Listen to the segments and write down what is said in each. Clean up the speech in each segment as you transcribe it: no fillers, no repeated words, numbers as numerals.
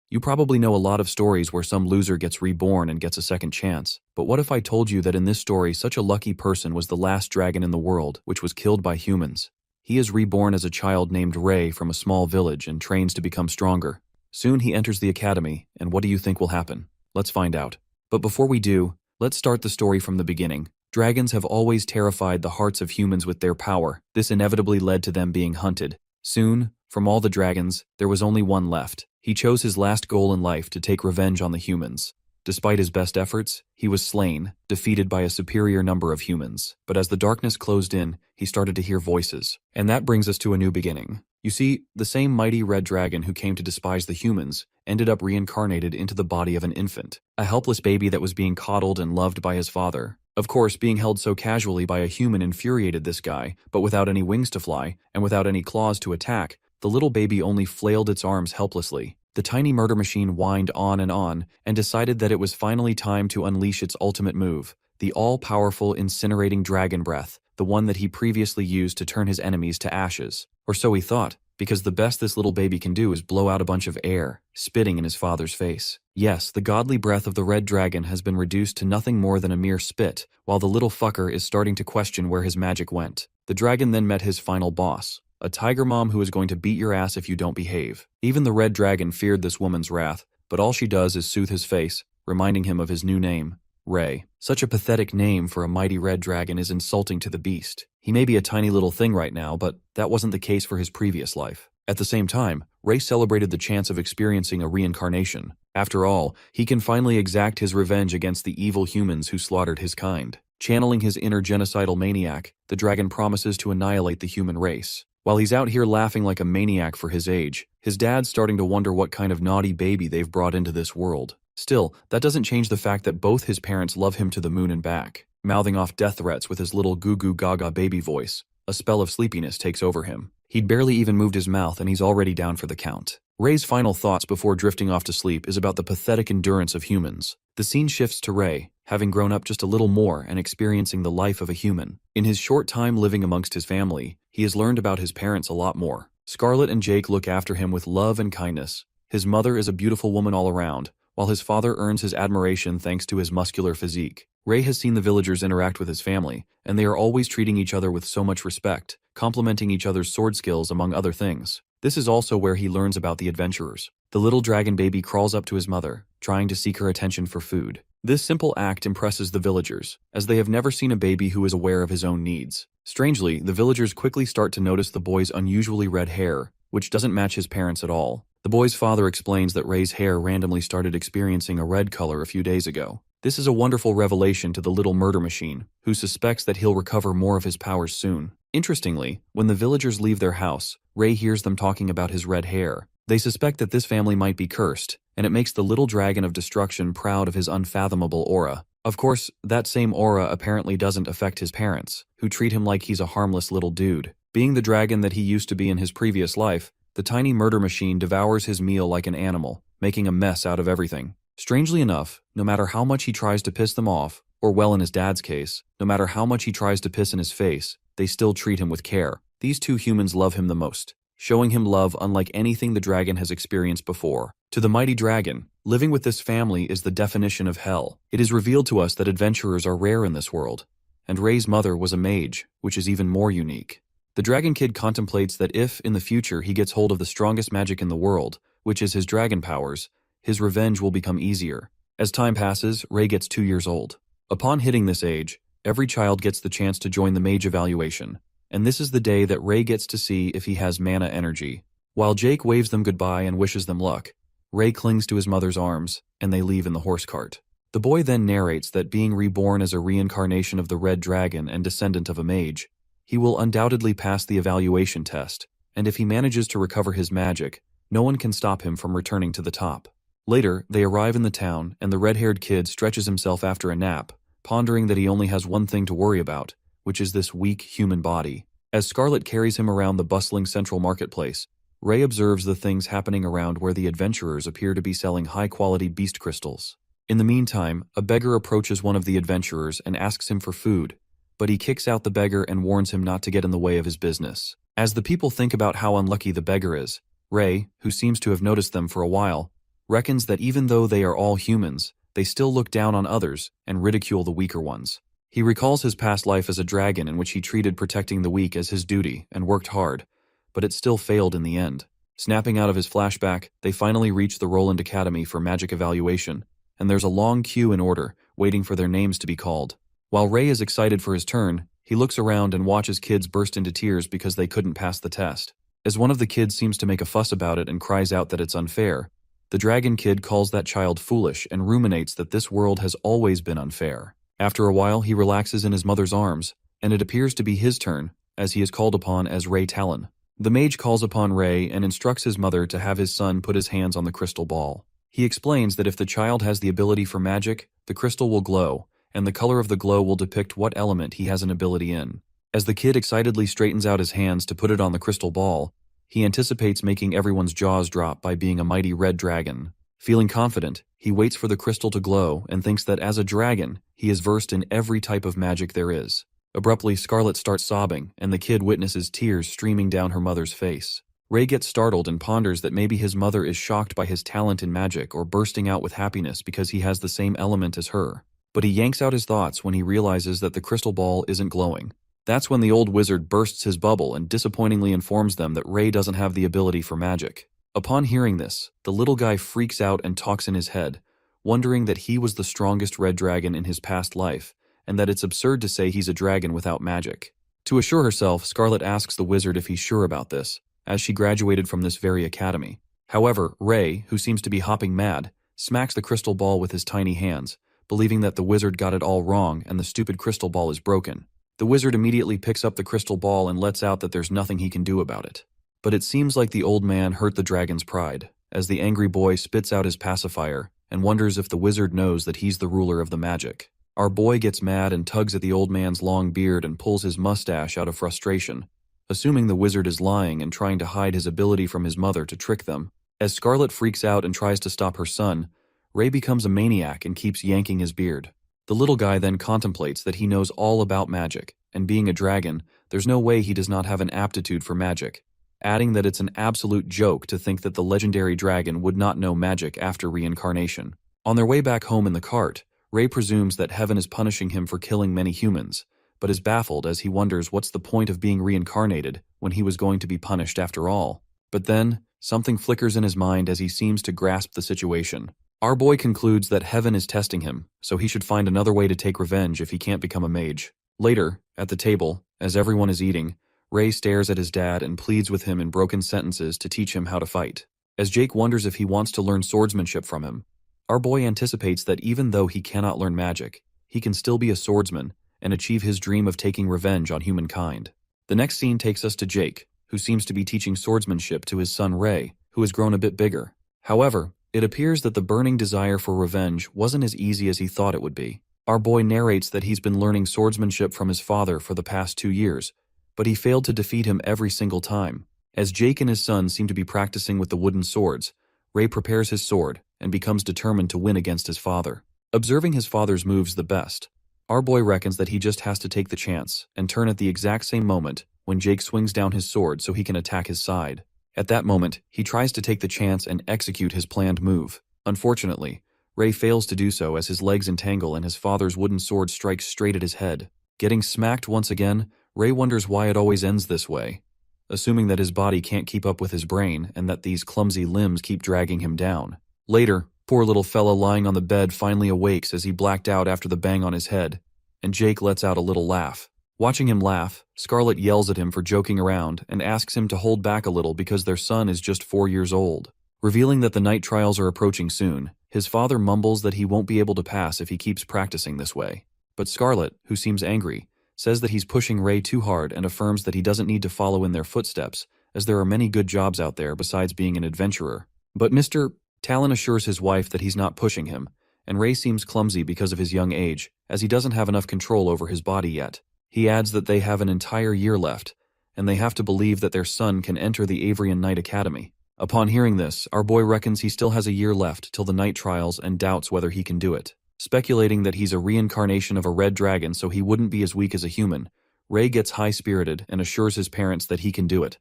You probably know a lot of stories where some loser gets reborn and gets a second chance. But what if I told you that in this story such a lucky person was the last dragon in the world, which was killed by humans? He is reborn as a child named Ray from a small village and trains to become stronger. Soon he enters the academy, and what do you think will happen? Let's find out. But before we do, let's start the story from the beginning. Dragons have always terrified the hearts of humans with their power. This inevitably led to them being hunted. Soon, from all the dragons, there was only one left. He chose his last goal in life to take revenge on the humans. Despite his best efforts, he was slain, defeated by a superior number of humans. But as the darkness closed in, he started to hear voices. And that brings us to a new beginning. You see, the same mighty red dragon who came to despise the humans ended up reincarnated into the body of an infant, a helpless baby that was being coddled and loved by his father. Of course, being held so casually by a human infuriated this guy, but without any wings to fly, and without any claws to attack, the little baby only flailed its arms helplessly. The tiny murder machine whined on, and decided that it was finally time to unleash its ultimate move, the all-powerful incinerating dragon breath, the one that he previously used to turn his enemies to ashes. Or so he thought, because the best this little baby can do is blow out a bunch of air, spitting in his father's face. Yes, the godly breath of the red dragon has been reduced to nothing more than a mere spit, while the little fucker is starting to question where his magic went. The dragon then met his final boss, a tiger mom who is going to beat your ass if you don't behave. Even the red dragon feared this woman's wrath, but all she does is soothe his face, reminding him of his new name, Ray. Such a pathetic name for a mighty red dragon is insulting to the beast. He may be a tiny little thing right now, but that wasn't the case for his previous life. At the same time, Ray celebrated the chance of experiencing a reincarnation. After all, he can finally exact his revenge against the evil humans who slaughtered his kind. Channeling his inner genocidal maniac, the dragon promises to annihilate the human race. While he's out here laughing like a maniac for his age, his dad's starting to wonder what kind of naughty baby they've brought into this world. Still, that doesn't change the fact that both his parents love him to the moon and back. Mouthing off death threats with his little goo-goo gaga baby voice, a spell of sleepiness takes over him. He'd barely even moved his mouth and he's already down for the count. Ray's final thoughts before drifting off to sleep is about the pathetic endurance of humans. The scene shifts to Ray, having grown up just a little more and experiencing the life of a human. In his short time living amongst his family, he has learned about his parents a lot more. Scarlett and Jake look after him with love and kindness. His mother is a beautiful woman all around, while his father earns his admiration thanks to his muscular physique. Ray has seen the villagers interact with his family, and they are always treating each other with so much respect, complimenting each other's sword skills among other things. This is also where he learns about the adventurers. The little dragon baby crawls up to his mother, trying to seek her attention for food. This simple act impresses the villagers, as they have never seen a baby who is aware of his own needs. Strangely, the villagers quickly start to notice the boy's unusually red hair, which doesn't match his parents at all. The boy's father explains that Ray's hair randomly started experiencing a red color a few days ago. This is a wonderful revelation to the little murder machine, who suspects that he'll recover more of his powers soon. Interestingly, when the villagers leave their house, Ray hears them talking about his red hair. They suspect that this family might be cursed, and it makes the little dragon of destruction proud of his unfathomable aura. Of course, that same aura apparently doesn't affect his parents, who treat him like he's a harmless little dude. Being the dragon that he used to be in his previous life, the tiny murder machine devours his meal like an animal, making a mess out of everything. Strangely enough, no matter how much he tries to piss them off, or well in his dad's case, no matter how much he tries to piss in his face, they still treat him with care. These two humans love him the most, showing him love unlike anything the dragon has experienced before. To the mighty dragon, living with this family is the definition of hell. It is revealed to us that adventurers are rare in this world, and Ray's mother was a mage, which is even more unique. The dragon kid contemplates that if, in the future, he gets hold of the strongest magic in the world, which is his dragon powers, his revenge will become easier. As time passes, Ray gets 2 years old. Upon hitting this age, every child gets the chance to join the mage evaluation, and this is the day that Ray gets to see if he has mana energy. While Jake waves them goodbye and wishes them luck, Ray clings to his mother's arms, and they leave in the horse cart. The boy then narrates that being reborn as a reincarnation of the red dragon and descendant of a mage, he will undoubtedly pass the evaluation test, and if he manages to recover his magic, no one can stop him from returning to the top. Later, they arrive in the town, and the red-haired kid stretches himself after a nap, pondering that he only has one thing to worry about, which is this weak human body. As Scarlett carries him around the bustling central marketplace, Ray observes the things happening around where the adventurers appear to be selling high-quality beast crystals. In the meantime, a beggar approaches one of the adventurers and asks him for food, but he kicks out the beggar and warns him not to get in the way of his business. As the people think about how unlucky the beggar is, Ray, who seems to have noticed them for a while, reckons that even though they are all humans, they still look down on others and ridicule the weaker ones. He recalls his past life as a dragon in which he treated protecting the weak as his duty and worked hard, but it still failed in the end. Snapping out of his flashback, they finally reach the Roland Academy for magic evaluation, and there's a long queue in order, waiting for their names to be called. While Ray is excited for his turn, he looks around and watches kids burst into tears because they couldn't pass the test. As one of the kids seems to make a fuss about it and cries out that it's unfair, the dragon kid calls that child foolish and ruminates that this world has always been unfair. After a while, he relaxes in his mother's arms, and it appears to be his turn, as he is called upon as Ray Talon. The mage calls upon Ray and instructs his mother to have his son put his hands on the crystal ball. He explains that if the child has the ability for magic, the crystal will glow, and the color of the glow will depict what element he has an ability in. As the kid excitedly straightens out his hands to put it on the crystal ball, he anticipates making everyone's jaws drop by being a mighty red dragon. Feeling confident, he waits for the crystal to glow and thinks that as a dragon, he is versed in every type of magic there is. Abruptly, Scarlet starts sobbing, and the kid witnesses tears streaming down her mother's face. Ray gets startled and ponders that maybe his mother is shocked by his talent in magic or bursting out with happiness because he has the same element as her. But he yanks out his thoughts when he realizes that the crystal ball isn't glowing. That's when the old wizard bursts his bubble and disappointingly informs them that Ray doesn't have the ability for magic. Upon hearing this, the little guy freaks out and talks in his head, wondering that he was the strongest red dragon in his past life, and that it's absurd to say he's a dragon without magic. To assure herself, Scarlet asks the wizard if he's sure about this, as she graduated from this very academy. However, Ray, who seems to be hopping mad, smacks the crystal ball with his tiny hands, believing that the wizard got it all wrong and the stupid crystal ball is broken. The wizard immediately picks up the crystal ball and lets out that there's nothing he can do about it. But it seems like the old man hurt the dragon's pride, as the angry boy spits out his pacifier and wonders if the wizard knows that he's the ruler of the magic. Our boy gets mad and tugs at the old man's long beard and pulls his mustache out of frustration, assuming the wizard is lying and trying to hide his ability from his mother to trick them. As Scarlet freaks out and tries to stop her son, Ray becomes a maniac and keeps yanking his beard. The little guy then contemplates that he knows all about magic, and being a dragon, there's no way he does not have an aptitude for magic, adding that it's an absolute joke to think that the legendary dragon would not know magic after reincarnation. On their way back home in the cart, Ray presumes that heaven is punishing him for killing many humans, but is baffled as he wonders what's the point of being reincarnated when he was going to be punished after all. But then, something flickers in his mind as he seems to grasp the situation. Our boy concludes that heaven is testing him, so he should find another way to take revenge if he can't become a mage. Later, at the table, as everyone is eating, Ray stares at his dad and pleads with him in broken sentences to teach him how to fight. As Jake wonders if he wants to learn swordsmanship from him, our boy anticipates that even though he cannot learn magic, he can still be a swordsman and achieve his dream of taking revenge on humankind. The next scene takes us to Jake, who seems to be teaching swordsmanship to his son Ray, who has grown a bit bigger. However, it appears that the burning desire for revenge wasn't as easy as he thought it would be. Our boy narrates that he's been learning swordsmanship from his father for the past 2 years, but he failed to defeat him every single time. As Jake and his son seem to be practicing with the wooden swords, Ray prepares his sword and becomes determined to win against his father. Observing his father's moves the best, our boy reckons that he just has to take the chance and turn at the exact same moment when Jake swings down his sword so he can attack his side. At that moment, he tries to take the chance and execute his planned move. Unfortunately, Ray fails to do so as his legs entangle and his father's wooden sword strikes straight at his head. Getting smacked once again, Ray wonders why it always ends this way, assuming that his body can't keep up with his brain and that these clumsy limbs keep dragging him down. Later, poor little fella lying on the bed finally awakes as he blacked out after the bang on his head, and Jake lets out a little laugh. Watching him laugh, Scarlet yells at him for joking around and asks him to hold back a little because their son is just 4 years old. Revealing that the night trials are approaching soon, his father mumbles that he won't be able to pass if he keeps practicing this way. But Scarlet, who seems angry, says that he's pushing Ray too hard and affirms that he doesn't need to follow in their footsteps, as there are many good jobs out there besides being an adventurer. But Mr. Talon assures his wife that he's not pushing him, and Ray seems clumsy because of his young age, as he doesn't have enough control over his body yet. He adds that they have an entire year left, and they have to believe that their son can enter the Avrian Knight Academy. Upon hearing this, our boy reckons he still has a year left till the night trials and doubts whether he can do it. Speculating that he's a reincarnation of a red dragon so he wouldn't be as weak as a human, Ray gets high-spirited and assures his parents that he can do it,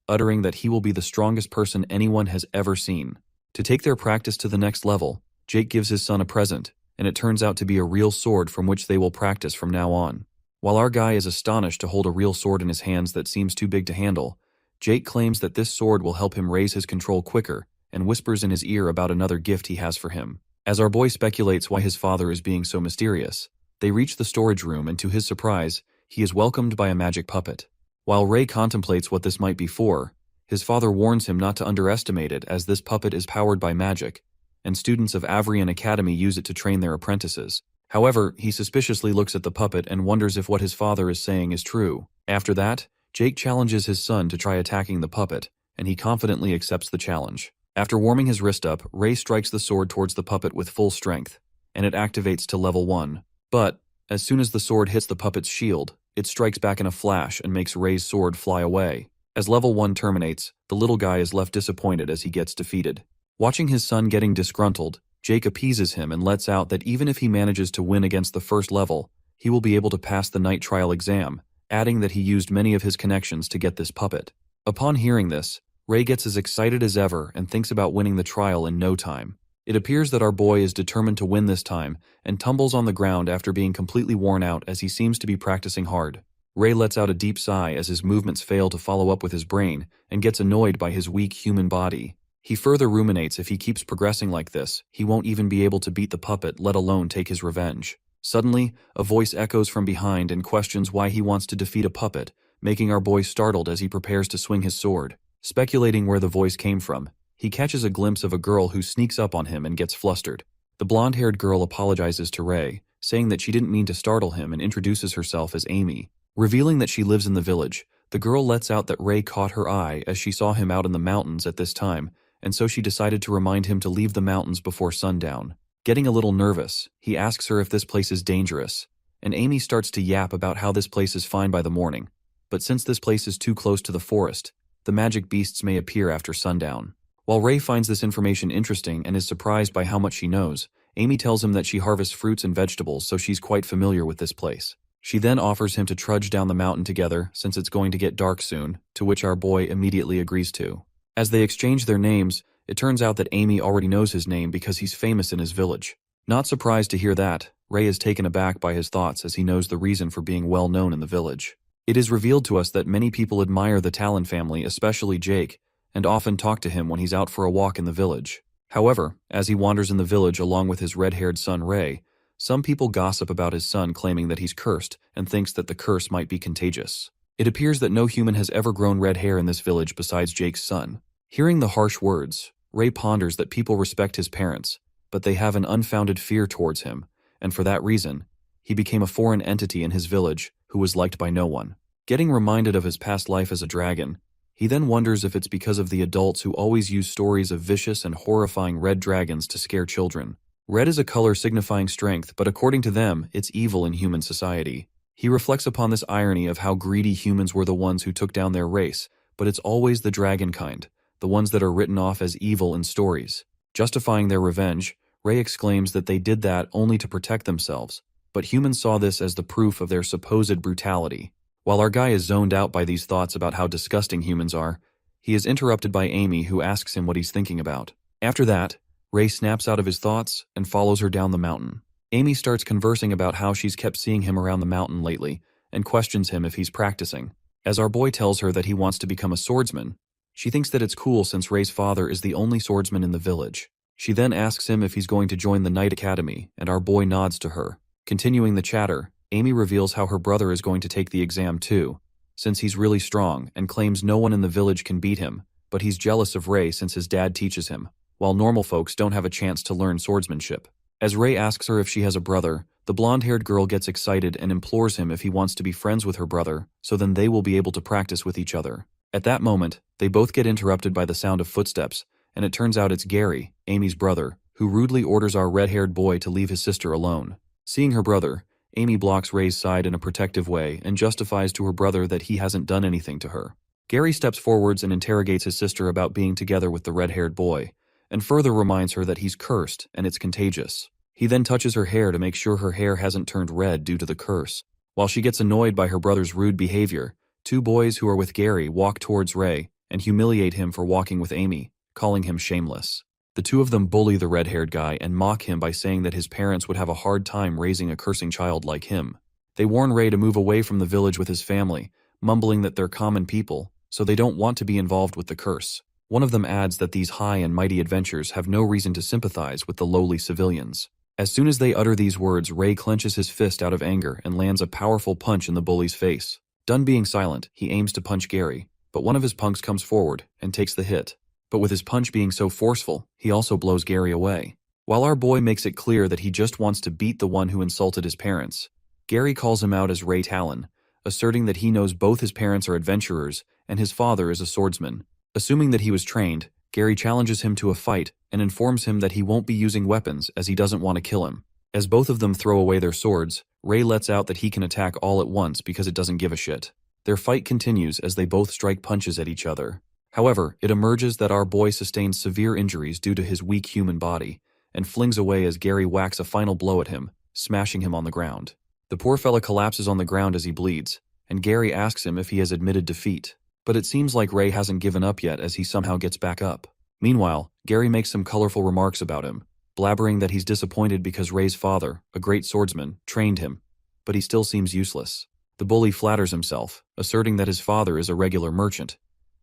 uttering that he will be the strongest person anyone has ever seen. To take their practice to the next level, Jake gives his son a present, and it turns out to be a real sword from which they will practice from now on. While our guy is astonished to hold a real sword in his hands that seems too big to handle, Jake claims that this sword will help him raise his control quicker and whispers in his ear about another gift he has for him. As our boy speculates why his father is being so mysterious, they reach the storage room and to his surprise, he is welcomed by a magic puppet. While Ray contemplates what this might be for, his father warns him not to underestimate it as this puppet is powered by magic, and students of Avrian Academy use it to train their apprentices. However, he suspiciously looks at the puppet and wonders if what his father is saying is true. After that, Jake challenges his son to try attacking the puppet, and he confidently accepts the challenge. After warming his wrist up, Ray strikes the sword towards the puppet with full strength, and it activates to level 1. But, as soon as the sword hits the puppet's shield, it strikes back in a flash and makes Ray's sword fly away. As level 1 terminates, the little guy is left disappointed as he gets defeated. Watching his son getting disgruntled, Jake appeases him and lets out that even if he manages to win against the first level, he will be able to pass the night trial exam, adding that he used many of his connections to get this puppet. Upon hearing this, Ray gets as excited as ever and thinks about winning the trial in no time. It appears that our boy is determined to win this time and tumbles on the ground after being completely worn out as he seems to be practicing hard. Ray lets out a deep sigh as his movements fail to follow up with his brain and gets annoyed by his weak human body. He further ruminates if he keeps progressing like this, he won't even be able to beat the puppet, let alone take his revenge. Suddenly, a voice echoes from behind and questions why he wants to defeat a puppet, making our boy startled as he prepares to swing his sword. Speculating where the voice came from, he catches a glimpse of a girl who sneaks up on him and gets flustered. The blonde-haired girl apologizes to Ray, saying that she didn't mean to startle him and introduces herself as Amy. Revealing that she lives in the village, the girl lets out that Ray caught her eye as she saw him out in the mountains at this time, and so she decided to remind him to leave the mountains before sundown. Getting a little nervous, he asks her if this place is dangerous, and Amy starts to yap about how this place is fine by the morning, but since this place is too close to the forest, the magic beasts may appear after sundown. While Ray finds this information interesting and is surprised by how much she knows, Amy tells him that she harvests fruits and vegetables, so she's quite familiar with this place. She then offers him to trudge down the mountain together since it's going to get dark soon, to which our boy immediately agrees to. As they exchange their names, it turns out that Amy already knows his name because he's famous in his village. Not surprised to hear that, Ray is taken aback by his thoughts as he knows the reason for being well known in the village. It is revealed to us that many people admire the Talon family, especially Jake, and often talk to him when he's out for a walk in the village. However, as he wanders in the village along with his red-haired son Ray, some people gossip about his son, claiming that he's cursed and thinks that the curse might be contagious. It appears that no human has ever grown red hair in this village besides Jake's son. Hearing the harsh words, Ray ponders that people respect his parents, but they have an unfounded fear towards him, and for that reason, he became a foreign entity in his village who was liked by no one. Getting reminded of his past life as a dragon, he then wonders if it's because of the adults who always use stories of vicious and horrifying red dragons to scare children. Red is a color signifying strength, but according to them, it's evil in human society. He reflects upon this irony of how greedy humans were the ones who took down their race, but it's always the dragon kind, the ones that are written off as evil in stories. Justifying their revenge, Ray exclaims that they did that only to protect themselves, but humans saw this as the proof of their supposed brutality. While our guy is zoned out by these thoughts about how disgusting humans are, he is interrupted by Amy, who asks him what he's thinking about. After that, Ray snaps out of his thoughts and follows her down the mountain. Amy starts conversing about how she's kept seeing him around the mountain lately and questions him if he's practicing. As our boy tells her that he wants to become a swordsman, she thinks that it's cool since Ray's father is the only swordsman in the village. She then asks him if he's going to join the Knight Academy, and our boy nods to her. Continuing the chatter, Amy reveals how her brother is going to take the exam too, since he's really strong and claims no one in the village can beat him, but he's jealous of Ray since his dad teaches him, while normal folks don't have a chance to learn swordsmanship. As Ray asks her if she has a brother, the blonde-haired girl gets excited and implores him if he wants to be friends with her brother, so then they will be able to practice with each other. At that moment, they both get interrupted by the sound of footsteps, and it turns out it's Gary, Amy's brother, who rudely orders our red-haired boy to leave his sister alone. Seeing her brother, Amy blocks Ray's side in a protective way and justifies to her brother that he hasn't done anything to her. Gary steps forwards and interrogates his sister about being together with the red-haired boy, and further reminds her that he's cursed and it's contagious. He then touches her hair to make sure her hair hasn't turned red due to the curse. While she gets annoyed by her brother's rude behavior, two boys who are with Gary walk towards Ray and humiliate him for walking with Amy, calling him shameless. The two of them bully the red-haired guy and mock him by saying that his parents would have a hard time raising a cursing child like him. They warn Ray to move away from the village with his family, mumbling that they're common people, so they don't want to be involved with the curse. One of them adds that these high and mighty adventures have no reason to sympathize with the lowly civilians. As soon as they utter these words, Ray clenches his fist out of anger and lands a powerful punch in the bully's face. Done being silent, he aims to punch Gary, but one of his punks comes forward and takes the hit. But with his punch being so forceful, he also blows Gary away. While our boy makes it clear that he just wants to beat the one who insulted his parents, Gary calls him out as Ray Talon, asserting that he knows both his parents are adventurers and his father is a swordsman. Assuming that he was trained, Gary challenges him to a fight and informs him that he won't be using weapons as he doesn't want to kill him. As both of them throw away their swords, Ray lets out that he can attack all at once because it doesn't give a shit. Their fight continues as they both strike punches at each other. However, it emerges that our boy sustains severe injuries due to his weak human body, and flings away as Gary whacks a final blow at him, smashing him on the ground. The poor fella collapses on the ground as he bleeds, and Gary asks him if he has admitted defeat. But it seems like Ray hasn't given up yet as he somehow gets back up. Meanwhile, Gary makes some colorful remarks about him, blabbering that he's disappointed because Ray's father, a great swordsman, trained him, but he still seems useless. The bully flatters himself, asserting that his father is a regular merchant,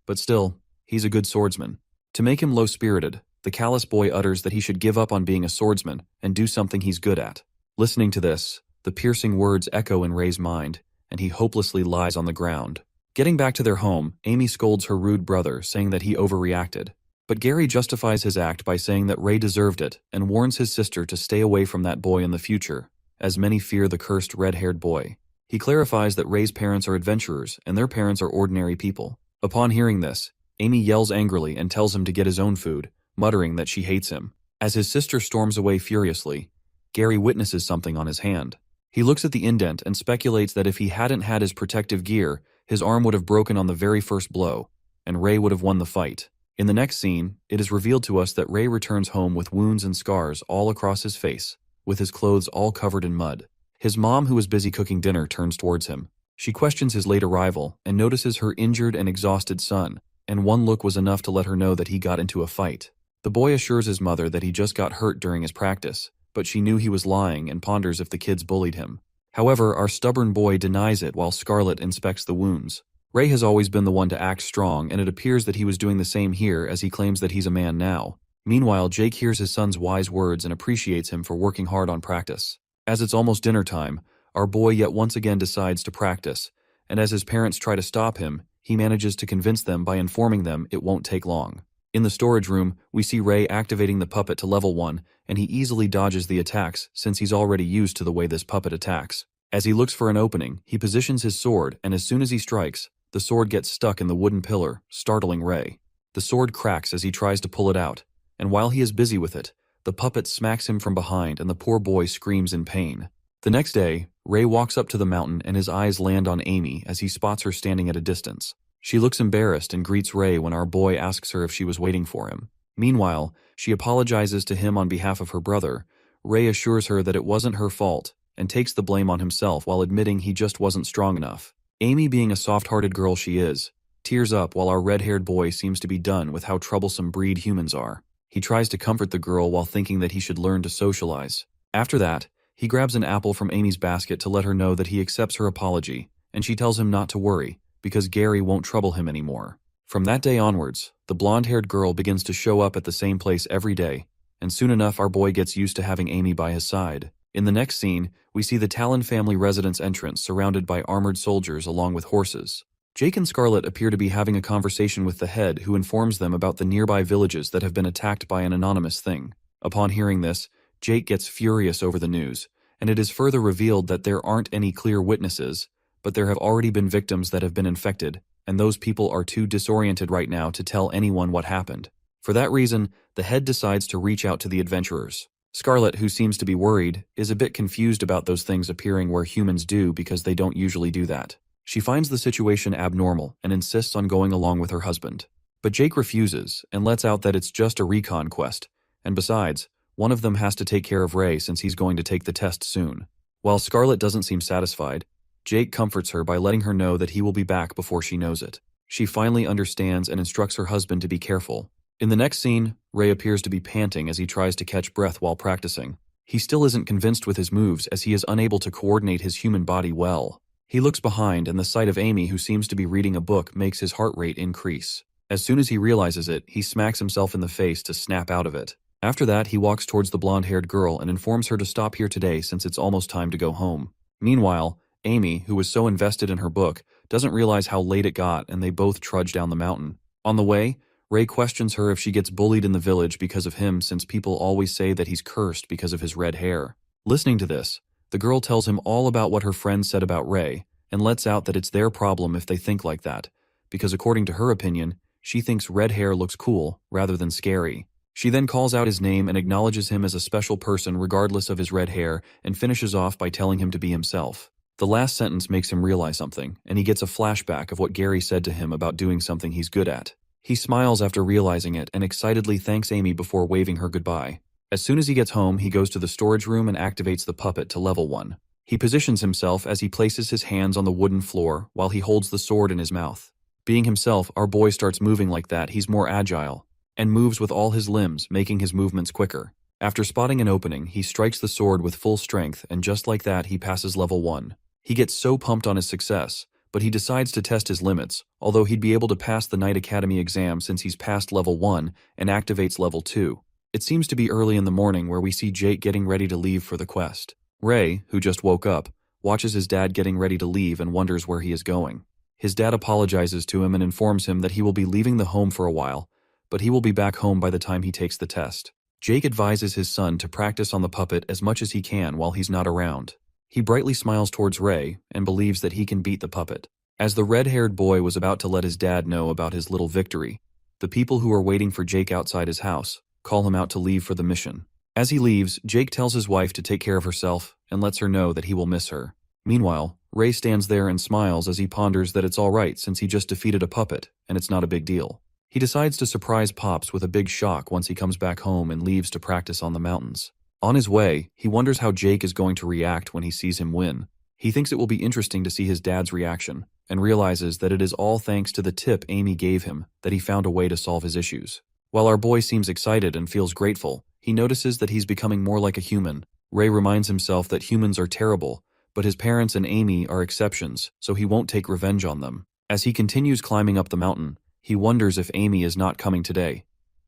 but still, he's a good swordsman. To make him low-spirited, the callous boy utters that he should give up on being a swordsman and do something he's good at. Listening to this, the piercing words echo in Ray's mind, and he hopelessly lies on the ground. Getting back to their home, Amy scolds her rude brother, saying that he overreacted. But Gary justifies his act by saying that Ray deserved it and warns his sister to stay away from that boy in the future, as many fear the cursed red-haired boy. He clarifies that Ray's parents are adventurers and their parents are ordinary people. Upon hearing this, Amy yells angrily and tells him to get his own food, muttering that she hates him. As his sister storms away furiously, Gary witnesses something on his hand. He looks at the indent and speculates that if he hadn't had his protective gear, his arm would have broken on the very first blow, and Ray would have won the fight. In the next scene, it is revealed to us that Ray returns home with wounds and scars all across his face, with his clothes all covered in mud. His mom, who is busy cooking dinner, turns towards him. She questions his late arrival and notices her injured and exhausted son, and one look was enough to let her know that he got into a fight. The boy assures his mother that he just got hurt during his practice, but she knew he was lying and ponders if the kids bullied him. However, our stubborn boy denies it while Scarlett inspects the wounds. Ray has always been the one to act strong, and it appears that he was doing the same here as he claims that he's a man now. Meanwhile, Jake hears his son's wise words and appreciates him for working hard on practice. As it's almost dinner time, our boy yet once again decides to practice, and as his parents try to stop him, he manages to convince them by informing them it won't take long. In the storage room, we see Ray activating the puppet to level 1, and he easily dodges the attacks since he's already used to the way this puppet attacks. As he looks for an opening, he positions his sword, and as soon as he strikes, the sword gets stuck in the wooden pillar, startling Ray. The sword cracks as he tries to pull it out, and while he is busy with it, the puppet smacks him from behind and the poor boy screams in pain. The next day, Ray walks up to the mountain and his eyes land on Amy as he spots her standing at a distance. She looks embarrassed and greets Ray when our boy asks her if she was waiting for him. Meanwhile, she apologizes to him on behalf of her brother. Ray assures her that it wasn't her fault and takes the blame on himself while admitting he just wasn't strong enough. Amy, being a soft-hearted girl she is, tears up while our red-haired boy seems to be done with how troublesome breed humans are. He tries to comfort the girl while thinking that he should learn to socialize. After that, he grabs an apple from Amy's basket to let her know that he accepts her apology, and she tells him not to worry, because Gary won't trouble him anymore. From that day onwards, the blonde-haired girl begins to show up at the same place every day, and soon enough our boy gets used to having Amy by his side. In the next scene, we see the Talon family residence entrance surrounded by armored soldiers along with horses. Jake and Scarlett appear to be having a conversation with the head, who informs them about the nearby villages that have been attacked by an anonymous thing. Upon hearing this, Jake gets furious over the news, and it is further revealed that there aren't any clear witnesses, but there have already been victims that have been infected, and those people are too disoriented right now to tell anyone what happened. For that reason, the head decides to reach out to the adventurers. Scarlett, who seems to be worried, is a bit confused about those things appearing where humans do because they don't usually do that. She finds the situation abnormal and insists on going along with her husband. But Jake refuses and lets out that it's just a recon quest, and besides, one of them has to take care of Ray since he's going to take the test soon. While Scarlett doesn't seem satisfied, Jake comforts her by letting her know that he will be back before she knows it. She finally understands and instructs her husband to be careful, In the next scene, Ray appears to be panting as he tries to catch breath while practicing. He still isn't convinced with his moves as he is unable to coordinate his human body well. He looks behind and the sight of Amy, who seems to be reading a book, makes his heart rate increase. As soon as he realizes it, he smacks himself in the face to snap out of it. After that, he walks towards the blonde-haired girl and informs her to stop here today since it's almost time to go home. Meanwhile, Amy, who was so invested in her book, doesn't realize how late it got and they both trudge down the mountain. On the way, Ray questions her if she gets bullied in the village because of him since people always say that he's cursed because of his red hair. Listening to this, the girl tells him all about what her friends said about Ray and lets out that it's their problem if they think like that, because according to her opinion, she thinks red hair looks cool rather than scary. She then calls out his name and acknowledges him as a special person regardless of his red hair and finishes off by telling him to be himself. The last sentence makes him realize something, and he gets a flashback of what Gary said to him about doing something he's good at. He smiles after realizing it and excitedly thanks Amy before waving her goodbye. As soon as he gets home, he goes to the storage room and activates the puppet to level 1. He positions himself as he places his hands on the wooden floor while he holds the sword in his mouth. Being himself, our boy starts moving like that. He's more agile and moves with all his limbs, making his movements quicker. After spotting an opening, he strikes the sword with full strength, and just like that, he passes level 1. He gets so pumped on his success, but he decides to test his limits, although he'd be able to pass the Knight Academy exam since he's passed level 1 and activates level 2. It seems to be early in the morning where we see Jake getting ready to leave for the quest. Ray, who just woke up, watches his dad getting ready to leave and wonders where he is going. His dad apologizes to him and informs him that he will be leaving the home for a while, but he will be back home by the time he takes the test. Jake advises his son to practice on the puppet as much as he can while he's not around. He brightly smiles towards Ray and believes that he can beat the puppet. As the red-haired boy was about to let his dad know about his little victory, the people who are waiting for Jake outside his house call him out to leave for the mission. As he leaves, Jake tells his wife to take care of herself and lets her know that he will miss her. Meanwhile, Ray stands there and smiles as he ponders that it's alright since he just defeated a puppet and it's not a big deal. He decides to surprise Pops with a big shock once he comes back home and leaves to practice on the mountains. On his way, he wonders how Jake is going to react when he sees him win. He thinks it will be interesting to see his dad's reaction, and realizes that it is all thanks to the tip Amy gave him that he found a way to solve his issues. While our boy seems excited and feels grateful, he notices that he's becoming more like a human. Ray reminds himself that humans are terrible, but his parents and Amy are exceptions, so he won't take revenge on them. As he continues climbing up the mountain, he wonders if Amy is not coming today.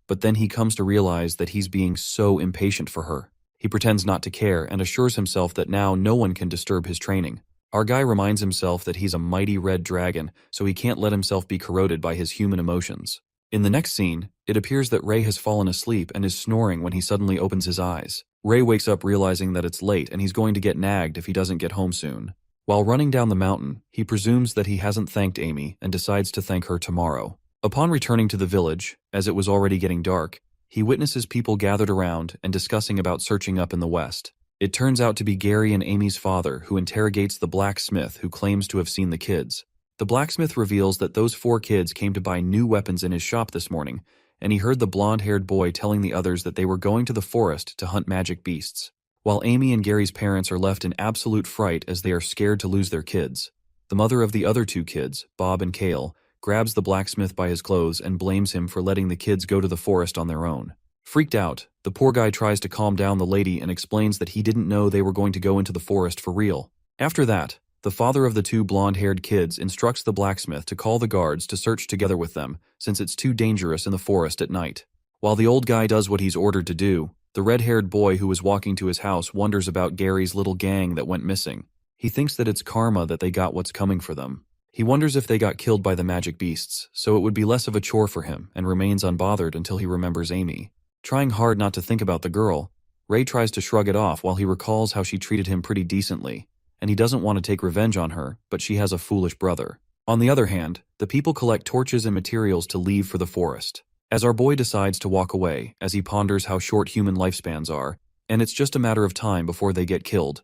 But then he comes to realize that he's being so impatient for her. He pretends not to care and assures himself that now no one can disturb his training. Our guy reminds himself that he's a mighty red dragon, so he can't let himself be corroded by his human emotions. In the next scene, it appears that Ray has fallen asleep and is snoring when he suddenly opens his eyes. Ray wakes up realizing that it's late and he's going to get nagged if he doesn't get home soon. While running down the mountain, he presumes that he hasn't thanked Amy and decides to thank her tomorrow. Upon returning to the village, as it was already getting dark, he witnesses people gathered around and discussing about searching up in the west. It turns out to be Gary and Amy's father who interrogates the blacksmith who claims to have seen the kids. The blacksmith reveals that those 4 kids came to buy new weapons in his shop this morning, and he heard the blonde-haired boy telling the others that they were going to the forest to hunt magic beasts. While Amy and Gary's parents are left in absolute fright as they are scared to lose their kids. The mother of the other 2 kids, Bob and Cale, grabs the blacksmith by his clothes and blames him for letting the kids go to the forest on their own. Freaked out, the poor guy tries to calm down the lady and explains that he didn't know they were going to go into the forest for real. After that, the father of the 2 blonde-haired kids instructs the blacksmith to call the guards to search together with them, since it's too dangerous in the forest at night. While the old guy does what he's ordered to do, the red-haired boy who was walking to his house wonders about Gary's little gang that went missing. He thinks that it's karma that they got what's coming for them. He wonders if they got killed by the magic beasts, so it would be less of a chore for him, and remains unbothered until he remembers Amy. Trying hard not to think about the girl, Ray tries to shrug it off while he recalls how she treated him pretty decently, and he doesn't want to take revenge on her, but she has a foolish brother. On the other hand, the people collect torches and materials to leave for the forest. As our boy decides to walk away, as he ponders how short human lifespans are, and it's just a matter of time before they get killed.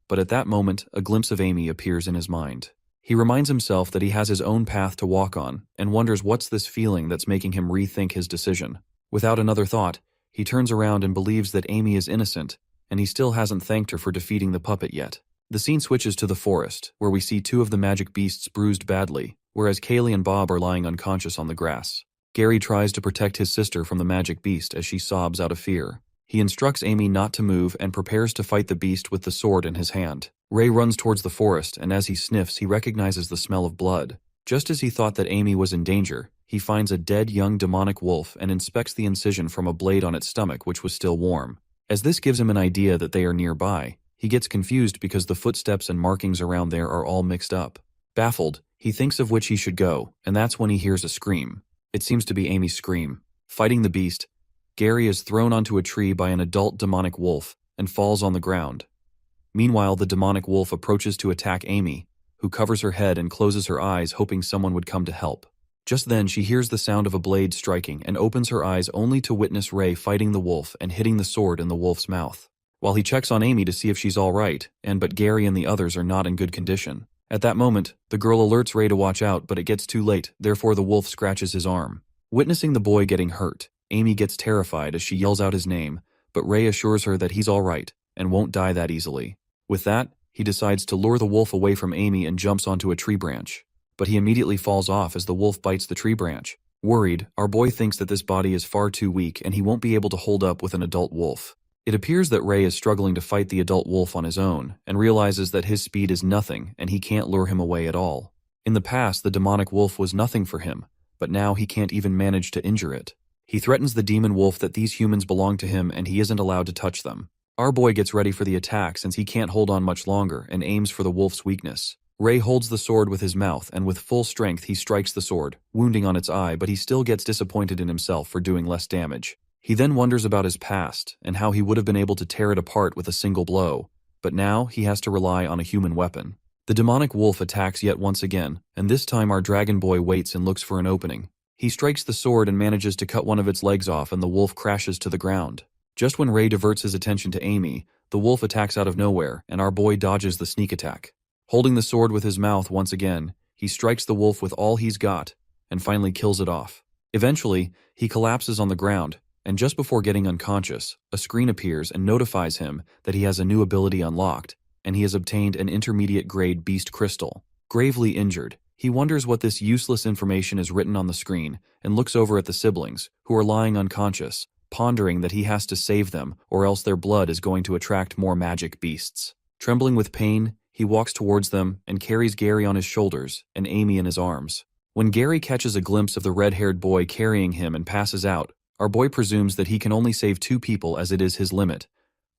But at that moment, a glimpse of Amy appears in his mind. He reminds himself that he has his own path to walk on, and wonders what's this feeling that's making him rethink his decision. Without another thought, he turns around and believes that Amy is innocent, and he still hasn't thanked her for defeating the puppet yet. The scene switches to the forest, where we see 2 of the magic beasts bruised badly, whereas Kaylee and Bob are lying unconscious on the grass. Gary tries to protect his sister from the magic beast as she sobs out of fear. He instructs Amy not to move and prepares to fight the beast with the sword in his hand. Ray runs towards the forest, and as he sniffs, he recognizes the smell of blood. Just as he thought that Amy was in danger, he finds a dead young demonic wolf and inspects the incision from a blade on its stomach, which was still warm. As this gives him an idea that they are nearby, he gets confused because the footsteps and markings around there are all mixed up. Baffled, he thinks of which he should go, and that's when he hears a scream. It seems to be Amy's scream. Fighting the beast, Gary is thrown onto a tree by an adult demonic wolf and falls on the ground. Meanwhile, the demonic wolf approaches to attack Amy, who covers her head and closes her eyes, hoping someone would come to help. Just then, she hears the sound of a blade striking and opens her eyes only to witness Ray fighting the wolf and hitting the sword in the wolf's mouth. While he checks on Amy to see if she's all right, but Gary and the others are not in good condition. At that moment, the girl alerts Ray to watch out, but it gets too late, therefore the wolf scratches his arm. Witnessing the boy getting hurt, Amy gets terrified as she yells out his name, but Ray assures her that he's all right and won't die that easily. With that, he decides to lure the wolf away from Amy and jumps onto a tree branch. But he immediately falls off as the wolf bites the tree branch. Worried, our boy thinks that this body is far too weak and he won't be able to hold up with an adult wolf. It appears that Ray is struggling to fight the adult wolf on his own and realizes that his speed is nothing and he can't lure him away at all. In the past, the demonic wolf was nothing for him, but now he can't even manage to injure it. He threatens the demon wolf that these humans belong to him and he isn't allowed to touch them. Our boy gets ready for the attack since he can't hold on much longer and aims for the wolf's weakness. Ray holds the sword with his mouth and with full strength he strikes the sword, wounding on its eye, but he still gets disappointed in himself for doing less damage. He then wonders about his past and how he would have been able to tear it apart with a single blow, but now he has to rely on a human weapon. The demonic wolf attacks yet once again, and this time our dragon boy waits and looks for an opening. He strikes the sword and manages to cut one of its legs off and the wolf crashes to the ground. Just when Ray diverts his attention to Amy, the wolf attacks out of nowhere and our boy dodges the sneak attack. Holding the sword with his mouth once again, he strikes the wolf with all he's got and finally kills it off. Eventually, he collapses on the ground, and just before getting unconscious, a screen appears and notifies him that he has a new ability unlocked, and he has obtained an intermediate-grade beast crystal. Gravely injured, he wonders what this useless information is written on the screen and looks over at the siblings, who are lying unconscious, pondering that he has to save them or else their blood is going to attract more magic beasts. Trembling with pain, he walks towards them and carries Gary on his shoulders and Amy in his arms. When Gary catches a glimpse of the red-haired boy carrying him and passes out, our boy presumes that he can only save 2 people as it is his limit,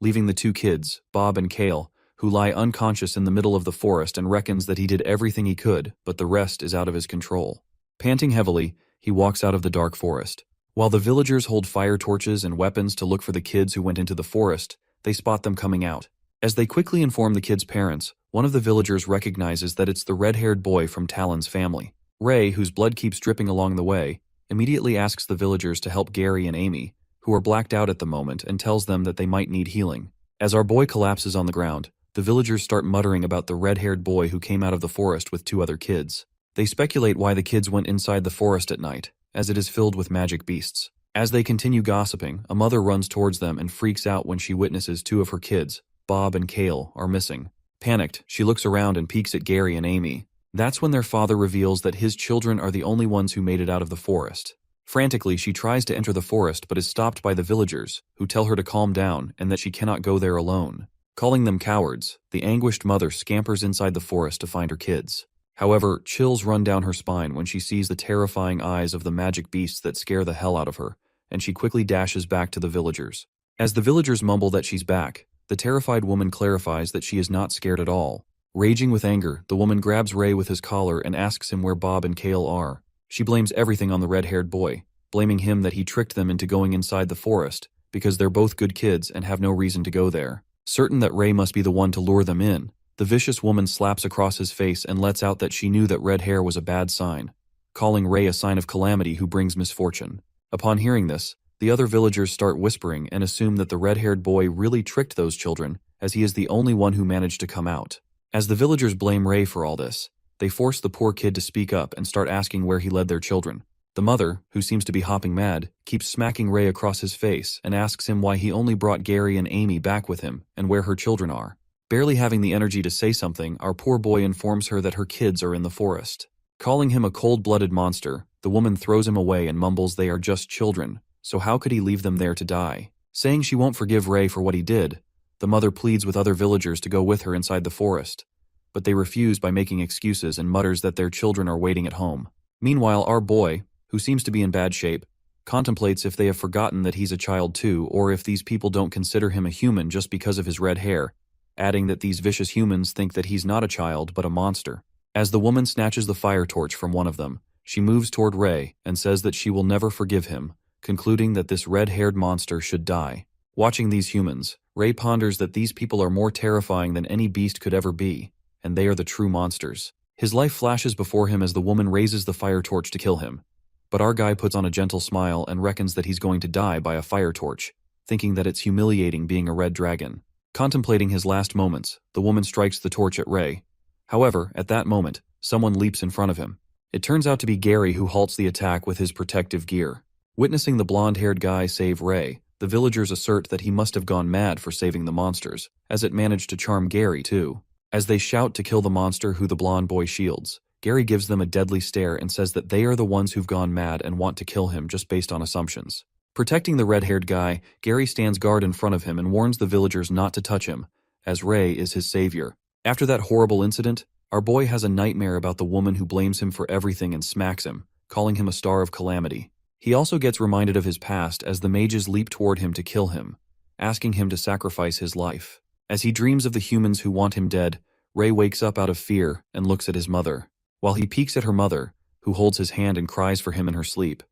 leaving the 2 kids, Bob and Kale, who lie unconscious in the middle of the forest and reckons that he did everything he could, but the rest is out of his control. Panting heavily, he walks out of the dark forest. While the villagers hold fire torches and weapons to look for the kids who went into the forest, they spot them coming out. As they quickly inform the kids' parents, one of the villagers recognizes that it's the red-haired boy from Talon's family. Ray, whose blood keeps dripping along the way, immediately asks the villagers to help Gary and Amy, who are blacked out at the moment, and tells them that they might need healing. As our boy collapses on the ground, the villagers start muttering about the red-haired boy who came out of the forest with 2 other kids. They speculate why the kids went inside the forest at night, as it is filled with magic beasts. As they continue gossiping, a mother runs towards them and freaks out when she witnesses 2 of her kids, Bob and Kale, are missing. Panicked, she looks around and peeks at Gary and Amy. That's when their father reveals that his children are the only ones who made it out of the forest. Frantically, she tries to enter the forest but is stopped by the villagers, who tell her to calm down and that she cannot go there alone. Calling them cowards, the anguished mother scampers inside the forest to find her kids. However, chills run down her spine when she sees the terrifying eyes of the magic beasts that scare the hell out of her, and she quickly dashes back to the villagers. As the villagers mumble that she's back, the terrified woman clarifies that she is not scared at all. Raging with anger, the woman grabs Ray with his collar and asks him where Bob and Kale are. She blames everything on the red-haired boy, blaming him that he tricked them into going inside the forest, because they're both good kids and have no reason to go there. Certain that Ray must be the one to lure them in, the vicious woman slaps across his face and lets out that she knew that red hair was a bad sign, calling Ray a sign of calamity who brings misfortune. Upon hearing this, the other villagers start whispering and assume that the red-haired boy really tricked those children, as he is the only one who managed to come out. As the villagers blame Ray for all this, they force the poor kid to speak up and start asking where he led their children. The mother, who seems to be hopping mad, keeps smacking Ray across his face and asks him why he only brought Gary and Amy back with him and where her children are. Barely having the energy to say something, our poor boy informs her that her kids are in the forest. Calling him a cold-blooded monster, The woman throws him away and mumbles they are just children, so how could he leave them there to die? Saying she won't forgive Ray for what he did, the mother pleads with other villagers to go with her inside the forest, but they refuse by making excuses and mutters that their children are waiting at home. Meanwhile, our boy, who seems to be in bad shape, contemplates if they have forgotten that he's a child too, or if these people don't consider him a human just because of his red hair, adding that these vicious humans think that he's not a child but a monster. As the woman snatches the fire torch from one of them, she moves toward Ray and says that she will never forgive him, concluding that this red-haired monster should die. Watching these humans, Ray ponders that these people are more terrifying than any beast could ever be, and they are the true monsters. His life flashes before him as the woman raises the fire torch to kill him, but our guy puts on a gentle smile and reckons that he's going to die by a fire torch, thinking that it's humiliating being a red dragon. Contemplating his last moments, the woman strikes the torch at Ray. However, at that moment, someone leaps in front of him. It turns out to be Gary, who halts the attack with his protective gear. Witnessing the blonde-haired guy save Ray, the villagers assert that he must have gone mad for saving the monsters, as it managed to charm Gary too. As they shout to kill the monster who the blonde boy shields, Gary gives them a deadly stare and says that they are the ones who've gone mad and want to kill him just based on assumptions. Protecting the red-haired guy, Gary stands guard in front of him and warns the villagers not to touch him, as Ray is his savior. After that horrible incident, our boy has a nightmare about the woman who blames him for everything and smacks him, calling him a star of calamity. He also gets reminded of his past as the mages leap toward him to kill him, asking him to sacrifice his life. As he dreams of the humans who want him dead, Ray wakes up out of fear and looks at his mother. While he peeks at her mother, who holds his hand and cries for him in her sleep,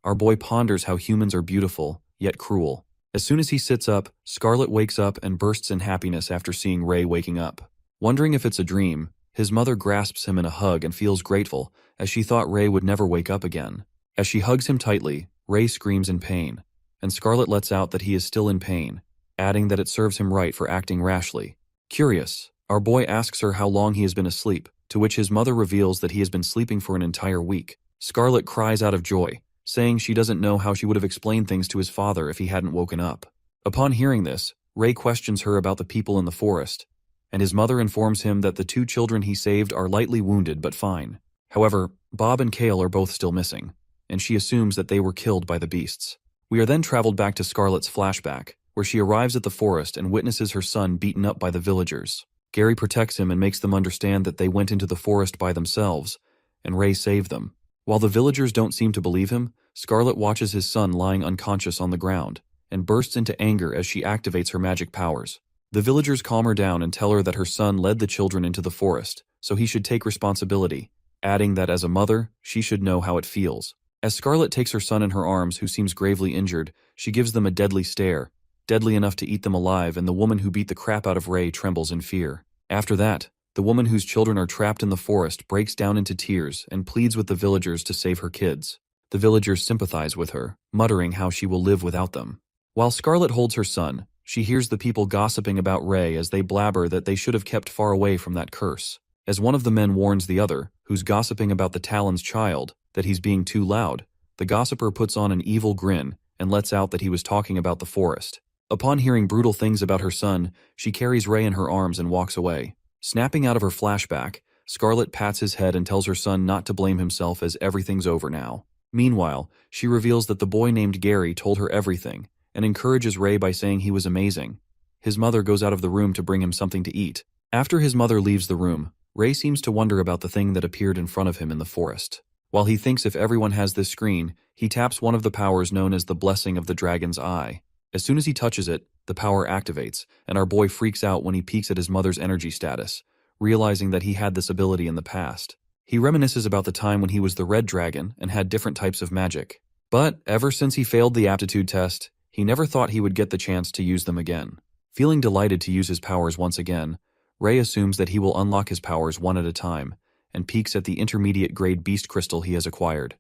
our boy ponders how humans are beautiful, yet cruel. As soon as he sits up, Scarlet wakes up and bursts in happiness after seeing Ray waking up. Wondering if it's a dream, his mother grasps him in a hug and feels grateful, as she thought Ray would never wake up again. As she hugs him tightly, Ray screams in pain, and Scarlet lets out that he is still in pain, adding that it serves him right for acting rashly. Curious, our boy asks her how long he has been asleep, to which his mother reveals that he has been sleeping for an entire week. Scarlet cries out of joy, saying she doesn't know how she would have explained things to his father if he hadn't woken up. Upon hearing this, Ray questions her about the people in the forest, and his mother informs him that the 2 children he saved are lightly wounded but fine. However, Bob and Kale are both still missing, and she assumes that they were killed by the beasts. We are then traveled back to Scarlet's flashback, where she arrives at the forest and witnesses her son beaten up by the villagers. Gary protects him and makes them understand that they went into the forest by themselves, and Ray saved them. While the villagers don't seem to believe him, Scarlet watches his son lying unconscious on the ground, and bursts into anger as she activates her magic powers. The villagers calm her down and tell her that her son led the children into the forest, so he should take responsibility, adding that as a mother, she should know how it feels. As Scarlet takes her son in her arms, who seems gravely injured, she gives them a deadly stare, deadly enough to eat them alive, and the woman who beat the crap out of Ray trembles in fear. After that, the woman whose children are trapped in the forest breaks down into tears and pleads with the villagers to save her kids. The villagers sympathize with her, muttering how she will live without them. While Scarlet holds her son, she hears the people gossiping about Ray as they blabber that they should have kept far away from that curse. As one of the men warns the other, who's gossiping about the Talon's child, that he's being too loud, the gossiper puts on an evil grin and lets out that he was talking about the forest. Upon hearing brutal things about her son, she carries Ray in her arms and walks away. Snapping out of her flashback, Scarlet pats his head and tells her son not to blame himself as everything's over now. Meanwhile, she reveals that the boy named Gary told her everything, and encourages Ray by saying he was amazing. His mother goes out of the room to bring him something to eat. After his mother leaves the room, Ray seems to wonder about the thing that appeared in front of him in the forest. While he thinks if everyone has this screen, he taps one of the powers known as the Blessing of the Dragon's Eye. As soon as he touches it, the power activates, and our boy freaks out when he peeks at his mother's energy status, realizing that he had this ability in the past. He reminisces about the time when he was the red dragon and had different types of magic. But ever since he failed the aptitude test, he never thought he would get the chance to use them again. Feeling delighted to use his powers once again, Ray assumes that he will unlock his powers one at a time, and peeks at the intermediate grade beast crystal he has acquired,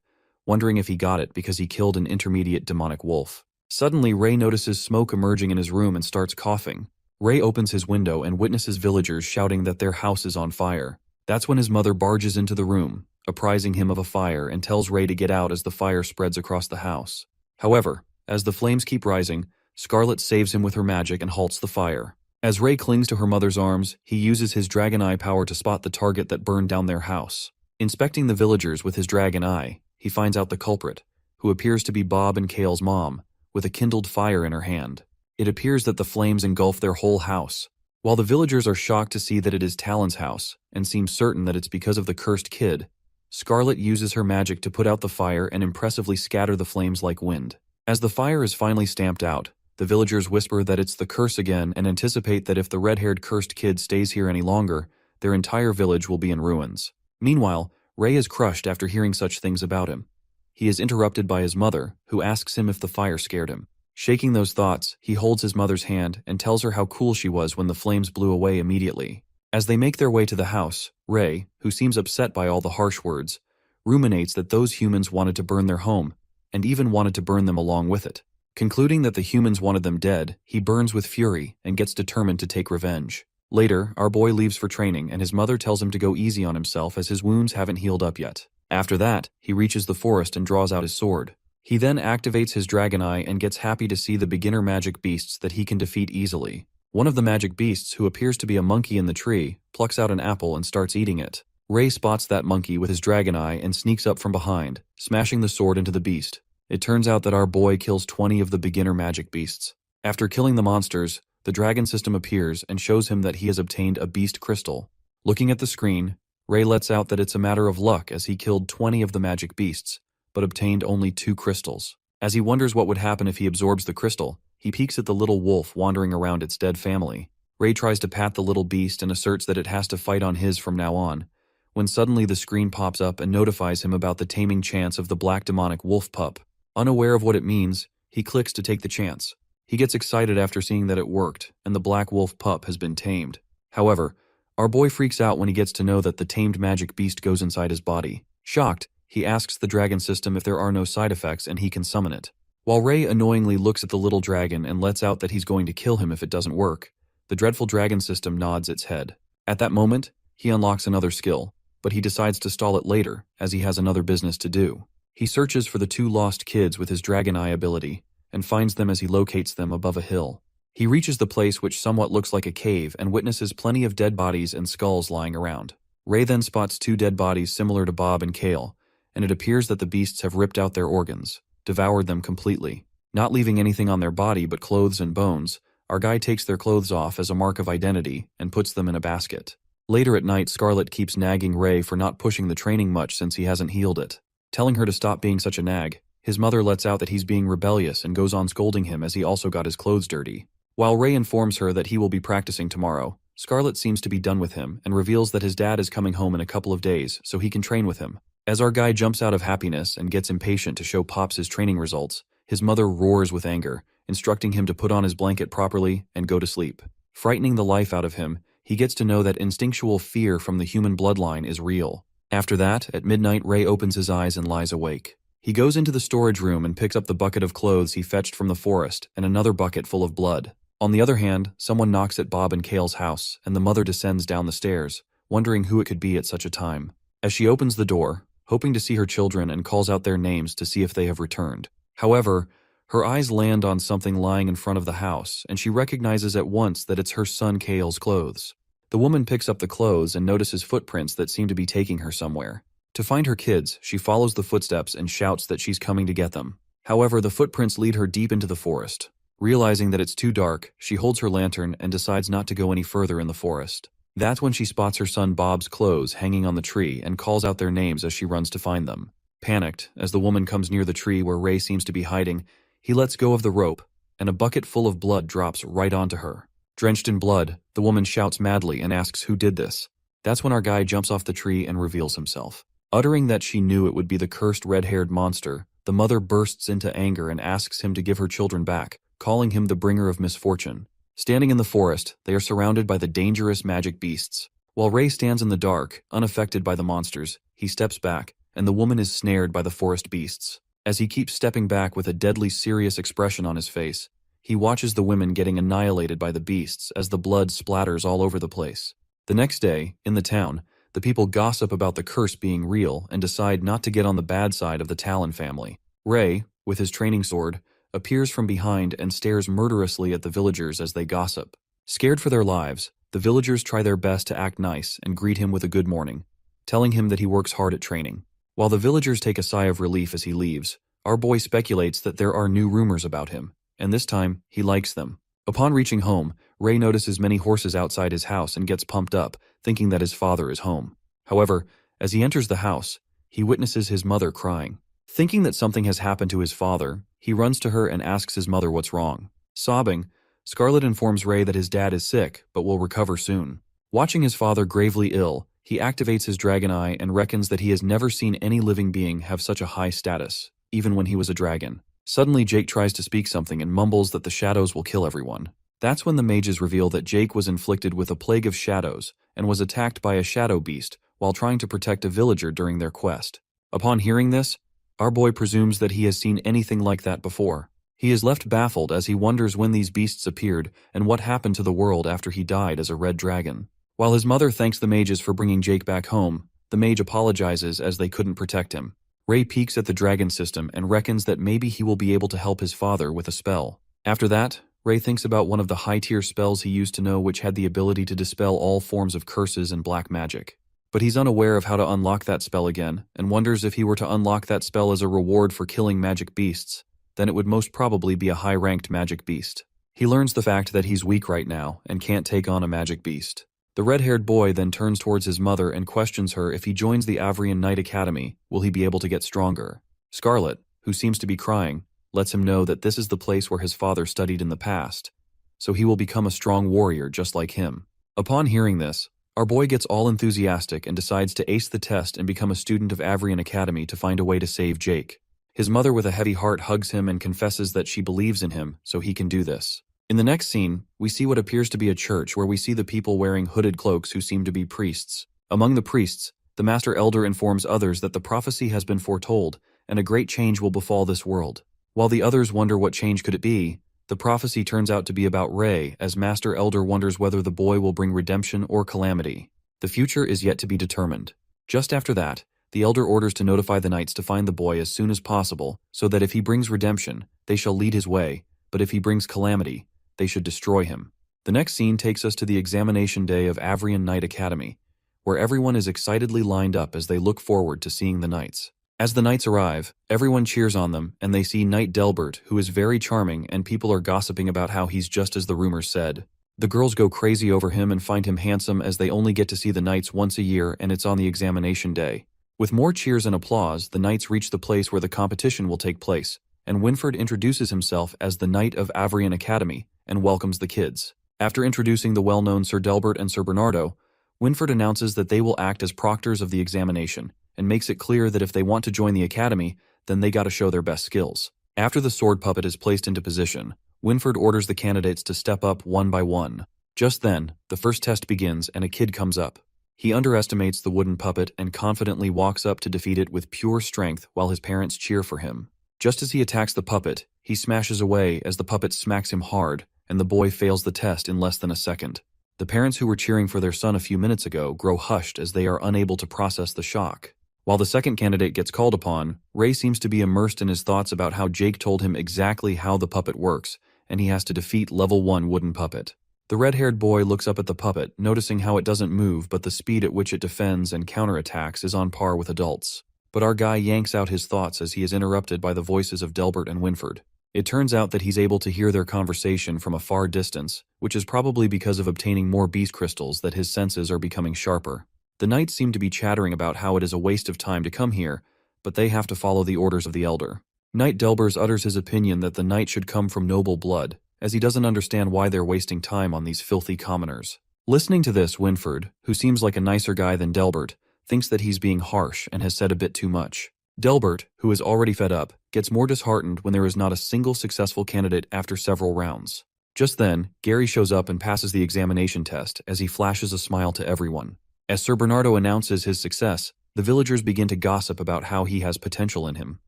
wondering if he got it because he killed an intermediate demonic wolf. Suddenly, Ray notices smoke emerging in his room and starts coughing. Ray opens his window and witnesses villagers shouting that their house is on fire. That's when his mother barges into the room, apprising him of a fire, and tells Ray to get out as the fire spreads across the house. However, as the flames keep rising, Scarlet saves him with her magic and halts the fire. As Ray clings to her mother's arms, he uses his dragon eye power to spot the target that burned down their house. Inspecting the villagers with his dragon eye, he finds out the culprit, who appears to be Bob and Kale's mom, with a kindled fire in her hand. It appears that the flames engulf their whole house. While the villagers are shocked to see that it is Talon's house, and seem certain that it's because of the cursed kid, Scarlet uses her magic to put out the fire and impressively scatter the flames like wind. As the fire is finally stamped out, the villagers whisper that it's the curse again and anticipate that if the red-haired cursed kid stays here any longer, their entire village will be in ruins. Meanwhile, Ray is crushed after hearing such things about him. He is interrupted by his mother, who asks him if the fire scared him. Shaking those thoughts, he holds his mother's hand and tells her how cool she was when the flames blew away immediately. As they make their way to the house, Ray, who seems upset by all the harsh words, ruminates that those humans wanted to burn their home, and even wanted to burn them along with it. Concluding that the humans wanted them dead, he burns with fury and gets determined to take revenge. Later, our boy leaves for training and his mother tells him to go easy on himself as his wounds haven't healed up yet. After that, he reaches the forest and draws out his sword. He then activates his dragon eye and gets happy to see the beginner magic beasts that he can defeat easily. One of the magic beasts, who appears to be a monkey in the tree, plucks out an apple and starts eating it. Ray spots that monkey with his dragon eye and sneaks up from behind, smashing the sword into the beast. It turns out that our boy kills 20 of the beginner magic beasts. After killing the monsters, the dragon system appears and shows him that he has obtained a beast crystal. Looking at the screen, Ray lets out that it's a matter of luck as he killed 20 of the magic beasts, but obtained only 2 crystals. As he wonders what would happen if he absorbs the crystal, he peeks at the little wolf wandering around its dead family. Ray tries to pat the little beast and asserts that it has to fight on his from now on, when suddenly the screen pops up and notifies him about the taming chance of the black demonic wolf pup. Unaware of what it means, he clicks to take the chance. He gets excited after seeing that it worked, and the black wolf pup has been tamed. However, our boy freaks out when he gets to know that the tamed magic beast goes inside his body. Shocked, he asks the dragon system if there are no side effects and he can summon it. While Ray annoyingly looks at the little dragon and lets out that he's going to kill him if it doesn't work, the dreadful dragon system nods its head. At that moment, he unlocks another skill, but he decides to stall it later, as he has another business to do. He searches for the 2 lost kids with his dragon eye ability, and finds them as he locates them above a hill. He reaches the place which somewhat looks like a cave and witnesses plenty of dead bodies and skulls lying around. Ray then spots 2 dead bodies similar to Bob and Kale, and it appears that the beasts have ripped out their organs, devoured them completely. Not leaving anything on their body but clothes and bones, our guy takes their clothes off as a mark of identity and puts them in a basket. Later at night, Scarlet keeps nagging Ray for not pushing the training much since he hasn't healed it. Telling her to stop being such a nag, his mother lets out that he's being rebellious and goes on scolding him as he also got his clothes dirty. While Ray informs her that he will be practicing tomorrow, Scarlet seems to be done with him and reveals that his dad is coming home in a couple of days so he can train with him. As our guy jumps out of happiness and gets impatient to show Pops his training results, his mother roars with anger, instructing him to put on his blanket properly and go to sleep. Frightening the life out of him, he gets to know that instinctual fear from the human bloodline is real. After that, at midnight, Ray opens his eyes and lies awake. He goes into the storage room and picks up the bucket of clothes he fetched from the forest and another bucket full of blood. On the other hand, someone knocks at Bob and Kale's house, and the mother descends down the stairs, wondering who it could be at such a time. As she opens the door, hoping to see her children and calls out their names to see if they have returned. However, her eyes land on something lying in front of the house, and she recognizes at once that it's her son Kale's clothes. The woman picks up the clothes and notices footprints that seem to be taking her somewhere. To find her kids, she follows the footsteps and shouts that she's coming to get them. However, the footprints lead her deep into the forest. Realizing that it's too dark, she holds her lantern and decides not to go any further in the forest. That's when she spots her son Bob's clothes hanging on the tree and calls out their names as she runs to find them. Panicked, as the woman comes near the tree where Ray seems to be hiding, he lets go of the rope, and a bucket full of blood drops right onto her. Drenched in blood, the woman shouts madly and asks who did this. That's when our guy jumps off the tree and reveals himself. Uttering that she knew it would be the cursed red-haired monster, the mother bursts into anger and asks him to give her children back, calling him the bringer of misfortune. Standing in the forest, they are surrounded by the dangerous magic beasts. While Ray stands in the dark, unaffected by the monsters, he steps back, and the woman is snared by the forest beasts. As he keeps stepping back with a deadly serious expression on his face, he watches the women getting annihilated by the beasts as the blood splatters all over the place. The next day, in the town, the people gossip about the curse being real and decide not to get on the bad side of the Talon family. Ray, with his training sword, appears from behind and stares murderously at the villagers as they gossip. Scared for their lives, the villagers try their best to act nice and greet him with a good morning, telling him that he works hard at training. While the villagers take a sigh of relief as he leaves, our boy speculates that there are new rumors about him, and this time, he likes them. Upon reaching home, Ray notices many horses outside his house and gets pumped up, thinking that his father is home. However, as he enters the house, he witnesses his mother crying. Thinking that something has happened to his father, he runs to her and asks his mother what's wrong. Sobbing, Scarlet informs Ray that his dad is sick, but will recover soon. Watching his father gravely ill, he activates his dragon eye and reckons that he has never seen any living being have such a high status, even when he was a dragon. Suddenly, Jake tries to speak something and mumbles that the shadows will kill everyone. That's when the mages reveal that Jake was inflicted with a plague of shadows and was attacked by a shadow beast while trying to protect a villager during their quest. Upon hearing this, our boy presumes that he has seen anything like that before. He is left baffled as he wonders when these beasts appeared and what happened to the world after he died as a red dragon. While his mother thanks the mages for bringing Jake back home, the mage apologizes as they couldn't protect him. Ray peeks at the dragon system and reckons that maybe he will be able to help his father with a spell. After that, Ray thinks about one of the high-tier spells he used to know which had the ability to dispel all forms of curses and black magic. But he's unaware of how to unlock that spell again, and wonders if he were to unlock that spell as a reward for killing magic beasts, then it would most probably be a high-ranked magic beast. He learns the fact that he's weak right now and can't take on a magic beast. The red-haired boy then turns towards his mother and questions her if he joins the Avrian Knight Academy, will he be able to get stronger. Scarlet, who seems to be crying, lets him know that this is the place where his father studied in the past, so he will become a strong warrior just like him. Upon hearing this, our boy gets all enthusiastic and decides to ace the test and become a student of Avrian Academy to find a way to save Jake. His mother with a heavy heart hugs him and confesses that she believes in him, so he can do this. In the next scene, we see what appears to be a church where we see the people wearing hooded cloaks who seem to be priests. Among the priests, the Master Elder informs others that the prophecy has been foretold and a great change will befall this world. While the others wonder what change could it be, the prophecy turns out to be about Ray, as Master Elder wonders whether the boy will bring redemption or calamity. The future is yet to be determined. Just after that, the Elder orders to notify the knights to find the boy as soon as possible, so that if he brings redemption, they shall lead his way, but if he brings calamity, they should destroy him. The next scene takes us to the examination day of Avrian Knight Academy, where everyone is excitedly lined up as they look forward to seeing the knights. As the knights arrive, everyone cheers on them, and they see Knight Delbert, who is very charming, and people are gossiping about how he's just as the rumors said. The girls go crazy over him and find him handsome as they only get to see the knights once a year and it's on the examination day. With more cheers and applause, the knights reach the place where the competition will take place, and Winford introduces himself as the Knight of Avrian Academy and welcomes the kids. After introducing the well-known Sir Delbert and Sir Bernardo, Winford announces that they will act as proctors of the examination, and makes it clear that if they want to join the academy, then they gotta show their best skills. After the sword puppet is placed into position, Winford orders the candidates to step up one by one. Just then, the first test begins and a kid comes up. He underestimates the wooden puppet and confidently walks up to defeat it with pure strength while his parents cheer for him. Just as he attacks the puppet, he smashes away as the puppet smacks him hard, and the boy fails the test in less than a second. The parents who were cheering for their son a few minutes ago grow hushed as they are unable to process the shock. While the second candidate gets called upon, Ray seems to be immersed in his thoughts about how Jake told him exactly how the puppet works, and he has to defeat level 1 wooden puppet. The red-haired boy looks up at the puppet, noticing how it doesn't move, but the speed at which it defends and counterattacks is on par with adults. But our guy yanks out his thoughts as he is interrupted by the voices of Delbert and Winford. It turns out that he's able to hear their conversation from a far distance, which is probably because of obtaining more beast crystals that his senses are becoming sharper. The knights seem to be chattering about how it is a waste of time to come here, but they have to follow the orders of the elder. Knight Delbers utters his opinion that the knight should come from noble blood, as he doesn't understand why they're wasting time on these filthy commoners. Listening to this, Winford, who seems like a nicer guy than Delbert, thinks that he's being harsh and has said a bit too much. Delbert, who is already fed up, gets more disheartened when there is not a single successful candidate after several rounds. Just then, Gary shows up and passes the examination test as he flashes a smile to everyone. As Sir Bernardo announces his success, the villagers begin to gossip about how he has potential in him.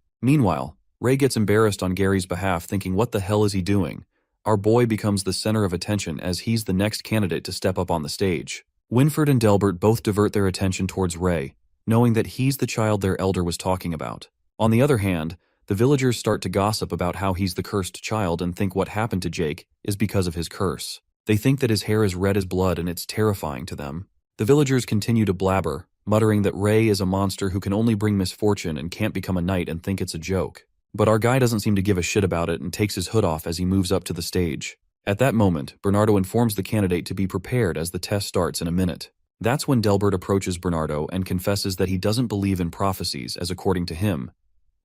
Meanwhile, Ray gets embarrassed on Gary's behalf, thinking what the hell is he doing? Our boy becomes the center of attention as he's the next candidate to step up on the stage. Winford and Delbert both divert their attention towards Ray, knowing that he's the child their elder was talking about. On the other hand, the villagers start to gossip about how he's the cursed child and think what happened to Jake is because of his curse. They think that his hair is red as blood and it's terrifying to them. The villagers continue to blabber, muttering that Ray is a monster who can only bring misfortune and can't become a knight and think it's a joke. But our guy doesn't seem to give a shit about it and takes his hood off as he moves up to the stage. At that moment, Bernardo informs the candidate to be prepared as the test starts in a minute. That's when Delbert approaches Bernardo and confesses that he doesn't believe in prophecies, as according to him,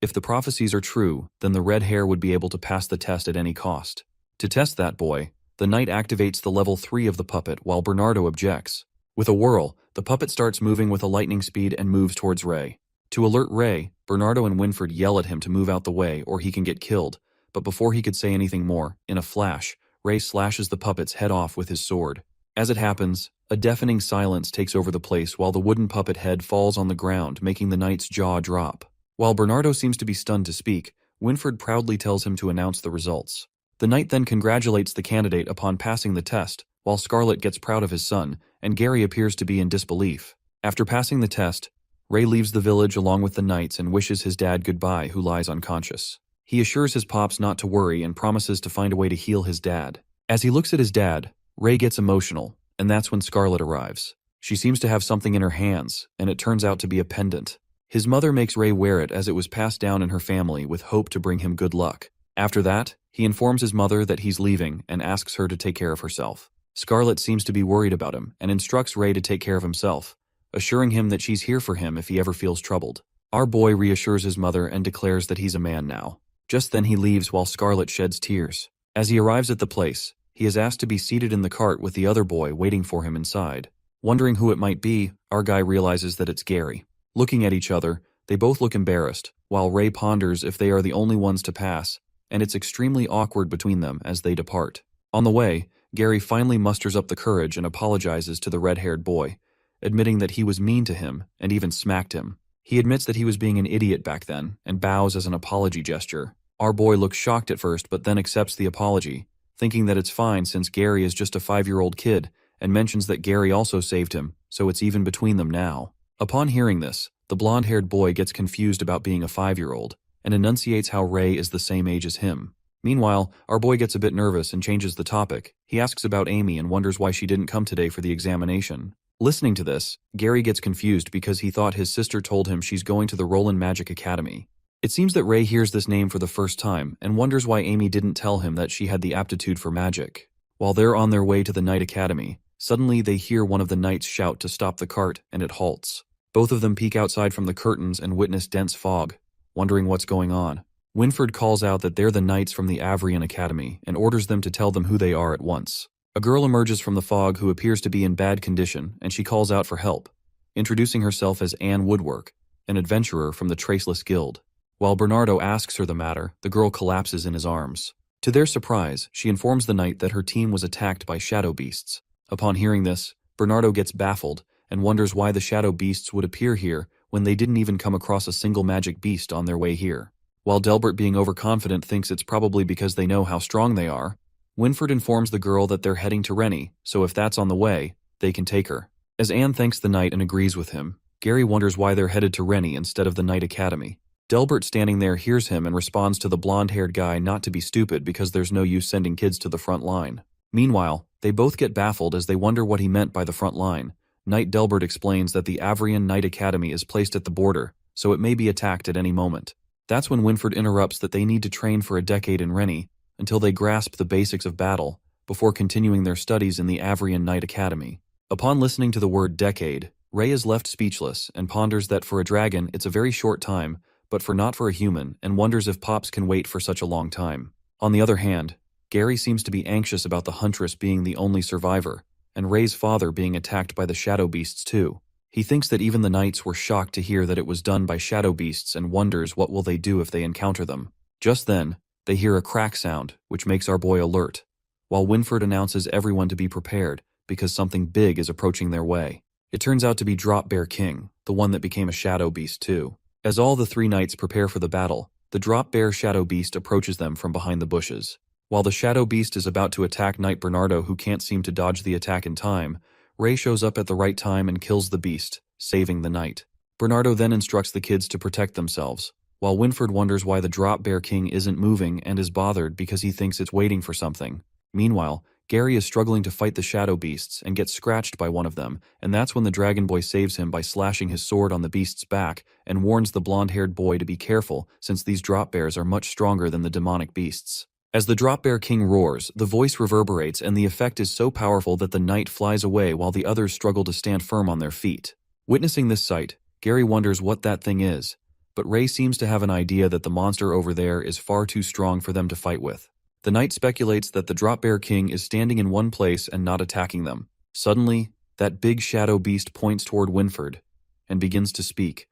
if the prophecies are true, then the red hair would be able to pass the test at any cost. To test that boy, the knight activates the level 3 of the puppet while Bernardo objects. With a whirl, the puppet starts moving with a lightning speed and moves towards Ray. To alert Ray, Bernardo and Winfred yell at him to move out the way or he can get killed, but before he could say anything more, in a flash, Ray slashes the puppet's head off with his sword. As it happens, a deafening silence takes over the place while the wooden puppet head falls on the ground, making the knight's jaw drop. While Bernardo seems to be stunned to speak, Winfred proudly tells him to announce the results. The knight then congratulates the candidate upon passing the test, while Scarlet gets proud of his son, and Gary appears to be in disbelief. After passing the test, Ray leaves the village along with the knights and wishes his dad goodbye, who lies unconscious. He assures his pops not to worry and promises to find a way to heal his dad. As he looks at his dad, Ray gets emotional, and that's when Scarlet arrives. She seems to have something in her hands, and it turns out to be a pendant. His mother makes Ray wear it as it was passed down in her family with hope to bring him good luck. After that, he informs his mother that he's leaving and asks her to take care of herself. Scarlet seems to be worried about him and instructs Ray to take care of himself, assuring him that she's here for him if he ever feels troubled. Our boy reassures his mother and declares that he's a man now. Just then he leaves while Scarlet sheds tears. As he arrives at the place, he is asked to be seated in the cart with the other boy waiting for him inside. Wondering who it might be, our guy realizes that it's Gary. Looking at each other, they both look embarrassed, while Ray ponders if they are the only ones to pass, and it's extremely awkward between them as they depart. On the way, Gary finally musters up the courage and apologizes to the red-haired boy, admitting that he was mean to him and even smacked him. He admits that he was being an idiot back then and bows as an apology gesture. Our boy looks shocked at first but then accepts the apology, thinking that it's fine since Gary is just a 5-year-old kid, and mentions that Gary also saved him, so it's even between them now. Upon hearing this, the blonde-haired boy gets confused about being a 5-year-old and enunciates how Ray is the same age as him. Meanwhile, our boy gets a bit nervous and changes the topic. He asks about Amy and wonders why she didn't come today for the examination. Listening to this, Gary gets confused because he thought his sister told him she's going to the Roland Magic Academy. It seems that Ray hears this name for the first time and wonders why Amy didn't tell him that she had the aptitude for magic. While they're on their way to the Knight Academy, suddenly they hear one of the knights shout to stop the cart and it halts. Both of them peek outside from the curtains and witness dense fog, wondering what's going on. Winfred calls out that they're the knights from the Avrian Academy and orders them to tell them who they are at once. A girl emerges from the fog who appears to be in bad condition and she calls out for help, introducing herself as Anne Woodwork, an adventurer from the Traceless Guild. While Bernardo asks her the matter, the girl collapses in his arms. To their surprise, she informs the knight that her team was attacked by shadow beasts. Upon hearing this, Bernardo gets baffled and wonders why the shadow beasts would appear here when they didn't even come across a single magic beast on their way here. While Delbert, being overconfident, thinks it's probably because they know how strong they are, Winfred informs the girl that they're heading to Rennie, so if that's on the way, they can take her. As Anne thanks the knight and agrees with him, Gary wonders why they're headed to Rennie instead of the Knight Academy. Delbert, standing there, hears him and responds to the blonde-haired guy not to be stupid because there's no use sending kids to the front line. Meanwhile, they both get baffled as they wonder what he meant by the front line. Knight Delbert explains that the Avrian Knight Academy is placed at the border, so it may be attacked at any moment. That's when Winfred interrupts that they need to train for a decade in Rennie until they grasp the basics of battle before continuing their studies in the Avrian Knight Academy. Upon listening to the word decade, Ray is left speechless and ponders that for a dragon it's a very short time, but not for a human, and wonders if Pops can wait for such a long time. On the other hand, Gary seems to be anxious about the Huntress being the only survivor, and Ray's father being attacked by the shadow beasts too. He thinks that even the knights were shocked to hear that it was done by shadow beasts and wonders what will they do if they encounter them. Just then, they hear a crack sound, which makes our boy alert, while Winfred announces everyone to be prepared because something big is approaching their way. It turns out to be Drop Bear King, the one that became a shadow beast too. As all the 3 knights prepare for the battle, the Drop Bear Shadow Beast approaches them from behind the bushes. While the Shadow Beast is about to attack Knight Bernardo, who can't seem to dodge the attack in time, Ray shows up at the right time and kills the beast, saving the knight. Bernardo then instructs the kids to protect themselves, while Winfred wonders why the Drop Bear King isn't moving and is bothered because he thinks it's waiting for something. Meanwhile, Gary is struggling to fight the shadow beasts and gets scratched by one of them, and that's when the dragon boy saves him by slashing his sword on the beast's back and warns the blonde-haired boy to be careful since these drop bears are much stronger than the demonic beasts. As the drop bear king roars, the voice reverberates and the effect is so powerful that the knight flies away while the others struggle to stand firm on their feet. Witnessing this sight, Gary wonders what that thing is, but Ray seems to have an idea that the monster over there is far too strong for them to fight with. The knight speculates that the drop bear king is standing in one place and not attacking them. Suddenly, that big shadow beast points toward Winford and begins to speak,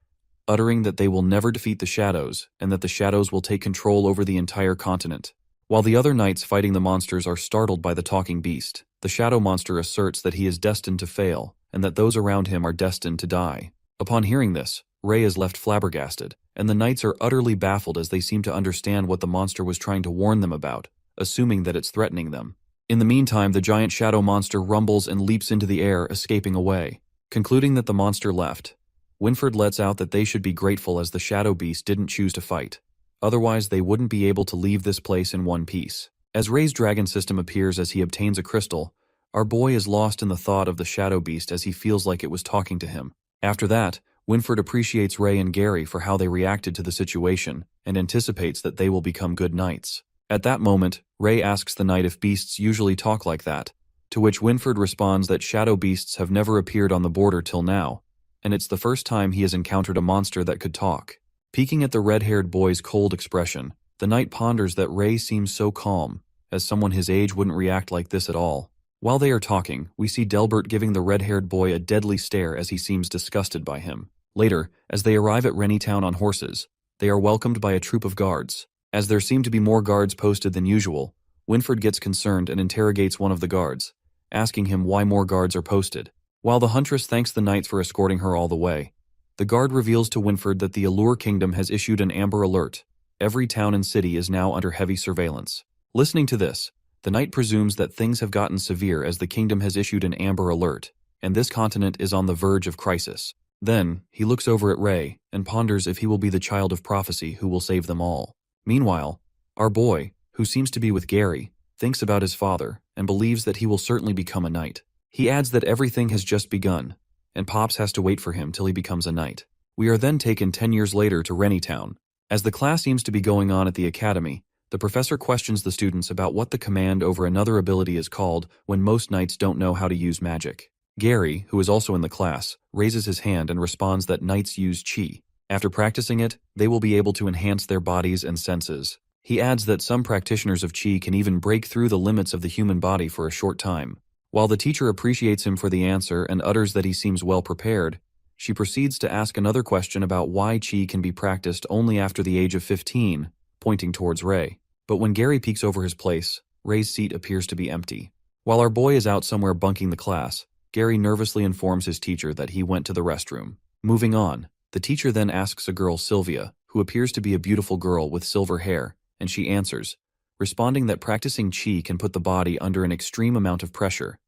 uttering that they will never defeat the shadows and that the shadows will take control over the entire continent. While the other knights fighting the monsters are startled by the talking beast, the shadow monster asserts that he is destined to fail and that those around him are destined to die. Upon hearing this, Ray is left flabbergasted, and the knights are utterly baffled as they seem to understand what the monster was trying to warn them about, assuming that it's threatening them. In the meantime, the giant shadow monster rumbles and leaps into the air, escaping away. Concluding that the monster left, Winford lets out that they should be grateful as the shadow beast didn't choose to fight. Otherwise, they wouldn't be able to leave this place in one piece. As Ray's dragon system appears as he obtains a crystal, our boy is lost in the thought of the shadow beast as he feels like it was talking to him. After that, Winford appreciates Ray and Gary for how they reacted to the situation and anticipates that they will become good knights. At that moment, Ray asks the knight if beasts usually talk like that, to which Winford responds that shadow beasts have never appeared on the border till now, and it's the first time he has encountered a monster that could talk. Peeking at the red-haired boy's cold expression, the knight ponders that Ray seems so calm, as someone his age wouldn't react like this at all. While they are talking, we see Delbert giving the red-haired boy a deadly stare as he seems disgusted by him. Later, as they arrive at Rennytown on horses, they are welcomed by a troop of guards. As there seem to be more guards posted than usual, Winford gets concerned and interrogates one of the guards, asking him why more guards are posted. While the huntress thanks the knights for escorting her all the way, the guard reveals to Winford that the Allure Kingdom has issued an Amber Alert. Every town and city is now under heavy surveillance. Listening to this, the knight presumes that things have gotten severe as the kingdom has issued an Amber Alert, and this continent is on the verge of crisis. Then, he looks over at Ray and ponders if he will be the child of prophecy who will save them all. Meanwhile, our boy, who seems to be with Gary, thinks about his father and believes that he will certainly become a knight. He adds that everything has just begun, and Pops has to wait for him till he becomes a knight. We are then taken 10 years later to Rennytown. As the class seems to be going on at the academy, the professor questions the students about what the command over another ability is called when most knights don't know how to use magic. Gary, who is also in the class, raises his hand and responds that knights use chi. After practicing it, they will be able to enhance their bodies and senses. He adds that some practitioners of chi can even break through the limits of the human body for a short time. While the teacher appreciates him for the answer and utters that he seems well prepared, she proceeds to ask another question about why chi can be practiced only after the age of 15, pointing towards Ray. But when Gary peeks over his place, Ray's seat appears to be empty. While our boy is out somewhere bunking the class, Gary nervously informs his teacher that he went to the restroom. Moving on, the teacher then asks a girl, Sylvia, who appears to be a beautiful girl with silver hair, and she answers, responding that practicing chi can put the body under an extreme amount of pressure.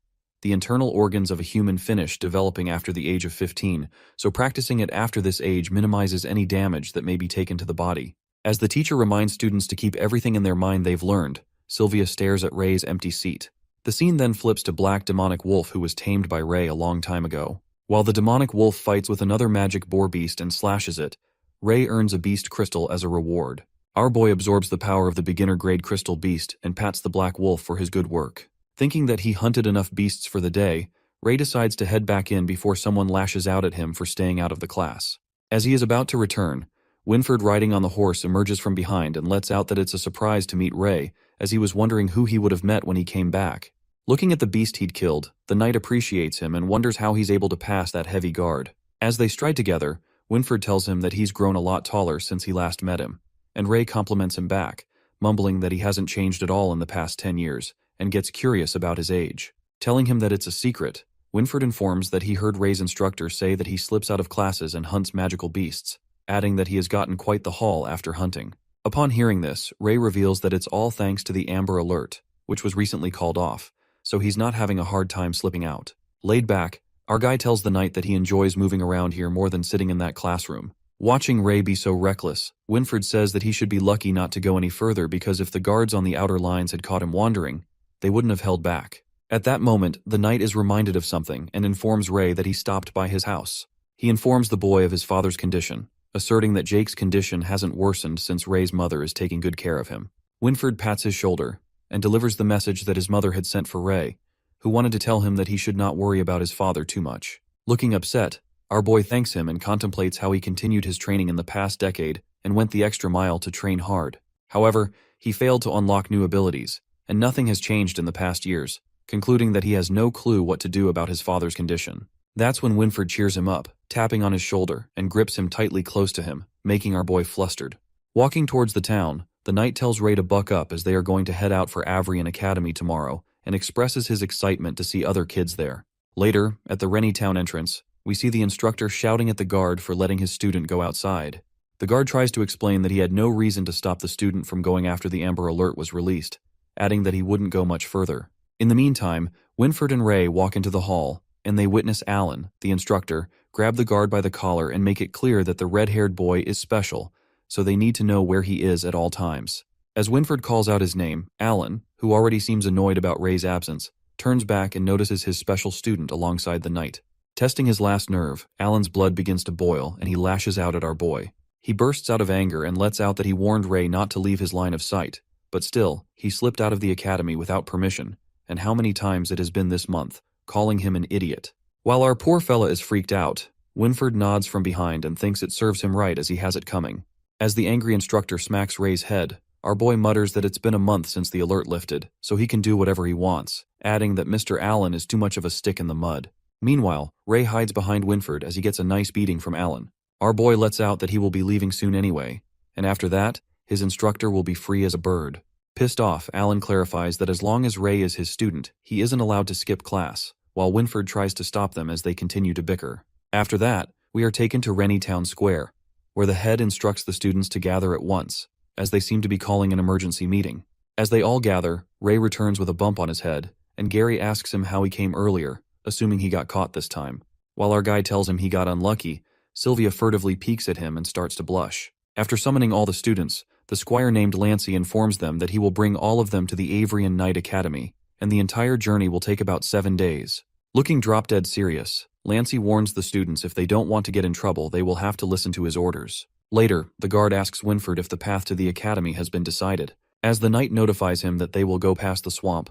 The internal organs of a human finish developing after the age of 15, so practicing it after this age minimizes any damage that may be taken to the body. As the teacher reminds students to keep everything in their mind they've learned, Sylvia stares at Ray's empty seat. The scene then flips to Black Demonic Wolf, who was tamed by Ray a long time ago. While the demonic wolf fights with another magic boar beast and slashes it, Ray earns a beast crystal as a reward. Our boy absorbs the power of the beginner-grade crystal beast and pats the black wolf for his good work. Thinking that he hunted enough beasts for the day, Ray decides to head back in before someone lashes out at him for staying out of the class. As he is about to return, Winford, riding on the horse, emerges from behind and lets out that it's a surprise to meet Ray, as he was wondering who he would have met when he came back. Looking at the beast he'd killed, the knight appreciates him and wonders how he's able to pass that heavy guard. As they stride together, Winford tells him that he's grown a lot taller since he last met him, and Ray compliments him back, mumbling that he hasn't changed at all in the past 10 years, and gets curious about his age. Telling him that it's a secret, Winford informs that he heard Ray's instructor say that he slips out of classes and hunts magical beasts, adding that he has gotten quite the haul after hunting. Upon hearing this, Ray reveals that it's all thanks to the Amber Alert, which was recently called off, so he's not having a hard time slipping out. Laid back, our guy tells the knight that he enjoys moving around here more than sitting in that classroom. Watching Ray be so reckless, Winford says that he should be lucky not to go any further because if the guards on the outer lines had caught him wandering, they wouldn't have held back. At that moment, the knight is reminded of something and informs Ray that he stopped by his house. He informs the boy of his father's condition, asserting that Jake's condition hasn't worsened since Ray's mother is taking good care of him. Winford pats his shoulder and delivers the message that his mother had sent for Ray, who wanted to tell him that he should not worry about his father too much. Looking upset, our boy thanks him and contemplates how he continued his training in the past decade and went the extra mile to train hard. However, he failed to unlock new abilities, and nothing has changed in the past years, concluding that he has no clue what to do about his father's condition. That's when Winford cheers him up, tapping on his shoulder, and grips him tightly close to him, making our boy flustered. Walking towards the town, the knight tells Ray to buck up as they are going to head out for Avrian Academy tomorrow, and expresses his excitement to see other kids there. Later, at the Rennie town entrance, we see the instructor shouting at the guard for letting his student go outside. The guard tries to explain that he had no reason to stop the student from going after the Amber Alert was released, adding that he wouldn't go much further. In the meantime, Winford and Ray walk into the hall, and they witness Alan, the instructor, grab the guard by the collar and make it clear that the red-haired boy is special, so they need to know where he is at all times. As Winford calls out his name, Alan, who already seems annoyed about Ray's absence, turns back and notices his special student alongside the knight. Testing his last nerve, Alan's blood begins to boil and he lashes out at our boy. He bursts out of anger and lets out that he warned Ray not to leave his line of sight, but still, he slipped out of the academy without permission, and how many times it has been this month, calling him an idiot. While our poor fella is freaked out, Winford nods from behind and thinks it serves him right as he has it coming. As the angry instructor smacks Ray's head, our boy mutters that it's been a month since the alert lifted, so he can do whatever he wants, adding that Mr. Allen is too much of a stick in the mud. Meanwhile, Ray hides behind Winford as he gets a nice beating from Alan. Our boy lets out that he will be leaving soon anyway, and after that, his instructor will be free as a bird. Pissed off, Alan clarifies that as long as Ray is his student, he isn't allowed to skip class, while Winford tries to stop them as they continue to bicker. After that, we are taken to Rennie Town Square, where the head instructs the students to gather at once, as they seem to be calling an emergency meeting. As they all gather, Ray returns with a bump on his head, and Gary asks him how he came earlier, assuming he got caught this time. While our guy tells him he got unlucky, Sylvia furtively peeks at him and starts to blush. After summoning all the students, the squire named Lancey informs them that he will bring all of them to the Avrian Knight Academy, and the entire journey will take about 7 days. Looking drop-dead serious, Lancey warns the students if they don't want to get in trouble, they will have to listen to his orders. Later, the guard asks Winford if the path to the academy has been decided. As the knight notifies him that they will go past the swamp,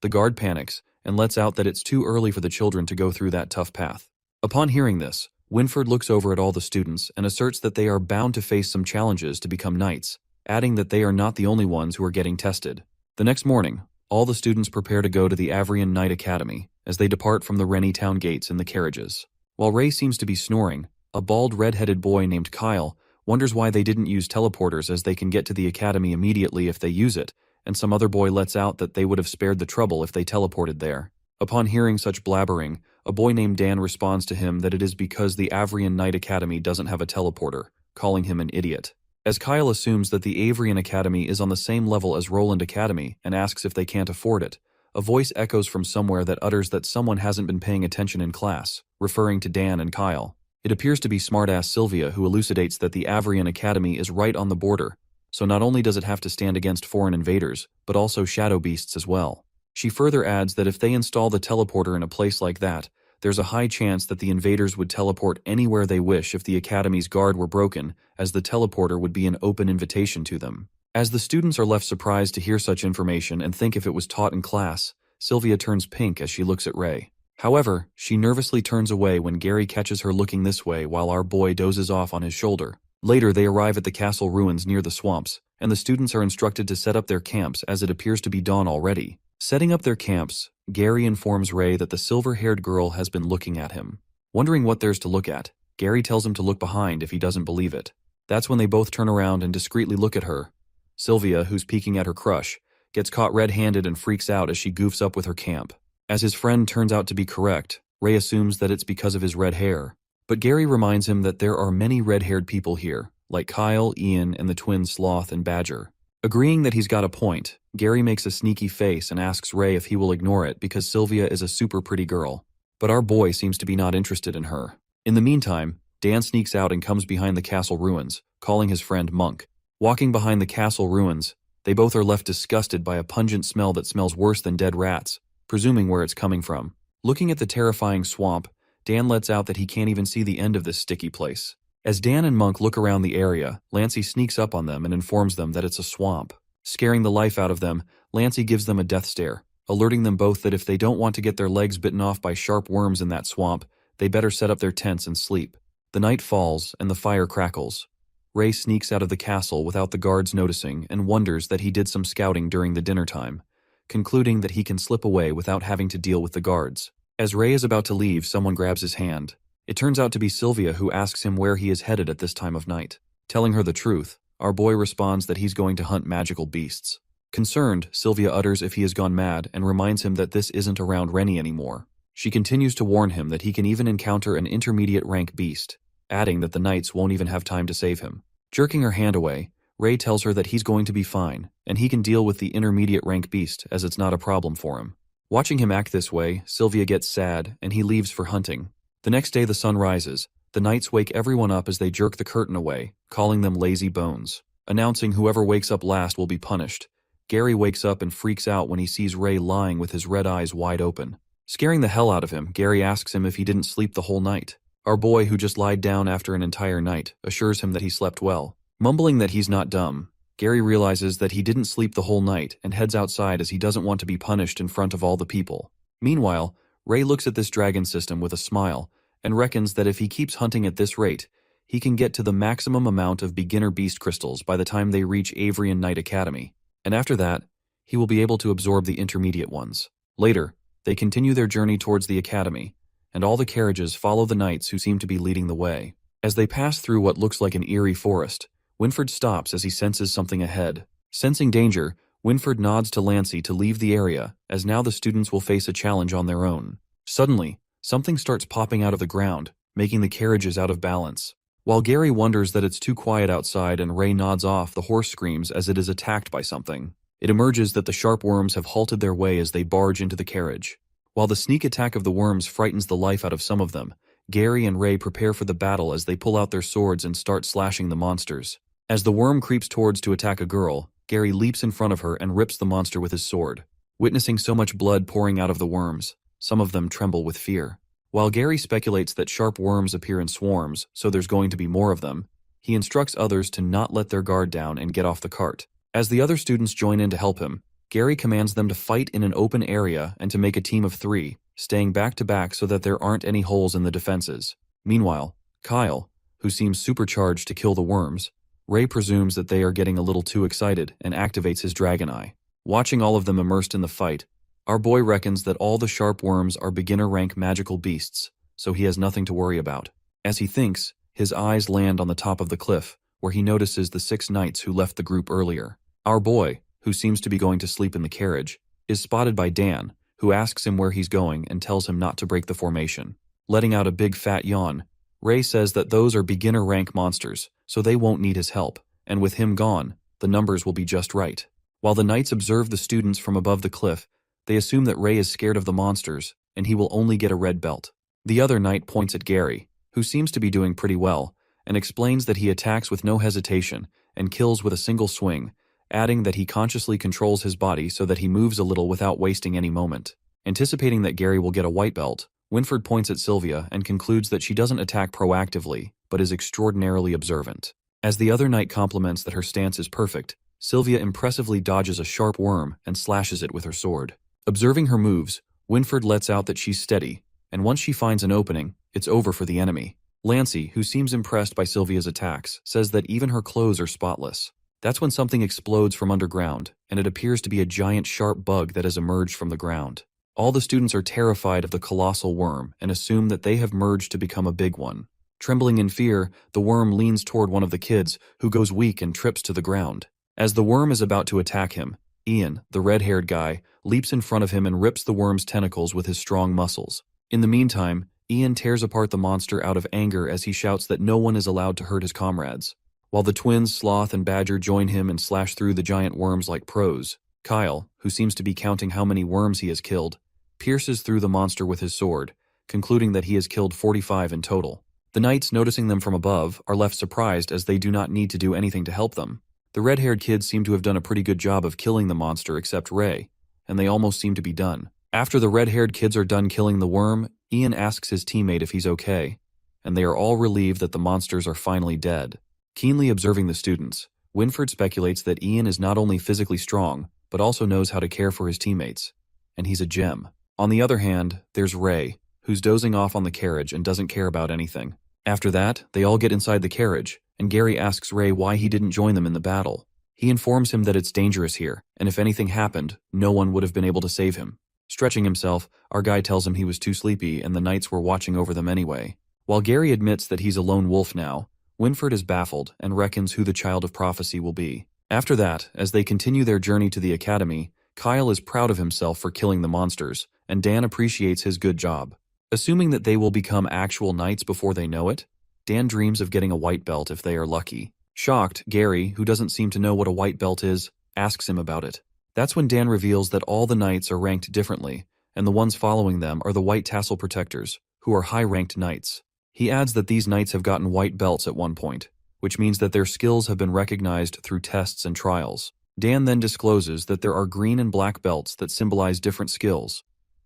the guard panics and lets out that it's too early for the children to go through that tough path. Upon hearing this, Winford looks over at all the students and asserts that they are bound to face some challenges to become knights, adding that they are not the only ones who are getting tested. The next morning, all the students prepare to go to the Avrian Knight Academy as they depart from the Rennie town gates in the carriages. While Ray seems to be snoring, a bald red-headed boy named Kyle wonders why they didn't use teleporters as they can get to the academy immediately if they use it, and some other boy lets out that they would have spared the trouble if they teleported there. Upon hearing such blabbering, a boy named Dan responds to him that it is because the Avrian Knight Academy doesn't have a teleporter, calling him an idiot. As Kyle assumes that the Avrian Academy is on the same level as Roland Academy and asks if they can't afford it, a voice echoes from somewhere that utters that someone hasn't been paying attention in class, referring to Dan and Kyle. It appears to be smartass Sylvia who elucidates that the Avrian Academy is right on the border, so not only does it have to stand against foreign invaders, but also shadow beasts as well. She further adds that if they install the teleporter in a place like that, there's a high chance that the invaders would teleport anywhere they wish if the Academy's guard were broken, as the teleporter would be an open invitation to them. As the students are left surprised to hear such information and think if it was taught in class, Sylvia turns pink as she looks at Ray. However, she nervously turns away when Gary catches her looking this way while our boy dozes off on his shoulder. Later, they arrive at the castle ruins near the swamps, and the students are instructed to set up their camps as it appears to be dawn already. Setting up their camps, Gary informs Ray that the silver-haired girl has been looking at him. Wondering what there's to look at, Gary tells him to look behind if he doesn't believe it. That's when they both turn around and discreetly look at her. Sylvia, who's peeking at her crush, gets caught red-handed and freaks out as she goofs up with her camp. As his friend turns out to be correct, Ray assumes that it's because of his red hair. But Gary reminds him that there are many red-haired people here, like Kyle, Ian, and the twins Sloth and Badger. Agreeing that he's got a point, Gary makes a sneaky face and asks Ray if he will ignore it because Sylvia is a super pretty girl. But our boy seems to be not interested in her. In the meantime, Dan sneaks out and comes behind the castle ruins, calling his friend Monk. Walking behind the castle ruins, They both are left disgusted by a pungent smell that smells worse than dead rats, presuming where it's coming from. Looking at the terrifying swamp, Dan lets out that he can't even see the end of this sticky place. As Dan and Monk look around the area, Lancey sneaks up on them and informs them that it's a swamp. Scaring the life out of them, Lancey gives them a death stare, alerting them both that if they don't want to get their legs bitten off by sharp worms in that swamp, they better set up their tents and sleep. The night falls and the fire crackles. Ray sneaks out of the castle without the guards noticing and wonders that he did some scouting during the dinner time, concluding that he can slip away without having to deal with the guards. As Ray is about to leave, someone grabs his hand. It turns out to be Sylvia, who asks him where he is headed at this time of night. Telling her the truth, our boy responds that he's going to hunt magical beasts. Concerned, Sylvia utters if he has gone mad and reminds him that this isn't around Rennie anymore. She continues to warn him that he can even encounter an intermediate rank beast, adding that the knights won't even have time to save him. Jerking her hand away, Ray tells her that he's going to be fine, and he can deal with the intermediate rank beast as it's not a problem for him. Watching him act this way, Sylvia gets sad and he leaves for hunting. The next day the sun rises. The knights wake everyone up as they jerk the curtain away, calling them lazy bones, announcing whoever wakes up last will be punished. Gary wakes up and freaks out when he sees Ray lying with his red eyes wide open. Scaring the hell out of him, Gary asks him if he didn't sleep the whole night. Our boy, who just lied down after an entire night, assures him that he slept well. Mumbling that he's not dumb, Gary realizes that he didn't sleep the whole night and heads outside as he doesn't want to be punished in front of all the people. Meanwhile, Ray looks at this dragon system with a smile and reckons that if he keeps hunting at this rate, he can get to the maximum amount of beginner beast crystals by the time they reach Avrian Knight Academy, and after that, he will be able to absorb the intermediate ones. Later, they continue their journey towards the academy, and all the carriages follow the knights who seem to be leading the way. As they pass through what looks like an eerie forest, Winford stops as he senses something ahead. Sensing danger, Winford nods to Lancey to leave the area, as now the students will face a challenge on their own. Suddenly, something starts popping out of the ground, making the carriages out of balance. While Gary wonders that it's too quiet outside and Ray nods off, the horse screams as it is attacked by something. It emerges that the sharp worms have halted their way as they barge into the carriage. While the sneak attack of the worms frightens the life out of some of them, Gary and Ray prepare for the battle as they pull out their swords and start slashing the monsters. As the worm creeps towards to attack a girl, Gary leaps in front of her and rips the monster with his sword. Witnessing so much blood pouring out of the worms, some of them tremble with fear. While Gary speculates that sharp worms appear in swarms, so there's going to be more of them, he instructs others to not let their guard down and get off the cart. As the other students join in to help him, Gary commands them to fight in an open area and to make a team of 3, staying back to back so that there aren't any holes in the defenses. Meanwhile, Kyle, who seems supercharged to kill the worms, Ray presumes that they are getting a little too excited and activates his dragon eye. Watching all of them immersed in the fight, our boy reckons that all the sharp worms are beginner rank magical beasts, so he has nothing to worry about. As he thinks, his eyes land on the top of the cliff, where he notices the 6 knights who left the group earlier. Our boy, who seems to be going to sleep in the carriage, is spotted by Dan, who asks him where he's going and tells him not to break the formation. Letting out a big fat yawn, Ray says that those are beginner rank monsters, so they won't need his help, and with him gone, the numbers will be just right. While the knights observe the students from above the cliff, they assume that Ray is scared of the monsters, and he will only get a red belt. The other knight points at Gary, who seems to be doing pretty well, and explains that he attacks with no hesitation and kills with a single swing, adding that he consciously controls his body so that he moves a little without wasting any moment. Anticipating that Gary will get a white belt, Winford points at Sylvia and concludes that she doesn't attack proactively, but is extraordinarily observant. As the other knight compliments that her stance is perfect, Sylvia impressively dodges a sharp worm and slashes it with her sword. Observing her moves, Winford lets out that she's steady, and once she finds an opening, it's over for the enemy. Lancey, who seems impressed by Sylvia's attacks, says that even her clothes are spotless. That's when something explodes from underground, and it appears to be a giant sharp bug that has emerged from the ground. All the students are terrified of the colossal worm and assume that they have merged to become a big one. Trembling in fear, the worm leans toward one of the kids, who goes weak and trips to the ground. As the worm is about to attack him, Ian, the red-haired guy, leaps in front of him and rips the worm's tentacles with his strong muscles. In the meantime, Ian tears apart the monster out of anger as he shouts that no one is allowed to hurt his comrades. While the twins Sloth and Badger join him and slash through the giant worms like pros, Kyle, who seems to be counting how many worms he has killed, pierces through the monster with his sword, concluding that he has killed 45 in total. The knights, noticing them from above, are left surprised as they do not need to do anything to help them. The red-haired kids seem to have done a pretty good job of killing the monster except Ray, and they almost seem to be done. After the red-haired kids are done killing the worm, Ian asks his teammate if he's okay, and they are all relieved that the monsters are finally dead. Keenly observing the students, Winford speculates that Ian is not only physically strong, but also knows how to care for his teammates, and he's a gem. On the other hand, there's Ray, who's dozing off on the carriage and doesn't care about anything. After that, they all get inside the carriage, and Gary asks Ray why he didn't join them in the battle. He informs him that it's dangerous here, and if anything happened, no one would have been able to save him. Stretching himself, our guy tells him he was too sleepy and the knights were watching over them anyway. While Gary admits that he's a lone wolf now, Winford is baffled and reckons who the child of prophecy will be. After that, as they continue their journey to the academy, Kyle is proud of himself for killing the monsters, and Dan appreciates his good job. Assuming that they will become actual knights before they know it, Dan dreams of getting a white belt if they are lucky. Shocked, Gary, who doesn't seem to know what a white belt is, asks him about it. That's when Dan reveals that all the knights are ranked differently, and the ones following them are the white tassel protectors, who are high-ranked knights. He adds that these knights have gotten white belts at one point, which means that their skills have been recognized through tests and trials. Dan then discloses that there are green and black belts that symbolize different skills.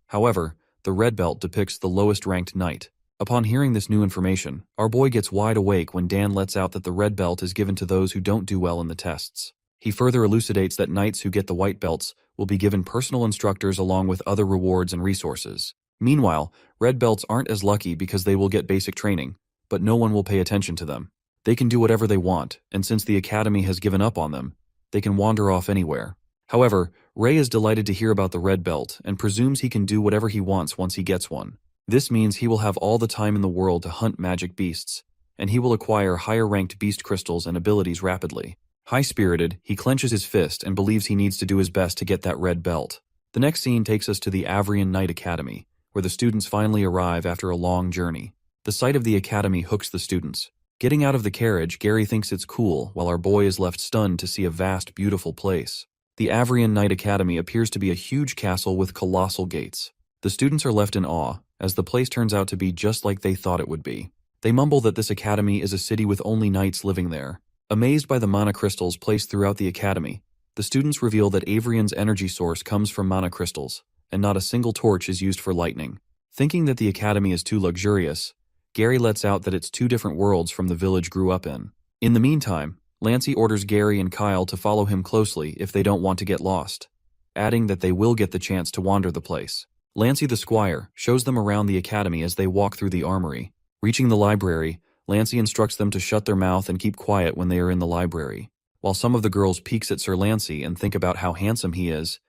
However, the red belt depicts the lowest-ranked knight. Upon hearing this new information, our boy gets wide awake when Dan lets out that the red belt is given to those who don't do well in the tests. He further elucidates that knights who get the white belts will be given personal instructors along with other rewards and resources. Meanwhile, red belts aren't as lucky because they will get basic training, but no one will pay attention to them. They can do whatever they want, and since the academy has given up on them, they can wander off anywhere. However, Ray is delighted to hear about the red belt and presumes he can do whatever he wants once he gets one. This means he will have all the time in the world to hunt magic beasts, and he will acquire higher-ranked beast crystals and abilities rapidly. High-spirited, he clenches his fist and believes he needs to do his best to get that red belt. The next scene takes us to the Avrian Knight Academy, where the students finally arrive after a long journey. The sight of the academy hooks the students. Getting out of the carriage, Gary thinks it's cool, while our boy is left stunned to see a vast, beautiful place. The Avrian Knight Academy appears to be a huge castle with colossal gates. The students are left in awe, as the place turns out to be just like they thought it would be. They mumble that this academy is a city with only knights living there. Amazed by the mana crystals placed throughout the academy, the students reveal that Avrian's energy source comes from mana crystals, and not a single torch is used for lightning. Thinking that the academy is too luxurious, Gary lets out that it's two different worlds from the village grew up in. In the meantime, Lancey orders Gary and Kyle to follow him closely if they don't want to get lost, adding that they will get the chance to wander the place. Lancey the squire shows them around the academy as they walk through the armory. Reaching the library, Lancey instructs them to shut their mouth and keep quiet when they are in the library. While some of the girls peeks at Sir Lancey and think about how handsome he is,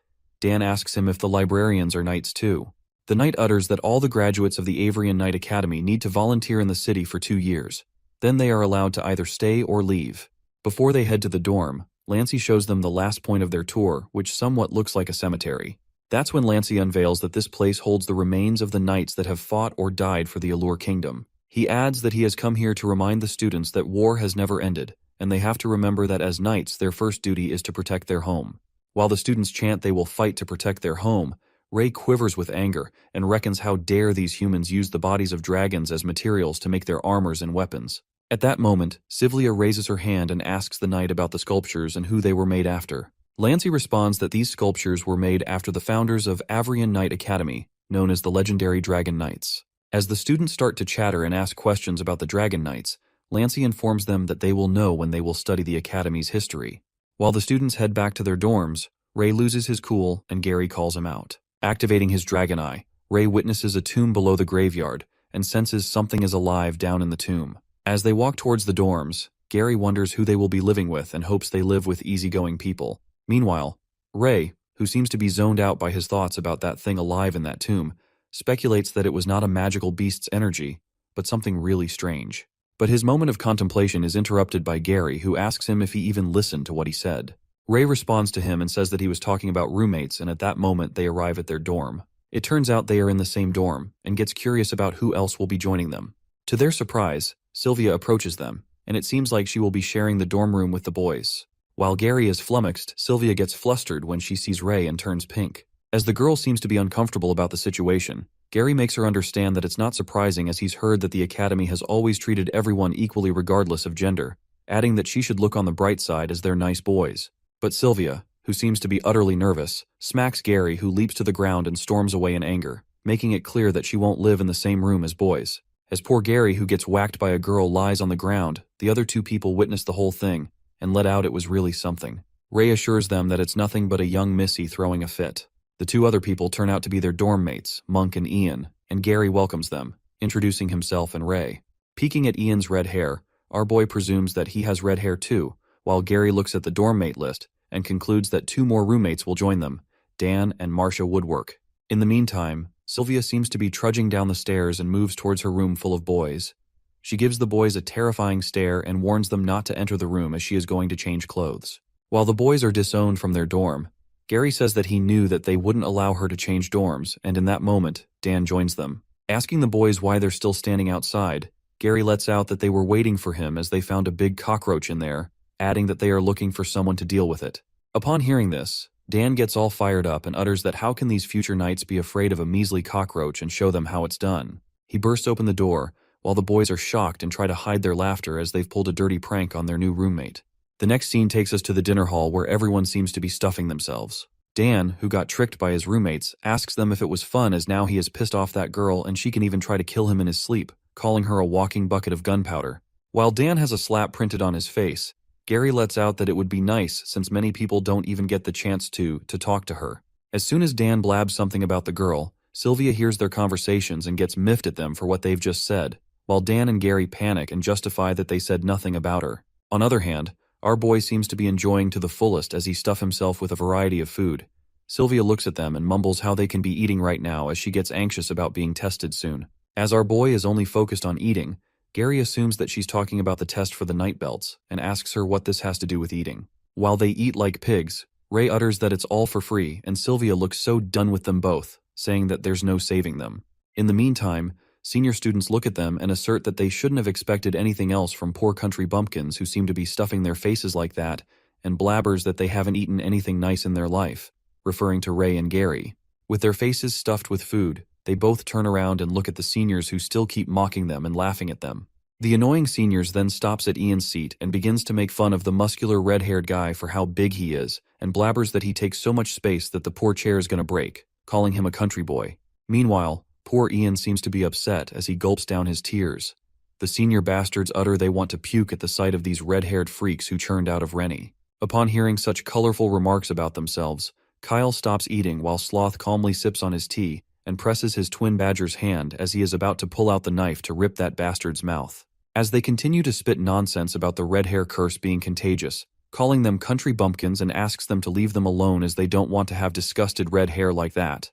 Dan asks him if the librarians are knights too. The knight utters that all the graduates of the Avrian Knight Academy need to volunteer in the city for 2 years. Then they are allowed to either stay or leave. Before they head to the dorm, Lancey shows them the last point of their tour, which somewhat looks like a cemetery. That's when Lancey unveils that this place holds the remains of the knights that have fought or died for the Allure Kingdom. He adds that he has come here to remind the students that war has never ended, and they have to remember that as knights, their first duty is to protect their home. While the students chant they will fight to protect their home, Ray quivers with anger and reckons how dare these humans use the bodies of dragons as materials to make their armors and weapons. At that moment, Sivlia raises her hand and asks the knight about the sculptures and who they were made after. Lancey responds that these sculptures were made after the founders of Avrian Knight Academy, known as the legendary Dragon Knights. As the students start to chatter and ask questions about the Dragon Knights, Lancey informs them that they will know when they will study the Academy's history. While the students head back to their dorms, Ray loses his cool and Gary calls him out. Activating his dragon eye, Ray witnesses a tomb below the graveyard and senses something is alive down in the tomb. As they walk towards the dorms, Gary wonders who they will be living with and hopes they live with easygoing people. Meanwhile, Ray, who seems to be zoned out by his thoughts about that thing alive in that tomb, speculates that it was not a magical beast's energy, but something really strange. But his moment of contemplation is interrupted by Gary, who asks him if he even listened to what he said. Ray responds to him and says that he was talking about roommates, and at that moment they arrive at their dorm. It turns out they are in the same dorm, and gets curious about who else will be joining them. To their surprise, Sylvia approaches them, and it seems like she will be sharing the dorm room with the boys. While Gary is flummoxed, Sylvia gets flustered when she sees Ray and turns pink. As the girl seems to be uncomfortable about the situation, Gary makes her understand that it's not surprising as he's heard that the Academy has always treated everyone equally regardless of gender, adding that she should look on the bright side as they're nice boys. But Sylvia, who seems to be utterly nervous, smacks Gary, who leaps to the ground and storms away in anger, making it clear that she won't live in the same room as boys. As poor Gary, who gets whacked by a girl, lies on the ground, the other two people witness the whole thing and let out it was really something. Ray assures them that it's nothing but a young Missy throwing a fit. The two other people turn out to be their dorm mates, Monk and Ian, and Gary welcomes them, introducing himself and Ray. Peeking at Ian's red hair, our boy presumes that he has red hair too, while Gary looks at the dorm mate list and concludes that 2 more roommates will join them, Dan and Marcia Woodwork. In the meantime, Sylvia seems to be trudging down the stairs and moves towards her room full of boys. She gives the boys a terrifying stare and warns them not to enter the room as she is going to change clothes. While the boys are disowned from their dorm, Gary says that he knew that they wouldn't allow her to change dorms, and in that moment, Dan joins them. Asking the boys why they're still standing outside, Gary lets out that they were waiting for him as they found a big cockroach in there, adding that they are looking for someone to deal with it. Upon hearing this, Dan gets all fired up and utters that how can these future knights be afraid of a measly cockroach and show them how it's done. He bursts open the door, while the boys are shocked and try to hide their laughter as they've pulled a dirty prank on their new roommate. The next scene takes us to the dinner hall where everyone seems to be stuffing themselves. Dan, who got tricked by his roommates, asks them if it was fun as now he has pissed off that girl and she can even try to kill him in his sleep, calling her a walking bucket of gunpowder. While Dan has a slap printed on his face, Gary lets out that it would be nice since many people don't even get the chance to talk to her. As soon as Dan blabs something about the girl, Sylvia hears their conversations and gets miffed at them for what they've just said, while Dan and Gary panic and justify that they said nothing about her. On the other hand, our boy seems to be enjoying to the fullest as he stuffs himself with a variety of food. Sylvia looks at them and mumbles how they can be eating right now as she gets anxious about being tested soon. As our boy is only focused on eating, Gary assumes that she's talking about the test for the night belts and asks her what this has to do with eating. While they eat like pigs, Ray utters that it's all for free and Sylvia looks so done with them both, saying that there's no saving them. In the meantime, senior students look at them and assert that they shouldn't have expected anything else from poor country bumpkins who seem to be stuffing their faces like that, and blabbers that they haven't eaten anything nice in their life, referring to Ray and Gary. With their faces stuffed with food, they both turn around and look at the seniors who still keep mocking them and laughing at them. The annoying seniors then stops at Ian's seat and begins to make fun of the muscular red-haired guy for how big he is, and blabbers that he takes so much space that the poor chair is gonna break, calling him a country boy. Meanwhile, poor Ian seems to be upset as he gulps down his tears. The senior bastards utter they want to puke at the sight of these red-haired freaks who churned out of Rennie. Upon hearing such colorful remarks about themselves, Kyle stops eating while Sloth calmly sips on his tea and presses his twin badger's hand as he is about to pull out the knife to rip that bastard's mouth. As they continue to spit nonsense about the red hair curse being contagious, calling them country bumpkins and asks them to leave them alone as they don't want to have disgusted red hair like that.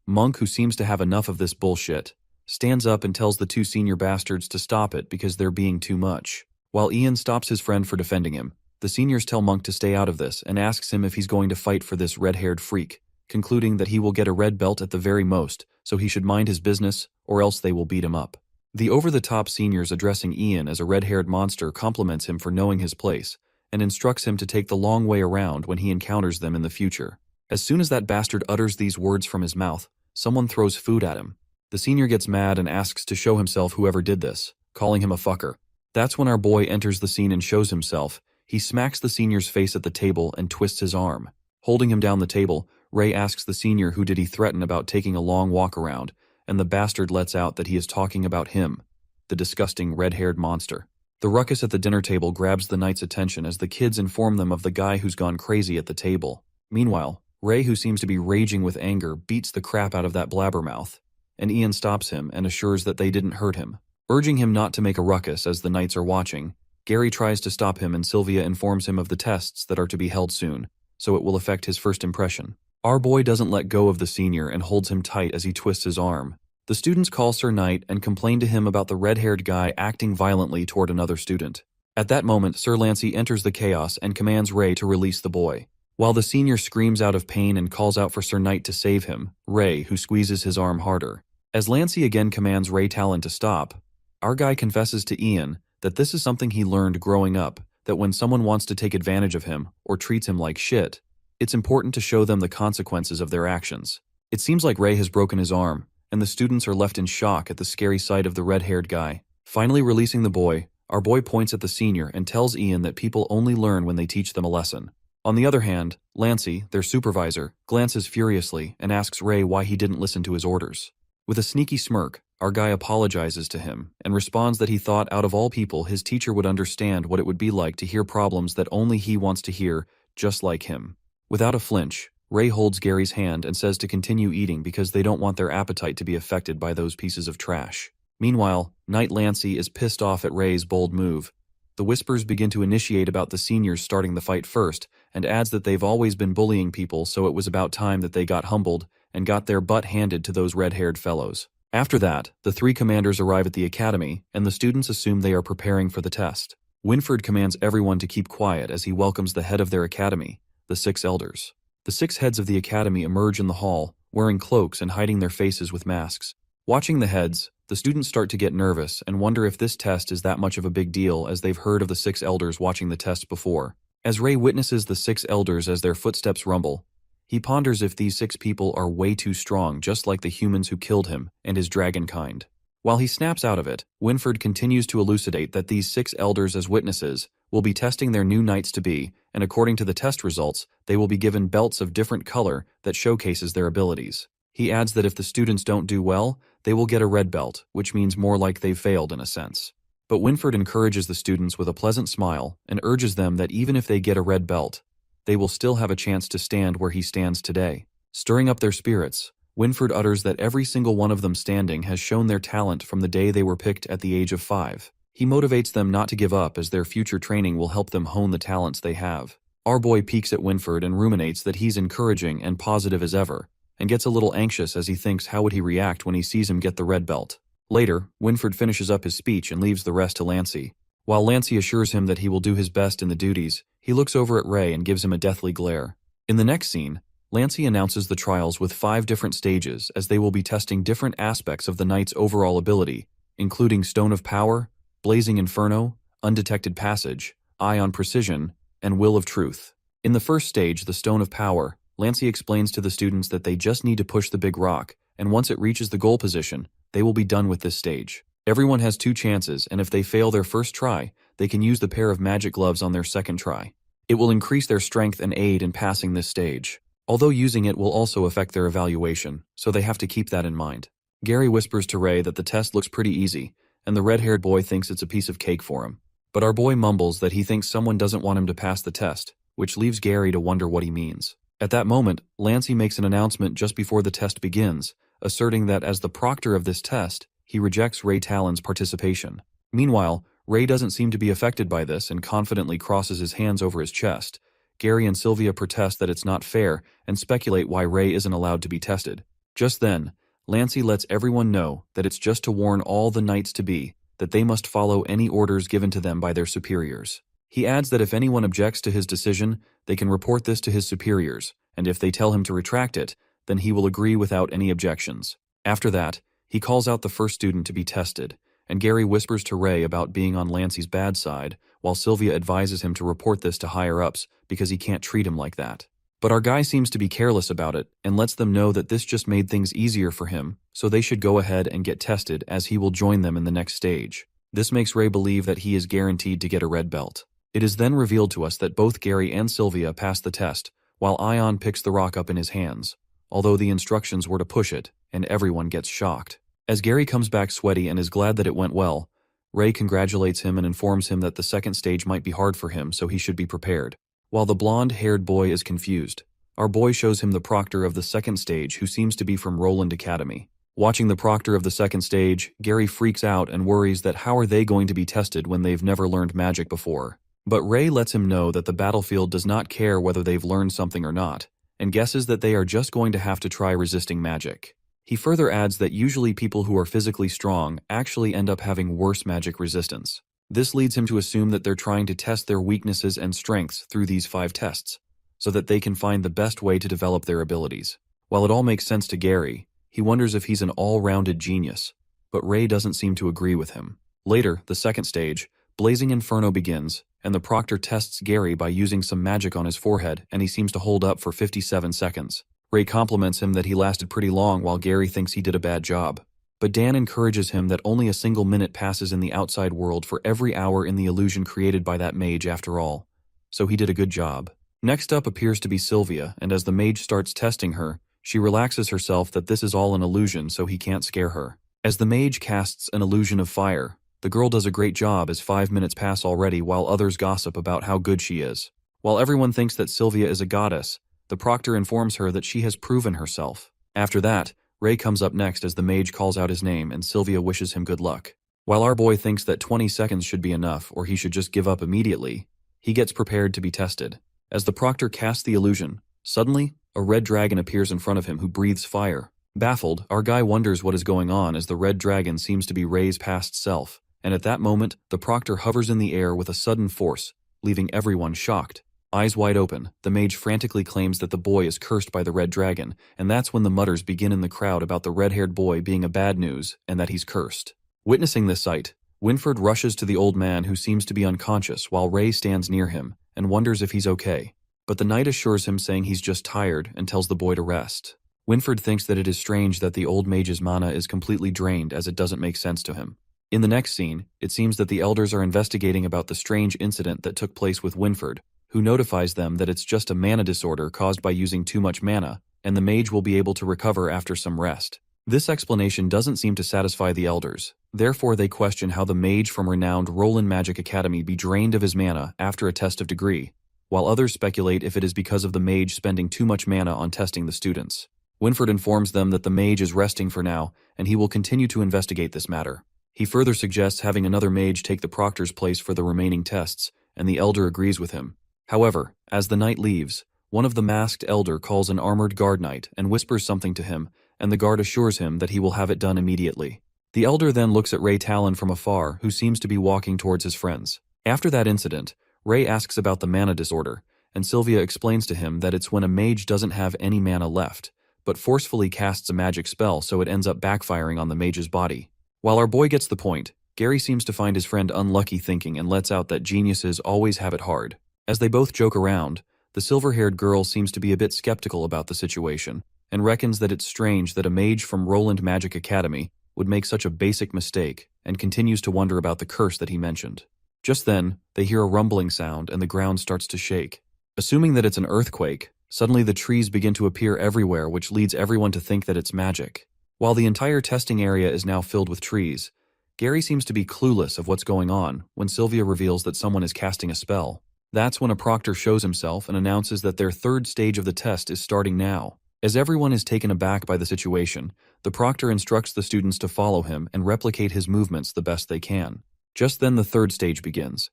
Monk, who seems to have enough of this bullshit, stands up and tells the two senior bastards to stop it because they're being too much. While Ian stops his friend for defending him, the seniors tell Monk to stay out of this and asks him if he's going to fight for this red-haired freak, concluding that he will get a red belt at the very most, so he should mind his business or else they will beat him up. The over-the-top seniors addressing Ian as a red-haired monster compliments him for knowing his place and instructs him to take the long way around when he encounters them in the future. As soon as that bastard utters these words from his mouth, someone throws food at him. The senior gets mad and asks to show himself whoever did this, calling him a fucker. That's when our boy enters the scene and shows himself. He smacks the senior's face at the table and twists his arm. Holding him down the table, Ray asks the senior who did he threaten about taking a long walk around, and the bastard lets out that he is talking about him, the disgusting red-haired monster. The ruckus at the dinner table grabs the knights' attention as the kids inform them of the guy who's gone crazy at the table. Meanwhile, Ray, who seems to be raging with anger, beats the crap out of that blabbermouth, and Ian stops him and assures that they didn't hurt him. Urging him not to make a ruckus as the knights are watching, Gary tries to stop him and Sylvia informs him of the tests that are to be held soon, so it will affect his first impression. Our boy doesn't let go of the senior and holds him tight as he twists his arm. The students call Sir Knight and complain to him about the red-haired guy acting violently toward another student. At that moment, Sir Lancey enters the chaos and commands Ray to release the boy. While the senior screams out of pain and calls out for Sir Knight to save him, Ray, who squeezes his arm harder. As Lancey again commands Ray Talon to stop, our guy confesses to Ian that this is something he learned growing up, that when someone wants to take advantage of him or treats him like shit, it's important to show them the consequences of their actions. It seems like Ray has broken his arm, and the students are left in shock at the scary sight of the red-haired guy. Finally releasing the boy, Our boy points at the senior and tells Ian that people only learn when they teach them a lesson. On the other hand, Lancey, their supervisor, glances furiously and asks Ray why he didn't listen to his orders. With a sneaky smirk, our guy apologizes to him and responds that he thought out of all people his teacher would understand what it would be like to hear problems that only he wants to hear, just like him. Without a flinch, Ray holds Gary's hand and says to continue eating because they don't want their appetite to be affected by those pieces of trash. Meanwhile, Knight Lancey is pissed off at Ray's bold move. The whispers begin to initiate about the seniors starting the fight first, and adds that they've always been bullying people, so it was about time that they got humbled and got their butt handed to those red-haired fellows. After that, the three commanders arrive at the academy, and the students assume they are preparing for the test. Winford commands everyone to keep quiet as he welcomes the head of their academy, the 6 elders. The 6 heads of the academy emerge in the hall, wearing cloaks and hiding their faces with masks. Watching the heads, the students start to get nervous and wonder if this test is that much of a big deal, as they've heard of the 6 elders watching the test before. As Ray witnesses the 6 elders as their footsteps rumble, he ponders if these 6 people are way too strong, just like the humans who killed him and his dragon kind. While he snaps out of it, Winford continues to elucidate that these 6 elders as witnesses will be testing their new knights-to-be, and according to the test results, they will be given belts of different color that showcases their abilities. He adds that if the students don't do well, they will get a red belt, which means more like they've failed in a sense. But Winford encourages the students with a pleasant smile and urges them that even if they get a red belt, they will still have a chance to stand where he stands today. Stirring up their spirits, Winford utters that every single one of them standing has shown their talent from the day they were picked at the age of 5. He motivates them not to give up, as their future training will help them hone the talents they have. Our boy peeks at Winford and ruminates that he's encouraging and positive as ever, and gets a little anxious as he thinks how would he react when he sees him get the red belt. Later, Winford finishes up his speech and leaves the rest to Lancey. While Lancey assures him that he will do his best in the duties, he looks over at Ray and gives him a deathly glare. In the next scene, Lancey announces the trials with 5 different stages, as they will be testing different aspects of the knight's overall ability, including Stone of Power, Blazing Inferno, Undetected Passage, Eye on Precision, and Will of Truth. In the first stage, the Stone of Power, Lancey explains to the students that they just need to push the big rock, and once it reaches the goal position, they will be done with this stage. Everyone has 2 chances, and if they fail their first try, they can use the pair of magic gloves on their second try. It will increase their strength and aid in passing this stage, although using it will also affect their evaluation, so they have to keep that in mind. Gary whispers to Ray that the test looks pretty easy, and the red-haired boy thinks it's a piece of cake for him. But our boy mumbles that he thinks someone doesn't want him to pass the test, which leaves Gary to wonder what he means. At that moment, Lancey makes an announcement just before the test begins, asserting that as the proctor of this test, he rejects Ray Talon's participation. Meanwhile, Ray doesn't seem to be affected by this and confidently crosses his hands over his chest. Gary and Sylvia protest that it's not fair and speculate why Ray isn't allowed to be tested. Just then, Lancey lets everyone know that it's just to warn all the knights-to-be that they must follow any orders given to them by their superiors. He adds that if anyone objects to his decision, they can report this to his superiors, and if they tell him to retract it, then he will agree without any objections. After that, he calls out the first student to be tested, and Gary whispers to Ray about being on Lancey's bad side, while Sylvia advises him to report this to higher-ups because he can't treat him like that. But our guy seems to be careless about it and lets them know that this just made things easier for him, so they should go ahead and get tested, as he will join them in the next stage. This makes Ray believe that he is guaranteed to get a red belt. It is then revealed to us that both Gary and Sylvia pass the test, while Ion picks the rock up in his hands, although the instructions were to push it, and everyone gets shocked. As Gary comes back sweaty and is glad that it went well, Ray congratulates him and informs him that the second stage might be hard for him, so he should be prepared. While the blonde-haired boy is confused, our boy shows him the proctor of the second stage, who seems to be from Roland Academy. Watching the proctor of the second stage, Gary freaks out and worries that how are they going to be tested when they've never learned magic before. But Ray lets him know that the battlefield does not care whether they've learned something or not, and guesses that they are just going to have to try resisting magic. He further adds that usually people who are physically strong actually end up having worse magic resistance. This leads him to assume that they're trying to test their weaknesses and strengths through these 5 tests, so that they can find the best way to develop their abilities. While it all makes sense to Gary, he wonders if he's an all-rounded genius, but Ray doesn't seem to agree with him. Later, the second stage, Blazing Inferno, begins, and the proctor tests Gary by using some magic on his forehead, and he seems to hold up for 57 seconds. Ray compliments him that he lasted pretty long, while Gary thinks he did a bad job. But Dan encourages him that only a single minute passes in the outside world for every hour in the illusion created by that mage after all. So he did a good job. Next up appears to be Sylvia, and as the mage starts testing her, she relaxes herself that this is all an illusion so he can't scare her. As the mage casts an illusion of fire, the girl does a great job as 5 minutes pass already while others gossip about how good she is. While everyone thinks that Sylvia is a goddess, the proctor informs her that she has proven herself. After that, Ray comes up next as the mage calls out his name and Sylvia wishes him good luck. While our boy thinks that 20 seconds should be enough or he should just give up immediately, he gets prepared to be tested. As the proctor casts the illusion, suddenly, a red dragon appears in front of him who breathes fire. Baffled, our guy wonders what is going on as the red dragon seems to be Ray's past self, and at that moment, the proctor hovers in the air with a sudden force, leaving everyone shocked. Eyes wide open, the mage frantically claims that the boy is cursed by the red dragon, and that's when the mutters begin in the crowd about the red-haired boy being a bad news and that he's cursed. Witnessing this sight, Winfred rushes to the old man who seems to be unconscious while Ray stands near him and wonders if he's okay. But the knight assures him saying he's just tired and tells the boy to rest. Winfred thinks that it is strange that the old mage's mana is completely drained as it doesn't make sense to him. In the next scene, it seems that the elders are investigating about the strange incident that took place with Winfred, who notifies them that it's just a mana disorder caused by using too much mana, and the mage will be able to recover after some rest. This explanation doesn't seem to satisfy the elders, therefore they question how the mage from renowned Roland Magic Academy be drained of his mana after a test of degree, while others speculate if it is because of the mage spending too much mana on testing the students. Winfred informs them that the mage is resting for now, and he will continue to investigate this matter. He further suggests having another mage take the proctor's place for the remaining tests, and the elder agrees with him. However, as the knight leaves, one of the masked elder calls an armored guard knight and whispers something to him, and the guard assures him that he will have it done immediately. The elder then looks at Ray Talon from afar, who seems to be walking towards his friends. After that incident, Ray asks about the mana disorder, and Sylvia explains to him that it's when a mage doesn't have any mana left, but forcefully casts a magic spell so it ends up backfiring on the mage's body. While our boy gets the point, Gary seems to find his friend unlucky thinking and lets out that geniuses always have it hard. As they both joke around, the silver-haired girl seems to be a bit skeptical about the situation, and reckons that it's strange that a mage from Roland Magic Academy would make such a basic mistake, and continues to wonder about the curse that he mentioned. Just then, they hear a rumbling sound and the ground starts to shake. Assuming that it's an earthquake, suddenly the trees begin to appear everywhere, which leads everyone to think that it's magic. While the entire testing area is now filled with trees, Gary seems to be clueless of what's going on when Sylvia reveals that someone is casting a spell. That's when a proctor shows himself and announces that their third stage of the test is starting now. As everyone is taken aback by the situation, the proctor instructs the students to follow him and replicate his movements the best they can. Just then the third stage begins.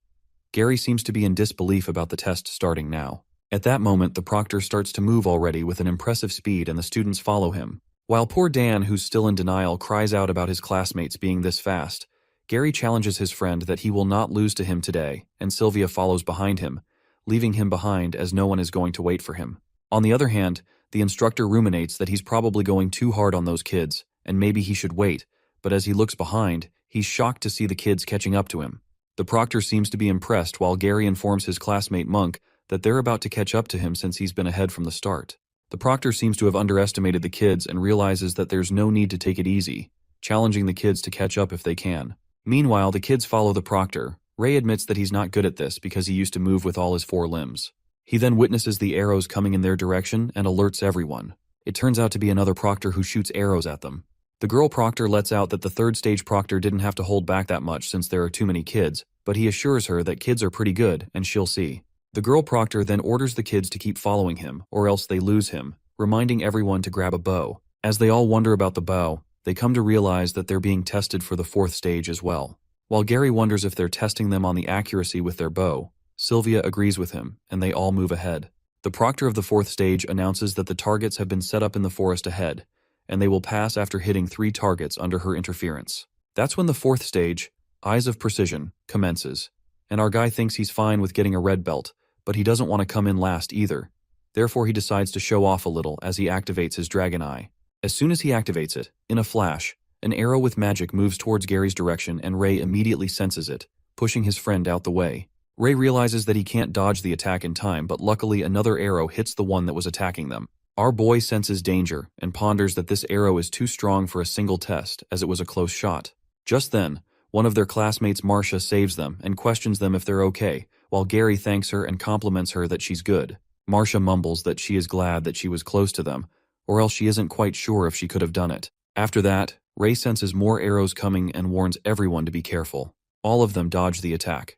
Gary seems to be in disbelief about the test starting now. At that moment, the proctor starts to move already with an impressive speed and the students follow him. While poor Dan, who's still in denial, cries out about his classmates being this fast, Gary challenges his friend that he will not lose to him today, and Sylvia follows behind him, leaving him behind as no one is going to wait for him. On the other hand, the instructor ruminates that he's probably going too hard on those kids, and maybe he should wait, but as he looks behind, he's shocked to see the kids catching up to him. The proctor seems to be impressed while Gary informs his classmate Monk that they're about to catch up to him since he's been ahead from the start. The proctor seems to have underestimated the kids and realizes that there's no need to take it easy, challenging the kids to catch up if they can. Meanwhile, the kids follow the proctor. Ray admits that he's not good at this because he used to move with all his 4 limbs. He then witnesses the arrows coming in their direction and alerts everyone. It turns out to be another proctor who shoots arrows at them. The girl proctor lets out that the third stage proctor didn't have to hold back that much since there are too many kids, but he assures her that kids are pretty good and she'll see. The girl proctor then orders the kids to keep following him, or else they lose him, reminding everyone to grab a bow. As they all wonder about the bow, they come to realize that they're being tested for the 4th stage as well. While Gary wonders if they're testing them on the accuracy with their bow, Sylvia agrees with him, and they all move ahead. The proctor of the 4th stage announces that the targets have been set up in the forest ahead, and they will pass after hitting 3 targets under her interference. That's when the 4th stage, Eyes of Precision, commences, and our guy thinks he's fine with getting a red belt, but he doesn't want to come in last either. Therefore he decides to show off a little as he activates his dragon eye. As soon as he activates it, in a flash, an arrow with magic moves towards Gary's direction and Ray immediately senses it, pushing his friend out the way. Ray realizes that he can't dodge the attack in time, but luckily another arrow hits the one that was attacking them. Our boy senses danger and ponders that this arrow is too strong for a single test, as it was a close shot. Just then, one of their classmates, Marcia, saves them and questions them if they're okay, while Gary thanks her and compliments her that she's good. Marcia mumbles that she is glad that she was close to them, or else she isn't quite sure if she could have done it. After that, Ray senses more arrows coming and warns everyone to be careful. All of them dodge the attack.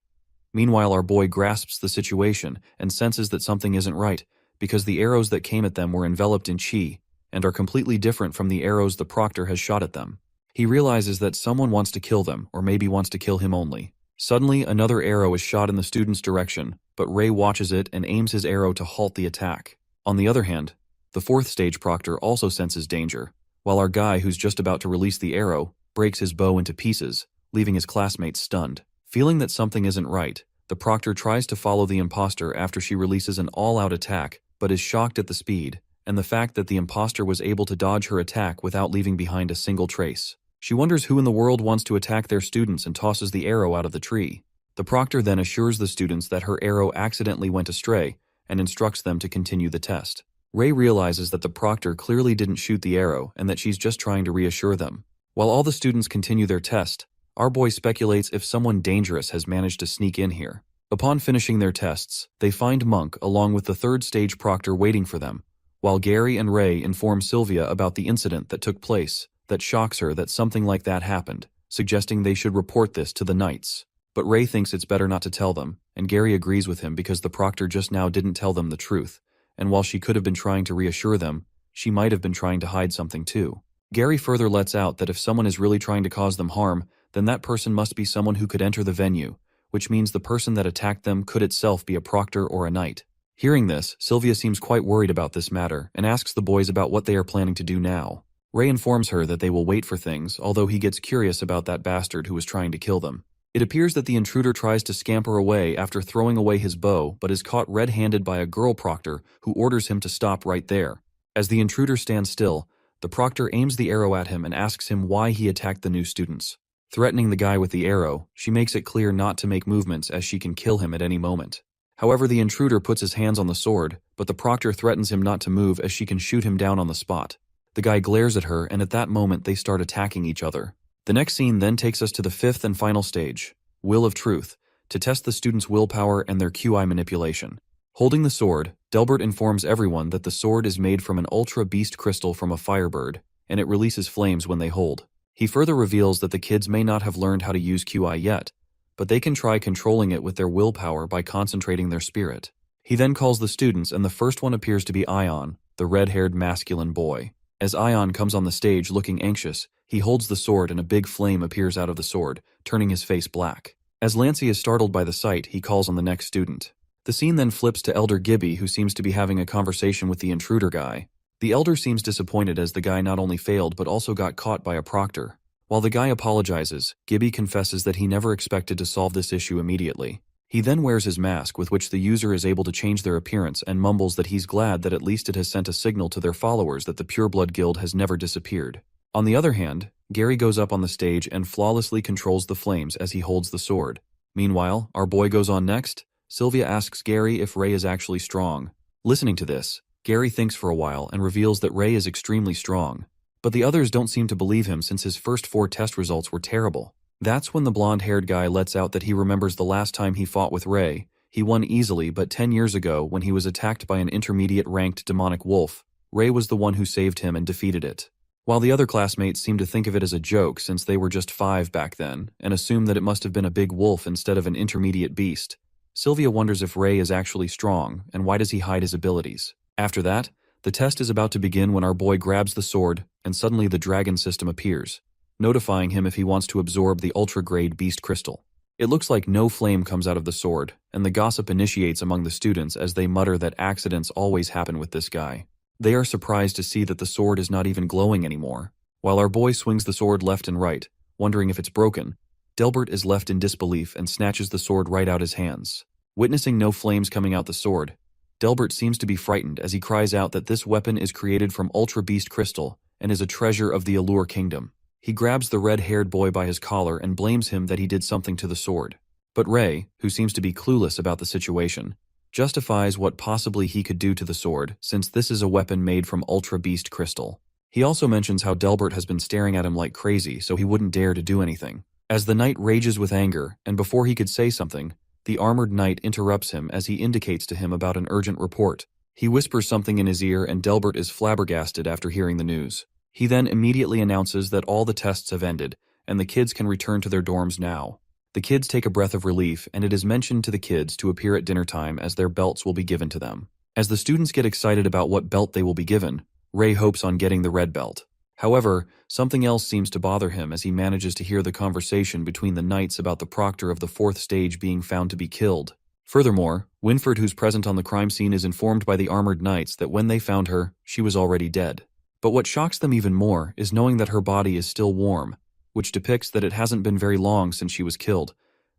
Meanwhile, our boy grasps the situation and senses that something isn't right, because the arrows that came at them were enveloped in chi and are completely different from the arrows the proctor has shot at them. He realizes that someone wants to kill them, or maybe wants to kill him only. Suddenly, another arrow is shot in the student's direction, but Ray watches it and aims his arrow to halt the attack. On the other hand, the fourth stage proctor also senses danger, while our guy, who's just about to release the arrow, breaks his bow into pieces, leaving his classmates stunned. Feeling that something isn't right, the proctor tries to follow the imposter after she releases an all-out attack, but is shocked at the speed and the fact that the imposter was able to dodge her attack without leaving behind a single trace. She wonders who in the world wants to attack their students and tosses the arrow out of the tree. The proctor then assures the students that her arrow accidentally went astray and instructs them to continue the test. Ray realizes that the proctor clearly didn't shoot the arrow and that she's just trying to reassure them. While all the students continue their test, our boy speculates if someone dangerous has managed to sneak in here. Upon finishing their tests, they find Monk along with the third stage proctor waiting for them, while Gary and Ray inform Sylvia about the incident that took place. That shocks her that something like that happened, suggesting they should report this to the Knights. But Ray thinks it's better not to tell them, and Gary agrees with him because the proctor just now didn't tell them the truth, and while she could have been trying to reassure them, she might have been trying to hide something too. Gary further lets out that if someone is really trying to cause them harm, then that person must be someone who could enter the venue, which means the person that attacked them could itself be a proctor or a knight. Hearing this, Sylvia seems quite worried about this matter and asks the boys about what they are planning to do now. Ray informs her that they will wait for things, although he gets curious about that bastard who was trying to kill them. It appears that the intruder tries to scamper away after throwing away his bow, but is caught red-handed by a girl proctor who orders him to stop right there. As the intruder stands still, the proctor aims the arrow at him and asks him why he attacked the new students. Threatening the guy with the arrow, she makes it clear not to make movements as she can kill him at any moment. However, the intruder puts his hands on the sword, but the proctor threatens him not to move as she can shoot him down on the spot. The guy glares at her, and at that moment they start attacking each other. The next scene then takes us to the fifth and final stage, Will of Truth, to test the students' willpower and their QI manipulation. Holding the sword, Delbert informs everyone that the sword is made from an ultra beast crystal from a firebird, and it releases flames when they hold. He further reveals that the kids may not have learned how to use QI yet, but they can try controlling it with their willpower by concentrating their spirit. He then calls the students, and the first one appears to be Ion, the red-haired masculine boy. As Ion comes on the stage looking anxious, he holds the sword and a big flame appears out of the sword, turning his face black. As Lancey is startled by the sight, he calls on the next student. The scene then flips to Elder Gibby, who seems to be having a conversation with the intruder guy. The elder seems disappointed as the guy not only failed but also got caught by a proctor. While the guy apologizes, Gibby confesses that he never expected to solve this issue immediately. He then wears his mask, with which the user is able to change their appearance, and mumbles that he's glad that at least it has sent a signal to their followers that the Pureblood Guild has never disappeared. On the other hand, Gary goes up on the stage and flawlessly controls the flames as he holds the sword. Meanwhile, our boy goes on next. Sylvia asks Gary if Ray is actually strong. Listening to this, Gary thinks for a while and reveals that Ray is extremely strong. But the others don't seem to believe him since his first 4 test results were terrible. That's when the blonde-haired guy lets out that he remembers the last time he fought with Ray. He won easily, but 10 years ago, when he was attacked by an intermediate-ranked demonic wolf, Ray was the one who saved him and defeated it. While the other classmates seem to think of it as a joke since they were just 5 back then, and assume that it must have been a big wolf instead of an intermediate beast, Sylvia wonders if Ray is actually strong, and why does he hide his abilities. After that, the test is about to begin when our boy grabs the sword, and suddenly the dragon system appears, notifying him if he wants to absorb the ultra-grade beast crystal. It looks like no flame comes out of the sword, and the gossip initiates among the students as they mutter that accidents always happen with this guy. They are surprised to see that the sword is not even glowing anymore. While our boy swings the sword left and right, wondering if it's broken, Delbert is left in disbelief and snatches the sword right out his hands. Witnessing no flames coming out the sword, Delbert seems to be frightened as he cries out that this weapon is created from Ultra Beast Crystal and is a treasure of the Allure Kingdom. He grabs the red-haired boy by his collar and blames him that he did something to the sword. But Ray, who seems to be clueless about the situation, justifies what possibly he could do to the sword, since this is a weapon made from Ultra Beast crystal. He also mentions how Delbert has been staring at him like crazy, so he wouldn't dare to do anything. As the knight rages with anger, and before he could say something, the armored knight interrupts him as he indicates to him about an urgent report. He whispers something in his ear and Delbert is flabbergasted after hearing the news. He then immediately announces that all the tests have ended, and the kids can return to their dorms now. The kids take a breath of relief, and it is mentioned to the kids to appear at dinner time as their belts will be given to them. As the students get excited about what belt they will be given, Ray hopes on getting the red belt. However, something else seems to bother him as he manages to hear the conversation between the knights about the proctor of the 4th stage being found to be killed. Furthermore, Winfred, who's present on the crime scene, is informed by the armored knights that when they found her, she was already dead. But what shocks them even more is knowing that her body is still warm, which depicts that it hasn't been very long since she was killed,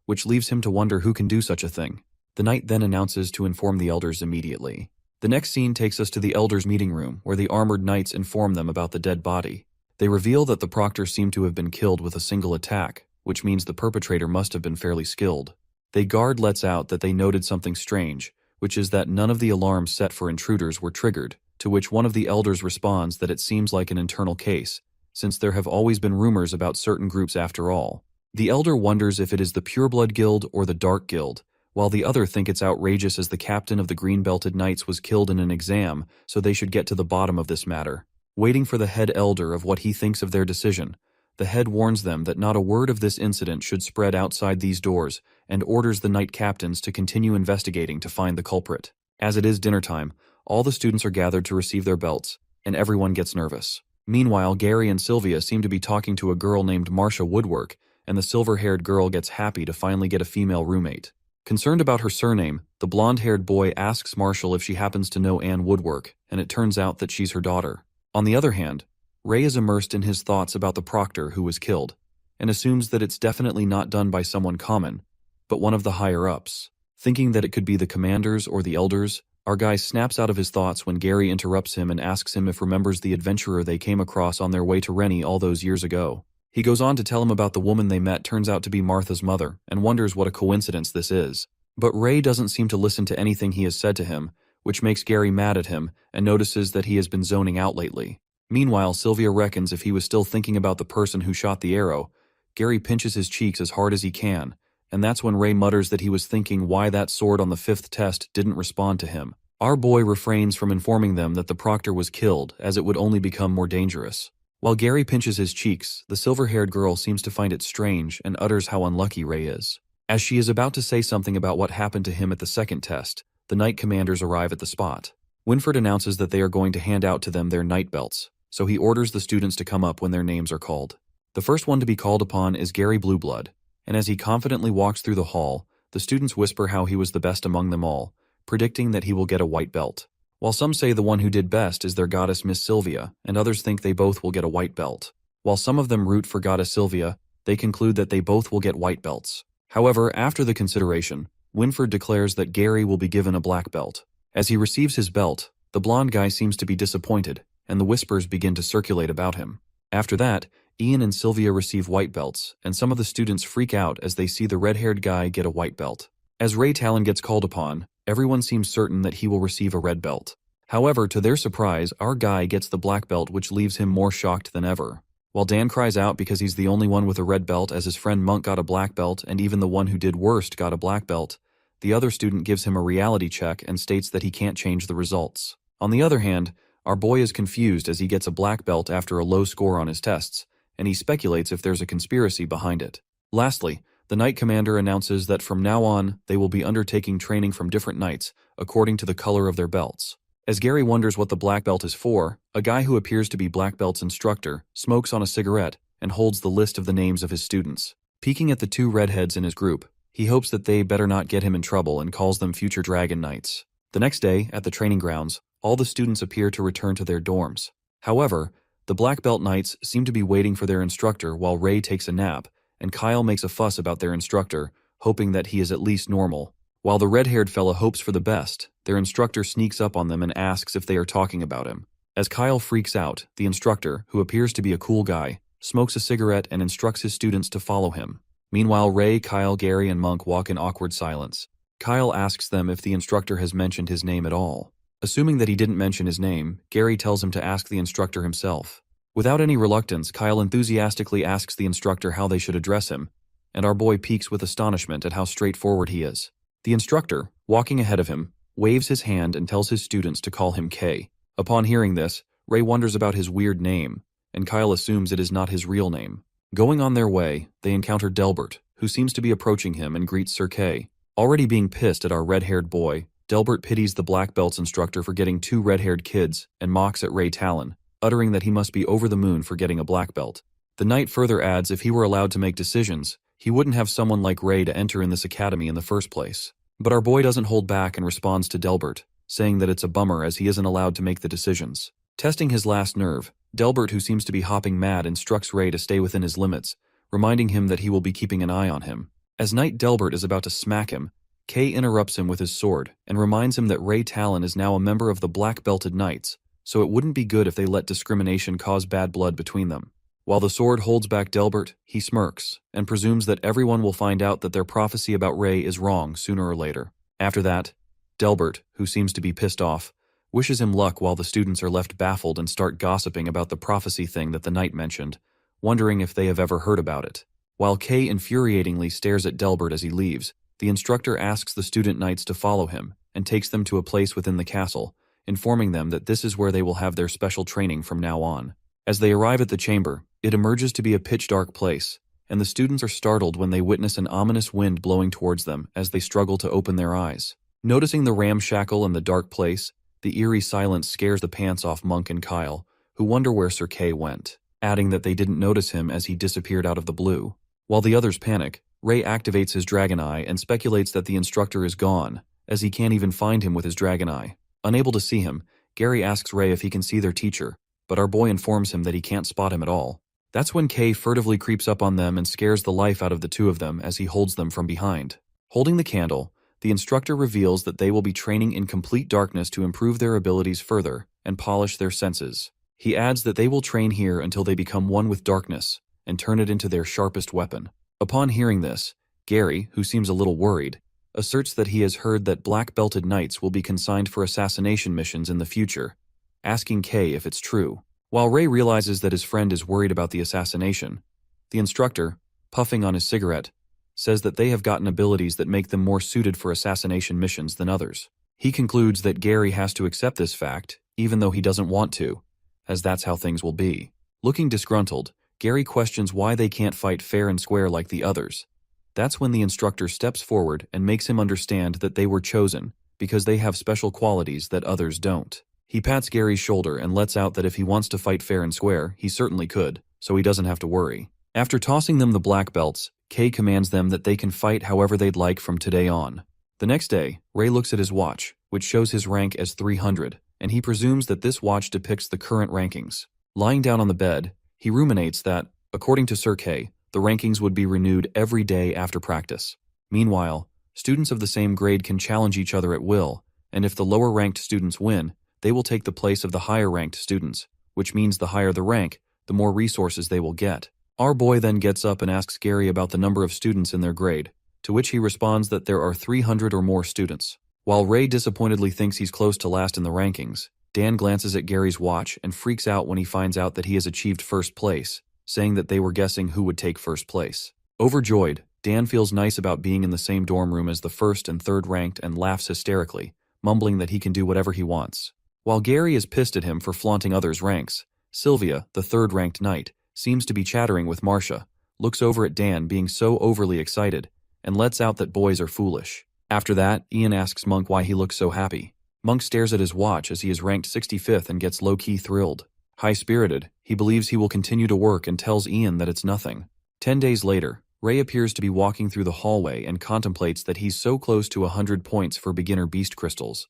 which leaves him to wonder who can do such a thing. The knight then announces to inform the elders immediately. The next scene takes us to the elders' meeting room, where the armored knights inform them about the dead body. They reveal that the proctor seemed to have been killed with a single attack, which means the perpetrator must have been fairly skilled. The guard lets out that they noted something strange, which is that none of the alarms set for intruders were triggered, to which one of the elders responds that it seems like an internal case, since there have always been rumors about certain groups after all. The elder wonders if it is the Pureblood Guild or the Dark Guild, while the other think it's outrageous as the captain of the Green-Belted Knights was killed in an exam, so they should get to the bottom of this matter. Waiting for the head elder of what he thinks of their decision, the head warns them that not a word of this incident should spread outside these doors and orders the knight captains to continue investigating to find the culprit. As it is dinner time, all the students are gathered to receive their belts, and everyone gets nervous. Meanwhile, Gary and Sylvia seem to be talking to a girl named Marcia Woodwork, and the silver-haired girl gets happy to finally get a female roommate. Concerned about her surname, the blonde-haired boy asks Marshall if she happens to know Anne Woodwork, and it turns out that she's her daughter. On the other hand, Ray is immersed in his thoughts about the proctor who was killed, and assumes that it's definitely not done by someone common, but one of the higher-ups. Thinking that it could be the commanders or the elders, our guy snaps out of his thoughts when Gary interrupts him and asks him if remembers the adventurer they came across on their way to Rennie all those years ago. He goes on to tell him about the woman they met turns out to be Martha's mother, and wonders what a coincidence this is. But Ray doesn't seem to listen to anything he has said to him, which makes Gary mad at him and notices that he has been zoning out lately. Meanwhile, Sylvia reckons if he was still thinking about the person who shot the arrow, Gary pinches his cheeks as hard as he can, and that's when Ray mutters that he was thinking why that sword on the 5th test didn't respond to him. Our boy refrains from informing them that the proctor was killed, as it would only become more dangerous. While Gary pinches his cheeks, the silver-haired girl seems to find it strange and utters how unlucky Ray is. As she is about to say something about what happened to him at the 2nd test, the knight commanders arrive at the spot. Winfred announces that they are going to hand out to them their knight belts, so he orders the students to come up when their names are called. The first one to be called upon is Gary Blueblood, and as he confidently walks through the hall, the students whisper how he was the best among them all, predicting that he will get a white belt. While some say the one who did best is their goddess Miss Sylvia, and others think they both will get a white belt. While some of them root for goddess Sylvia, they conclude that they both will get white belts. However, after the consideration, Winfred declares that Gary will be given a black belt. As he receives his belt, the blonde guy seems to be disappointed, and the whispers begin to circulate about him. After that, Ian and Sylvia receive white belts, and some of the students freak out as they see the red-haired guy get a white belt. As Ray Talon gets called upon, everyone seems certain that he will receive a red belt. However, to their surprise, our guy gets the black belt, which leaves him more shocked than ever. While Dan cries out because he's the only one with a red belt as his friend Monk got a black belt and even the one who did worst got a black belt, the other student gives him a reality check and states that he can't change the results. On the other hand, our boy is confused as he gets a black belt after a low score on his tests, and he speculates if there's a conspiracy behind it. Lastly, the knight commander announces that from now on, they will be undertaking training from different knights, according to the color of their belts. As Gary wonders what the black belt is for, a guy who appears to be Black Belt's instructor smokes on a cigarette and holds the list of the names of his students. Peeking at the two redheads in his group, he hopes that they better not get him in trouble and calls them future Dragon Knights. The next day, at the training grounds, all the students appear to return to their dorms. However, the Black Belt Knights seem to be waiting for their instructor while Ray takes a nap, and Kyle makes a fuss about their instructor, hoping that he is at least normal. While the red-haired fella hopes for the best, their instructor sneaks up on them and asks if they are talking about him. As Kyle freaks out, the instructor, who appears to be a cool guy, smokes a cigarette and instructs his students to follow him. Meanwhile, Ray, Kyle, Gary, and Monk walk in awkward silence. Kyle asks them if the instructor has mentioned his name at all. Assuming that he didn't mention his name, Gary tells him to ask the instructor himself. Without any reluctance, Kyle enthusiastically asks the instructor how they should address him, and our boy peeks with astonishment at how straightforward he is. The instructor, walking ahead of him, waves his hand and tells his students to call him K. Upon hearing this, Ray wonders about his weird name, and Kyle assumes it is not his real name. Going on their way, they encounter Delbert, who seems to be approaching him and greets Sir K. Already being pissed at our red-haired boy, Delbert pities the Black Belt's instructor for getting 2 red-haired kids and mocks at Ray Talon, uttering that he must be over the moon for getting a black belt. The knight further adds if he were allowed to make decisions, he wouldn't have someone like Ray to enter in this academy in the first place. But our boy doesn't hold back and responds to Delbert, saying that it's a bummer as he isn't allowed to make the decisions. Testing his last nerve, Delbert, who seems to be hopping mad, instructs Ray to stay within his limits, reminding him that he will be keeping an eye on him. As Knight Delbert is about to smack him, Kay interrupts him with his sword and reminds him that Ray Talon is now a member of the Black Belted Knights, so it wouldn't be good if they let discrimination cause bad blood between them. While the sword holds back Delbert, he smirks and presumes that everyone will find out that their prophecy about Ray is wrong sooner or later. After that, Delbert, who seems to be pissed off, wishes him luck while the students are left baffled and start gossiping about the prophecy thing that the knight mentioned, wondering if they have ever heard about it. While Kay infuriatingly stares at Delbert as he leaves, the instructor asks the student knights to follow him and takes them to a place within the castle, informing them that this is where they will have their special training from now on. As they arrive at the chamber, it emerges to be a pitch-dark place, and the students are startled when they witness an ominous wind blowing towards them as they struggle to open their eyes. Noticing the ramshackle and the dark place, the eerie silence scares the pants off Monk and Kyle, who wonder where Sir Kay went, adding that they didn't notice him as he disappeared out of the blue. While the others panic, Ray activates his dragon eye and speculates that the instructor is gone, as he can't even find him with his dragon eye. Unable to see him, Gary asks Ray if he can see their teacher, but our boy informs him that he can't spot him at all. That's when Kay furtively creeps up on them and scares the life out of the 2 of them as he holds them from behind. Holding the candle, the instructor reveals that they will be training in complete darkness to improve their abilities further and polish their senses. He adds that they will train here until they become one with darkness and turn it into their sharpest weapon. Upon hearing this, Gary, who seems a little worried, asserts that he has heard that black-belted knights will be consigned for assassination missions in the future, asking Kay if it's true. While Ray realizes that his friend is worried about the assassination, the instructor, puffing on his cigarette, says that they have gotten abilities that make them more suited for assassination missions than others. He concludes that Gary has to accept this fact, even though he doesn't want to, as that's how things will be. Looking disgruntled, Gary questions why they can't fight fair and square like the others. That's when the instructor steps forward and makes him understand that they were chosen because they have special qualities that others don't. He pats Gary's shoulder and lets out that if he wants to fight fair and square, he certainly could, so he doesn't have to worry. After tossing them the black belts, Kay commands them that they can fight however they'd like from today on. The next day, Ray looks at his watch, which shows his rank as 300, and he presumes that this watch depicts the current rankings. Lying down on the bed, he ruminates that, according to Sir Kay, the rankings would be renewed every day after practice. Meanwhile, students of the same grade can challenge each other at will, and if the lower-ranked students win, they will take the place of the higher-ranked students, which means the higher the rank, the more resources they will get. Our boy then gets up and asks Gary about the number of students in their grade, to which he responds that there are 300 or more students. While Ray disappointedly thinks he's close to last in the rankings, Dan glances at Gary's watch and freaks out when he finds out that he has achieved first place, saying that they were guessing who would take first place. Overjoyed, Dan feels nice about being in the same dorm room as the first and third ranked and laughs hysterically, mumbling that he can do whatever he wants. While Gary is pissed at him for flaunting others' ranks, Sylvia, the third-ranked knight, seems to be chattering with Marcia, looks over at Dan being so overly excited, and lets out that boys are foolish. After that, Ian asks Monk why he looks so happy. Monk stares at his watch as he is ranked 65th and gets low-key thrilled. High-spirited, he believes he will continue to work and tells Ian that it's nothing. 10 days later, Ray appears to be walking through the hallway and contemplates that he's so close to 100 points for beginner beast crystals,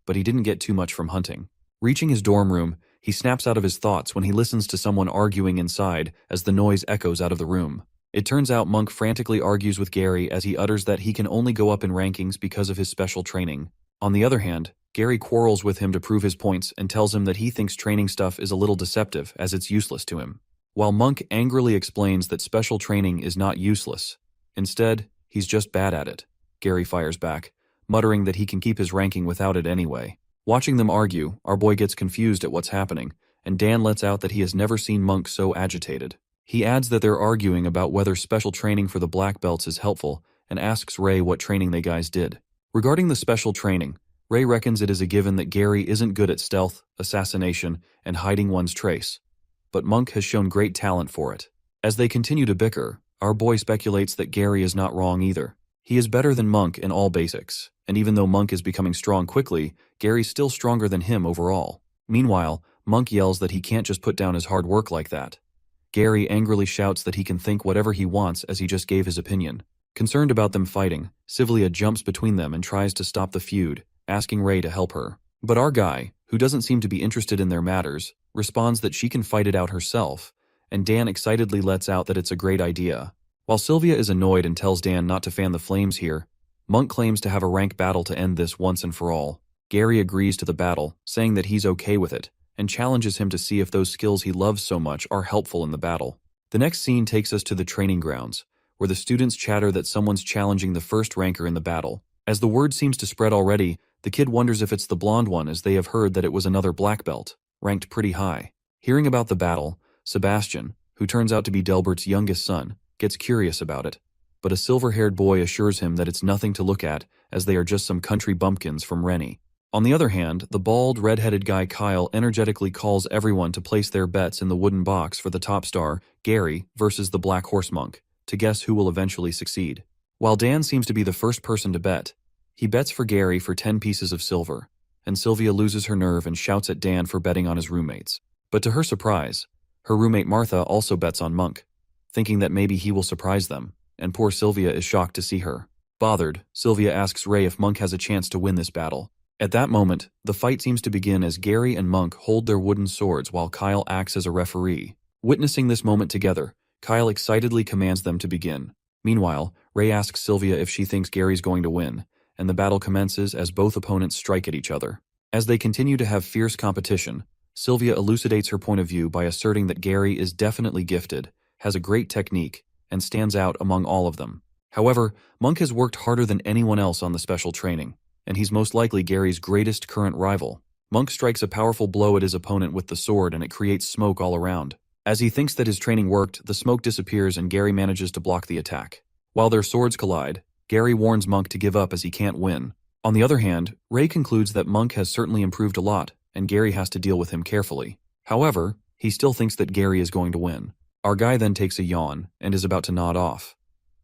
but he didn't get too much from hunting. Reaching his dorm room, he snaps out of his thoughts when he listens to someone arguing inside as the noise echoes out of the room. It turns out Monk frantically argues with Gary as he utters that he can only go up in rankings because of his special training. On the other hand, Gary quarrels with him to prove his points and tells him that he thinks training stuff is a little deceptive as it's useless to him. While Monk angrily explains that special training is not useless. Instead, he's just bad at it. Gary fires back. muttering that he can keep his ranking without it anyway. Watching them argue, our boy gets confused at what's happening, and Dan lets out that he has never seen Monk so agitated. He adds that they're arguing about whether special training for the black belts is helpful, and asks Ray what training they guys did. Regarding the special training, Ray reckons it is a given that Gary isn't good at stealth, assassination, and hiding one's trace. But Monk has shown great talent for it. As they continue to bicker, our boy speculates that Gary is not wrong either. He is better than Monk in all basics, and even though Monk is becoming strong quickly, Gary's still stronger than him overall. Meanwhile, Monk yells that he can't just put down his hard work like that. Gary angrily shouts that he can think whatever he wants as he just gave his opinion. Concerned about them fighting, Sylvia jumps between them and tries to stop the feud, asking Ray to help her. But our guy, who doesn't seem to be interested in their matters, responds that she can fight it out herself, and Dan excitedly lets out that it's a great idea. While Sylvia is annoyed and tells Dan not to fan the flames here, Monk claims to have a rank battle to end this once and for all. Gary agrees to the battle, saying that he's okay with it, and challenges him to see if those skills he loves so much are helpful in the battle. The next scene takes us to the training grounds, where the students chatter that someone's challenging the first ranker in the battle. As the word seems to spread already, the kid wonders if it's the blonde one, as they have heard that it was another black belt, ranked pretty high. Hearing about the battle, Sebastian, who turns out to be Delbert's youngest son, gets curious about it, but a silver-haired boy assures him that it's nothing to look at, as they are just some country bumpkins from Rennie. On the other hand, the bald, red-headed guy Kyle energetically calls everyone to place their bets in the wooden box for the top star, Gary, versus the Black Horse Monk, to guess who will eventually succeed. While Dan seems to be the first person to bet, he bets for Gary for 10 pieces of silver, and Sylvia loses her nerve and shouts at Dan for betting on his roommates. But to her surprise, her roommate Martha also bets on Monk, thinking that maybe he will surprise them, and poor Sylvia is shocked to see her. Bothered, Sylvia asks Ray if Monk has a chance to win this battle. At that moment, the fight seems to begin as Gary and Monk hold their wooden swords while Kyle acts as a referee. Witnessing this moment together, Kyle excitedly commands them to begin. Meanwhile, Ray asks Sylvia if she thinks Gary's going to win, and the battle commences as both opponents strike at each other. As they continue to have fierce competition, Sylvia elucidates her point of view by asserting that Gary is definitely gifted, has a great technique, and stands out among all of them. However, Monk has worked harder than anyone else on the special training, and he's most likely Gary's greatest current rival. Monk strikes a powerful blow at his opponent with the sword and it creates smoke all around. As he thinks that his training worked, the smoke disappears and Gary manages to block the attack. While their swords collide, Gary warns Monk to give up as he can't win. On the other hand, Ray concludes that Monk has certainly improved a lot, and Gary has to deal with him carefully. However, he still thinks that Gary is going to win. Our guy then takes a yawn and is about to nod off.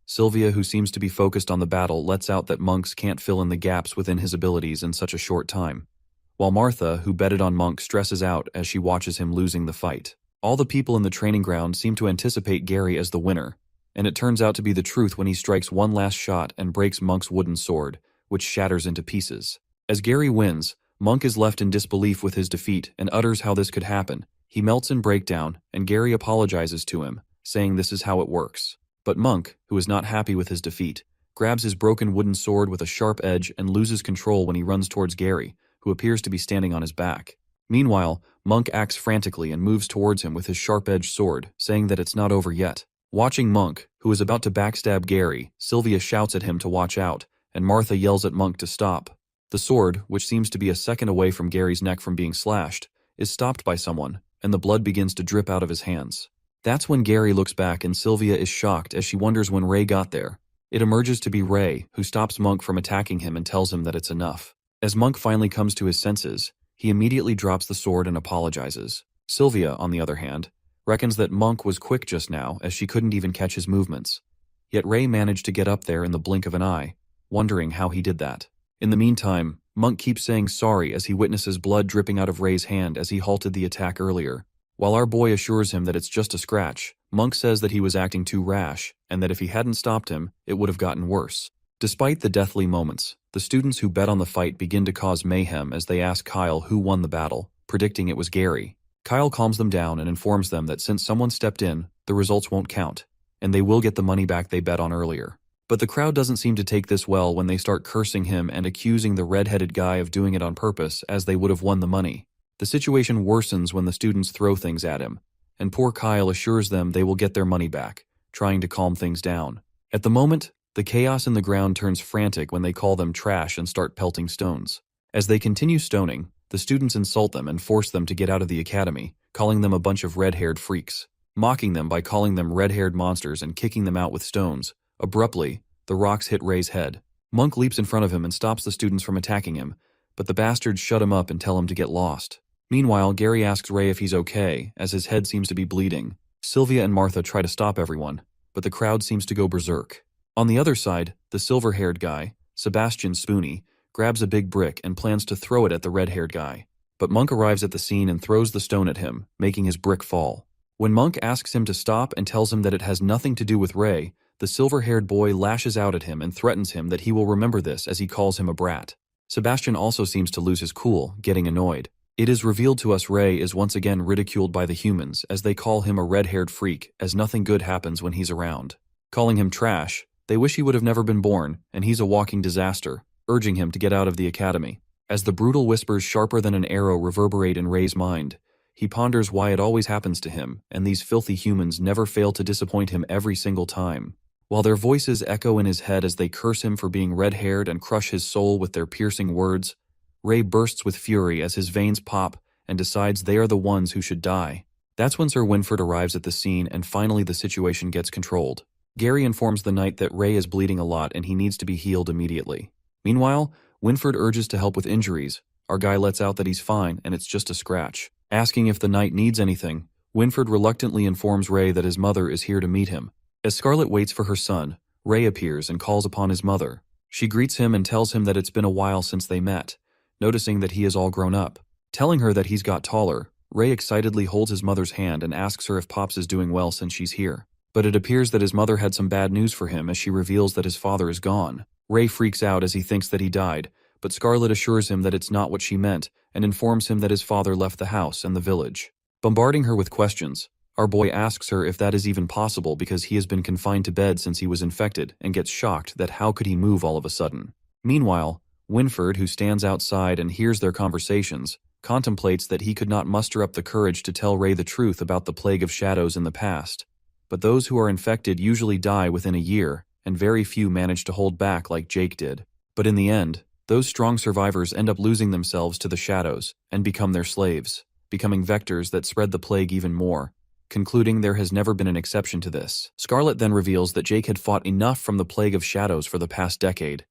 Sylvia, who seems to be focused on the battle, lets out that Monks can't fill in the gaps within his abilities in such a short time, while Martha, who betted on Monk, stresses out as she watches him losing the fight. All the people in the training ground seem to anticipate Gary as the winner, and it turns out to be the truth when he strikes one last shot and breaks Monk's wooden sword, which shatters into pieces. As Gary wins, Monk is left in disbelief with his defeat and utters how this could happen. He melts in breakdown, and Gary apologizes to him, saying this is how it works. But Monk, who is not happy with his defeat, grabs his broken wooden sword with a sharp edge and loses control when he runs towards Gary, who appears to be standing on his back. Meanwhile, Monk acts frantically and moves towards him with his sharp-edged sword, saying that it's not over yet. Watching Monk, who is about to backstab Gary, Sylvia shouts at him to watch out, and Martha yells at Monk to stop. The sword, which seems to be a second away from Gary's neck from being slashed, is stopped by someone, and the blood begins to drip out of his hands. That's when Gary looks back and Sylvia is shocked as she wonders when Ray got there. It emerges to be Ray, who stops Monk from attacking him and tells him that it's enough. As Monk finally comes to his senses, he immediately drops the sword and apologizes. Sylvia, on the other hand, reckons that Monk was quick just now as she couldn't even catch his movements. Yet Ray managed to get up there in the blink of an eye, wondering how he did that. In the meantime, Monk keeps saying sorry as he witnesses blood dripping out of Ray's hand as he halted the attack earlier. While our boy assures him that it's just a scratch, Monk says that he was acting too rash and that if he hadn't stopped him, it would have gotten worse. Despite the deathly moments, the students who bet on the fight begin to cause mayhem as they ask Kyle who won the battle, predicting it was Gary. Kyle calms them down and informs them that since someone stepped in, the results won't count, and they will get the money back they bet on earlier. But the crowd doesn't seem to take this well when they start cursing him and accusing the red-headed guy of doing it on purpose as they would have won the money. The situation worsens when the students throw things at him, and poor Kyle assures them they will get their money back, trying to calm things down. At the moment, The chaos in the ground turns frantic when they call them trash and start pelting stones. As they continue stoning, the students insult them and force them to get out of the academy, calling them a bunch of red-haired freaks, mocking them by calling them red-haired monsters and kicking them out with stones. Abruptly, the rocks hit Ray's head. Monk leaps in front of him and stops the students from attacking him, but the bastards shut him up and tell him to get lost. Meanwhile, Gary asks Ray if he's okay, as his head seems to be bleeding. Sylvia and Martha try to stop everyone, but the crowd seems to go berserk. On the other side, the silver-haired guy, Sebastian Spoony, grabs a big brick and plans to throw it at the red-haired guy. But Monk arrives at the scene and throws the stone at him, making his brick fall. When Monk asks him to stop and tells him that it has nothing to do with Ray, the silver-haired boy lashes out at him and threatens him that he will remember this as he calls him a brat. Sebastian also seems to lose his cool, getting annoyed. It is revealed to us Ray is once again ridiculed by the humans as they call him a red-haired freak, as nothing good happens when he's around. Calling him trash, they wish he would have never been born, and he's a walking disaster, urging him to get out of the academy. As the brutal whispers sharper than an arrow reverberate in Ray's mind, he ponders why it always happens to him, and these filthy humans never fail to disappoint him every single time. While their voices echo in his head as they curse him for being red-haired and crush his soul with their piercing words, Ray bursts with fury as his veins pop and decides they are the ones who should die. That's when Sir Winford arrives at the scene and finally the situation gets controlled. Gary informs the knight that Ray is bleeding a lot and he needs to be healed immediately. Meanwhile, Winford urges to help with injuries. Our guy lets out that he's fine and it's just a scratch. Asking if the knight needs anything, Winford reluctantly informs Ray that his mother is here to meet him. As Scarlet waits for her son, Ray appears and calls upon his mother. She greets him and tells him that it's been a while since they met, noticing that he is all grown up. Telling her that he's got taller, Ray excitedly holds his mother's hand and asks her if Pops is doing well since she's here. But it appears that his mother had some bad news for him as she reveals that his father is gone. Ray freaks out as he thinks that he died, but Scarlet assures him that it's not what she meant and informs him that his father left the house and the village. Bombarding her with questions, our boy asks her if that is even possible because he has been confined to bed since he was infected and gets shocked that how could he move all of a sudden. Meanwhile, Winford, who stands outside and hears their conversations, contemplates that he could not muster up the courage to tell Ray the truth about the plague of shadows in the past. But those who are infected usually die within a year, and very few manage to hold back like Jake did. But in the end, those strong survivors end up losing themselves to the shadows and become their slaves, becoming vectors that spread the plague even more, concluding there has never been an exception to this. Scarlet then reveals that Jake had fought enough from the plague of shadows for the past decade.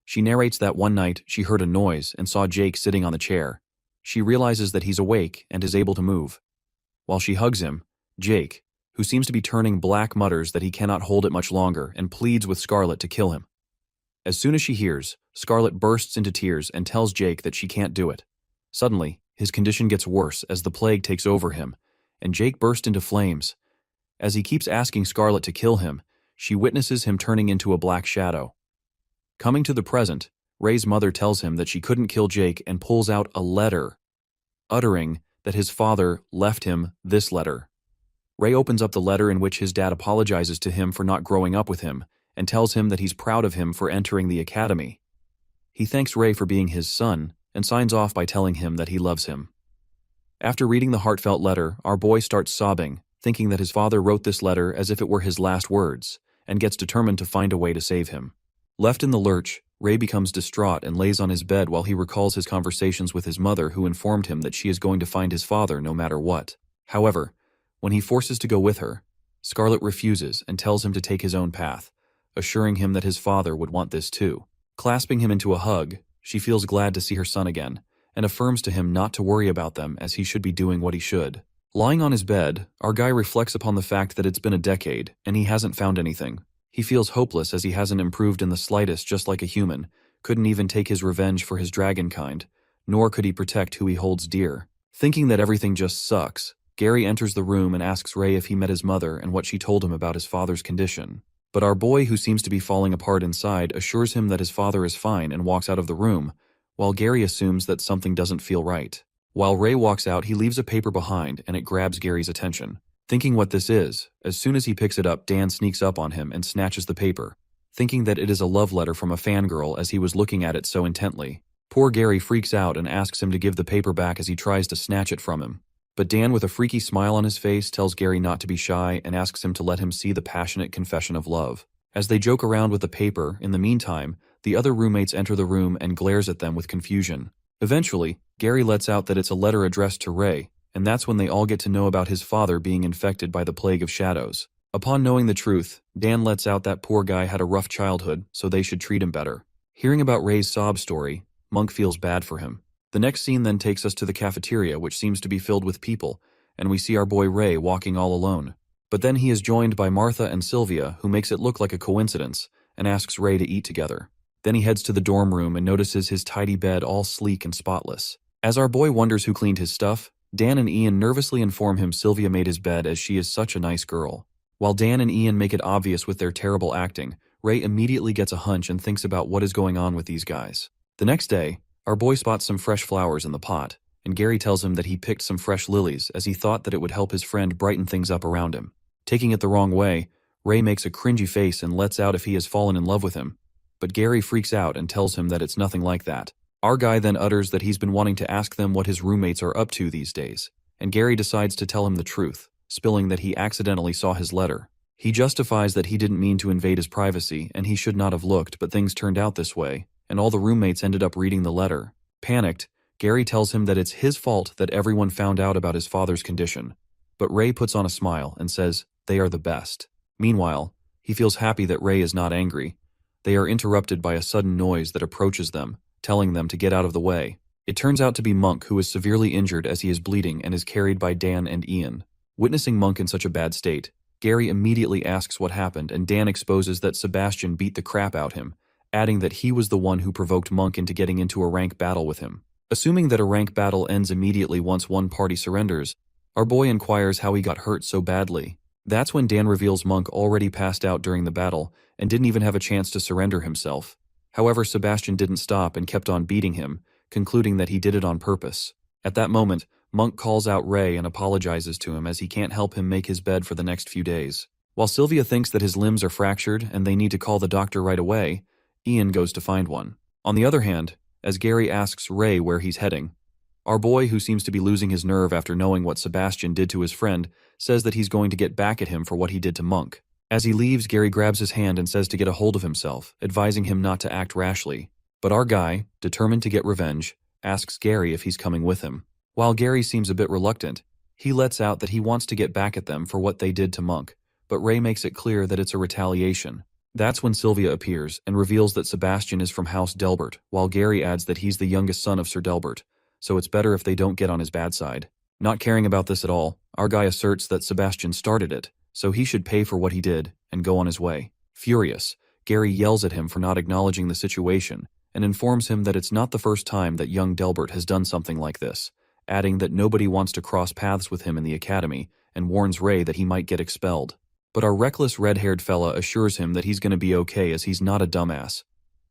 She narrates that one night she heard a noise and saw Jake sitting on the chair. She realizes that he's awake and is able to move. While she hugs him, Jake, who seems to be turning black, mutters that he cannot hold it much longer and pleads with Scarlet to kill him. As soon as she hears, Scarlet bursts into tears and tells Jake that she can't do it. Suddenly, his condition gets worse as the plague takes over him, and Jake bursts into flames. As he keeps asking Scarlet to kill him, she witnesses him turning into a black shadow. Coming to the present, Ray's mother tells him that she couldn't kill Jake and pulls out a letter, uttering that his father left him this letter. Ray opens up the letter in which his dad apologizes to him for not growing up with him and tells him that he's proud of him for entering the academy. He thanks Ray for being his son and signs off by telling him that he loves him. After reading the heartfelt letter, our boy starts sobbing, thinking that his father wrote this letter as if it were his last words, and gets determined to find a way to save him. Left in the lurch, Ray becomes distraught and lays on his bed while he recalls his conversations with his mother, who informed him that she is going to find his father no matter what. However, when he forces to go with her, Scarlet refuses and tells him to take his own path, assuring him that his father would want this too. Clasping him into a hug, she feels glad to see her son again, and affirms to him not to worry about them as he should be doing what he should. Lying on his bed, our guy reflects upon the fact that it's been a decade and he hasn't found anything. He feels hopeless as he hasn't improved in the slightest, just like a human, couldn't even take his revenge for his dragon kind, nor could he protect who he holds dear. Thinking that everything just sucks, Gary enters the room and asks Ray if he met his mother and what she told him about his father's condition. But our boy, who seems to be falling apart inside, assures him that his father is fine and walks out of the room, while Gary assumes that something doesn't feel right. While Ray walks out, he leaves a paper behind and it grabs Gary's attention. Thinking what this is, as soon as he picks it up, Dan sneaks up on him and snatches the paper, thinking that it is a love letter from a fangirl as he was looking at it so intently. Poor Gary freaks out and asks him to give the paper back as he tries to snatch it from him. But Dan, with a freaky smile on his face, tells Gary not to be shy and asks him to let him see the passionate confession of love. As they joke around with the paper, in the meantime, the other roommates enter the room and glares at them with confusion. Eventually, Gary lets out that it's a letter addressed to Ray, and that's when they all get to know about his father being infected by the plague of shadows. Upon knowing the truth, Dan lets out that poor guy had a rough childhood, so they should treat him better. Hearing about Ray's sob story, Monk feels bad for him. The next scene then takes us to the cafeteria, which seems to be filled with people, and we see our boy Ray walking all alone. But then he is joined by Martha and Sylvia, who makes it look like a coincidence, and asks Ray to eat together. Then he heads to the dorm room and notices his tidy bed all sleek and spotless. As our boy wonders who cleaned his stuff, Dan and Ian nervously inform him Sylvia made his bed as she is such a nice girl. While Dan and Ian make it obvious with their terrible acting, Ray immediately gets a hunch and thinks about what is going on with these guys. The next day, our boy spots some fresh flowers in the pot, and Gary tells him that he picked some fresh lilies as he thought that it would help his friend brighten things up around him. Taking it the wrong way, Ray makes a cringy face and lets out if he has fallen in love with him, but Gary freaks out and tells him that it's nothing like that. Our guy then utters that he's been wanting to ask them what his roommates are up to these days, and Gary decides to tell him the truth, spilling that he accidentally saw his letter. He justifies that he didn't mean to invade his privacy and he should not have looked, but things turned out this way, and all the roommates ended up reading the letter. Panicked, Gary tells him that it's his fault that everyone found out about his father's condition, but Ray puts on a smile and says they are the best. Meanwhile, he feels happy that Ray is not angry. They are interrupted by a sudden noise that approaches them, telling them to get out of the way. It turns out to be Monk, who is severely injured as he is bleeding and is carried by Dan and Ian. Witnessing Monk in such a bad state, Gary immediately asks what happened, and Dan exposes that Sebastian beat the crap out him, adding that he was the one who provoked Monk into getting into a rank battle with him. Assuming that a rank battle ends immediately once one party surrenders, our boy inquires how he got hurt so badly. That's when Dan reveals Monk already passed out during the battle and didn't even have a chance to surrender himself. However, Sebastian didn't stop and kept on beating him, concluding that he did it on purpose. At that moment, Monk calls out Ray and apologizes to him as he can't help him make his bed for the next few days. While Sylvia thinks that his limbs are fractured and they need to call the doctor right away, Ian goes to find one. On the other hand, as Gary asks Ray where he's heading, our boy, who seems to be losing his nerve after knowing what Sebastian did to his friend, says that he's going to get back at him for what he did to Monk. As he leaves, Gary grabs his hand and says to get a hold of himself, advising him not to act rashly. But our guy, determined to get revenge, asks Gary if he's coming with him. While Gary seems a bit reluctant, he lets out that he wants to get back at them for what they did to Monk, but Ray makes it clear that it's a retaliation. That's when Sylvia appears and reveals that Sebastian is from House Delbert, while Gary adds that he's the youngest son of Sir Delbert, so it's better if they don't get on his bad side. Not caring about this at all, our guy asserts that Sebastian started it, so he should pay for what he did and go on his way. Furious, Gary yells at him for not acknowledging the situation and informs him that it's not the first time that young Delbert has done something like this, adding that nobody wants to cross paths with him in the academy and warns Ray that he might get expelled. But our reckless red-haired fella assures him that he's going to be okay as he's not a dumbass,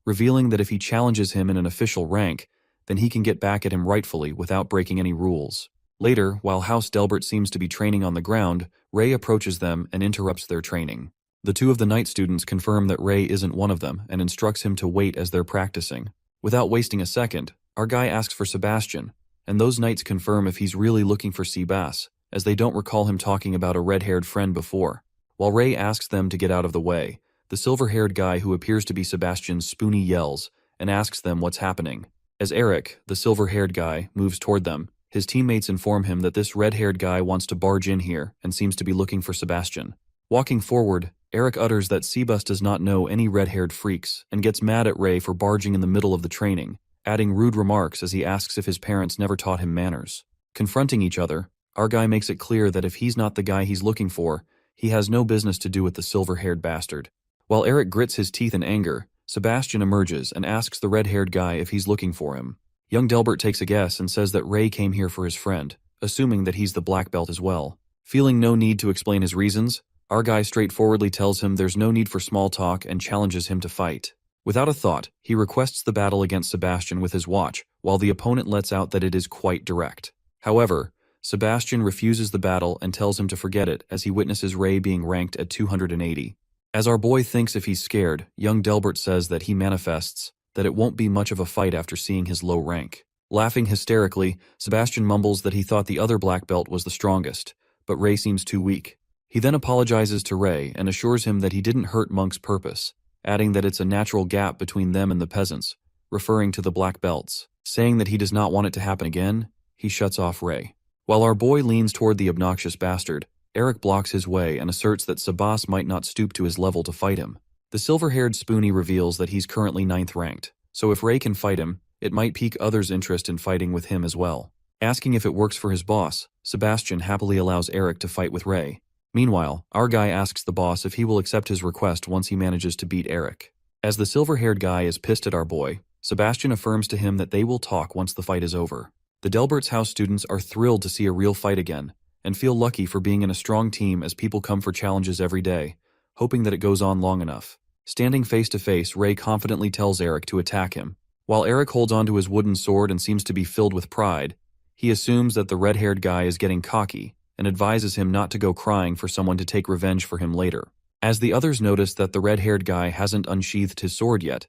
revealing that if he challenges him in an official rank, then he can get back at him rightfully without breaking any rules. Later, while House Delbert seems to be training on the ground, Ray approaches them and interrupts their training. The two of the night students confirm that Ray isn't one of them and instructs him to wait as they're practicing. Without wasting a second, our guy asks for Sebastian, and those knights confirm if he's really looking for Sebas, as they don't recall him talking about a red-haired friend before. While Ray asks them to get out of the way, the silver-haired guy who appears to be Sebastian's Spoonie yells and asks them what's happening. As Eric, the silver-haired guy, moves toward them, his teammates inform him that this red-haired guy wants to barge in here and seems to be looking for Sebastian. Walking forward, Eric utters that Sebas does not know any red-haired freaks and gets mad at Ray for barging in the middle of the training, adding rude remarks as he asks if his parents never taught him manners. Confronting each other, our guy makes it clear that if he's not the guy he's looking for, he has no business to do with the silver-haired bastard. While Eric grits his teeth in anger, Sebastian emerges and asks the red-haired guy if he's looking for him. Young Delbert takes a guess and says that Ray came here for his friend, assuming that he's the black belt as well. Feeling no need to explain his reasons, our guy straightforwardly tells him there's no need for small talk and challenges him to fight. Without a thought, he requests the battle against Sebastian with his watch, while the opponent lets out that it is quite direct. However, Sebastian refuses the battle and tells him to forget it as he witnesses Ray being ranked at 280. As our boy thinks if he's scared, young Delbert says that he manifests that it won't be much of a fight after seeing his low rank. Laughing hysterically, Sebastian mumbles that he thought the other black belt was the strongest, but Ray seems too weak. He then apologizes to Ray and assures him that he didn't hurt Monk's purpose, adding that it's a natural gap between them and the peasants, referring to the black belts. Saying that he does not want it to happen again, he shuts off Ray. While our boy leans toward the obnoxious bastard, Eric blocks his way and asserts that Sabas might not stoop to his level to fight him. The silver-haired Spoonie reveals that he's currently 9th ranked, so if Ray can fight him, it might pique others' interest in fighting with him as well. Asking if it works for his boss, Sebastian happily allows Eric to fight with Ray. Meanwhile, our guy asks the boss if he will accept his request once he manages to beat Eric. As the silver-haired guy is pissed at our boy, Sebastian affirms to him that they will talk once the fight is over. The Delbert's house students are thrilled to see a real fight again, and feel lucky for being in a strong team as people come for challenges every day, hoping that it goes on long enough. Standing face to face, Ray confidently tells Eric to attack him. While Eric holds onto his wooden sword and seems to be filled with pride, he assumes that the red-haired guy is getting cocky and advises him not to go crying for someone to take revenge for him later. As the others notice that the red-haired guy hasn't unsheathed his sword yet,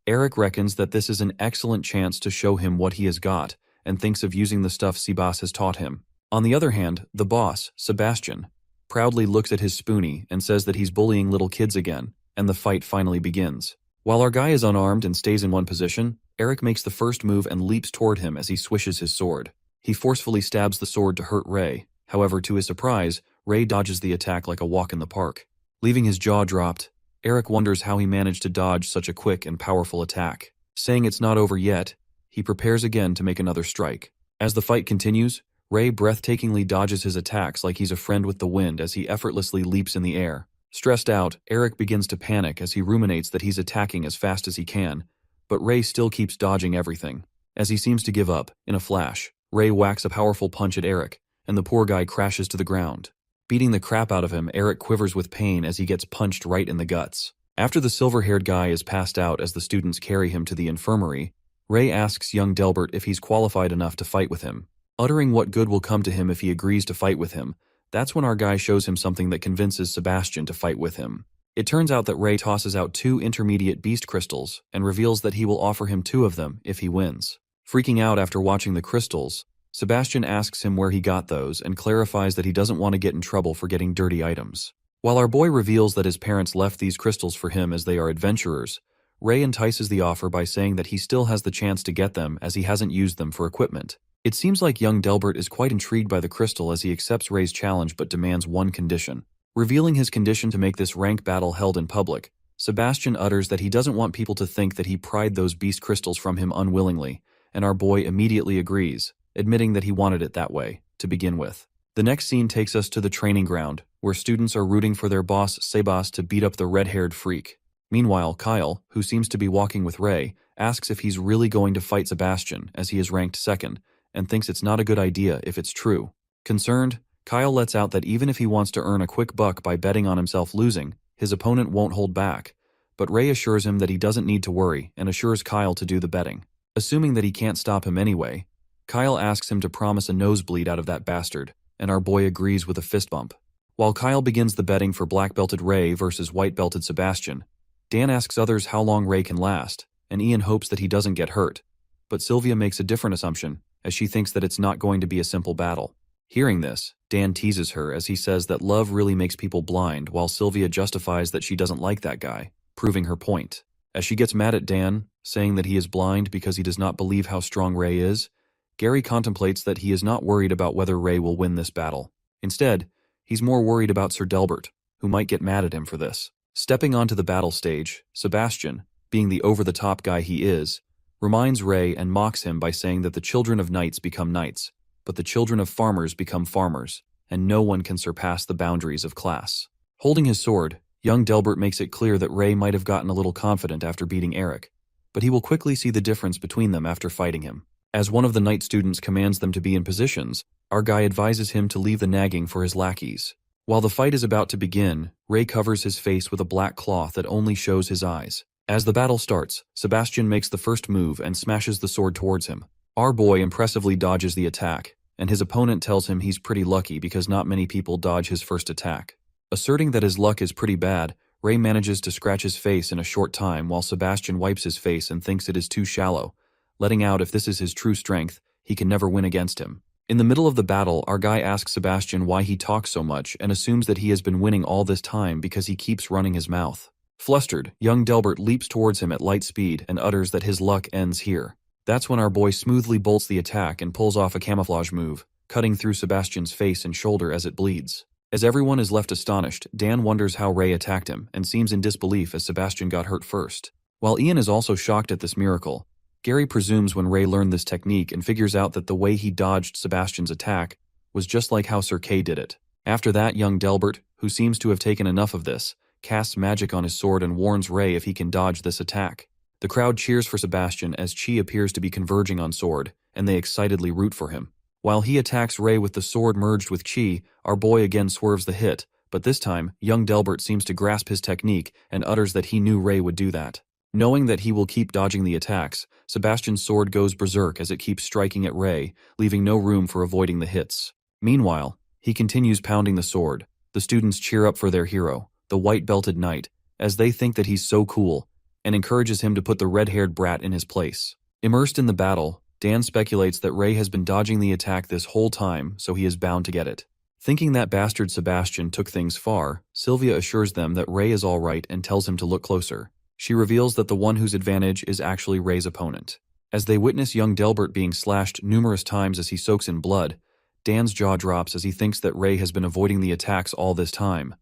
Eric reckons that this is an excellent chance to show him what he has got and thinks of using the stuff Sebas has taught him. On the other hand, the boss, Sebastian, proudly looks at his Spoonie and says that he's bullying little kids again, and the fight finally begins. While our guy is unarmed and stays in one position, Eric makes the first move and leaps toward him as he swishes his sword. He forcefully stabs the sword to hurt Ray. However, to his surprise, Ray dodges the attack like a walk in the park. Leaving his jaw dropped, Eric wonders how he managed to dodge such a quick and powerful attack. Saying it's not over yet, he prepares again to make another strike. As the fight continues, Ray breathtakingly dodges his attacks like he's a friend with the wind as he effortlessly leaps in the air. Stressed out, Eric begins to panic as he ruminates that he's attacking as fast as he can, but Ray still keeps dodging everything. As he seems to give up, in a flash, Ray whacks a powerful punch at Eric, and the poor guy crashes to the ground. Beating the crap out of him, Eric quivers with pain as he gets punched right in the guts. After the silver-haired guy is passed out as the students carry him to the infirmary, Ray asks young Delbert if he's qualified enough to fight with him. Uttering what good will come to him if he agrees to fight with him, that's when our guy shows him something that convinces Sebastian to fight with him. It turns out that Ray tosses out 2 intermediate beast crystals and reveals that he will offer him 2 of them if he wins. Freaking out after watching the crystals, Sebastian asks him where he got those and clarifies that he doesn't want to get in trouble for getting dirty items. While our boy reveals that his parents left these crystals for him as they are adventurers, Ray entices the offer by saying that he still has the chance to get them as he hasn't used them for equipment. It seems like young Delbert is quite intrigued by the crystal as he accepts Ray's challenge but demands one condition. Revealing his condition to make this rank battle held in public, Sebastian utters that he doesn't want people to think that he pried those beast crystals from him unwillingly, and our boy immediately agrees, admitting that he wanted it that way, to begin with. The next scene takes us to the training ground, where students are rooting for their boss, Sebas, to beat up the red-haired freak. Meanwhile, Kyle, who seems to be walking with Ray, asks if he's really going to fight Sebastian, as he is ranked 2nd, and thinks it's not a good idea if it's true. Concerned, Kyle lets out that even if he wants to earn a quick buck by betting on himself losing, his opponent won't hold back, but Ray assures him that he doesn't need to worry and assures Kyle to do the betting. Assuming that he can't stop him anyway, Kyle asks him to promise a nosebleed out of that bastard, and our boy agrees with a fist bump. While Kyle begins the betting for black-belted Ray versus white-belted Sebastian, Dan asks others how long Ray can last, and Ian hopes that he doesn't get hurt, but Sylvia makes a different assumption, as she thinks that it's not going to be a simple battle. Hearing this, Dan teases her as he says that love really makes people blind, while Sylvia justifies that she doesn't like that guy, proving her point. As she gets mad at Dan, saying that he is blind because he does not believe how strong Ray is, Gary contemplates that he is not worried about whether Ray will win this battle. Instead, he's more worried about Sir Delbert, who might get mad at him for this. Stepping onto the battle stage, Sebastian, being the over-the-top guy he is, reminds Ray and mocks him by saying that the children of knights become knights, but the children of farmers become farmers, and no one can surpass the boundaries of class. Holding his sword, young Delbert makes it clear that Ray might have gotten a little confident after beating Eric, but he will quickly see the difference between them after fighting him. As one of the knight students commands them to be in positions, our guy advises him to leave the nagging for his lackeys. While the fight is about to begin, Ray covers his face with a black cloth that only shows his eyes. As the battle starts, Sebastian makes the first move and smashes the sword towards him. Our boy impressively dodges the attack, and his opponent tells him he's pretty lucky because not many people dodge his first attack. Asserting that his luck is pretty bad, Ray manages to scratch his face in a short time while Sebastian wipes his face and thinks it is too shallow, letting out if this is his true strength, he can never win against him. In the middle of the battle, our guy asks Sebastian why he talks so much and assumes that he has been winning all this time because he keeps running his mouth. Flustered, young Delbert leaps towards him at light speed and utters that his luck ends here. That's when our boy smoothly bolts the attack and pulls off a camouflage move, cutting through Sebastian's face and shoulder as it bleeds. As everyone is left astonished, Dan wonders how Ray attacked him and seems in disbelief as Sebastian got hurt first. While Ian is also shocked at this miracle, Gary presumes when Ray learned this technique and figures out that the way he dodged Sebastian's attack was just like how Sir Kay did it. After that, young Delbert, who seems to have taken enough of this, casts magic on his sword and warns Ray if he can dodge this attack. The crowd cheers for Sebastian as Chi appears to be converging on sword, and they excitedly root for him. While he attacks Ray with the sword merged with Chi, our boy again swerves the hit, but this time, young Delbert seems to grasp his technique and utters that he knew Ray would do that. Knowing that he will keep dodging the attacks, Sebastian's sword goes berserk as it keeps striking at Ray, leaving no room for avoiding the hits. Meanwhile, he continues pounding the sword. The students cheer up for their hero, the white-belted knight, as they think that he's so cool, and encourages him to put the red-haired brat in his place. Immersed in the battle, Dan speculates that Ray has been dodging the attack this whole time, so he is bound to get it. Thinking that bastard Sebastian took things far, Sylvia assures them that Ray is all right and tells him to look closer. She reveals that the one whose advantage is actually Ray's opponent. As they witness young Delbert being slashed numerous times as he soaks in blood, Dan's jaw drops as he thinks that Ray has been avoiding the attacks all this time.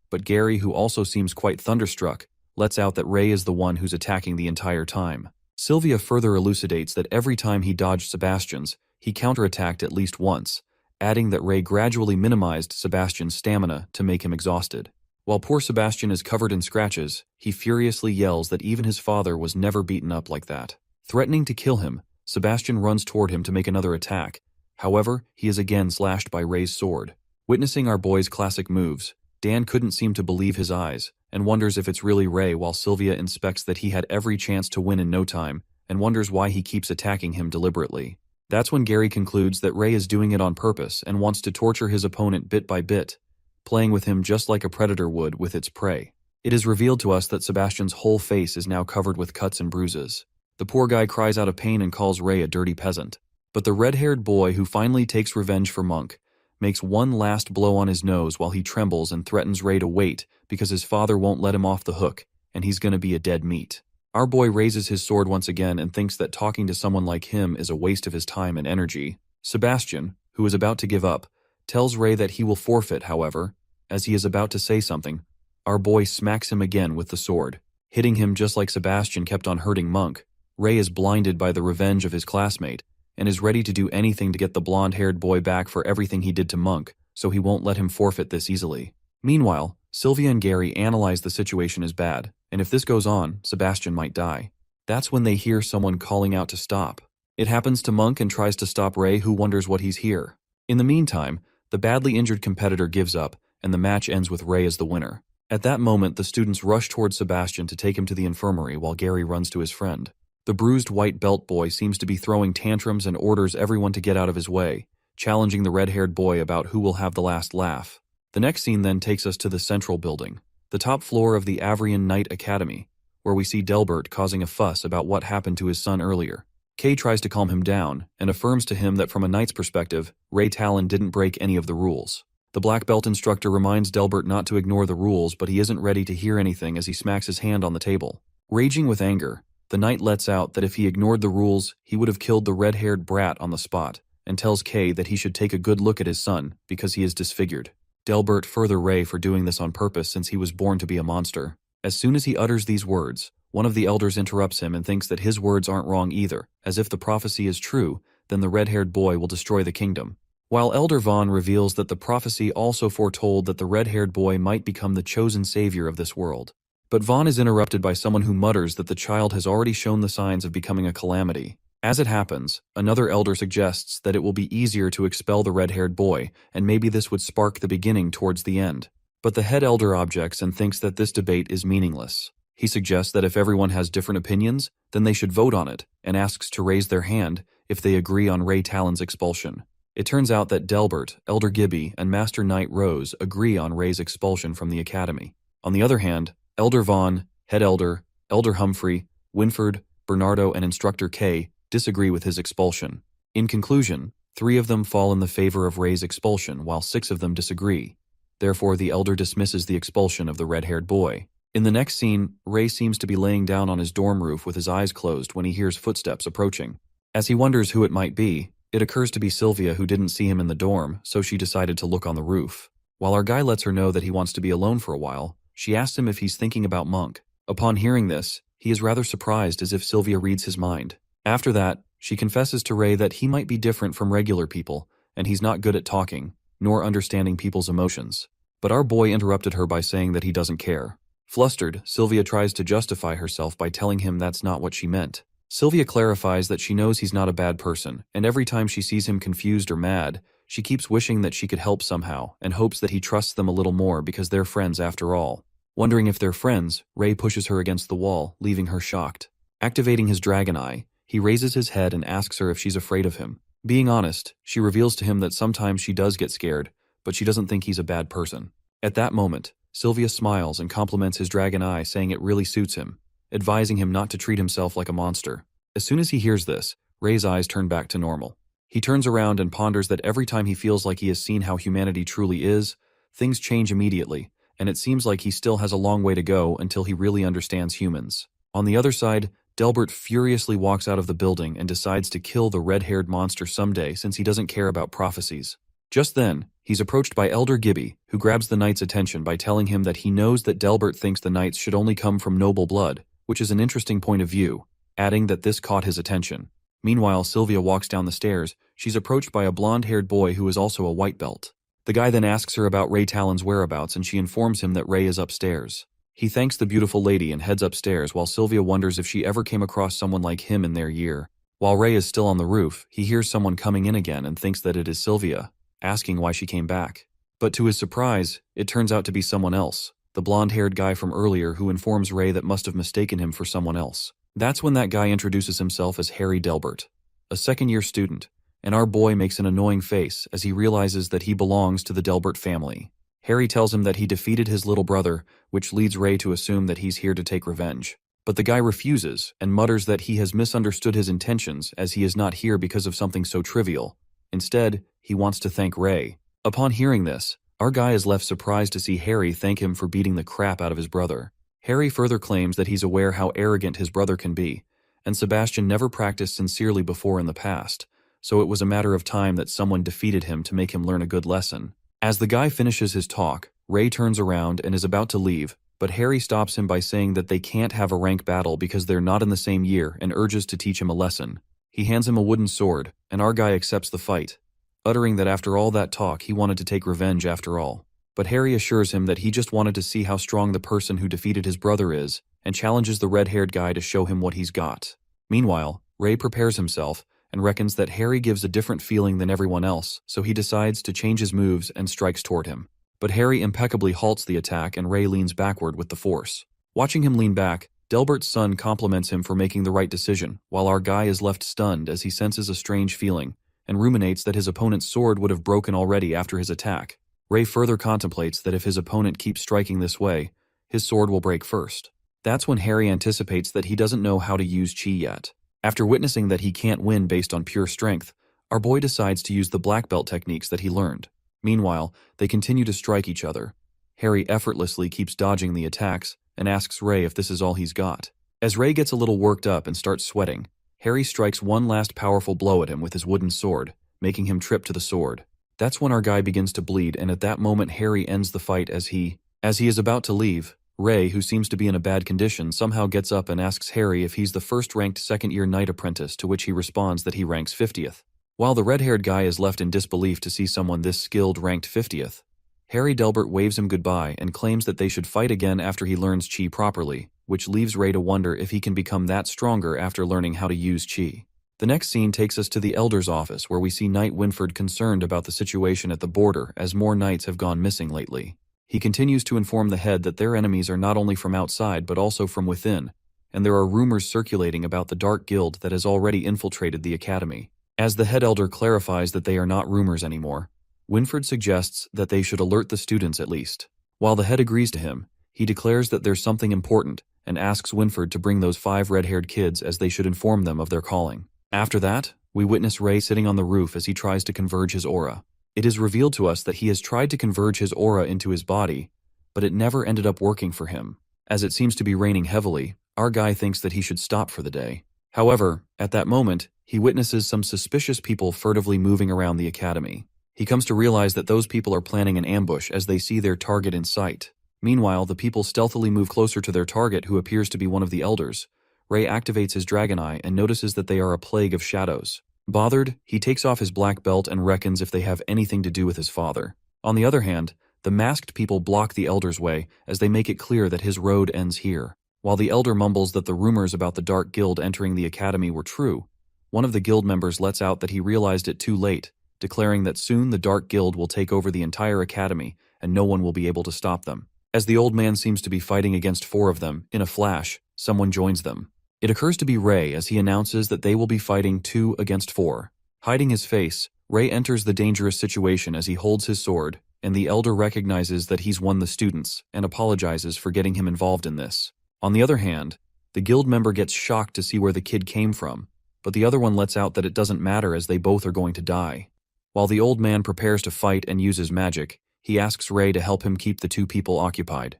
But Gary, who also seems quite thunderstruck, lets out that Ray is the one who's attacking the entire time. Sylvia further elucidates that every time he dodged Sebastian's, he counterattacked at least once, adding that Ray gradually minimized Sebastian's stamina to make him exhausted. While poor Sebastian is covered in scratches, he furiously yells that even his father was never beaten up like that. Threatening to kill him, Sebastian runs toward him to make another attack. However, he is again slashed by Ray's sword. Witnessing our boy's classic moves, Dan couldn't seem to believe his eyes, and wonders if it's really Ray, while Sylvia inspects that he had every chance to win in no time, and wonders why he keeps attacking him deliberately. That's when Gary concludes that Ray is doing it on purpose and wants to torture his opponent bit by bit, playing with him just like a predator would with its prey. It is revealed to us that Sebastian's whole face is now covered with cuts and bruises. The poor guy cries out of pain and calls Ray a dirty peasant. But the red-haired boy, who finally takes revenge for Monk, makes one last blow on his nose while he trembles and threatens Ray to wait because his father won't let him off the hook, and he's gonna be a dead meat. Our boy raises his sword once again and thinks that talking to someone like him is a waste of his time and energy. Sebastian, who is about to give up, tells Ray that he will forfeit, however. As he is about to say something, our boy smacks him again with the sword. Hitting him just like Sebastian kept on hurting Monk, Ray is blinded by the revenge of his classmate, and is ready to do anything to get the blonde-haired boy back for everything he did to Monk, so he won't let him forfeit this easily. Meanwhile, Sylvia and Gary analyze the situation as bad, and if this goes on, Sebastian might die. That's when they hear someone calling out to stop. It happens to Monk and tries to stop Ray, who wonders what he's here. In the meantime, the badly injured competitor gives up, and the match ends with Ray as the winner. At that moment, the students rush towards Sebastian to take him to the infirmary while Gary runs to his friend. The bruised white belt boy seems to be throwing tantrums and orders everyone to get out of his way, challenging the red-haired boy about who will have the last laugh. The next scene then takes us to the central building, the top floor of the Avrian Knight Academy, where we see Delbert causing a fuss about what happened to his son earlier. Kay tries to calm him down and affirms to him that from a knight's perspective, Ray Talon didn't break any of the rules. The black belt instructor reminds Delbert not to ignore the rules, but he isn't ready to hear anything as he smacks his hand on the table. Raging with anger, the knight lets out that if he ignored the rules, he would have killed the red-haired brat on the spot, and tells Kay that he should take a good look at his son because he is disfigured. Delbert further Ray for doing this on purpose since he was born to be a monster. As soon as he utters these words, one of the elders interrupts him and thinks that his words aren't wrong either, as if the prophecy is true, then the red-haired boy will destroy the kingdom. While Elder Vaughn reveals that the prophecy also foretold that the red-haired boy might become the chosen savior of this world. But Vaughn is interrupted by someone who mutters that the child has already shown the signs of becoming a calamity. As it happens, another elder suggests that it will be easier to expel the red-haired boy, and maybe this would spark the beginning towards the end. But the head elder objects and thinks that this debate is meaningless. He suggests that if everyone has different opinions, then they should vote on it, and asks to raise their hand if they agree on Ray Talon's expulsion. It turns out that Delbert, Elder Gibby, and Master Knight Rose agree on Ray's expulsion from the academy. On the other hand, Elder Vaughn, Head Elder, Elder Humphrey, Winford, Bernardo, and Instructor Kay disagree with his expulsion. In conclusion, 3 of them fall in the favor of Ray's expulsion, while 6 of them disagree. Therefore, the elder dismisses the expulsion of the red-haired boy. In the next scene, Ray seems to be laying down on his dorm roof with his eyes closed when he hears footsteps approaching. As he wonders who it might be, it occurs to be Sylvia, who didn't see him in the dorm, so she decided to look on the roof. While our guy lets her know that he wants to be alone for a while, she asks him if he's thinking about Monk. Upon hearing this, he is rather surprised, as if Sylvia reads his mind. After that, she confesses to Ray that he might be different from regular people, and he's not good at talking, nor understanding people's emotions. But our boy interrupted her by saying that he doesn't care. Flustered, Sylvia tries to justify herself by telling him that's not what she meant. Sylvia clarifies that she knows he's not a bad person, and every time she sees him confused or mad, she keeps wishing that she could help somehow, and hopes that he trusts them a little more because they're friends after all. Wondering if they're friends, Ray pushes her against the wall, leaving her shocked. Activating his dragon eye, he raises his head and asks her if she's afraid of him. Being honest, she reveals to him that sometimes she does get scared, but she doesn't think he's a bad person. At that moment, Sylvia smiles and compliments his dragon eye, saying it really suits him, advising him not to treat himself like a monster. As soon as he hears this, Ray's eyes turn back to normal. He turns around and ponders that every time he feels like he has seen how humanity truly is, things change immediately, and it seems like he still has a long way to go until he really understands humans. On the other side, Delbert furiously walks out of the building and decides to kill the red-haired monster someday, since he doesn't care about prophecies. Just then, he's approached by Elder Gibby, who grabs the knight's attention by telling him that he knows that Delbert thinks the knights should only come from noble blood, which is an interesting point of view, adding that this caught his attention. Meanwhile, Sylvia walks down the stairs. She's approached by a blonde-haired boy who is also a white belt. The guy then asks her about Ray Talon's whereabouts, and she informs him that Ray is upstairs. He thanks the beautiful lady and heads upstairs, while Sylvia wonders if she ever came across someone like him in their year. While Ray is still on the roof, he hears someone coming in again and thinks that it is Sylvia, asking why she came back. But to his surprise, it turns out to be someone else, the blonde-haired guy from earlier, who informs Ray that must have mistaken him for someone else. That's when that guy introduces himself as Harry Delbert, a second-year student, and our boy makes an annoying face as he realizes that he belongs to the Delbert family. Harry tells him that he defeated his little brother, which leads Ray to assume that he's here to take revenge. But the guy refuses and mutters that he has misunderstood his intentions, as he is not here because of something so trivial. Instead, he wants to thank Ray. Upon hearing this, our guy is left surprised to see Harry thank him for beating the crap out of his brother. Harry further claims that he's aware how arrogant his brother can be, and Sebastian never practiced sincerely before in the past, so it was a matter of time that someone defeated him to make him learn a good lesson. As the guy finishes his talk, Ray turns around and is about to leave, but Harry stops him by saying that they can't have a rank battle because they're not in the same year, and urges to teach him a lesson. He hands him a wooden sword, and our guy accepts the fight, uttering that after all that talk he wanted to take revenge after all. But Harry assures him that he just wanted to see how strong the person who defeated his brother is, and challenges the red-haired guy to show him what he's got. Meanwhile, Ray prepares himself, and reckons that Harry gives a different feeling than everyone else, so he decides to change his moves and strikes toward him. But Harry impeccably halts the attack, and Ray leans backward with the force. Watching him lean back, Delbert's son compliments him for making the right decision, while our guy is left stunned as he senses a strange feeling, and ruminates that his opponent's sword would have broken already after his attack. Ray further contemplates that if his opponent keeps striking this way, his sword will break first. That's when Harry anticipates that he doesn't know how to use chi yet. After witnessing that he can't win based on pure strength, our boy decides to use the black belt techniques that he learned. Meanwhile, they continue to strike each other. Harry effortlessly keeps dodging the attacks and asks Ray if this is all he's got. As Ray gets a little worked up and starts sweating, Harry strikes one last powerful blow at him with his wooden sword, making him trip to the sword. That's when our guy begins to bleed, and at that moment Harry ends the fight as he is about to leave. Ray, who seems to be in a bad condition, somehow gets up and asks Harry if he's the first-ranked second-year knight apprentice, to which he responds that he ranks 50th. While the red-haired guy is left in disbelief to see someone this skilled ranked 50th, Harry Delbert waves him goodbye and claims that they should fight again after he learns chi properly, which leaves Ray to wonder if he can become that stronger after learning how to use chi. The next scene takes us to the Elder's office, where we see Knight Winford concerned about the situation at the border, as more knights have gone missing lately. He continues to inform the head that their enemies are not only from outside but also from within, and there are rumors circulating about the Dark Guild that has already infiltrated the academy. As the head elder clarifies that they are not rumors anymore, Winford suggests that they should alert the students at least. While the head agrees to him, he declares that there's something important and asks Winford to bring those 5 red-haired kids, as they should inform them of their calling. After that, We witness Ray sitting on the roof as he tries to converge his aura. It is revealed to us that he has tried to converge his aura into his body, but it never ended up working for him. As it seems to be raining heavily, our guy thinks that he should stop for the day. However, at that moment, he witnesses some suspicious people furtively moving around the academy. He comes to realize that those people are planning an ambush as they see their target in sight. Meanwhile, the people stealthily move closer to their target, who appears to be one of the elders. Ray activates his dragon eye and notices that they are a plague of shadows. Bothered, he takes off his black belt and reckons if they have anything to do with his father. On the other hand, the masked people block the elder's way as they make it clear that his road ends here. While the elder mumbles that the rumors about the Dark Guild entering the academy were true, one of the guild members lets out that he realized it too late, declaring that soon the Dark Guild will take over the entire academy and no one will be able to stop them. As the old man seems to be fighting against 4 of them, in a flash, someone joins them. It occurs to be Ray as he announces that they will be fighting 2 against 4. Hiding his face, Ray enters the dangerous situation as he holds his sword, and the elder recognizes that he's won the students and apologizes for getting him involved in this. On the other hand, the guild member gets shocked to see where the kid came from, but the other one lets out that it doesn't matter as they both are going to die. While the old man prepares to fight and uses magic, he asks Ray to help him keep the 2 people occupied.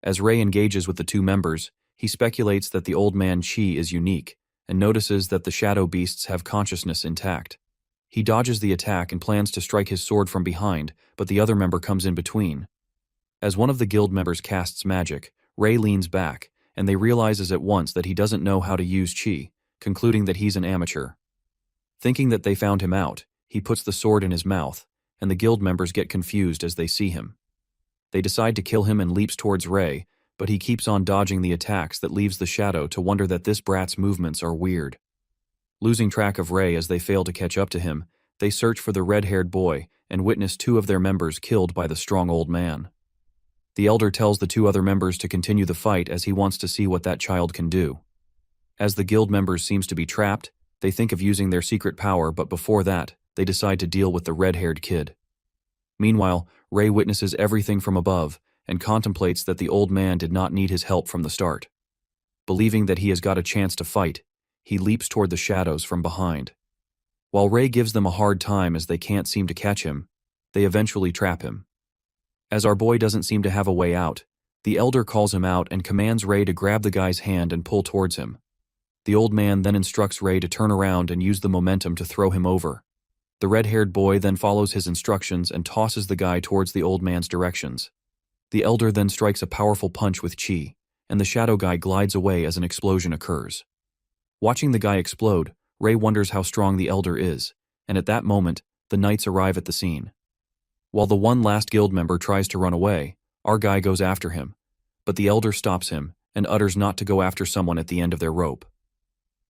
As Ray engages with the 2 members, he speculates that the old man chi is unique, and notices that the shadow beasts have consciousness intact. He dodges the attack and plans to strike his sword from behind, but the other member comes in between. As one of the guild members casts magic, Ray leans back, and they realizes at once that he doesn't know how to use chi, concluding that he's an amateur. Thinking that they found him out, he puts the sword in his mouth, and the guild members get confused as they see him. They decide to kill him and leaps towards Ray, but he keeps on dodging the attacks that leaves the shadow to wonder that this brat's movements are weird. Losing track of Ray as they fail to catch up to him, they search for the red-haired boy and witness 2 of their members killed by the strong old man. The elder tells the 2 other members to continue the fight as he wants to see what that child can do. As the guild members seems to be trapped, they think of using their secret power, but before that, they decide to deal with the red-haired kid. Meanwhile, Ray witnesses everything from above and contemplates that the old man did not need his help from the start. Believing that he has got a chance to fight, he leaps toward the shadows from behind. While Ray gives them a hard time as they can't seem to catch him, they eventually trap him. As our boy doesn't seem to have a way out, the elder calls him out and commands Ray to grab the guy's hand and pull towards him. The old man then instructs Ray to turn around and use the momentum to throw him over. The red-haired boy then follows his instructions and tosses the guy towards the old man's directions. The elder then strikes a powerful punch with chi, and the shadow guy glides away as an explosion occurs. Watching the guy explode, Ray wonders how strong the elder is, and at that moment, the knights arrive at the scene. While the one last guild member tries to run away, our guy goes after him, but the elder stops him and utters not to go after someone at the end of their rope.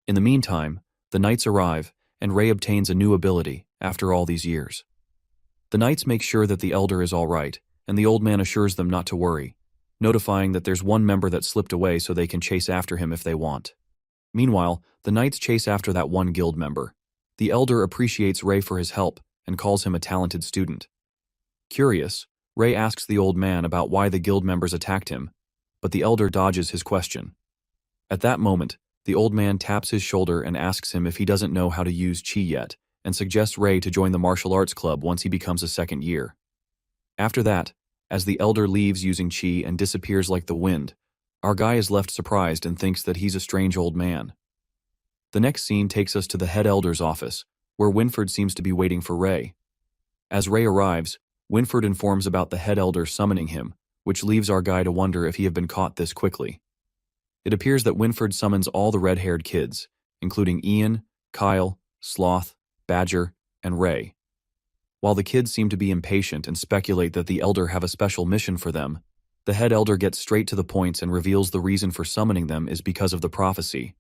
In the meantime, the knights arrive, and Ray obtains a new ability after all these years. The knights make sure that the elder is all right, and the old man assures them not to worry, notifying that there's one member that slipped away so they can chase after him if they want. Meanwhile, the knights chase after that one guild member. The elder appreciates Ray for his help and calls him a talented student. Curious, Ray asks the old man about why the guild members attacked him, but the elder dodges his question. At that moment, the old man taps his shoulder and asks him if he doesn't know how to use chi yet, and suggests Ray to join the martial arts club once he becomes a second year. After that, as the elder leaves using chi and disappears like the wind, our guy is left surprised and thinks that he's a strange old man. The next scene takes us to the head elder's office, where Winford seems to be waiting for Ray. As Ray arrives, Winford informs about the head elder summoning him, which leaves our guy to wonder if he had been caught this quickly. It appears that Winford summons all the red-haired kids, including Ian, Kyle, Sloth, Badger, and Ray. While the kids seem to be impatient and speculate that the elder have a special mission for them, the head elder gets straight to the point and reveals the reason for summoning them is because of the prophecy.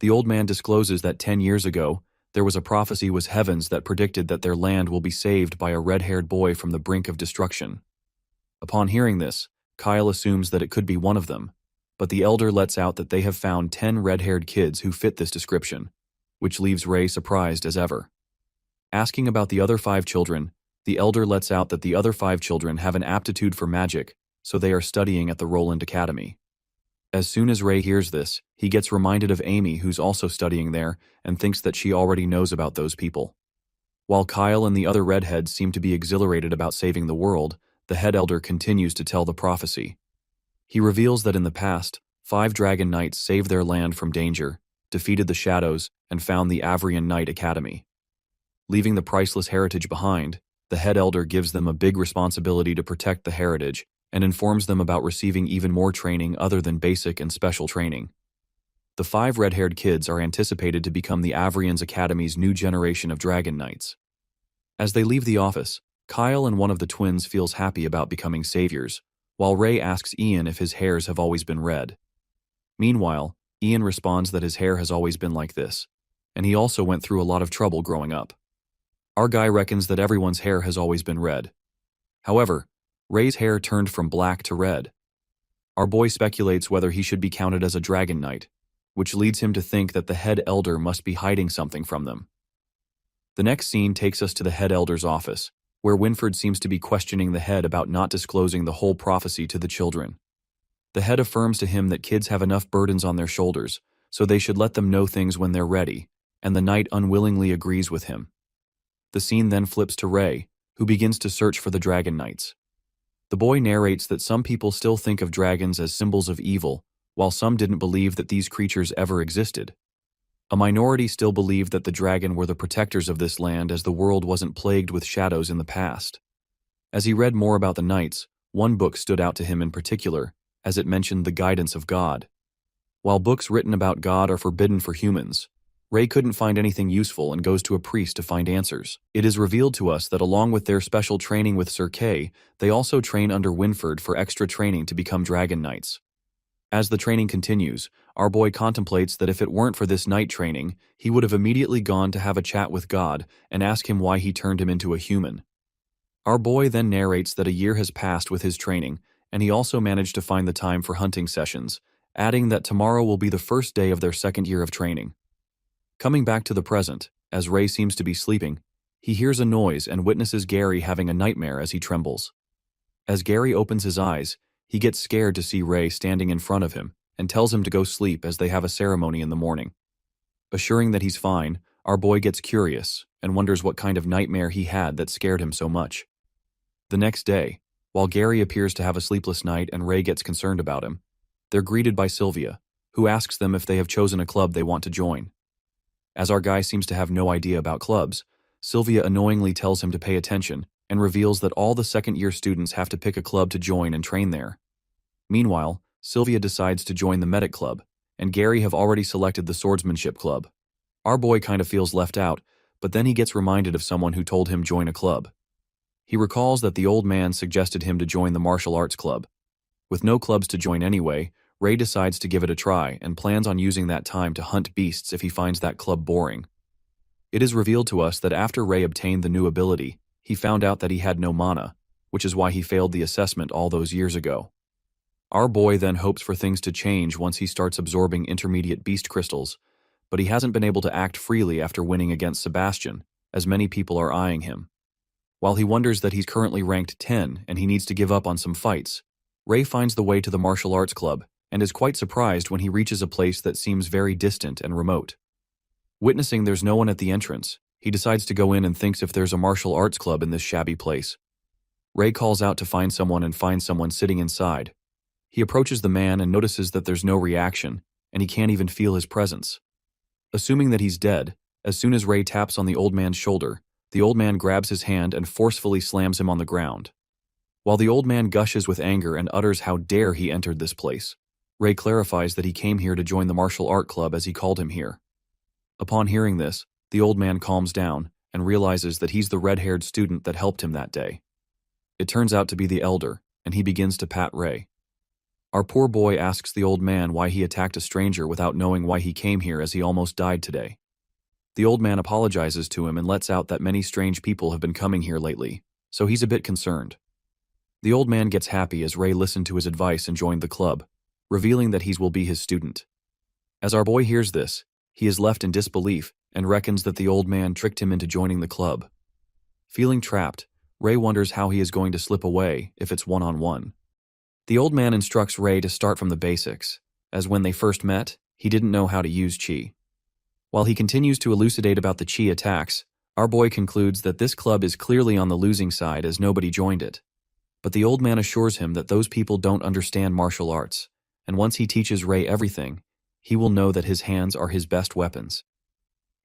The old man discloses that 10 years ago, there was a prophecy was heavens that predicted that their land will be saved by a red-haired boy from the brink of destruction. Upon hearing this, Kyle assumes that it could be one of them, but the elder lets out that they have found 10 red-haired kids who fit this description, which leaves Ray surprised as ever. Asking about the other 5 children, the elder lets out that the other 5 children have an aptitude for magic, so they are studying at the Roland Academy. As soon as Ray hears this, he gets reminded of Amy, who's also studying there, and thinks that she already knows about those people. While Kyle and the other redheads seem to be exhilarated about saving the world, the head elder continues to tell the prophecy. He reveals that in the past, 5 dragon knights saved their land from danger, defeated the shadows, and found the Avrian Knight Academy. Leaving the priceless heritage behind, the head elder gives them a big responsibility to protect the heritage and informs them about receiving even more training other than basic and special training. The 5 red-haired kids are anticipated to become the Avrian's Academy's new generation of dragon knights. As they leave the office, Kyle and one of the twins feels happy about becoming saviors, while Ray asks Ian if his hairs have always been red. Meanwhile, Ian responds that his hair has always been like this, and he also went through a lot of trouble growing up. Our guy reckons that everyone's hair has always been red. However, Ray's hair turned from black to red. Our boy speculates whether he should be counted as a dragon knight, which leads him to think that the head elder must be hiding something from them. The next scene takes us to the head elder's office, where Winford seems to be questioning the head about not disclosing the whole prophecy to the children. The head affirms to him that kids have enough burdens on their shoulders, so they should let them know things when they're ready, and the knight unwillingly agrees with him. The scene then flips to Ray, who begins to search for the dragon knights. The boy narrates that some people still think of dragons as symbols of evil, while some didn't believe that these creatures ever existed. A minority still believed that the dragon were the protectors of this land as the world wasn't plagued with shadows in the past. As he read more about the knights, one book stood out to him in particular, as it mentioned the guidance of God. While books written about God are forbidden for humans, Ray couldn't find anything useful and goes to a priest to find answers. It is revealed to us that along with their special training with Sir Kay, they also train under Winford for extra training to become dragon knights. As the training continues, our boy contemplates that if it weren't for this knight training, he would have immediately gone to have a chat with God and ask him why he turned him into a human. Our boy then narrates that a year has passed with his training, and he also managed to find the time for hunting sessions, adding that tomorrow will be the first day of their second year of training. Coming back to the present, as Ray seems to be sleeping, he hears a noise and witnesses Gary having a nightmare as he trembles. As Gary opens his eyes, he gets scared to see Ray standing in front of him and tells him to go sleep as they have a ceremony in the morning. Assuring that he's fine, our boy gets curious and wonders what kind of nightmare he had that scared him so much. The next day, while Gary appears to have a sleepless night and Ray gets concerned about him, they're greeted by Sylvia, who asks them if they have chosen a club they want to join. As our guy seems to have no idea about clubs, Sylvia annoyingly tells him to pay attention and reveals that all the second-year students have to pick a club to join and train there. Meanwhile, Sylvia decides to join the medic club, and Gary have already selected the swordsmanship club. Our boy kind of feels left out, but then he gets reminded of someone who told him join a club. He recalls that the old man suggested him to join the martial arts club. With no clubs to join anyway, Ray decides to give it a try and plans on using that time to hunt beasts if he finds that club boring. It is revealed to us that after Ray obtained the new ability, he found out that he had no mana, which is why he failed the assessment all those years ago. Our boy then hopes for things to change once he starts absorbing intermediate beast crystals, but he hasn't been able to act freely after winning against Sebastian, as many people are eyeing him. While he wonders that he's currently ranked 10 and he needs to give up on some fights, Ray finds the way to the martial arts club and is quite surprised when he reaches a place that seems very distant and remote. Witnessing there's no one at the entrance, he decides to go in and thinks if there's a martial arts club in this shabby place. Ray calls out to find someone and finds someone sitting inside. He approaches the man and notices that there's no reaction, and he can't even feel his presence. Assuming that he's dead, as soon as Ray taps on the old man's shoulder, the old man grabs his hand and forcefully slams him on the ground. While the old man gushes with anger and utters how dare he entered this place, Ray clarifies that he came here to join the martial art club as he called him here. Upon hearing this, the old man calms down and realizes that he's the red-haired student that helped him that day. It turns out to be the elder, and he begins to pat Ray. Our poor boy asks the old man why he attacked a stranger without knowing why he came here as he almost died today. The old man apologizes to him and lets out that many strange people have been coming here lately, so he's a bit concerned. The old man gets happy as Ray listened to his advice and joined the club, revealing that he will be his student. As our boy hears this, he is left in disbelief and reckons that the old man tricked him into joining the club. Feeling trapped, Ray wonders how he is going to slip away if it's one-on-one. The old man instructs Ray to start from the basics, as when they first met, he didn't know how to use chi. While he continues to elucidate about the chi attacks, our boy concludes that this club is clearly on the losing side as nobody joined it. But the old man assures him that those people don't understand martial arts, and once he teaches Ray everything, he will know that his hands are his best weapons.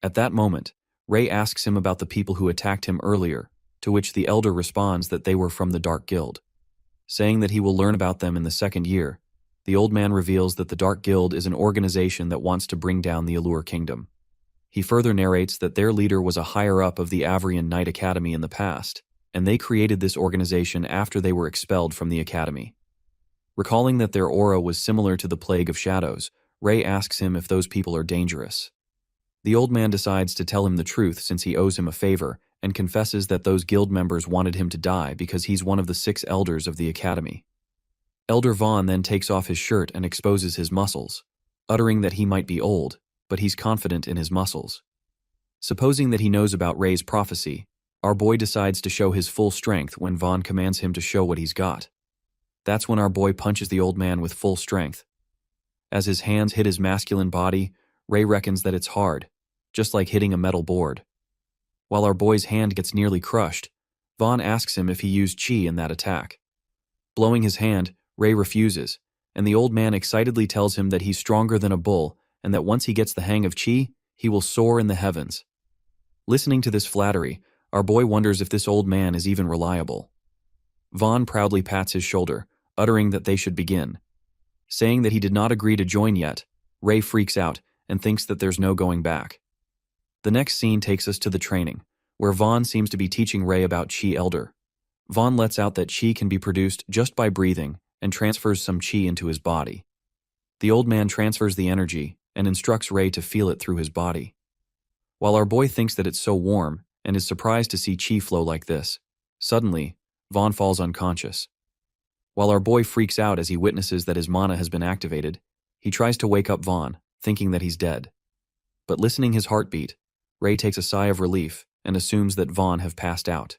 At that moment, Ray asks him about the people who attacked him earlier, to which the elder responds that they were from the Dark Guild. Saying that he will learn about them in the second year, the old man reveals that the Dark Guild is an organization that wants to bring down the Allure Kingdom. He further narrates that their leader was a higher-up of the Avrian Knight Academy in the past, and they created this organization after they were expelled from the academy. Recalling that their aura was similar to the Plague of Shadows, Ray asks him if those people are dangerous. The old man decides to tell him the truth since he owes him a favor, and confesses that those guild members wanted him to die because he's one of the 6 elders of the academy. Elder Vaughn then takes off his shirt and exposes his muscles, uttering that he might be old, but he's confident in his muscles. Supposing that he knows about Ray's prophecy, our boy decides to show his full strength when Vaughn commands him to show what he's got. That's when our boy punches the old man with full strength. As his hands hit his masculine body, Ray reckons that it's hard, just like hitting a metal board. While our boy's hand gets nearly crushed, Vaughn asks him if he used chi in that attack. Blowing his hand, Ray refuses, and the old man excitedly tells him that he's stronger than a bull and that once he gets the hang of chi, he will soar in the heavens. Listening to this flattery, our boy wonders if this old man is even reliable. Vaughn proudly pats his shoulder, uttering that they should begin. Saying that he did not agree to join yet, Ray freaks out and thinks that there's no going back. The next scene takes us to the training, where Vaughn seems to be teaching Ray about Chi Elder. Vaughn lets out that Chi can be produced just by breathing and transfers some Chi into his body. The old man transfers the energy and instructs Ray to feel it through his body. While our boy thinks that it's so warm and is surprised to see Chi flow like this, suddenly, Vaughn falls unconscious. While our boy freaks out as he witnesses that his mana has been activated, he tries to wake up Vaughn, thinking that he's dead. But listening his heartbeat, Ray takes a sigh of relief and assumes that Vaughn have passed out.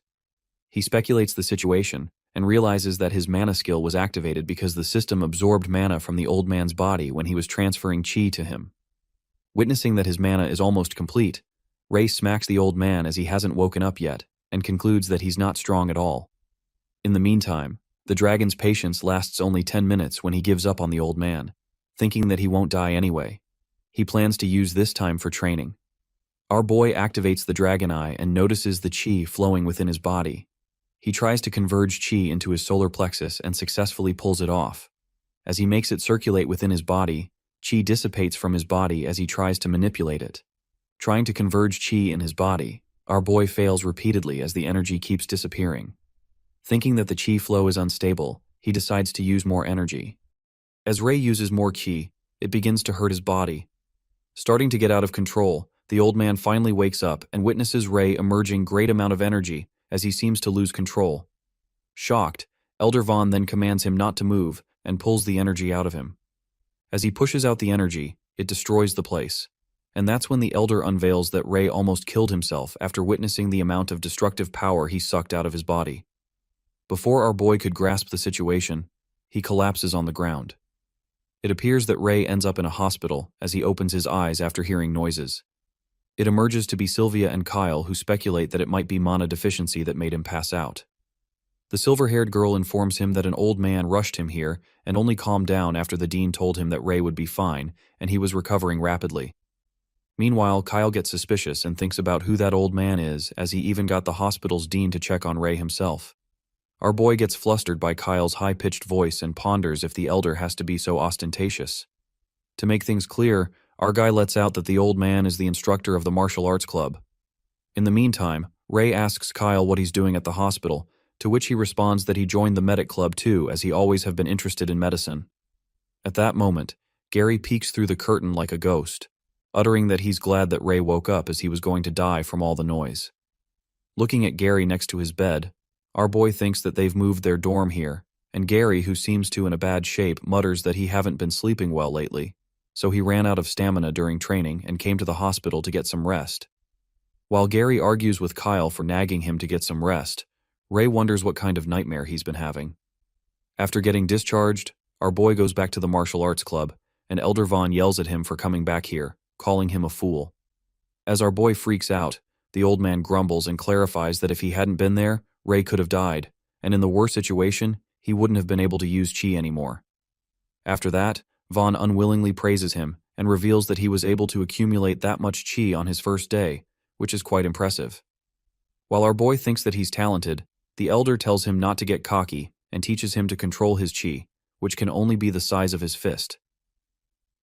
He speculates the situation and realizes that his mana skill was activated because the system absorbed mana from the old man's body when he was transferring chi to him. Witnessing that his mana is almost complete, Ray smacks the old man as he hasn't woken up yet and concludes that he's not strong at all. In the meantime, the dragon's patience lasts only 10 minutes when he gives up on the old man, thinking that he won't die anyway. He plans to use this time for training. Our boy activates the dragon eye and notices the chi flowing within his body. He tries to converge chi into his solar plexus and successfully pulls it off. As he makes it circulate within his body, chi dissipates from his body as he tries to manipulate it. Trying to converge chi in his body, our boy fails repeatedly as the energy keeps disappearing. Thinking that the chi flow is unstable, he decides to use more energy. As Ray uses more chi, it begins to hurt his body. Starting to get out of control, the old man finally wakes up and witnesses Ray emerging great amount of energy as he seems to lose control. Shocked, Elder Vaughn then commands him not to move and pulls the energy out of him. As he pushes out the energy, it destroys the place. And that's when the Elder unveils that Ray almost killed himself after witnessing the amount of destructive power he sucked out of his body. Before our boy could grasp the situation, he collapses on the ground. It appears that Ray ends up in a hospital as he opens his eyes after hearing noises. It emerges to be Sylvia and Kyle who speculate that it might be mana deficiency that made him pass out. The silver-haired girl informs him that an old man rushed him here and only calmed down after the dean told him that Ray would be fine and he was recovering rapidly. Meanwhile, Kyle gets suspicious and thinks about who that old man is as he even got the hospital's dean to check on Ray himself. Our boy gets flustered by Kyle's high-pitched voice and ponders if the elder has to be so ostentatious. To make things clear, our guy lets out that the old man is the instructor of the martial arts club. In the meantime, Ray asks Kyle what he's doing at the hospital, to which he responds that he joined the medic club too as he always have been interested in medicine. At that moment, Gary peeks through the curtain like a ghost, uttering that he's glad that Ray woke up as he was going to die from all the noise. Looking at Gary next to his bed, our boy thinks that they've moved their dorm here, and Gary, who seems to in a bad shape, mutters that he haven't been sleeping well lately, so he ran out of stamina during training and came to the hospital to get some rest. While Gary argues with Kyle for nagging him to get some rest, Ray wonders what kind of nightmare he's been having. After getting discharged, our boy goes back to the martial arts club and Elder Vaughn yells at him for coming back here, calling him a fool. As our boy freaks out, the old man grumbles and clarifies that if he hadn't been there, Ray could have died, and in the worst situation, he wouldn't have been able to use chi anymore. After that, Vaughn unwillingly praises him and reveals that he was able to accumulate that much chi on his first day, which is quite impressive. While our boy thinks that he's talented, the elder tells him not to get cocky and teaches him to control his chi, which can only be the size of his fist.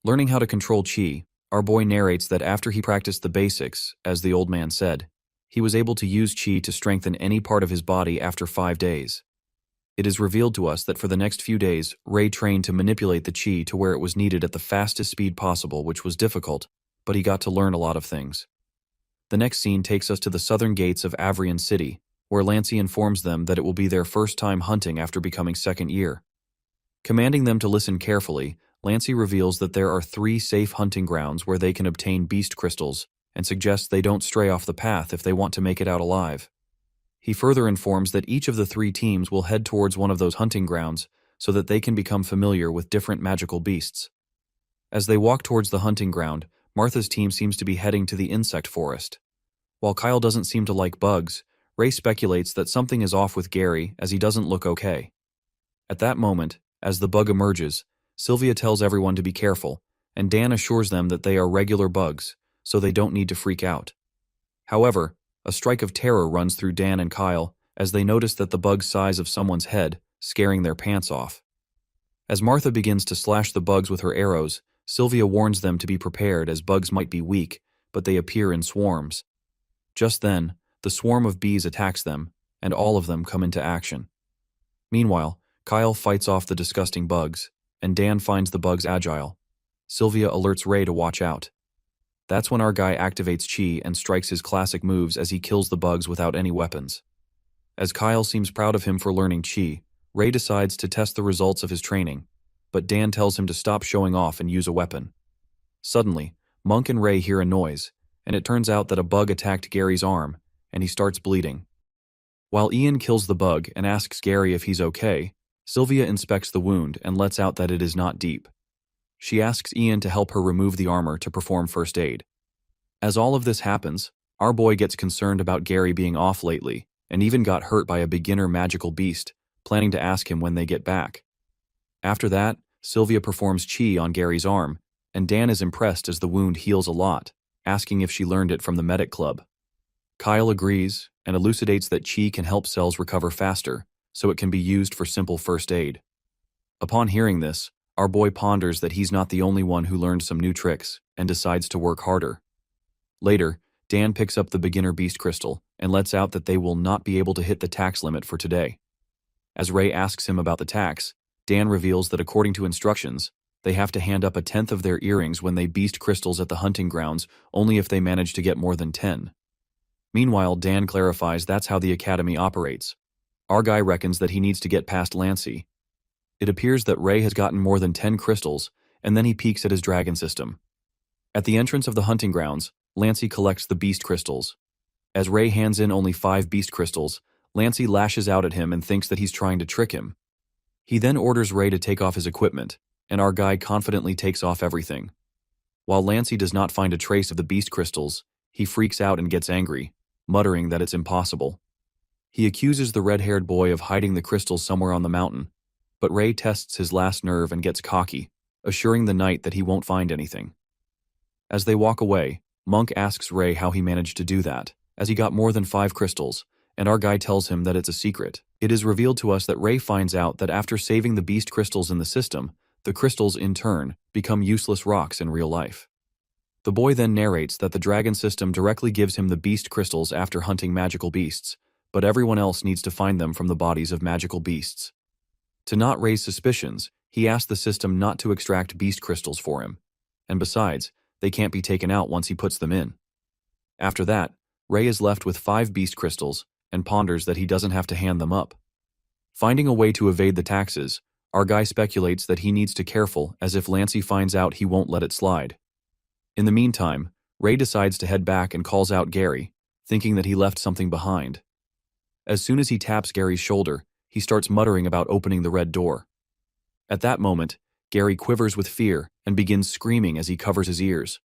Learning how to control chi, our boy narrates that after he practiced the basics, as the old man said, he was able to use chi to strengthen any part of his body after 5 days. It is revealed to us that for the next few days, Ray trained to manipulate the chi to where it was needed at the fastest speed possible, which was difficult, but he got to learn a lot of things. The next scene takes us to the southern gates of Avrian City, where Lancey informs them that it will be their first time hunting after becoming second year. Commanding them to listen carefully, Lancey reveals that there are 3 safe hunting grounds where they can obtain beast crystals, and suggests they don't stray off the path if they want to make it out alive. He further informs that each of the 3 teams will head towards one of those hunting grounds so that they can become familiar with different magical beasts. As they walk towards the hunting ground, Martha's team seems to be heading to the insect forest. While Kyle doesn't seem to like bugs, Ray speculates that something is off with Gary as he doesn't look okay. At that moment, as the bug emerges, Sylvia tells everyone to be careful, and Dan assures them that they are regular bugs, so they don't need to freak out. However, a strike of terror runs through Dan and Kyle as they notice that the bug's size of someone's head, scaring their pants off. As Martha begins to slash the bugs with her arrows, Sylvia warns them to be prepared as bugs might be weak, but they appear in swarms. Just then, the swarm of bees attacks them, and all of them come into action. Meanwhile, Kyle fights off the disgusting bugs, and Dan finds the bugs agile. Sylvia alerts Ray to watch out. That's when our guy activates chi and strikes his classic moves as he kills the bugs without any weapons. As Kyle seems proud of him for learning chi, Ray decides to test the results of his training, but Dan tells him to stop showing off and use a weapon. Suddenly, Monk and Ray hear a noise, and it turns out that a bug attacked Gary's arm, and he starts bleeding. While Ian kills the bug and asks Gary if he's okay, Sylvia inspects the wound and lets out that it is not deep. She asks Ian to help her remove the armor to perform first aid. As all of this happens, our boy gets concerned about Gary being off lately, and even got hurt by a beginner magical beast, planning to ask him when they get back. After that, Sylvia performs chi on Gary's arm, and Dan is impressed as the wound heals a lot, asking if she learned it from the medic club. Kyle agrees and elucidates that chi can help cells recover faster, so it can be used for simple first aid. Upon hearing this, our boy ponders that he's not the only one who learned some new tricks and decides to work harder. Later, Dan picks up the beginner beast crystal and lets out that they will not be able to hit the tax limit for today. As Ray asks him about the tax, Dan reveals that according to instructions, they have to hand up 1/10 of their earrings when they beast crystals at the hunting grounds only if they manage to get more than 10. Meanwhile, Dan clarifies that's how the academy operates. Our guy reckons that he needs to get past Lancey. It appears that Ray has gotten more than 10 crystals, and then he peeks at his dragon system. At the entrance of the hunting grounds, Lancey collects the beast crystals. As Ray hands in only 5 beast crystals, Lancey lashes out at him and thinks that he's trying to trick him. He then orders Ray to take off his equipment, and our guy confidently takes off everything. While Lancey does not find a trace of the beast crystals, he freaks out and gets angry, muttering that it's impossible. He accuses the red-haired boy of hiding the crystals somewhere on the mountain, but Ray tests his last nerve and gets cocky, assuring the knight that he won't find anything. As they walk away, Monk asks Ray how he managed to do that, as he got more than 5 crystals, and our guy tells him that it's a secret. It is revealed to us that Ray finds out that after saving the beast crystals in the system, the crystals, in turn, become useless rocks in real life. The boy then narrates that the dragon system directly gives him the beast crystals after hunting magical beasts, but everyone else needs to find them from the bodies of magical beasts. To not raise suspicions, he asked the system not to extract beast crystals for him, and besides, they can't be taken out once he puts them in. After that, Ray is left with 5 beast crystals and ponders that he doesn't have to hand them up. Finding a way to evade the taxes, our guy speculates that he needs to careful as if Lancey finds out he won't let it slide. In the meantime, Ray decides to head back and calls out Gary, thinking that he left something behind. As soon as he taps Gary's shoulder, he starts muttering about opening the red door. At that moment, Gary quivers with fear and begins screaming as he covers his ears.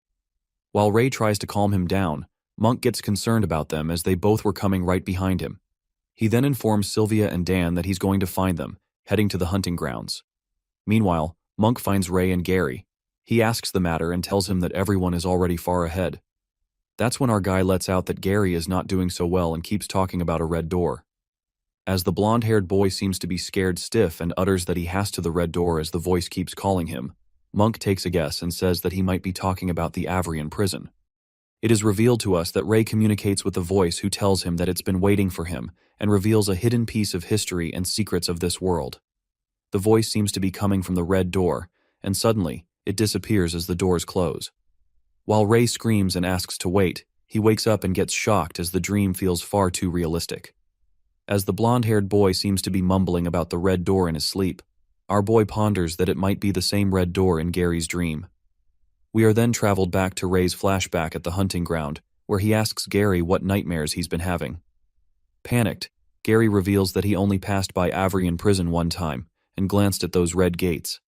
While Ray tries to calm him down, Monk gets concerned about them as they both were coming right behind him. He then informs Sylvia and Dan that he's going to find them, heading to the hunting grounds. Meanwhile, Monk finds Ray and Gary. He asks the matter and tells him that everyone is already far ahead. That's when our guy lets out that Gary is not doing so well and keeps talking about a red door. As the blonde-haired boy seems to be scared stiff and utters that he has to the red door as the voice keeps calling him, Monk takes a guess and says that he might be talking about the Avrian prison. It is revealed to us that Ray communicates with the voice who tells him that it's been waiting for him and reveals a hidden piece of history and secrets of this world. The voice seems to be coming from the red door, and suddenly, it disappears as the doors close. While Ray screams and asks to wait, he wakes up and gets shocked as the dream feels far too realistic. As the blonde-haired boy seems to be mumbling about the red door in his sleep, our boy ponders that it might be the same red door in Gary's dream. We are then traveled back to Ray's flashback at the hunting ground, where he asks Gary what nightmares he's been having. Panicked, Gary reveals that he only passed by Avrian prison one time and glanced at those red gates.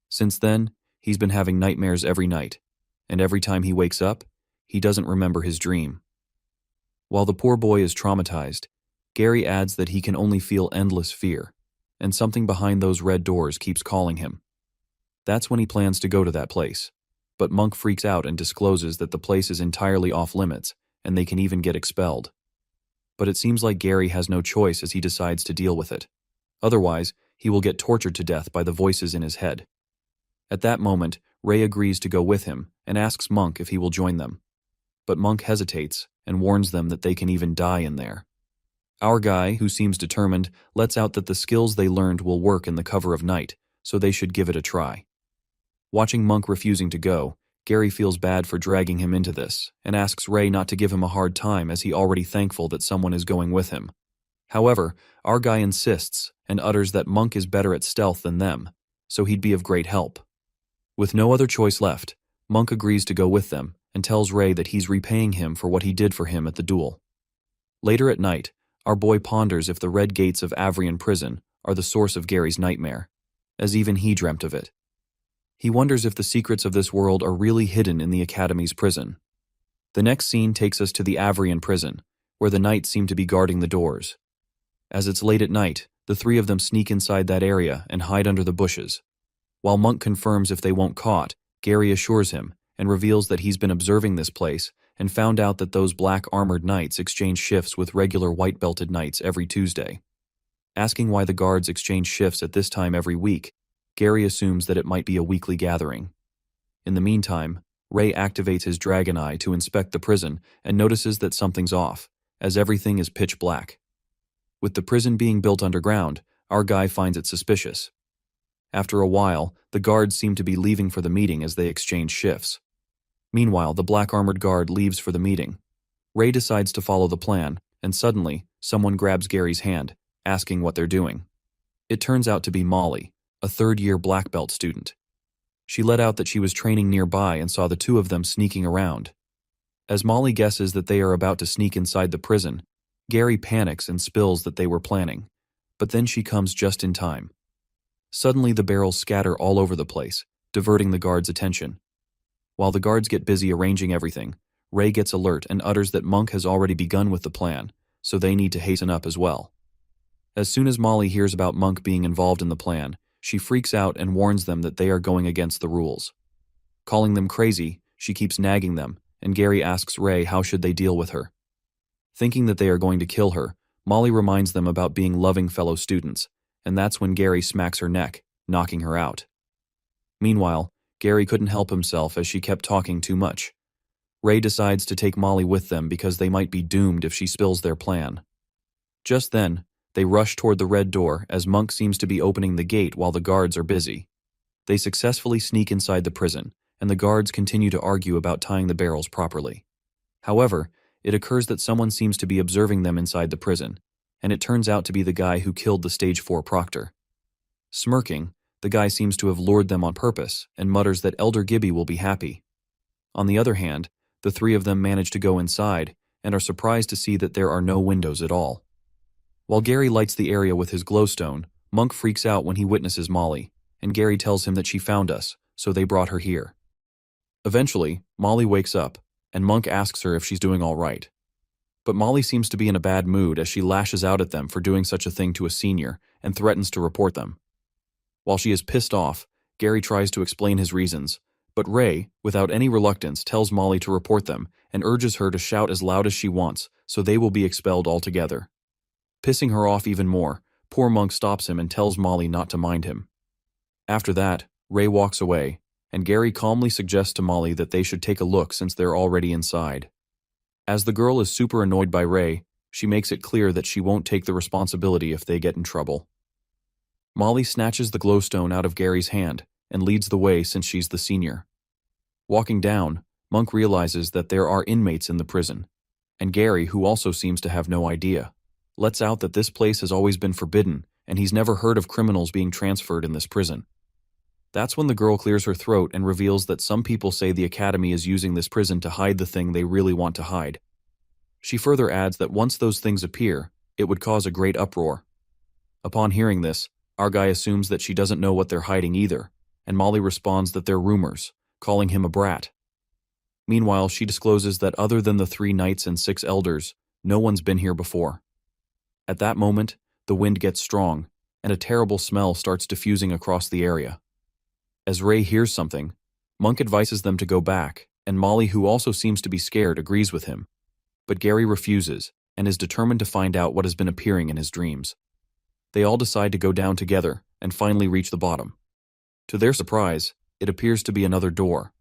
Since then, he's been having nightmares every night, and every time he wakes up, he doesn't remember his dream. While the poor boy is traumatized, Gary adds that he can only feel endless fear, and something behind those red doors keeps calling him. That's when he plans to go to that place. But Monk freaks out and discloses that the place is entirely off limits, and they can even get expelled. But it seems like Gary has no choice as he decides to deal with it. Otherwise, he will get tortured to death by the voices in his head. At that moment, Ray agrees to go with him and asks Monk if he will join them. But Monk hesitates and warns them that they can even die in there. Our guy, who seems determined, lets out that the skills they learned will work in the cover of night, so they should give it a try. Watching Monk refusing to go, Gary feels bad for dragging him into this and asks Ray not to give him a hard time as he already thankful that someone is going with him. However, our guy insists and utters that Monk is better at stealth than them, so he'd be of great help. With no other choice left, Monk agrees to go with them and tells Ray that he's repaying him for what he did for him at the duel. Later at night, our boy ponders if the red gates of Avrian prison are the source of Gary's nightmare, as even he dreamt of it. He wonders if the secrets of this world are really hidden in the Academy's prison. The next scene takes us to the Avrian prison, where the knights seem to be guarding the doors. As it's late at night, the three of them sneak inside that area and hide under the bushes. While Monk confirms if they won't caught, Gary assures him and reveals that he's been observing this place and found out that those black armored knights exchange shifts with regular white-belted knights every Tuesday. Asking why the guards exchange shifts at this time every week, Gary assumes that it might be a weekly gathering. In the meantime, Ray activates his dragon eye to inspect the prison and notices that something's off, as everything is pitch black. With the prison being built underground, our guy finds it suspicious. After a while, the guards seem to be leaving for the meeting as they exchange shifts. Meanwhile, the black-armored guard leaves for the meeting. Ray decides to follow the plan, and suddenly, someone grabs Gary's hand, asking what they're doing. It turns out to be Molly, a third-year black belt student. She let out that she was training nearby and saw the two of them sneaking around. As Molly guesses that they are about to sneak inside the prison, Gary panics and spills that they were planning, but then she comes just in time. Suddenly the barrels scatter all over the place, diverting the guards' attention. While the guards get busy arranging everything, Ray gets alert and utters that Monk has already begun with the plan, so they need to hasten up as well. As soon as Molly hears about Monk being involved in the plan, she freaks out and warns them that they are going against the rules. Calling them crazy, she keeps nagging them, and Gary asks Ray how should they deal with her. Thinking that they are going to kill her, Molly reminds them about being loving fellow students, and that's when Gary smacks her neck, knocking her out. Meanwhile, Gary couldn't help himself as she kept talking too much. Ray decides to take Molly with them because they might be doomed if she spills their plan. Just then, they rush toward the red door as Monk seems to be opening the gate while the guards are busy. They successfully sneak inside the prison, and the guards continue to argue about tying the barrels properly. However, it occurs that someone seems to be observing them inside the prison, and it turns out to be the guy who killed the Stage 4 proctor. Smirking, the guy seems to have lured them on purpose and mutters that Elder Gibby will be happy. On the other hand, the three of them manage to go inside and are surprised to see that there are no windows at all. While Gary lights the area with his glowstone, Monk freaks out when he witnesses Molly, and Gary tells him that she found us, so they brought her here. Eventually, Molly wakes up, and Monk asks her if she's doing all right. But Molly seems to be in a bad mood as she lashes out at them for doing such a thing to a senior and threatens to report them. While she is pissed off, Gary tries to explain his reasons, but Ray, without any reluctance, tells Molly to report them and urges her to shout as loud as she wants so they will be expelled altogether. Pissing her off even more, poor Monk stops him and tells Molly not to mind him. After that, Ray walks away, and Gary calmly suggests to Molly that they should take a look since they're already inside. As the girl is super annoyed by Ray, she makes it clear that she won't take the responsibility if they get in trouble. Molly snatches the glowstone out of Gary's hand and leads the way since she's the senior. Walking down, Monk realizes that there are inmates in the prison, and Gary, who also seems to have no idea, lets out that this place has always been forbidden and he's never heard of criminals being transferred in this prison. That's when the girl clears her throat and reveals that some people say the academy is using this prison to hide the thing they really want to hide. She further adds that once those things appear, it would cause a great uproar. Upon hearing this, our guy assumes that she doesn't know what they're hiding either, and Molly responds that they're rumors, calling him a brat. Meanwhile, she discloses that other than the 3 knights and 6 elders, no one's been here before. At that moment, the wind gets strong, and a terrible smell starts diffusing across the area. As Ray hears something, Monk advises them to go back, and Molly, who also seems to be scared, agrees with him. But Gary refuses, and is determined to find out what has been appearing in his dreams. They all decide to go down together, and finally reach the bottom. To their surprise, it appears to be another door.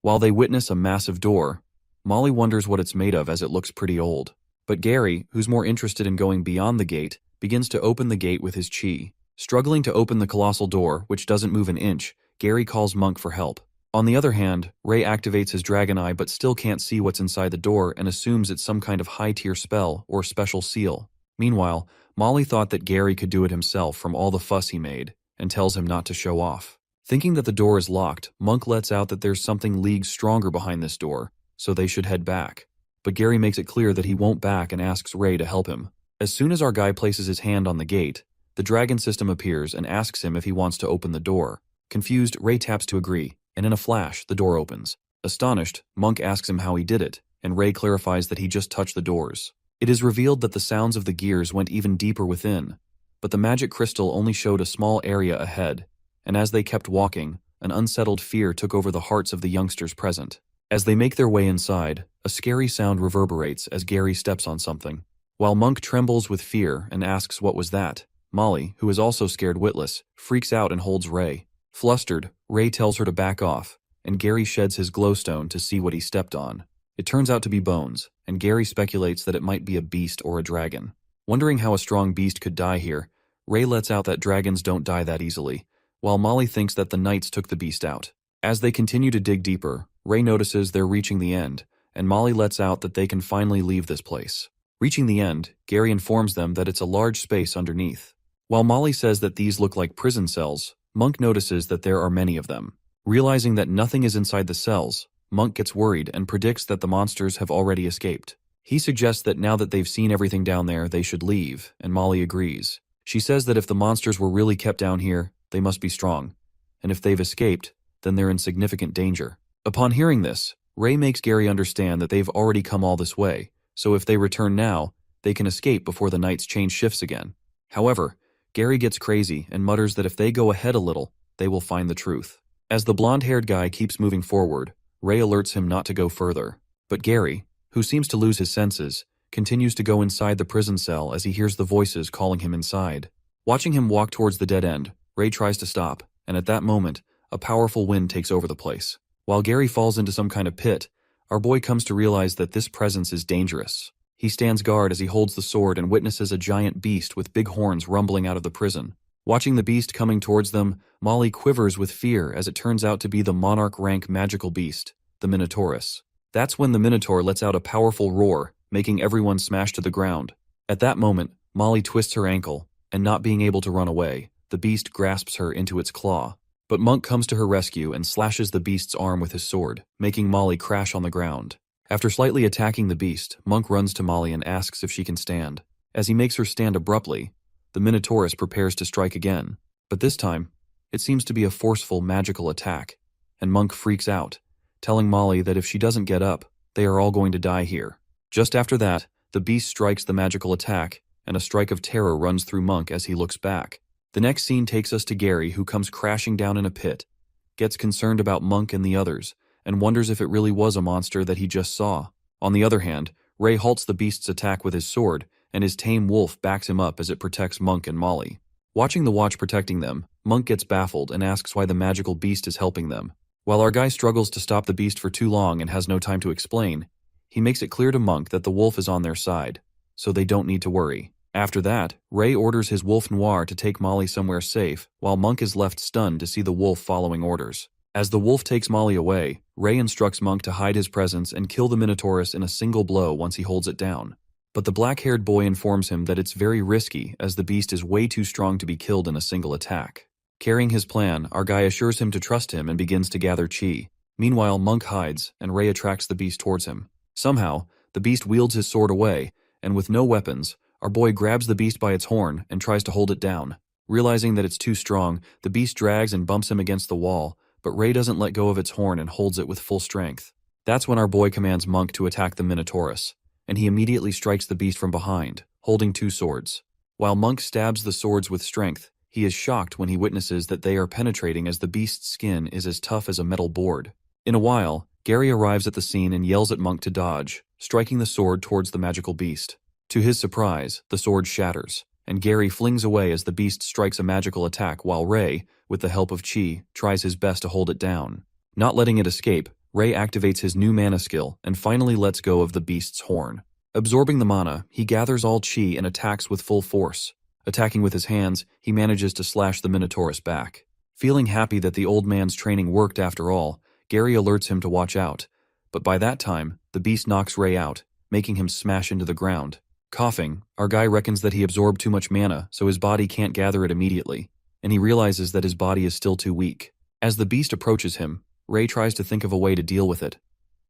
While they witness a massive door, Molly wonders what it's made of as it looks pretty old. But Gary, who's more interested in going beyond the gate, begins to open the gate with his chi. Struggling to open the colossal door, which doesn't move an inch, Gary calls Monk for help. On the other hand, Ray activates his dragon eye but still can't see what's inside the door and assumes it's some kind of high-tier spell or special seal. Meanwhile, Molly thought that Gary could do it himself from all the fuss he made, and tells him not to show off. Thinking that the door is locked, Monk lets out that there's something leagues stronger behind this door, so they should head back. But Gary makes it clear that he won't back and asks Ray to help him. As soon as our guy places his hand on the gate, the dragon system appears and asks him if he wants to open the door. Confused, Ray taps to agree, and in a flash, the door opens. Astonished, Monk asks him how he did it, and Ray clarifies that he just touched the doors. It is revealed that the sounds of the gears went even deeper within, but the magic crystal only showed a small area ahead, and as they kept walking, an unsettled fear took over the hearts of the youngsters present. As they make their way inside, a scary sound reverberates as Gary steps on something. While Monk trembles with fear and asks what was that, Molly, who is also scared witless, freaks out and holds Ray. Flustered, Ray tells her to back off, and Gary sheds his glowstone to see what he stepped on. It turns out to be bones, and Gary speculates that it might be a beast or a dragon. Wondering how a strong beast could die here, Ray lets out that dragons don't die that easily, while Molly thinks that the knights took the beast out. As they continue to dig deeper, Ray notices they're reaching the end, and Molly lets out that they can finally leave this place. Reaching the end, Gary informs them that it's a large space underneath. While Molly says that these look like prison cells, Monk notices that there are many of them. Realizing that nothing is inside the cells, Monk gets worried and predicts that the monsters have already escaped. He suggests that now that they've seen everything down there, they should leave, and Molly agrees. She says that if the monsters were really kept down here, they must be strong, and if they've escaped, then they're in significant danger. Upon hearing this, Ray makes Gary understand that they've already come all this way, so if they return now, they can escape before the knights change shifts again. However, Gary gets crazy and mutters that if they go ahead a little, they will find the truth. As the blonde-haired guy keeps moving forward, Ray alerts him not to go further, but Gary, who seems to lose his senses, continues to go inside the prison cell as he hears the voices calling him inside. Watching him walk towards the dead end, Ray tries to stop, and at that moment, a powerful wind takes over the place. While Gary falls into some kind of pit, our boy comes to realize that this presence is dangerous. He stands guard as he holds the sword and witnesses a giant beast with big horns rumbling out of the prison. Watching the beast coming towards them, Molly quivers with fear as it turns out to be the monarch-rank magical beast, the Minotaurus. That's when the Minotaur lets out a powerful roar, making everyone smash to the ground. At that moment, Molly twists her ankle, and not being able to run away, the beast grasps her into its claw. But Monk comes to her rescue and slashes the beast's arm with his sword, making Molly crash on the ground. After slightly attacking the beast, Monk runs to Molly and asks if she can stand. As he makes her stand abruptly, the Minotaurus prepares to strike again. But this time, It seems to be a forceful, magical attack, and Monk freaks out, telling Molly that if she doesn't get up, they are all going to die here. Just after that, the beast strikes the magical attack, and a strike of terror runs through Monk as he looks back. The next scene takes us to Gary, who comes crashing down in a pit, gets concerned about Monk and the others, and wonders if it really was a monster that he just saw. On the other hand, Ray halts the beast's attack with his sword, and his tame wolf backs him up as it protects Monk and Molly. Watching the watch protecting them, Monk gets baffled and asks why the magical beast is helping them. While our guy struggles to stop the beast for too long and has no time to explain, he makes it clear to Monk that the wolf is on their side, so they don't need to worry. After that, Ray orders his wolf Noir to take Molly somewhere safe, while Monk is left stunned to see the wolf following orders. As the wolf takes Molly away, Ray instructs Monk to hide his presence and kill the Minotaurus in a single blow once he holds it down. But the black-haired boy informs him that it's very risky, as the beast is way too strong to be killed in a single attack. Carrying his plan, our guy assures him to trust him and begins to gather chi. Meanwhile, Monk hides, and Ray attracts the beast towards him. Somehow, the beast wields his sword away, and with no weapons, our boy grabs the beast by its horn and tries to hold it down. Realizing that it's too strong, the beast drags and bumps him against the wall, but Ray doesn't let go of its horn and holds it with full strength. That's when our boy commands Monk to attack the Minotaurus, and he immediately strikes the beast from behind, holding two swords. While Monk stabs the swords with strength, he is shocked when he witnesses that they are penetrating as the beast's skin is as tough as a metal board. In a while, Gary arrives at the scene and yells at Monk to dodge, striking the sword towards the magical beast. To his surprise, the sword shatters, and Gary flings away as the beast strikes a magical attack while Ray, with the help of Chi, tries his best to hold it down. Not letting it escape, Ray activates his new mana skill and finally lets go of the beast's horn. Absorbing the mana, he gathers all Chi and attacks with full force. Attacking with his hands, he manages to slash the Minotaurus back. Feeling happy that the old man's training worked after all, Gary alerts him to watch out. But by that time, the beast knocks Ray out, making him smash into the ground. Coughing, our guy reckons that he absorbed too much mana, so his body can't gather it immediately, and he realizes that his body is still too weak. As the beast approaches him, Ray tries to think of a way to deal with it,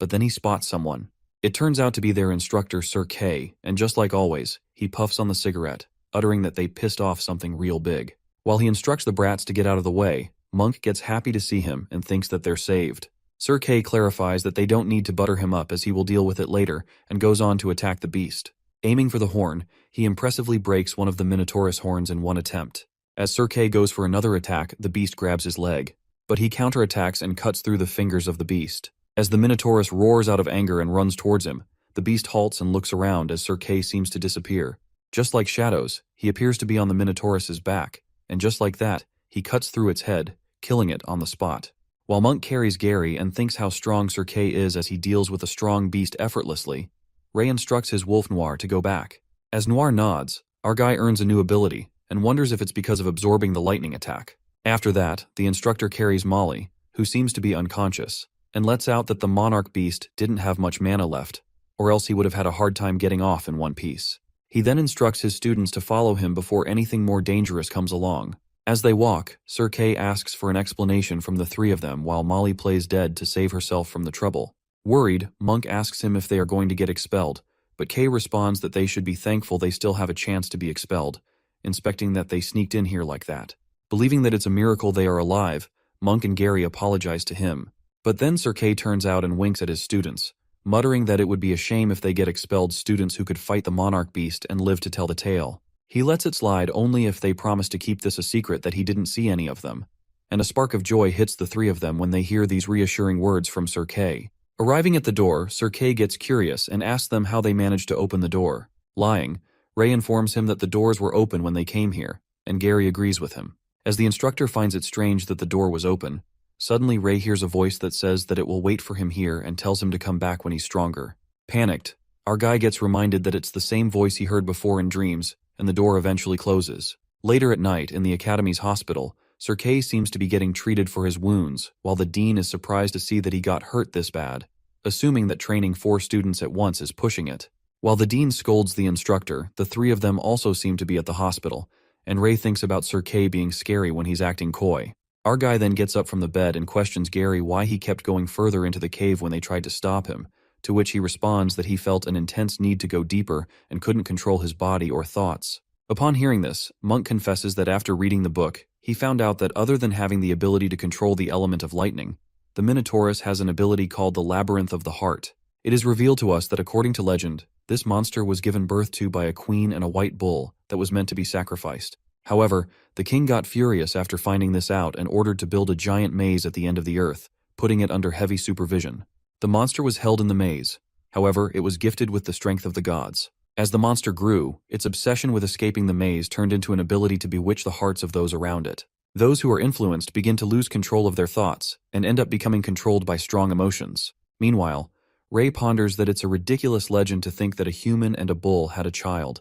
but then he spots someone. It turns out to be their instructor, Sir K, and just like always, he puffs on the cigarette, uttering that they pissed off something real big. While he instructs the brats to get out of the way, Monk gets happy to see him and thinks that they're saved. Sir K clarifies that they don't need to butter him up as he will deal with it later, and goes on to attack the beast. Aiming for the horn, he impressively breaks one of the Minotaurus horns in one attempt. As Sir K goes for another attack, the beast grabs his leg, but he counterattacks and cuts through the fingers of the beast. As the Minotaurus roars out of anger and runs towards him, the beast halts and looks around as Sir K seems to disappear. Just like shadows, he appears to be on the Minotaurus's back, and just like that, he cuts through its head, killing it on the spot. While Monk carries Gary and thinks how strong Sir K is as he deals with a strong beast effortlessly, Ray instructs his wolf Noir to go back. As Noir nods, our guy earns a new ability, and wonders if it's because of absorbing the lightning attack. After that, the instructor carries Molly, who seems to be unconscious, and lets out that the monarch beast didn't have much mana left, or else he would have had a hard time getting off in one piece. He then instructs his students to follow him before anything more dangerous comes along. As they walk, Sir K asks for an explanation from the three of them while Molly plays dead to save herself from the trouble. Worried, Monk asks him if they are going to get expelled, but K responds that they should be thankful they still have a chance to be expelled, inspecting that they sneaked in here like that. Believing that it's a miracle they are alive, Monk and Gary apologize to him. But then Sir K turns out and winks at his students, muttering that it would be a shame if they get expelled students who could fight the monarch beast and live to tell the tale. He lets it slide only if they promise to keep this a secret that he didn't see any of them. And a spark of joy hits the three of them when they hear these reassuring words from Sir K. Arriving at the door, Sir K gets curious and asks them how they managed to open the door. Lying, Ray informs him that the doors were open when they came here, and Gary agrees with him. As the instructor finds it strange that the door was open, suddenly Ray hears a voice that says that it will wait for him here and tells him to come back when he's stronger. Panicked, our guy gets reminded that it's the same voice he heard before in dreams, and the door eventually closes. Later at night, in the Academy's hospital, Sir K seems to be getting treated for his wounds, while the dean is surprised to see that he got hurt this bad, assuming that training 4 students at once is pushing it. While the dean scolds the instructor, the three of them also seem to be at the hospital, and Ray thinks about Sir K being scary when he's acting coy. Our guy then gets up from the bed and questions Gary why he kept going further into the cave when they tried to stop him, to which he responds that he felt an intense need to go deeper and couldn't control his body or thoughts. Upon hearing this, Monk confesses that after reading the book, He found out that other than having the ability to control the element of lightning, the Minotaurus has an ability called the Labyrinth of the Heart. It is revealed to us that according to legend, this monster was given birth to by a queen and a white bull that was meant to be sacrificed. However, the king got furious after finding this out and ordered to build a giant maze at the end of the earth, putting it under heavy supervision. The monster was held in the maze. However, it was gifted with the strength of the gods. As the monster grew, its obsession with escaping the maze turned into an ability to bewitch the hearts of those around it. Those who are influenced begin to lose control of their thoughts and end up becoming controlled by strong emotions. Meanwhile, Ray ponders that it's a ridiculous legend to think that a human and a bull had a child.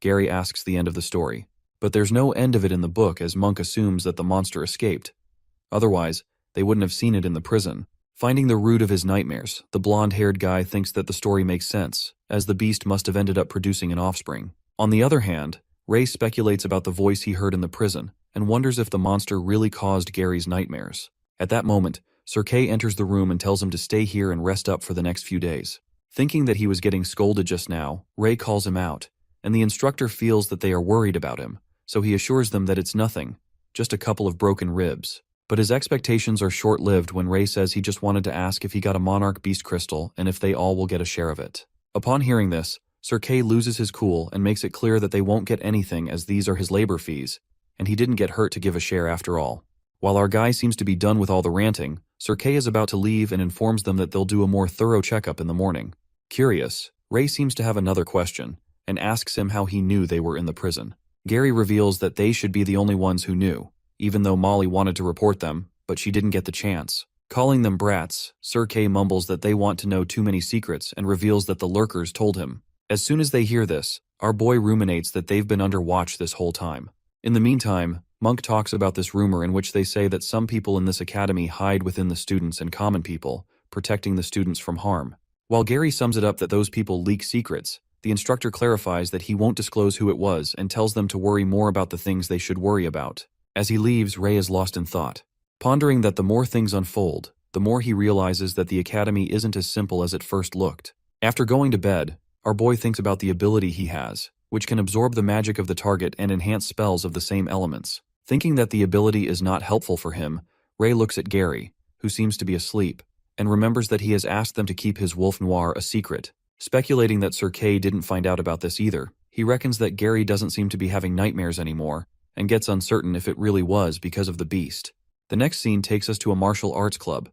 Gary asks the end of the story, but there's no end of it in the book as Monk assumes that the monster escaped. Otherwise, they wouldn't have seen it in the prison. Finding the root of his nightmares, the blonde-haired guy thinks that the story makes sense, as the beast must have ended up producing an offspring. On the other hand, Ray speculates about the voice he heard in the prison and wonders if the monster really caused Gary's nightmares. At that moment, Sir Kay enters the room and tells him to stay here and rest up for the next few days. Thinking that he was getting scolded just now, Ray calls him out, and the instructor feels that they are worried about him, so he assures them that it's nothing, just a couple of broken ribs. But his expectations are short-lived when Ray says he just wanted to ask if he got a Monarch Beast Crystal and if they all will get a share of it. Upon hearing this, Sir Kay loses his cool and makes it clear that they won't get anything as these are his labor fees, and he didn't get hurt to give a share after all. While our guy seems to be done with all the ranting, Sir Kay is about to leave and informs them that they'll do a more thorough checkup in the morning. Curious, Ray seems to have another question and asks him how he knew they were in the prison. Gary reveals that they should be the only ones who knew, even though Molly wanted to report them, but she didn't get the chance. Calling them brats, Sir Kay mumbles that they want to know too many secrets and reveals that the lurkers told him. As soon as they hear this, our boy ruminates that they've been under watch this whole time. In the meantime, Monk talks about this rumor in which they say that some people in this academy hide within the students and common people, protecting the students from harm. While Gary sums it up that those people leak secrets, the instructor clarifies that he won't disclose who it was and tells them to worry more about the things they should worry about. As he leaves, Ray is lost in thought, pondering that the more things unfold, the more he realizes that the academy isn't as simple as it first looked. After going to bed, our boy thinks about the ability he has, which can absorb the magic of the target and enhance spells of the same elements. Thinking that the ability is not helpful for him, Ray looks at Gary, who seems to be asleep, and remembers that he has asked them to keep his Wolf Noir a secret. Speculating that Sir Kay didn't find out about this either, he reckons that Gary doesn't seem to be having nightmares anymore, and gets uncertain if it really was because of the beast. The next scene takes us to a martial arts club.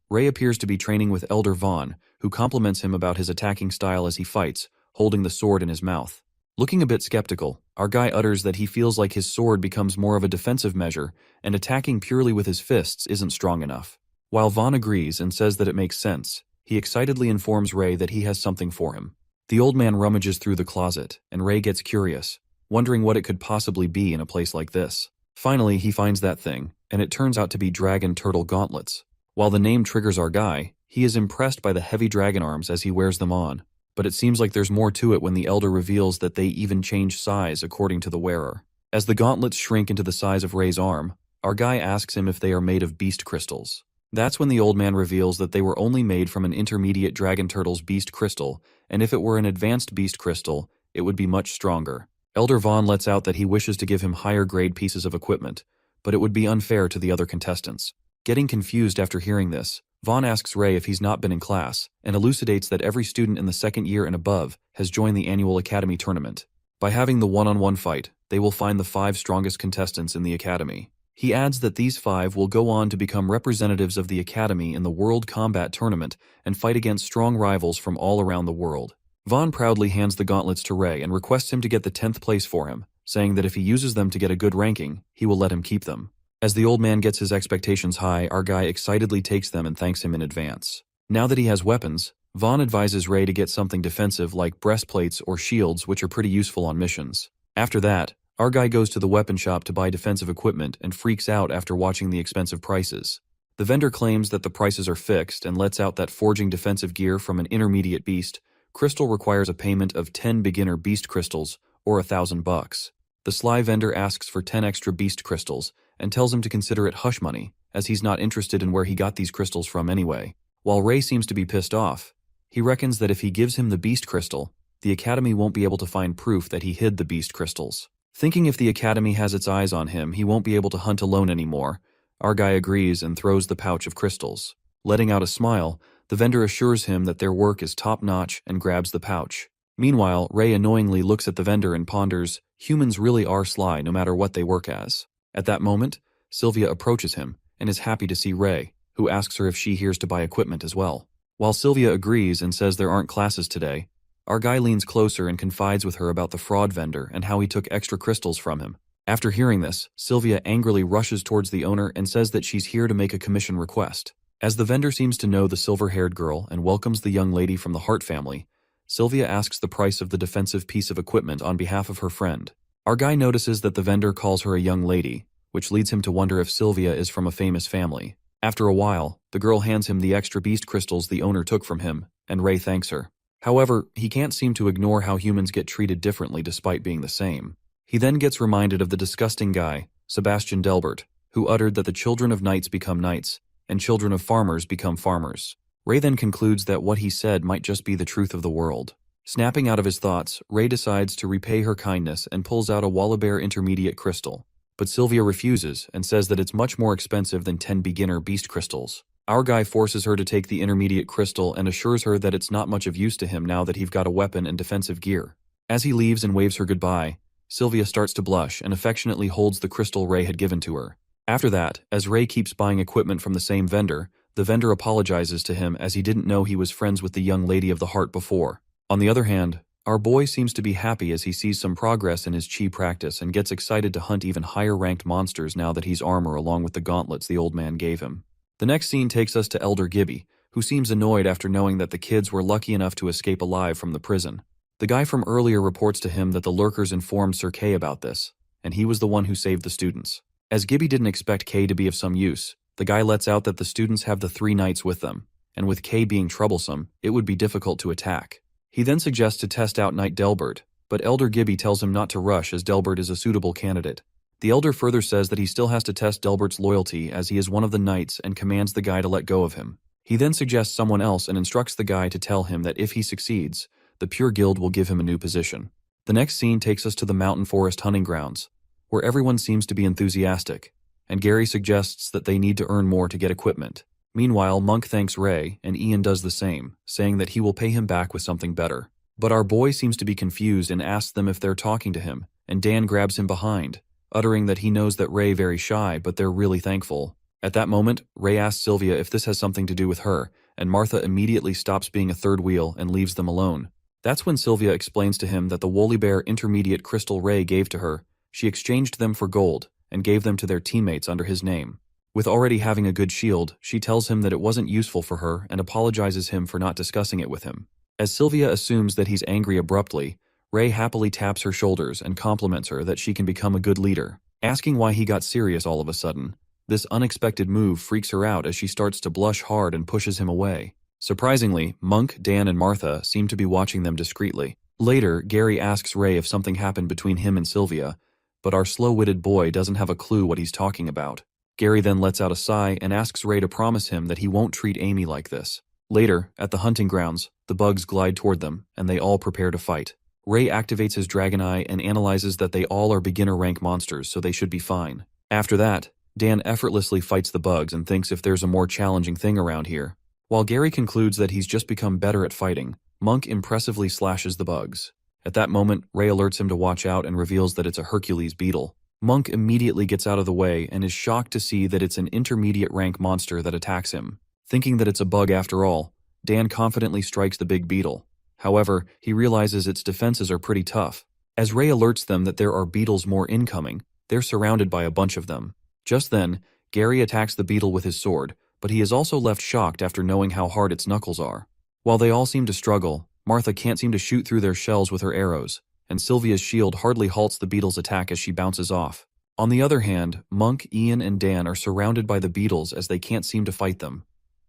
Ray appears to be training with Elder Vaughn, who compliments him about his attacking style as he fights, holding the sword in his mouth. Looking a bit skeptical, our guy utters that he feels like his sword becomes more of a defensive measure, and attacking purely with his fists isn't strong enough. While Vaughn agrees and says that it makes sense, he excitedly informs Ray that he has something for him. The old man rummages through the closet, and Ray gets curious, wondering what it could possibly be in a place like this. Finally, he finds that thing, and it turns out to be dragon turtle gauntlets. While the name triggers our guy, he is impressed by the heavy dragon arms as he wears them on, but it seems like there's more to it when the elder reveals that they even change size according to the wearer. As the gauntlets shrink into the size of Ray's arm, our guy asks him if they are made of beast crystals. That's when the old man reveals that they were only made from an intermediate dragon turtle's beast crystal, and if it were an advanced beast crystal, it would be much stronger. Elder Vaughn lets out that he wishes to give him higher-grade pieces of equipment, but it would be unfair to the other contestants. Getting confused after hearing this, Vaughn asks Ray if he's not been in class, and elucidates that every student in the second year and above has joined the annual academy tournament. By having the one-on-one fight, they will find the 5 strongest contestants in the academy. He adds that these 5 will go on to become representatives of the academy in the World Combat Tournament and fight against strong rivals from all around the world. Vaughn proudly hands the gauntlets to Ray and requests him to get the 10th place for him, saying that if he uses them to get a good ranking, he will let him keep them. As the old man gets his expectations high, our guy excitedly takes them and thanks him in advance. Now that he has weapons, Vaughn advises Ray to get something defensive like breastplates or shields, which are pretty useful on missions. After that, our guy goes to the weapon shop to buy defensive equipment and freaks out after watching the expensive prices. The vendor claims that the prices are fixed and lets out that forging defensive gear from an intermediate beast crystal requires a payment of 10 beginner beast crystals, or $1,000. The sly vendor asks for 10 extra beast crystals, and tells him to consider it hush money, as he's not interested in where he got these crystals from anyway. While Ray seems to be pissed off, he reckons that if he gives him the beast crystal, the academy won't be able to find proof that he hid the beast crystals. Thinking if the academy has its eyes on him, he won't be able to hunt alone anymore, our guy agrees and throws the pouch of crystals. Letting out a smile, the vendor assures him that their work is top-notch and grabs the pouch. Meanwhile, Ray annoyingly looks at the vendor and ponders, humans really are sly no matter what they work as. At that moment, Sylvia approaches him and is happy to see Ray, who asks her if she here's to buy equipment as well. While Sylvia agrees and says there aren't classes today, our guy leans closer and confides with her about the fraud vendor and how he took extra crystals from him. After hearing this, Sylvia angrily rushes towards the owner and says that she's here to make a commission request. As the vendor seems to know the silver-haired girl and welcomes the young lady from the Hart family, Sylvia asks the price of the defensive piece of equipment on behalf of her friend. Our guy notices that the vendor calls her a young lady, which leads him to wonder if Sylvia is from a famous family. After a while, the girl hands him the extra beast crystals the owner took from him, and Ray thanks her. However, he can't seem to ignore how humans get treated differently despite being the same. He then gets reminded of the disgusting guy, Sebastian Delbert, who uttered that the children of knights become knights, and children of farmers become farmers. Ray then concludes that what he said might just be the truth of the world. Snapping out of his thoughts, Ray decides to repay her kindness and pulls out a Wallabear intermediate crystal. But Sylvia refuses and says that it's much more expensive than 10 beginner beast crystals. Our guy forces her to take the intermediate crystal and assures her that it's not much of use to him now that he's got a weapon and defensive gear. As he leaves and waves her goodbye, Sylvia starts to blush and affectionately holds the crystal Ray had given to her. After that, as Ray keeps buying equipment from the same vendor, the vendor apologizes to him as he didn't know he was friends with the young lady of the heart before. On the other hand, our boy seems to be happy as he sees some progress in his chi practice and gets excited to hunt even higher-ranked monsters now that he's armor along with the gauntlets the old man gave him. The next scene takes us to Elder Gibby, who seems annoyed after knowing that the kids were lucky enough to escape alive from the prison. The guy from earlier reports to him that the lurkers informed Sir Kay about this, and he was the one who saved the students. As Gibby didn't expect Kay to be of some use, the guy lets out that the students have the 3 knights with them, and with Kay being troublesome, it would be difficult to attack. He then suggests to test out Knight Delbert, but Elder Gibby tells him not to rush as Delbert is a suitable candidate. The elder further says that he still has to test Delbert's loyalty as he is one of the knights and commands the guy to let go of him. He then suggests someone else and instructs the guy to tell him that if he succeeds, the Pure Guild will give him a new position. The next scene takes us to the mountain forest hunting grounds, where everyone seems to be enthusiastic, and Gary suggests that they need to earn more to get equipment. Meanwhile, Monk thanks Ray, and Ian does the same, saying that he will pay him back with something better. But our boy seems to be confused and asks them if they're talking to him, and Dan grabs him behind, uttering that he knows that Ray very shy, but they're really thankful. At that moment, Ray asks Sylvia if this has something to do with her, and Martha immediately stops being a third wheel and leaves them alone. That's when Sylvia explains to him that the Woolly Bear intermediate crystal Ray gave to her, she exchanged them for gold, and gave them to their teammates under his name. With already having a good shield, she tells him that it wasn't useful for her and apologizes him for not discussing it with him. As Sylvia assumes that he's angry abruptly, Ray happily taps her shoulders and compliments her that she can become a good leader. Asking why he got serious all of a sudden, this unexpected move freaks her out as she starts to blush hard and pushes him away. Surprisingly, Monk, Dan, and Martha seem to be watching them discreetly. Later, Gary asks Ray if something happened between him and Sylvia, but our slow-witted boy doesn't have a clue what he's talking about. Gary then lets out a sigh and asks Ray to promise him that he won't treat Amy like this. Later, at the hunting grounds, the bugs glide toward them, and they all prepare to fight. Ray activates his dragon eye and analyzes that they all are beginner-rank monsters, so they should be fine. After that, Dan effortlessly fights the bugs and thinks if there's a more challenging thing around here. While Gary concludes that he's just become better at fighting, Monk impressively slashes the bugs. At that moment, Ray alerts him to watch out and reveals that it's a Hercules beetle. Monk immediately gets out of the way and is shocked to see that it's an intermediate-rank monster that attacks him. Thinking that it's a bug after all, Dan confidently strikes the big beetle. However, he realizes its defenses are pretty tough. As Ray alerts them that there are beetles more incoming, they're surrounded by a bunch of them. Just then, Gary attacks the beetle with his sword, but he is also left shocked after knowing how hard its knuckles are. While they all seem to struggle, Martha can't seem to shoot through their shells with her arrows, and Sylvia's shield hardly halts the beetle's attack as she bounces off. On the other hand, Monk, Ian, and Dan are surrounded by the beetles as they can't seem to fight them.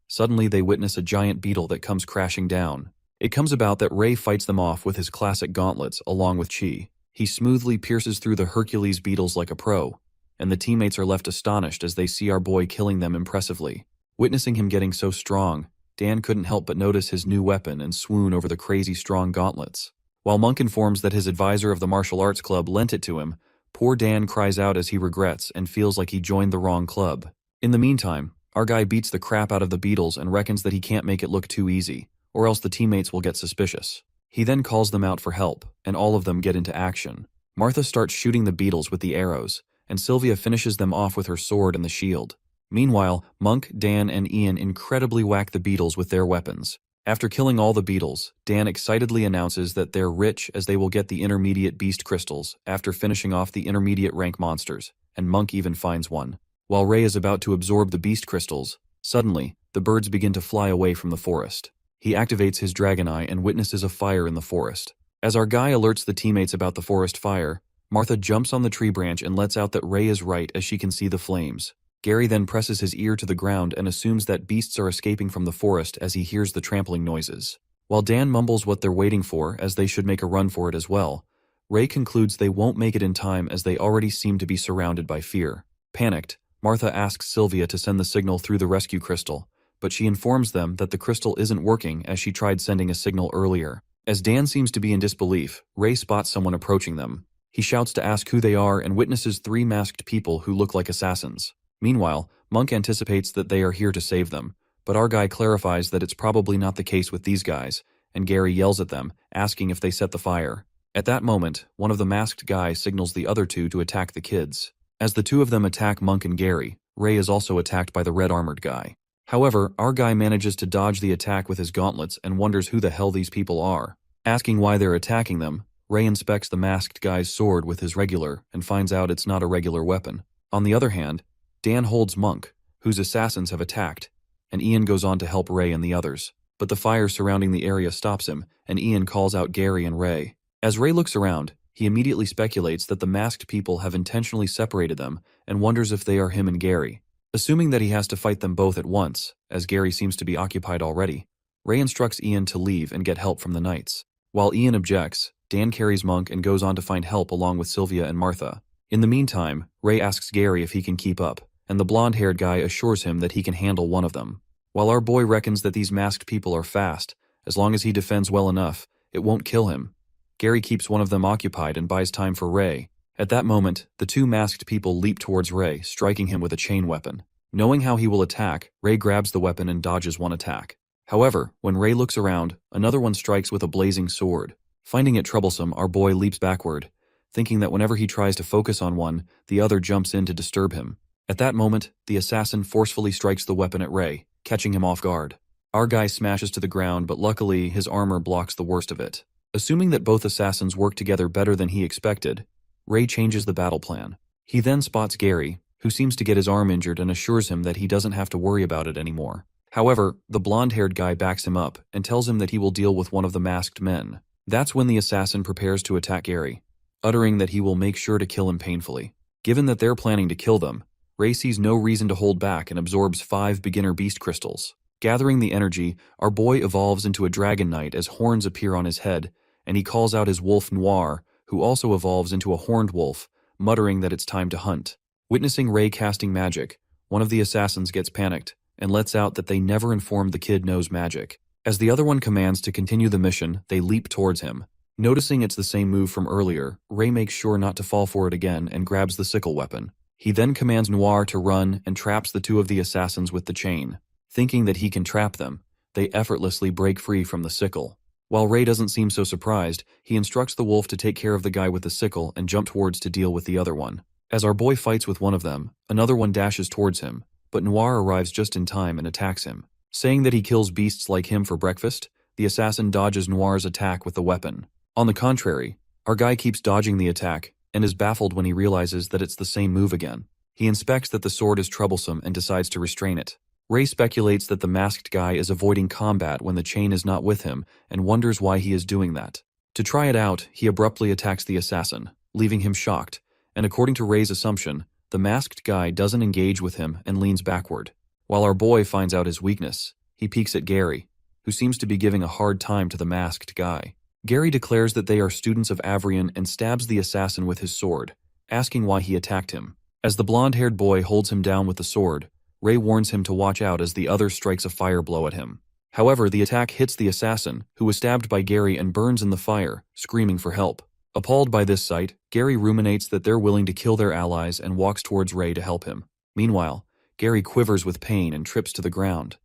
Suddenly they witness a giant beetle that comes crashing down. It comes about that Ray fights them off with his classic gauntlets along with chi. He smoothly pierces through the Hercules beetles like a pro, and the teammates are left astonished as they see our boy killing them impressively. Witnessing him getting so strong, Dan couldn't help but notice his new weapon and swoon over the crazy strong gauntlets. While Monk informs that his advisor of the martial arts club lent it to him, Poor Dan cries out as he regrets and feels like he joined the wrong club. In the meantime, our guy beats the crap out of the beetles and reckons that he can't make it look too easy, or else the teammates will get suspicious. He then calls them out for help, and all of them get into action. Martha starts shooting the beetles with the arrows, and Sylvia finishes them off with her sword and the shield. Meanwhile, Monk, Dan, and Ian incredibly whack the beetles with their weapons. After killing all the beetles, Dan excitedly announces that they're rich as they will get the intermediate beast crystals after finishing off the intermediate rank monsters, and Monk even finds one. While Ray is about to absorb the beast crystals, suddenly, the birds begin to fly away from the forest. He activates his dragon eye and witnesses a fire in the forest. As our guy alerts the teammates about the forest fire, Martha jumps on the tree branch and lets out that Ray is right as she can see the flames. Gary then presses his ear to the ground and assumes that beasts are escaping from the forest as he hears the trampling noises. While Dan mumbles what they're waiting for as they should make a run for it as well, Ray concludes they won't make it in time as they already seem to be surrounded by fear. Panicked, Martha asks Sylvia to send the signal through the rescue crystal, but she informs them that the crystal isn't working as she tried sending a signal earlier. As Dan seems to be in disbelief, Ray spots someone approaching them. He shouts to ask who they are and witnesses 3 masked people who look like assassins. Meanwhile, Monk anticipates that they are here to save them, but our guy clarifies that it's probably not the case with these guys, and Gary yells at them, asking if they set the fire. At that moment, one of the masked guys signals the other 2 to attack the kids. As the 2 of them attack Monk and Gary, Ray is also attacked by the red-armored guy. However, our guy manages to dodge the attack with his gauntlets and wonders who the hell these people are. Asking why they're attacking them, Ray inspects the masked guy's sword with his regular and finds out it's not a regular weapon. On the other hand, Dan holds Monk, whose assassins have attacked, and Ian goes on to help Ray and the others. But the fire surrounding the area stops him, and Ian calls out Gary and Ray. As Ray looks around, he immediately speculates that the masked people have intentionally separated them and wonders if they are him and Gary. Assuming that he has to fight them both at once, as Gary seems to be occupied already, Ray instructs Ian to leave and get help from the knights. While Ian objects, Dan carries Monk and goes on to find help along with Sylvia and Martha. In the meantime, Ray asks Gary if he can keep up, and the blonde-haired guy assures him that he can handle one of them. While our boy reckons that these masked people are fast, as long as he defends well enough, it won't kill him. Gary keeps one of them occupied and buys time for Ray. At that moment, the 2 masked people leap towards Ray, striking him with a chain weapon. Knowing how he will attack, Ray grabs the weapon and dodges one attack. However, when Ray looks around, another one strikes with a blazing sword. Finding it troublesome, our boy leaps backward, thinking that whenever he tries to focus on one, the other jumps in to disturb him. At that moment, the assassin forcefully strikes the weapon at Ray, catching him off guard. Our guy smashes to the ground, but luckily his armor blocks the worst of it. Assuming that both assassins work together better than he expected, Ray changes the battle plan. He then spots Gary, who seems to get his arm injured and assures him that he doesn't have to worry about it anymore. However, the blonde-haired guy backs him up and tells him that he will deal with one of the masked men. That's when the assassin prepares to attack Gary, uttering that he will make sure to kill him painfully. Given that they're planning to kill them, Ray sees no reason to hold back and absorbs 5 beginner beast crystals. Gathering the energy, our boy evolves into a dragon knight as horns appear on his head, and he calls out his wolf Noir, who also evolves into a horned wolf, muttering that it's time to hunt. Witnessing Ray casting magic, one of the assassins gets panicked and lets out that they never informed the kid knows magic. As the other one commands to continue the mission, they leap towards him. Noticing it's the same move from earlier, Ray makes sure not to fall for it again and grabs the sickle weapon. He then commands Noir to run and traps the 2 of the assassins with the chain. Thinking that he can trap them, they effortlessly break free from the sickle. While Ray doesn't seem so surprised, he instructs the wolf to take care of the guy with the sickle and jump towards to deal with the other one. As our boy fights with one of them, another one dashes towards him, but Noir arrives just in time and attacks him. Saying that he kills beasts like him for breakfast, the assassin dodges Noir's attack with the weapon. On the contrary, our guy keeps dodging the attack and is baffled when he realizes that it's the same move again. He inspects that the sword is troublesome and decides to restrain it. Ray speculates that the masked guy is avoiding combat when the chain is not with him and wonders why he is doing that. To try it out, he abruptly attacks the assassin, leaving him shocked, and according to Ray's assumption, the masked guy doesn't engage with him and leans backward. While our boy finds out his weakness, he peeks at Gary, who seems to be giving a hard time to the masked guy. Gary declares that they are students of Avrian and stabs the assassin with his sword, asking why he attacked him. As the blonde-haired boy holds him down with the sword, Ray warns him to watch out as the other strikes a fire blow at him. However, the attack hits the assassin, who was stabbed by Gary and burns in the fire, screaming for help. Appalled by this sight, Gary ruminates that they're willing to kill their allies and walks towards Ray to help him. Meanwhile, Gary quivers with pain and trips to the ground.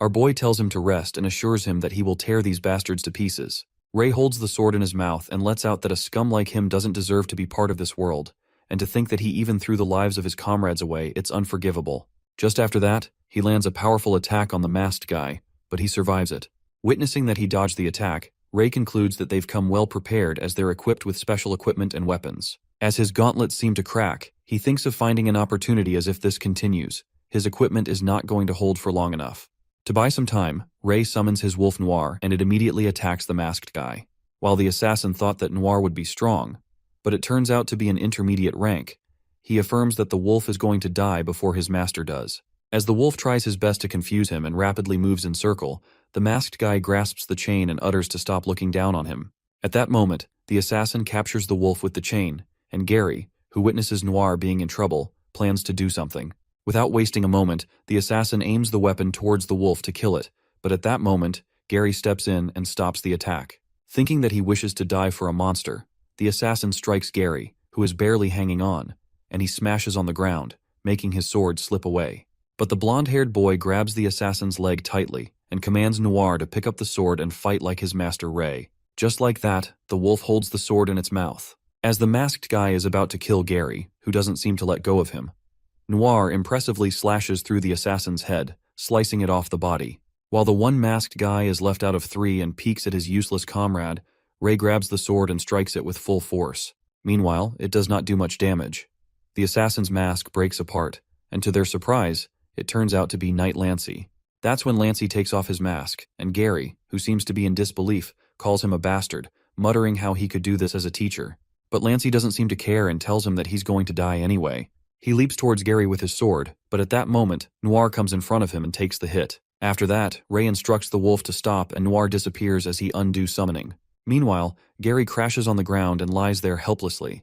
Our boy tells him to rest and assures him that he will tear these bastards to pieces. Ray holds the sword in his mouth and lets out that a scum like him doesn't deserve to be part of this world, and to think that he even threw the lives of his comrades away, it's unforgivable. Just after that, he lands a powerful attack on the masked guy, but he survives it. Witnessing that he dodged the attack, Ray concludes that they've come well prepared as they're equipped with special equipment and weapons. As his gauntlets seem to crack, he thinks of finding an opportunity as if this continues. His equipment is not going to hold for long enough. To buy some time, Ray summons his wolf Noir and it immediately attacks the masked guy. While the assassin thought that Noir would be strong, but it turns out to be an intermediate rank, he affirms that the wolf is going to die before his master does. As the wolf tries his best to confuse him and rapidly moves in circle, the masked guy grasps the chain and utters to stop looking down on him. At that moment, the assassin captures the wolf with the chain, and Gary, who witnesses Noir being in trouble, plans to do something. Without wasting a moment, the assassin aims the weapon towards the wolf to kill it, but at that moment, Gary steps in and stops the attack. Thinking that he wishes to die for a monster, the assassin strikes Gary, who is barely hanging on, and he smashes on the ground, making his sword slip away. But the blonde-haired boy grabs the assassin's leg tightly and commands Noir to pick up the sword and fight like his master Ray. Just like that, the wolf holds the sword in its mouth. As the masked guy is about to kill Gary, who doesn't seem to let go of him, Noir impressively slashes through the assassin's head, slicing it off the body. While the one masked guy is left out of three and peeks at his useless comrade, Ray grabs the sword and strikes it with full force. Meanwhile, it does not do much damage. The assassin's mask breaks apart, and to their surprise, it turns out to be Knight Lancey. That's when Lancey takes off his mask, and Gary, who seems to be in disbelief, calls him a bastard, muttering how he could do this as a teacher. But Lancey doesn't seem to care and tells him that he's going to die anyway. He leaps towards Gary with his sword, but at that moment, Noir comes in front of him and takes the hit. After that, Ray instructs the wolf to stop and Noir disappears as he undoes summoning. Meanwhile, Gary crashes on the ground and lies there helplessly.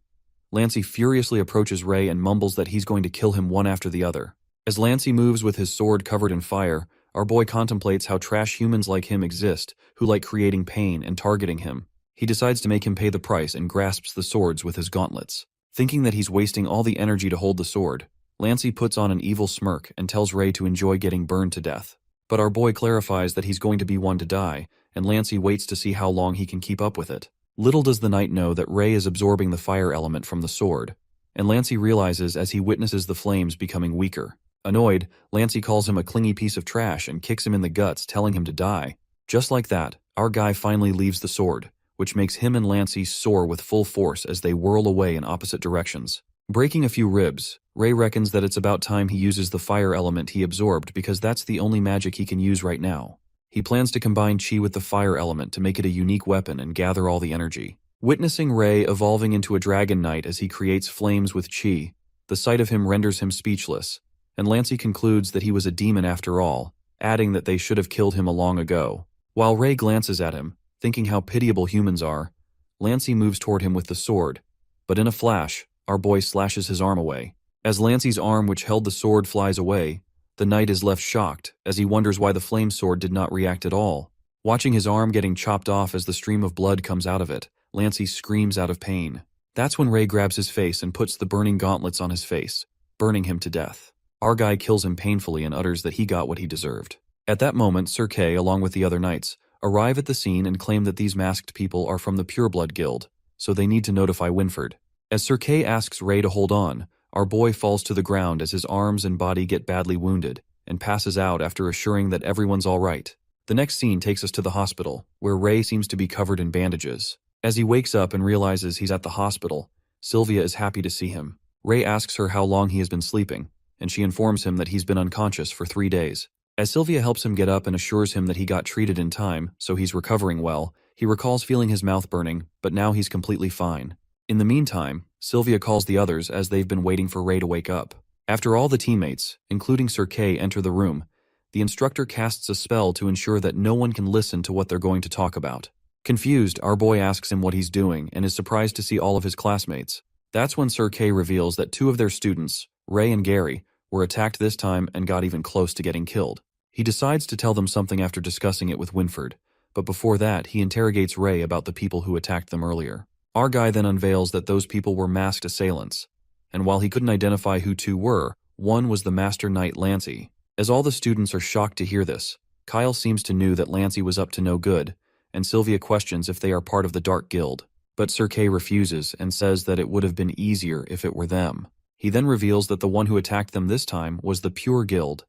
Lancey furiously approaches Ray and mumbles that he's going to kill him one after the other. As Lancey moves with his sword covered in fire, our boy contemplates how trash humans like him exist, who like creating pain and targeting him. He decides to make him pay the price and grasps the swords with his gauntlets. Thinking that he's wasting all the energy to hold the sword, Lancey puts on an evil smirk and tells Ray to enjoy getting burned to death. But our boy clarifies that he's going to be one to die, and Lancey waits to see how long he can keep up with it. Little does the knight know that Ray is absorbing the fire element from the sword, and Lancey realizes as he witnesses the flames becoming weaker. Annoyed, Lancey calls him a clingy piece of trash and kicks him in the guts, telling him to die. Just like that, our guy finally leaves the sword, which makes him and Lancey soar with full force as they whirl away in opposite directions. Breaking a few ribs, Ray reckons that it's about time he uses the fire element he absorbed because that's the only magic he can use right now. He plans to combine chi with the fire element to make it a unique weapon and gather all the energy. Witnessing Ray evolving into a dragon knight as he creates flames with chi, the sight of him renders him speechless, and Lancey concludes that he was a demon after all, adding that they should have killed him long ago. While Ray glances at him, thinking how pitiable humans are, Lancey moves toward him with the sword, but in a flash, our boy slashes his arm away. As Lancey's arm which held the sword flies away, the knight is left shocked as he wonders why the flame sword did not react at all. Watching his arm getting chopped off as the stream of blood comes out of it, Lancey screams out of pain. That's when Ray grabs his face and puts the burning gauntlets on his face, burning him to death. Our guy kills him painfully and utters that he got what he deserved. At that moment, Sir Kay, along with the other knights, arrive at the scene and claim that these masked people are from the Pureblood Guild, so they need to notify Winford. As Sir Kay asks Ray to hold on, our boy falls to the ground as his arms and body get badly wounded, and passes out after assuring that everyone's all right. The next scene takes us to the hospital, where Ray seems to be covered in bandages. As he wakes up and realizes he's at the hospital, Sylvia is happy to see him. Ray asks her how long he has been sleeping, and she informs him that he's been unconscious for 3 days. As Sylvia helps him get up and assures him that he got treated in time, so he's recovering well, he recalls feeling his mouth burning, but now he's completely fine. In the meantime, Sylvia calls the others as they've been waiting for Ray to wake up. After all the teammates, including Sir Kay, enter the room, the instructor casts a spell to ensure that no one can listen to what they're going to talk about. Confused, our boy asks him what he's doing and is surprised to see all of his classmates. That's when Sir Kay reveals that 2 of their students, Ray and Gary, were attacked this time and got even close to getting killed. He decides to tell them something after discussing it with Winford, but before that he interrogates Ray about the people who attacked them earlier. Our guy then unveils that those people were masked assailants, and while he couldn't identify who two were, one was the Master Knight Lancey. As all the students are shocked to hear this, Kyle seems to know that Lancey was up to no good, and Sylvia questions if they are part of the Dark Guild. But Sir Kay refuses and says that it would have been easier if it were them. He then reveals that the one who attacked them this time was the Pure Guild,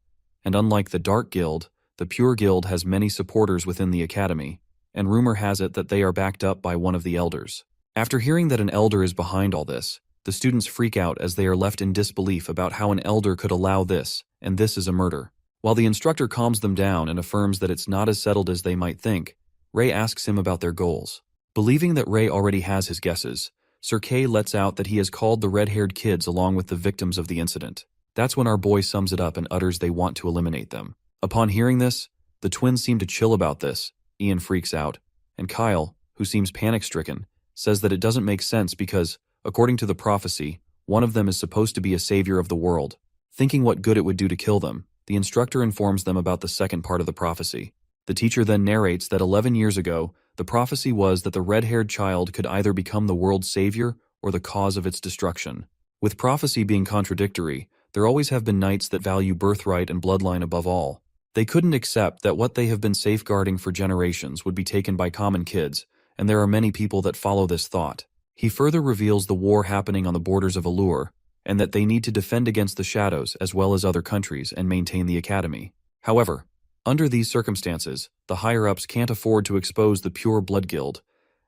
and unlike the Dark Guild, the Pure Guild has many supporters within the academy, and rumor has it that they are backed up by one of the elders. After hearing that an elder is behind all this, the students freak out as they are left in disbelief about how an elder could allow this, and this is a murder. While the instructor calms them down and affirms that it's not as settled as they might think, Ray asks him about their goals. Believing that Ray already has his guesses, Sir Kay lets out that he has called the red-haired kids along with the victims of the incident. That's when our boy sums it up and utters they want to eliminate them. Upon hearing this, the twins seem to chill about this. Ian freaks out, and Kyle, who seems panic-stricken, says that it doesn't make sense because, according to the prophecy, one of them is supposed to be a savior of the world. Thinking what good it would do to kill them, the instructor informs them about the second part of the prophecy. The teacher then narrates that 11 years ago, the prophecy was that the red-haired child could either become the world's savior or the cause of its destruction. With prophecy being contradictory, there always have been knights that value birthright and bloodline above all. They couldn't accept that what they have been safeguarding for generations would be taken by common kids, and there are many people that follow this thought. He further reveals the war happening on the borders of Allure, and that they need to defend against the Shadows as well as other countries and maintain the academy. However, under these circumstances, the higher-ups can't afford to expose the Pure Blood Guild,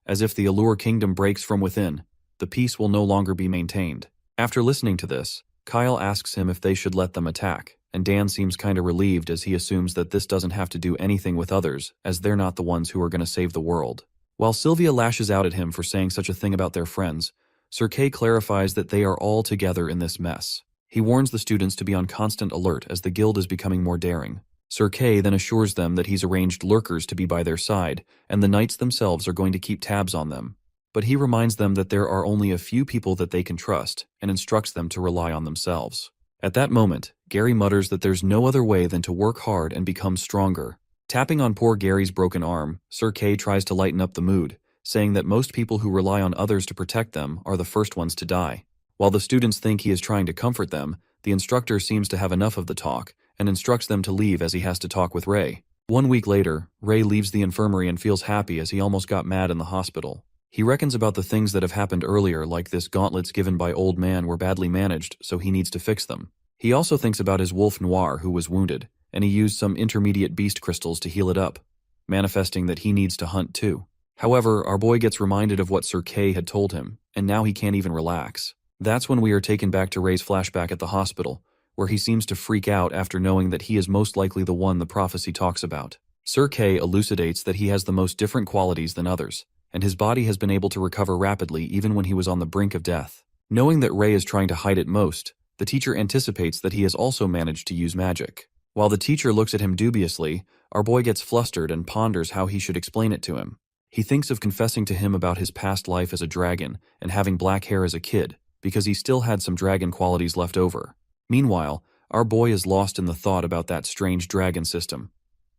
as if the Allure Kingdom breaks from within, the peace will no longer be maintained. After listening to this, Kyle asks him if they should let them attack, and Dan seems kinda relieved as he assumes that this doesn't have to do anything with others, as they're not the ones who are gonna save the world. While Sylvia lashes out at him for saying such a thing about their friends, Sir Kay clarifies that they are all together in this mess. He warns the students to be on constant alert as the guild is becoming more daring. Sir Kay then assures them that he's arranged lurkers to be by their side, and the knights themselves are going to keep tabs on them. But he reminds them that there are only a few people that they can trust, and instructs them to rely on themselves. At that moment, Gary mutters that there's no other way than to work hard and become stronger. Tapping on poor Gary's broken arm, Sir Kay tries to lighten up the mood, saying that most people who rely on others to protect them are the first ones to die. While the students think he is trying to comfort them, the instructor seems to have enough of the talk, and instructs them to leave as he has to talk with Ray. 1 week later, Ray leaves the infirmary and feels happy as he almost got mad in the hospital. He reckons about the things that have happened earlier, like this gauntlets given by Old Man were badly managed, so he needs to fix them. He also thinks about his wolf Noir who was wounded, and he used some intermediate beast crystals to heal it up, manifesting that he needs to hunt too. However, our boy gets reminded of what Sir Kay had told him, and now he can't even relax. That's when we are taken back to Ray's flashback at the hospital, where he seems to freak out after knowing that he is most likely the one the prophecy talks about. Sir Kay elucidates that he has the most different qualities than others, and his body has been able to recover rapidly even when he was on the brink of death. Knowing that Ray is trying to hide it most, the teacher anticipates that he has also managed to use magic. While the teacher looks at him dubiously, our boy gets flustered and ponders how he should explain it to him. He thinks of confessing to him about his past life as a dragon and having black hair as a kid, because he still had some dragon qualities left over. Meanwhile, our boy is lost in the thought about that strange dragon system.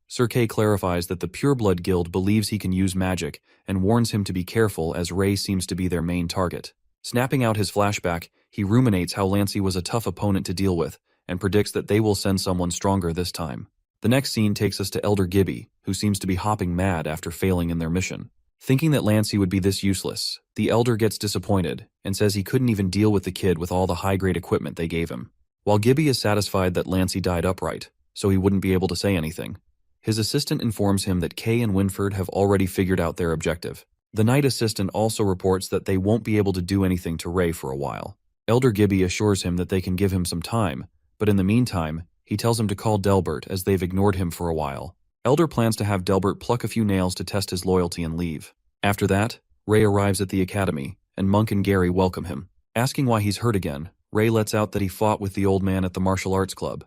Sir Kay clarifies that the Pureblood Guild believes he can use magic and warns him to be careful as Ray seems to be their main target. Snapping out his flashback, he ruminates how Lancey was a tough opponent to deal with and predicts that they will send someone stronger this time. The next scene takes us to Elder Gibby, who seems to be hopping mad after failing in their mission. Thinking that Lancey would be this useless, the Elder gets disappointed and says he couldn't even deal with the kid with all the high-grade equipment they gave him. While Gibby is satisfied that Lancey died upright, so he wouldn't be able to say anything, his assistant informs him that Kay and Winford have already figured out their objective. The night assistant also reports that they won't be able to do anything to Ray for a while. Elder Gibby assures him that they can give him some time, but in the meantime, he tells him to call Delbert as they've ignored him for a while. Elder plans to have Delbert pluck a few nails to test his loyalty and leave. After that, Ray arrives at the academy, and Monk and Gary welcome him. Asking why he's hurt again, Ray lets out that he fought with the old man at the martial arts club.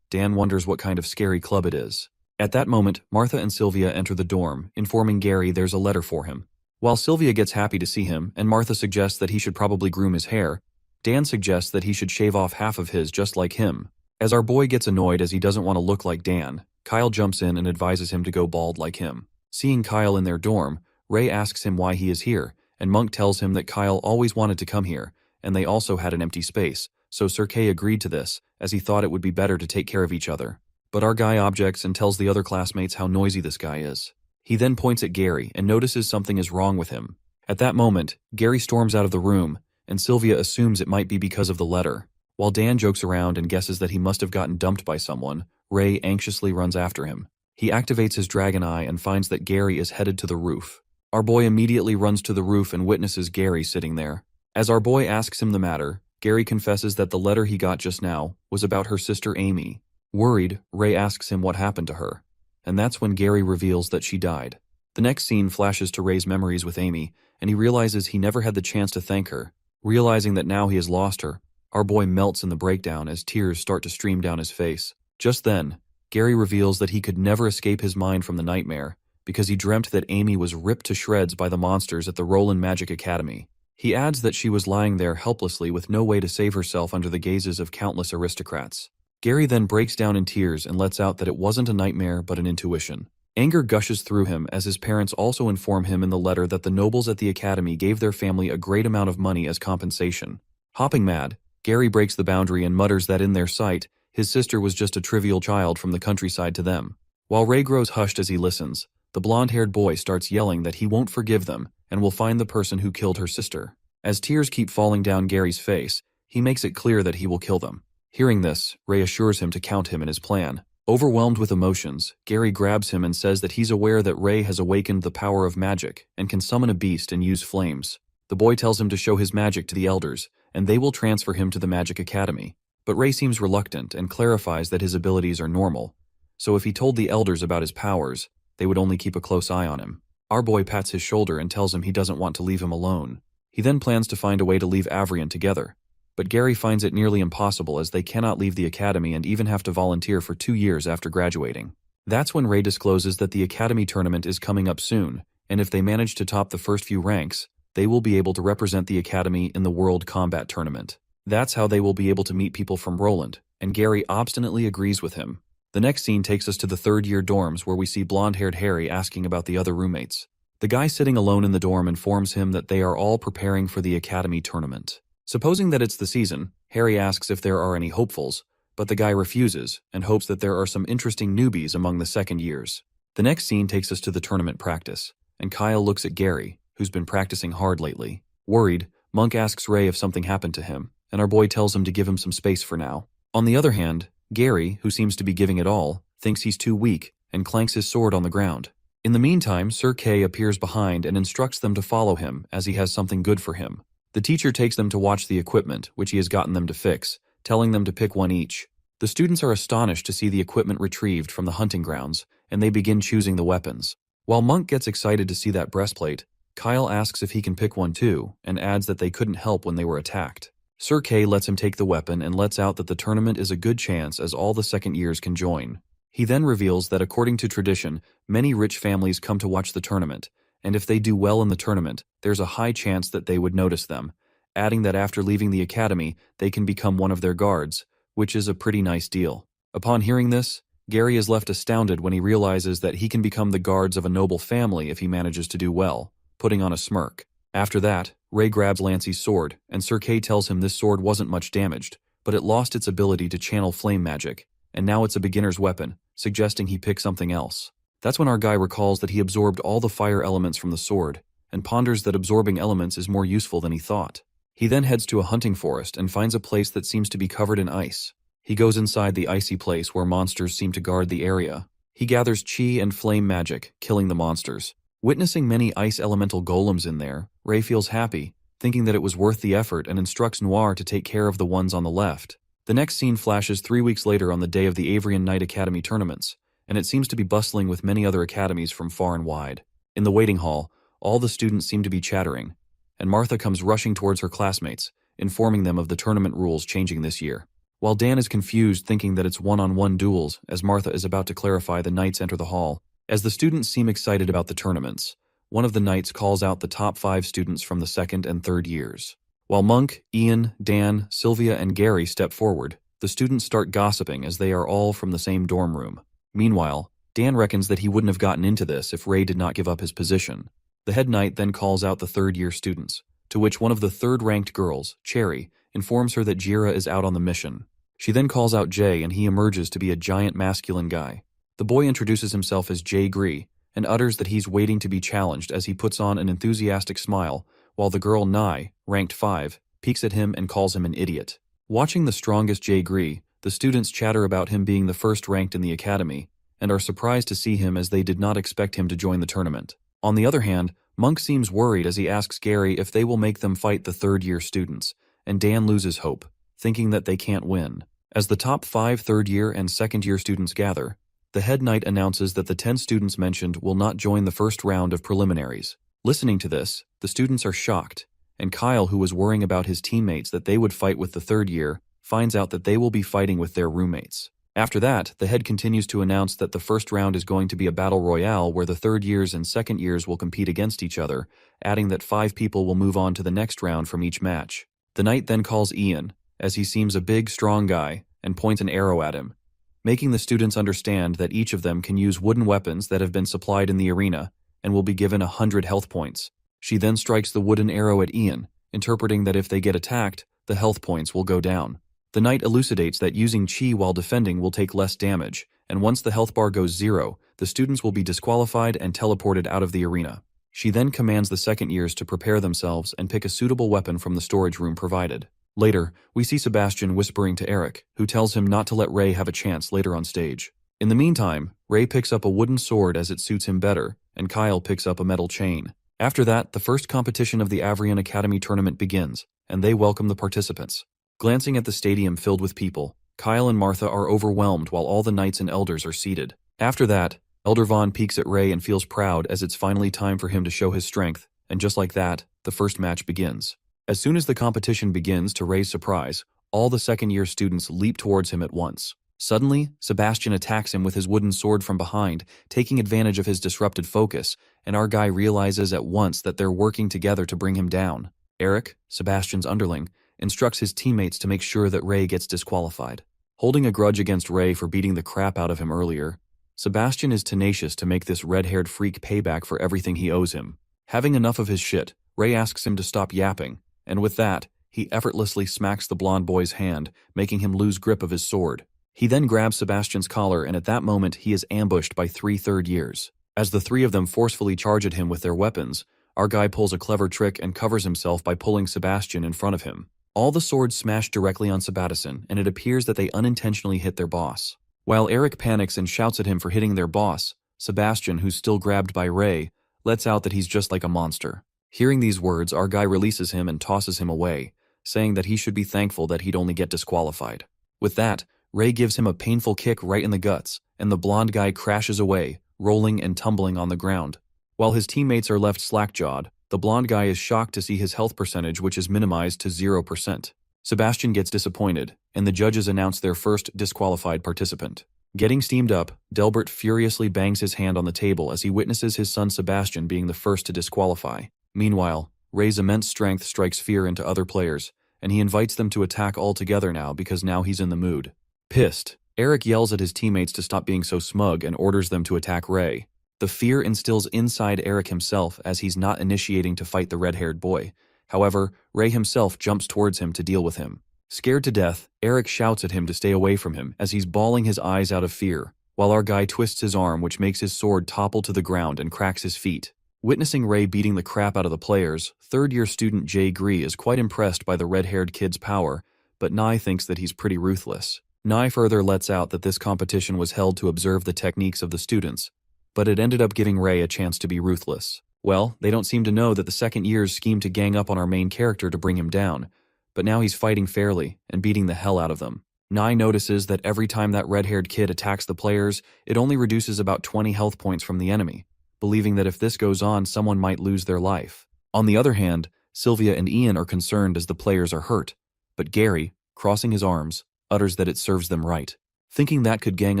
Dan wonders what kind of scary club it is. At that moment, Martha and Sylvia enter the dorm, informing Gary there's a letter for him. While Sylvia gets happy to see him, and Martha suggests that he should probably groom his hair, Dan suggests that he should shave off half of his just like him. As our boy gets annoyed as he doesn't want to look like Dan, Kyle jumps in and advises him to go bald like him. Seeing Kyle in their dorm, Ray asks him why he is here, and Monk tells him that Kyle always wanted to come here, and they also had an empty space, so Sir Kay agreed to this, as he thought it would be better to take care of each other. But our guy objects and tells the other classmates how noisy this guy is. He then points at Gary and notices something is wrong with him. At that moment, Gary storms out of the room, and Sylvia assumes it might be because of the letter. While Dan jokes around and guesses that he must have gotten dumped by someone, Ray anxiously runs after him. He activates his dragon eye and finds that Gary is headed to the roof. Our boy immediately runs to the roof and witnesses Gary sitting there. As our boy asks him the matter, Gary confesses that the letter he got just now was about her sister Amy. Worried, Ray asks him what happened to her, and that's when Gary reveals that she died. The next scene flashes to Ray's memories with Amy, and he realizes he never had the chance to thank her. Realizing that now he has lost her, our boy melts in the breakdown as tears start to stream down his face. Just then, Gary reveals that he could never escape his mind from the nightmare, because he dreamt that Amy was ripped to shreds by the monsters at the Roland Magic Academy. He adds that she was lying there helplessly with no way to save herself under the gazes of countless aristocrats. Gary then breaks down in tears and lets out that it wasn't a nightmare but an intuition. Anger gushes through him as his parents also inform him in the letter that the nobles at the academy gave their family a great amount of money as compensation. Hopping mad, Gary breaks the boundary and mutters that in their sight, his sister was just a trivial child from the countryside to them. While Ray grows hushed as he listens, the blonde-haired boy starts yelling that he won't forgive them and will find the person who killed her sister. As tears keep falling down Gary's face, he makes it clear that he will kill them. Hearing this, Ray assures him to count him in his plan. Overwhelmed with emotions, Gary grabs him and says that he's aware that Ray has awakened the power of magic and can summon a beast and use flames. The boy tells him to show his magic to the elders, and they will transfer him to the Magic Academy. But Ray seems reluctant and clarifies that his abilities are normal, so if he told the elders about his powers, they would only keep a close eye on him. Our boy pats his shoulder and tells him he doesn't want to leave him alone. He then plans to find a way to leave Avrian together, but Gary finds it nearly impossible as they cannot leave the academy and even have to volunteer for 2 years after graduating. That's when Ray discloses that the academy tournament is coming up soon, and if they manage to top the first few ranks, they will be able to represent the academy in the World Combat Tournament. That's how they will be able to meet people from Roland, and Gary obstinately agrees with him. The next scene takes us to the third-year dorms where we see blonde-haired Harry asking about the other roommates. The guy sitting alone in the dorm informs him that they are all preparing for the academy tournament. Supposing that it's the season, Harry asks if there are any hopefuls, but the guy refuses and hopes that there are some interesting newbies among the second years. The next scene takes us to the tournament practice, and Kyle looks at Gary, who's been practicing hard lately. Worried, Monk asks Ray if something happened to him, and our boy tells him to give him some space for now. On the other hand, Gary, who seems to be giving it all, thinks he's too weak and clanks his sword on the ground. In the meantime, Sir Kay appears behind and instructs them to follow him as he has something good for him. The teacher takes them to watch the equipment, which he has gotten them to fix, telling them to pick one each. The students are astonished to see the equipment retrieved from the hunting grounds, and they begin choosing the weapons. While Monk gets excited to see that breastplate, Kyle asks if he can pick one too, and adds that they couldn't help when they were attacked. Sir Kay lets him take the weapon and lets out that the tournament is a good chance as all the second years can join. He then reveals that according to tradition, many rich families come to watch the tournament, and if they do well in the tournament, there's a high chance that they would notice them, adding that after leaving the academy, they can become one of their guards, which is a pretty nice deal. Upon hearing this, Gary is left astounded when he realizes that he can become the guards of a noble family if he manages to do well, putting on a smirk. After that, Ray grabs Lancey's sword, and Sir Kay tells him this sword wasn't much damaged, but it lost its ability to channel flame magic, and now it's a beginner's weapon, suggesting he pick something else. That's when our guy recalls that he absorbed all the fire elements from the sword, and ponders that absorbing elements is more useful than he thought. He then heads to a hunting forest and finds a place that seems to be covered in ice. He goes inside the icy place where monsters seem to guard the area. He gathers chi and flame magic, killing the monsters. Witnessing many ice elemental golems in there, Ray feels happy, thinking that it was worth the effort and instructs Noir to take care of the ones on the left. The next scene flashes 3 weeks later on the day of the Avrian Night Academy tournaments, and it seems to be bustling with many other academies from far and wide. In the waiting hall, all the students seem to be chattering, and Martha comes rushing towards her classmates, informing them of the tournament rules changing this year. While Dan is confused thinking that it's one-on-one duels, as Martha is about to clarify, the knights enter the hall. As the students seem excited about the tournaments, one of the knights calls out the top 5 students from the second and third years. While Monk, Ian, Dan, Sylvia, and Gary step forward, the students start gossiping as they are all from the same dorm room. Meanwhile, Dan reckons that he wouldn't have gotten into this if Ray did not give up his position. The head knight then calls out the third-year students, to which one of the third-ranked girls, Cherry, informs her that Jira is out on the mission. She then calls out Jay and he emerges to be a giant masculine guy. The boy introduces himself as Jay Gree and utters that he's waiting to be challenged as he puts on an enthusiastic smile, while the girl Nai, ranked 5, peeks at him and calls him an idiot. Watching the strongest Jay Gree, the students chatter about him being the first ranked in the academy, and are surprised to see him as they did not expect him to join the tournament. On the other hand, Monk seems worried as he asks Gary if they will make them fight the third-year students, and Dan loses hope, thinking that they can't win. As the top 5 third-year and second-year students gather, the head knight announces that the 10 students mentioned will not join the first round of preliminaries. Listening to this, the students are shocked, and Kyle, who was worrying about his teammates that they would fight with the third year, finds out that they will be fighting with their roommates. After that, the head continues to announce that the first round is going to be a battle royale where the third years and second years will compete against each other, adding that 5 people will move on to the next round from each match. The knight then calls Ian, as he seems a big, strong guy, and points an arrow at him, making the students understand that each of them can use wooden weapons that have been supplied in the arena and will be given 100 health points. She then strikes the wooden arrow at Ian, interpreting that if they get attacked, the health points will go down. The knight elucidates that using chi while defending will take less damage, and once the health bar goes 0, the students will be disqualified and teleported out of the arena. She then commands the second years to prepare themselves and pick a suitable weapon from the storage room provided. Later, we see Sebastian whispering to Eric, who tells him not to let Ray have a chance later on stage. In the meantime, Ray picks up a wooden sword as it suits him better, and Kyle picks up a metal chain. After that, the first competition of the Avrian Academy tournament begins, and they welcome the participants. Glancing at the stadium filled with people, Kyle and Martha are overwhelmed while all the knights and elders are seated. After that, Elder Vaughn peeks at Ray and feels proud as it's finally time for him to show his strength, and just like that, the first match begins. As soon as the competition begins, to Ray's surprise, all the second-year students leap towards him at once. Suddenly, Sebastian attacks him with his wooden sword from behind, taking advantage of his disrupted focus, and our guy realizes at once that they're working together to bring him down. Eric, Sebastian's underling, instructs his teammates to make sure that Ray gets disqualified. Holding a grudge against Ray for beating the crap out of him earlier, Sebastian is tenacious to make this red-haired freak payback for everything he owes him. Having enough of his shit, Ray asks him to stop yapping, and with that, he effortlessly smacks the blonde boy's hand, making him lose grip of his sword. He then grabs Sebastian's collar, and at that moment he is ambushed by 3 third years. As the 3 of them forcefully charge at him with their weapons, our guy pulls a clever trick and covers himself by pulling Sebastian in front of him. All the swords smash directly on Sebastian, and it appears that they unintentionally hit their boss. While Eric panics and shouts at him for hitting their boss, Sebastian, who's still grabbed by Ray, lets out that he's just like a monster. Hearing these words, our guy releases him and tosses him away, saying that he should be thankful that he'd only get disqualified. With that, Ray gives him a painful kick right in the guts, and the blonde guy crashes away, rolling and tumbling on the ground. While his teammates are left slack-jawed, the blonde guy is shocked to see his health percentage, which is minimized to 0%. Sebastian gets disappointed, and the judges announce their first disqualified participant. Getting steamed up, Delbert furiously bangs his hand on the table as he witnesses his son Sebastian being the first to disqualify. Meanwhile, Ray's immense strength strikes fear into other players, and he invites them to attack all together now because now he's in the mood. Pissed, Eric yells at his teammates to stop being so smug and orders them to attack Ray. The fear instills inside Eric himself as he's not initiating to fight the red-haired boy. However, Ray himself jumps towards him to deal with him. Scared to death, Eric shouts at him to stay away from him as he's bawling his eyes out of fear, while our guy twists his arm, which makes his sword topple to the ground and cracks his feet. Witnessing Ray beating the crap out of the players, third-year student Jay Gree is quite impressed by the red-haired kid's power, but Nye thinks that he's pretty ruthless. Nye further lets out that this competition was held to observe the techniques of the students, but it ended up giving Ray a chance to be ruthless. Well, they don't seem to know that the second years schemed to gang up on our main character to bring him down, but now he's fighting fairly and beating the hell out of them. Nye notices that every time that red-haired kid attacks the players, it only reduces about 20 health points from the enemy, believing that if this goes on, someone might lose their life. On the other hand, Sylvia and Ian are concerned as the players are hurt, but Gary, crossing his arms, utters that it serves them right. Thinking that could gang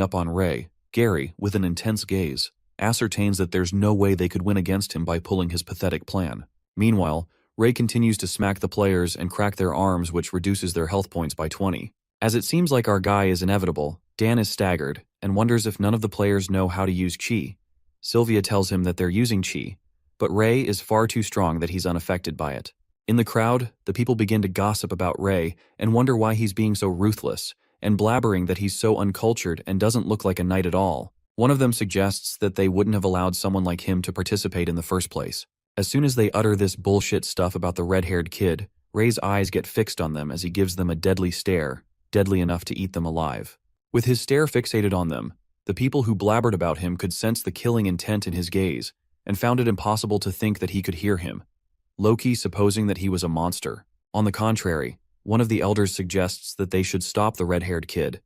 up on Ray, Gary, with an intense gaze, ascertains that there's no way they could win against him by pulling his pathetic plan. Meanwhile, Ray continues to smack the players and crack their arms, which reduces their health points by 20. As it seems like our guy is inevitable, Dan is staggered and wonders if none of the players know how to use chi. Sylvia tells him that they're using chi, But Ray is far too strong that he's unaffected by it. In the crowd, the people begin to gossip about Ray and wonder why he's being so ruthless, and blabbering that he's so uncultured and doesn't look like a knight at all. One of them suggests that they wouldn't have allowed someone like him to participate in the first place. As soon as they utter this bullshit stuff about the red-haired kid, Ray's eyes get fixed on them as he gives them a deadly stare, deadly enough to eat them alive. With his stare fixated on them, the people who blabbered about him could sense the killing intent in his gaze, and found it impossible to think that he could hear him, low-key supposing that he was a monster. On the contrary, one of the elders suggests that they should stop the red-haired kid,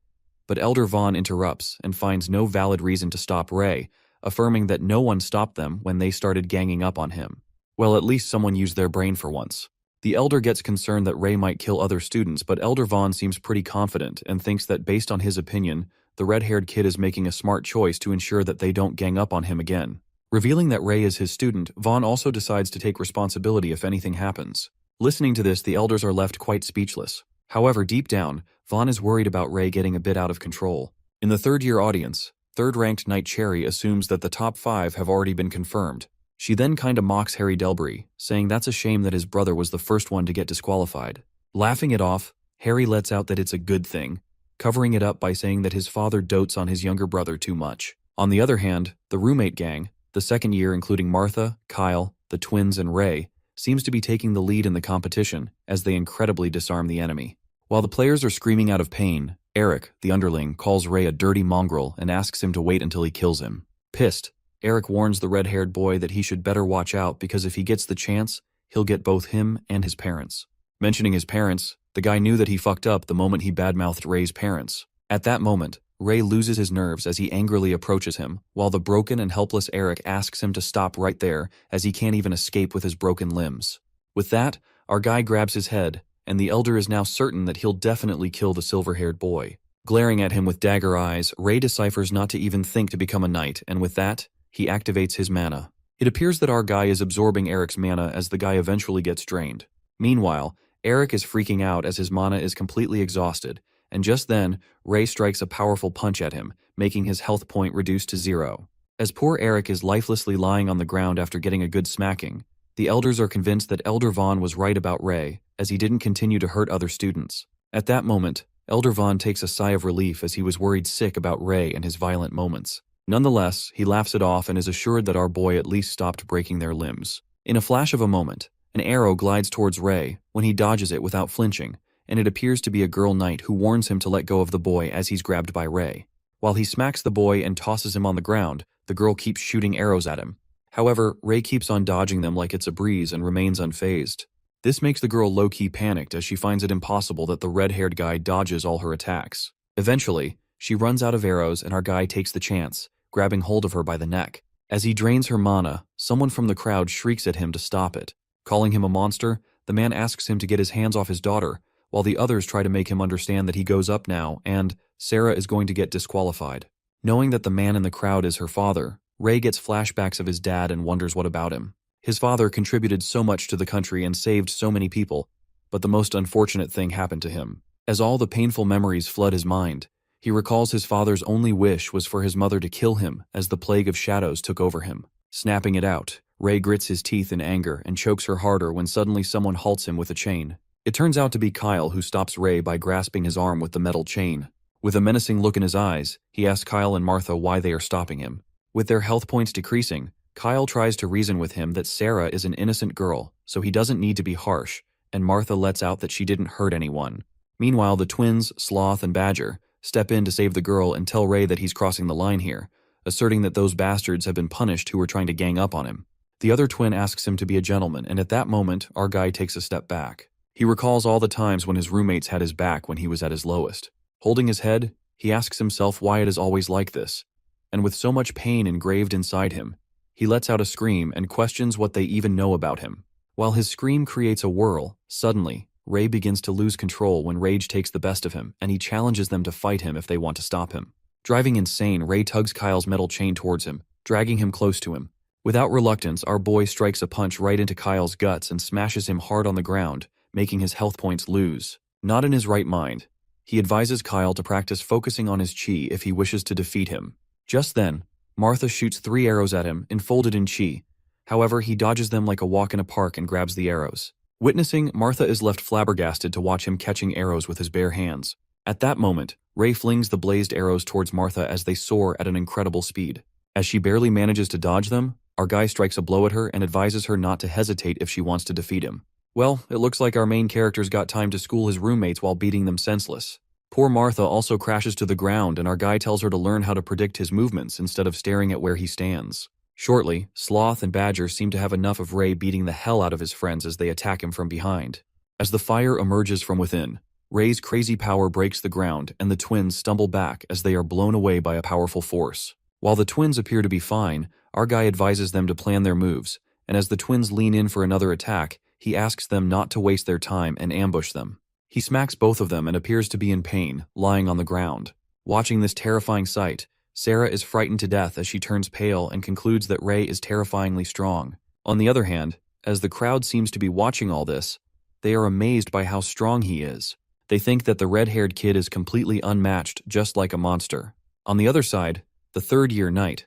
but Elder Vaughn interrupts and finds no valid reason to stop Ray, affirming that no one stopped them when they started ganging up on him. Well, at least someone used their brain for once. The elder gets concerned that Ray might kill other students, but Elder Vaughn seems pretty confident and thinks that based on his opinion, the red-haired kid is making a smart choice to ensure that they don't gang up on him again. Revealing that Ray is his student, Vaughn also decides to take responsibility if anything happens. Listening to this, the elders are left quite speechless. However, deep down, Vaughn is worried about Ray getting a bit out of control. In the third-year audience, third-ranked Knight Cherry assumes that the top 5 have already been confirmed. She then kinda mocks Harry Delbury, saying that's a shame that his brother was the first one to get disqualified. Laughing it off, Harry lets out that it's a good thing, covering it up by saying that his father dotes on his younger brother too much. On the other hand, the roommate gang, the second year including Martha, Kyle, the twins, and Ray, seems to be taking the lead in the competition as they incredibly disarm the enemy. While the players are screaming out of pain, Eric, the underling, calls Ray a dirty mongrel and asks him to wait until he kills him. Pissed, Eric warns the red-haired boy that he should better watch out because if he gets the chance, he'll get both him and his parents. Mentioning his parents, the guy knew that he fucked up the moment he badmouthed Ray's parents. At that moment, Ray loses his nerves as he angrily approaches him, while the broken and helpless Eric asks him to stop right there as he can't even escape with his broken limbs. With that, our guy grabs his head, and the elder is now certain that he'll definitely kill the silver-haired boy. Glaring at him with dagger eyes, Ray deciphers not to even think to become a knight, and with that, he activates his mana. It appears that our guy is absorbing Eric's mana as the guy eventually gets drained. Meanwhile, Eric is freaking out as his mana is completely exhausted, and just then, Ray strikes a powerful punch at him, making his health point reduced to 0. As poor Eric is lifelessly lying on the ground after getting a good smacking, the elders are convinced that Elder Vaughn was right about Ray, as he didn't continue to hurt other students. At that moment, Elder Vaughn takes a sigh of relief as he was worried sick about Ray and his violent moments. Nonetheless, he laughs it off and is assured that our boy at least stopped breaking their limbs. In a flash of a moment, an arrow glides towards Ray when he dodges it without flinching, and it appears to be a girl knight who warns him to let go of the boy as he's grabbed by Ray. While he smacks the boy and tosses him on the ground, the girl keeps shooting arrows at him. However, Ray keeps on dodging them like it's a breeze and remains unfazed. This makes the girl low-key panicked as she finds it impossible that the red-haired guy dodges all her attacks. Eventually, she runs out of arrows and our guy takes the chance, grabbing hold of her by the neck. As he drains her mana, someone from the crowd shrieks at him to stop it. Calling him a monster, the man asks him to get his hands off his daughter, while the others try to make him understand that he goes up now and Sarah is going to get disqualified. Knowing that the man in the crowd is her father, Ray gets flashbacks of his dad and wonders what about him. His father contributed so much to the country and saved so many people, but the most unfortunate thing happened to him. As all the painful memories flood his mind, he recalls his father's only wish was for his mother to kill him as the plague of shadows took over him. Snapping it out, Ray grits his teeth in anger and chokes her harder when suddenly someone halts him with a chain. It turns out to be Kyle who stops Ray by grasping his arm with the metal chain. With a menacing look in his eyes, he asks Kyle and Martha why they are stopping him. With their health points decreasing, Kyle tries to reason with him that Sarah is an innocent girl, so he doesn't need to be harsh, and Martha lets out that she didn't hurt anyone. Meanwhile, the twins, Sloth and Badger, step in to save the girl and tell Ray that he's crossing the line here, asserting that those bastards have been punished who were trying to gang up on him. The other twin asks him to be a gentleman, and at that moment, our guy takes a step back. He recalls all the times when his roommates had his back when he was at his lowest. Holding his head, he asks himself why it is always like this, and with so much pain engraved inside him, he lets out a scream and questions what they even know about him. While his scream creates a whirl, suddenly, Ray begins to lose control when rage takes the best of him, and he challenges them to fight him if they want to stop him. Driving insane, Ray tugs Kyle's metal chain towards him, dragging him close to him. Without reluctance, our boy strikes a punch right into Kyle's guts and smashes him hard on the ground, making his health points lose. Not in his right mind, he advises Kyle to practice focusing on his chi if he wishes to defeat him. Just then, Martha shoots 3 arrows at him, enfolded in chi. However, he dodges them like a walk in a park and grabs the arrows. Witnessing, Martha is left flabbergasted to watch him catching arrows with his bare hands. At that moment, Ray flings the blazed arrows towards Martha as they soar at an incredible speed. As she barely manages to dodge them, our guy strikes a blow at her and advises her not to hesitate if she wants to defeat him. Well, it looks like our main character's got time to school his roommates while beating them senseless. Poor Martha also crashes to the ground and our guy tells her to learn how to predict his movements instead of staring at where he stands. Shortly, Sloth and Badger seem to have enough of Ray beating the hell out of his friends as they attack him from behind. As the fire emerges from within, Ray's crazy power breaks the ground and the twins stumble back as they are blown away by a powerful force. While the twins appear to be fine, our guy advises them to plan their moves, and as the twins lean in for another attack, he asks them not to waste their time and ambush them. He smacks both of them and appears to be in pain, lying on the ground. Watching this terrifying sight, Sarah is frightened to death as she turns pale and concludes that Ray is terrifyingly strong. On the other hand, as the crowd seems to be watching all this, they are amazed by how strong he is. They think that the red-haired kid is completely unmatched, just like a monster. On the other side, the third-year knight.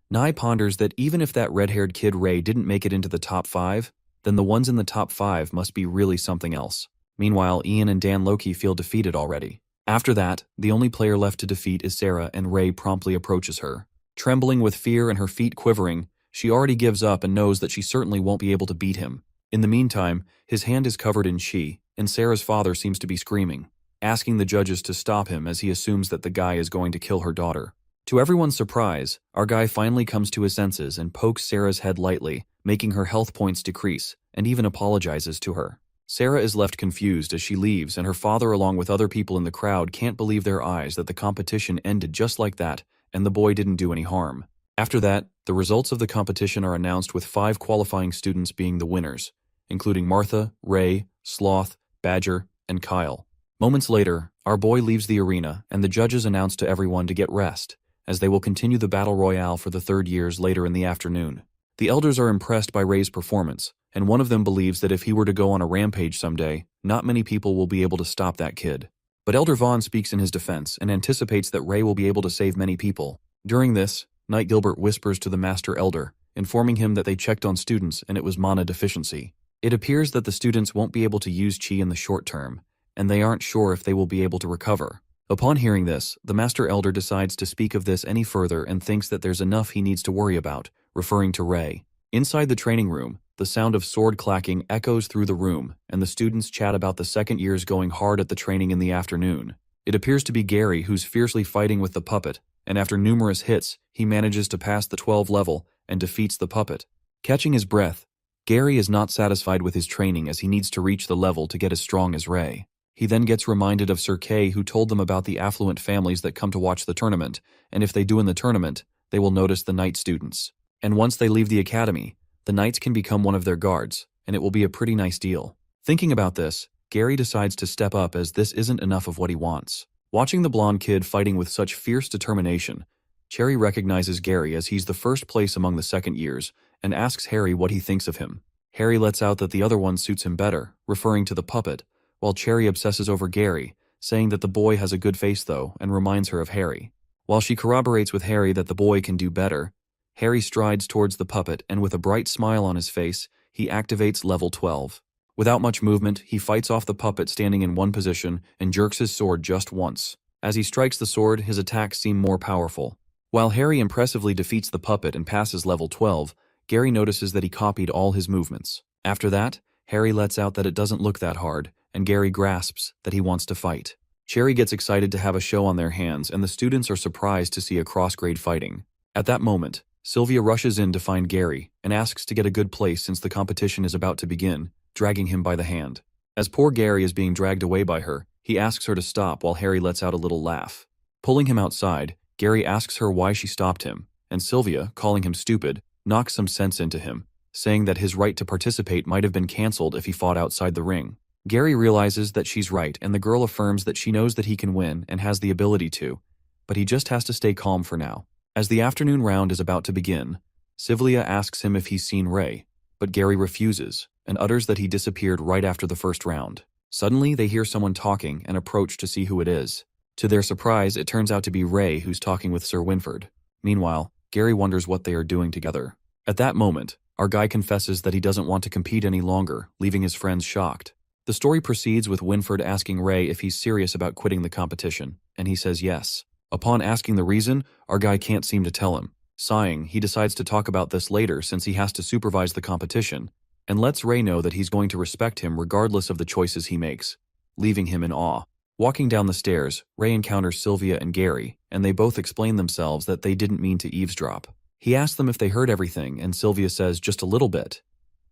Nye ponders that even if that red-haired kid Ray didn't make it into the top 5, then the ones in the top 5 must be really something else. Meanwhile, Ian and Dan Loki feel defeated already. After that, the only player left to defeat is Sarah and Ray promptly approaches her. Trembling with fear and her feet quivering, she already gives up and knows that she certainly won't be able to beat him. In the meantime, his hand is covered in chi, and Sarah's father seems to be screaming, asking the judges to stop him as he assumes that the guy is going to kill her daughter. To everyone's surprise, our guy finally comes to his senses and pokes Sarah's head lightly, making her health points decrease, and even apologizes to her. Sarah is left confused as she leaves, and her father along with other people in the crowd can't believe their eyes that the competition ended just like that, and the boy didn't do any harm. After that, the results of the competition are announced with 5 qualifying students being the winners, including Martha, Ray, Sloth, Badger, and Kyle. Moments later, our boy leaves the arena, and the judges announce to everyone to get rest, as they will continue the battle royale for the third years later in the afternoon. The elders are impressed by Ray's performance, and one of them believes that if he were to go on a rampage someday, not many people will be able to stop that kid. But Elder Vaughn speaks in his defense and anticipates that Ray will be able to save many people. During this, Knight Gilbert whispers to the Master Elder, informing him that they checked on students and it was mana deficiency. It appears that the students won't be able to use chi in the short term, and they aren't sure if they will be able to recover. Upon hearing this, the Master Elder decides to speak of this any further and thinks that there's enough he needs to worry about, referring to Ray. Inside the training room, the sound of sword clacking echoes through the room, and the students chat about the second years going hard at the training in the afternoon. It appears to be Gary who's fiercely fighting with the puppet, and after numerous hits, he manages to pass the 12 level and defeats the puppet. Catching his breath, Gary is not satisfied with his training as he needs to reach the level to get as strong as Ray. He then gets reminded of Sir Kay, who told them about the affluent families that come to watch the tournament, and if they do in the tournament, they will notice the knight students. And once they leave the academy, the knights can become one of their guards, and it will be a pretty nice deal. Thinking about this, Gary decides to step up as this isn't enough of what he wants. Watching the blonde kid fighting with such fierce determination, Cherry recognizes Gary as he's the first place among the second years and asks Harry what he thinks of him. Harry lets out that the other one suits him better, referring to the puppet, while Cherry obsesses over Gary, saying that the boy has a good face though and reminds her of Harry. While she corroborates with Harry that the boy can do better, Harry strides towards the puppet and with a bright smile on his face, he activates level 12. Without much movement, he fights off the puppet standing in one position and jerks his sword just once. As he strikes the sword, his attacks seem more powerful. While Harry impressively defeats the puppet and passes level 12, Gary notices that he copied all his movements. After that, Harry lets out that it doesn't look that hard, and Gary grasps that he wants to fight. Cherry gets excited to have a show on their hands, and the students are surprised to see a cross-grade fighting. At that moment, Sylvia rushes in to find Gary and asks to get a good place since the competition is about to begin, dragging him by the hand. As poor Gary is being dragged away by her, he asks her to stop while Harry lets out a little laugh. Pulling him outside, Gary asks her why she stopped him, and Sylvia, calling him stupid, knocks some sense into him, saying that his right to participate might have been cancelled if he fought outside the ring. Gary realizes that she's right, and the girl affirms that she knows that he can win and has the ability to, but he just has to stay calm for now. As the afternoon round is about to begin, Sylvia asks him if he's seen Ray, but Gary refuses and utters that he disappeared right after the first round. Suddenly, they hear someone talking and approach to see who it is. To their surprise, it turns out to be Ray who's talking with Sir Winford. Meanwhile, Gary wonders what they are doing together. At that moment, Our guy confesses that he doesn't want to compete any longer, leaving his friends shocked. The story proceeds with Winford asking Ray if he's serious about quitting the competition, and he says yes. Upon asking the reason, our guy can't seem to tell him. Sighing, he decides to talk about this later since he has to supervise the competition, and lets Ray know that he's going to respect him regardless of the choices he makes, leaving him in awe. Walking down the stairs, Ray encounters Sylvia and Gary, and they both explain themselves that they didn't mean to eavesdrop. He asks them if they heard everything, and Sylvia says just a little bit.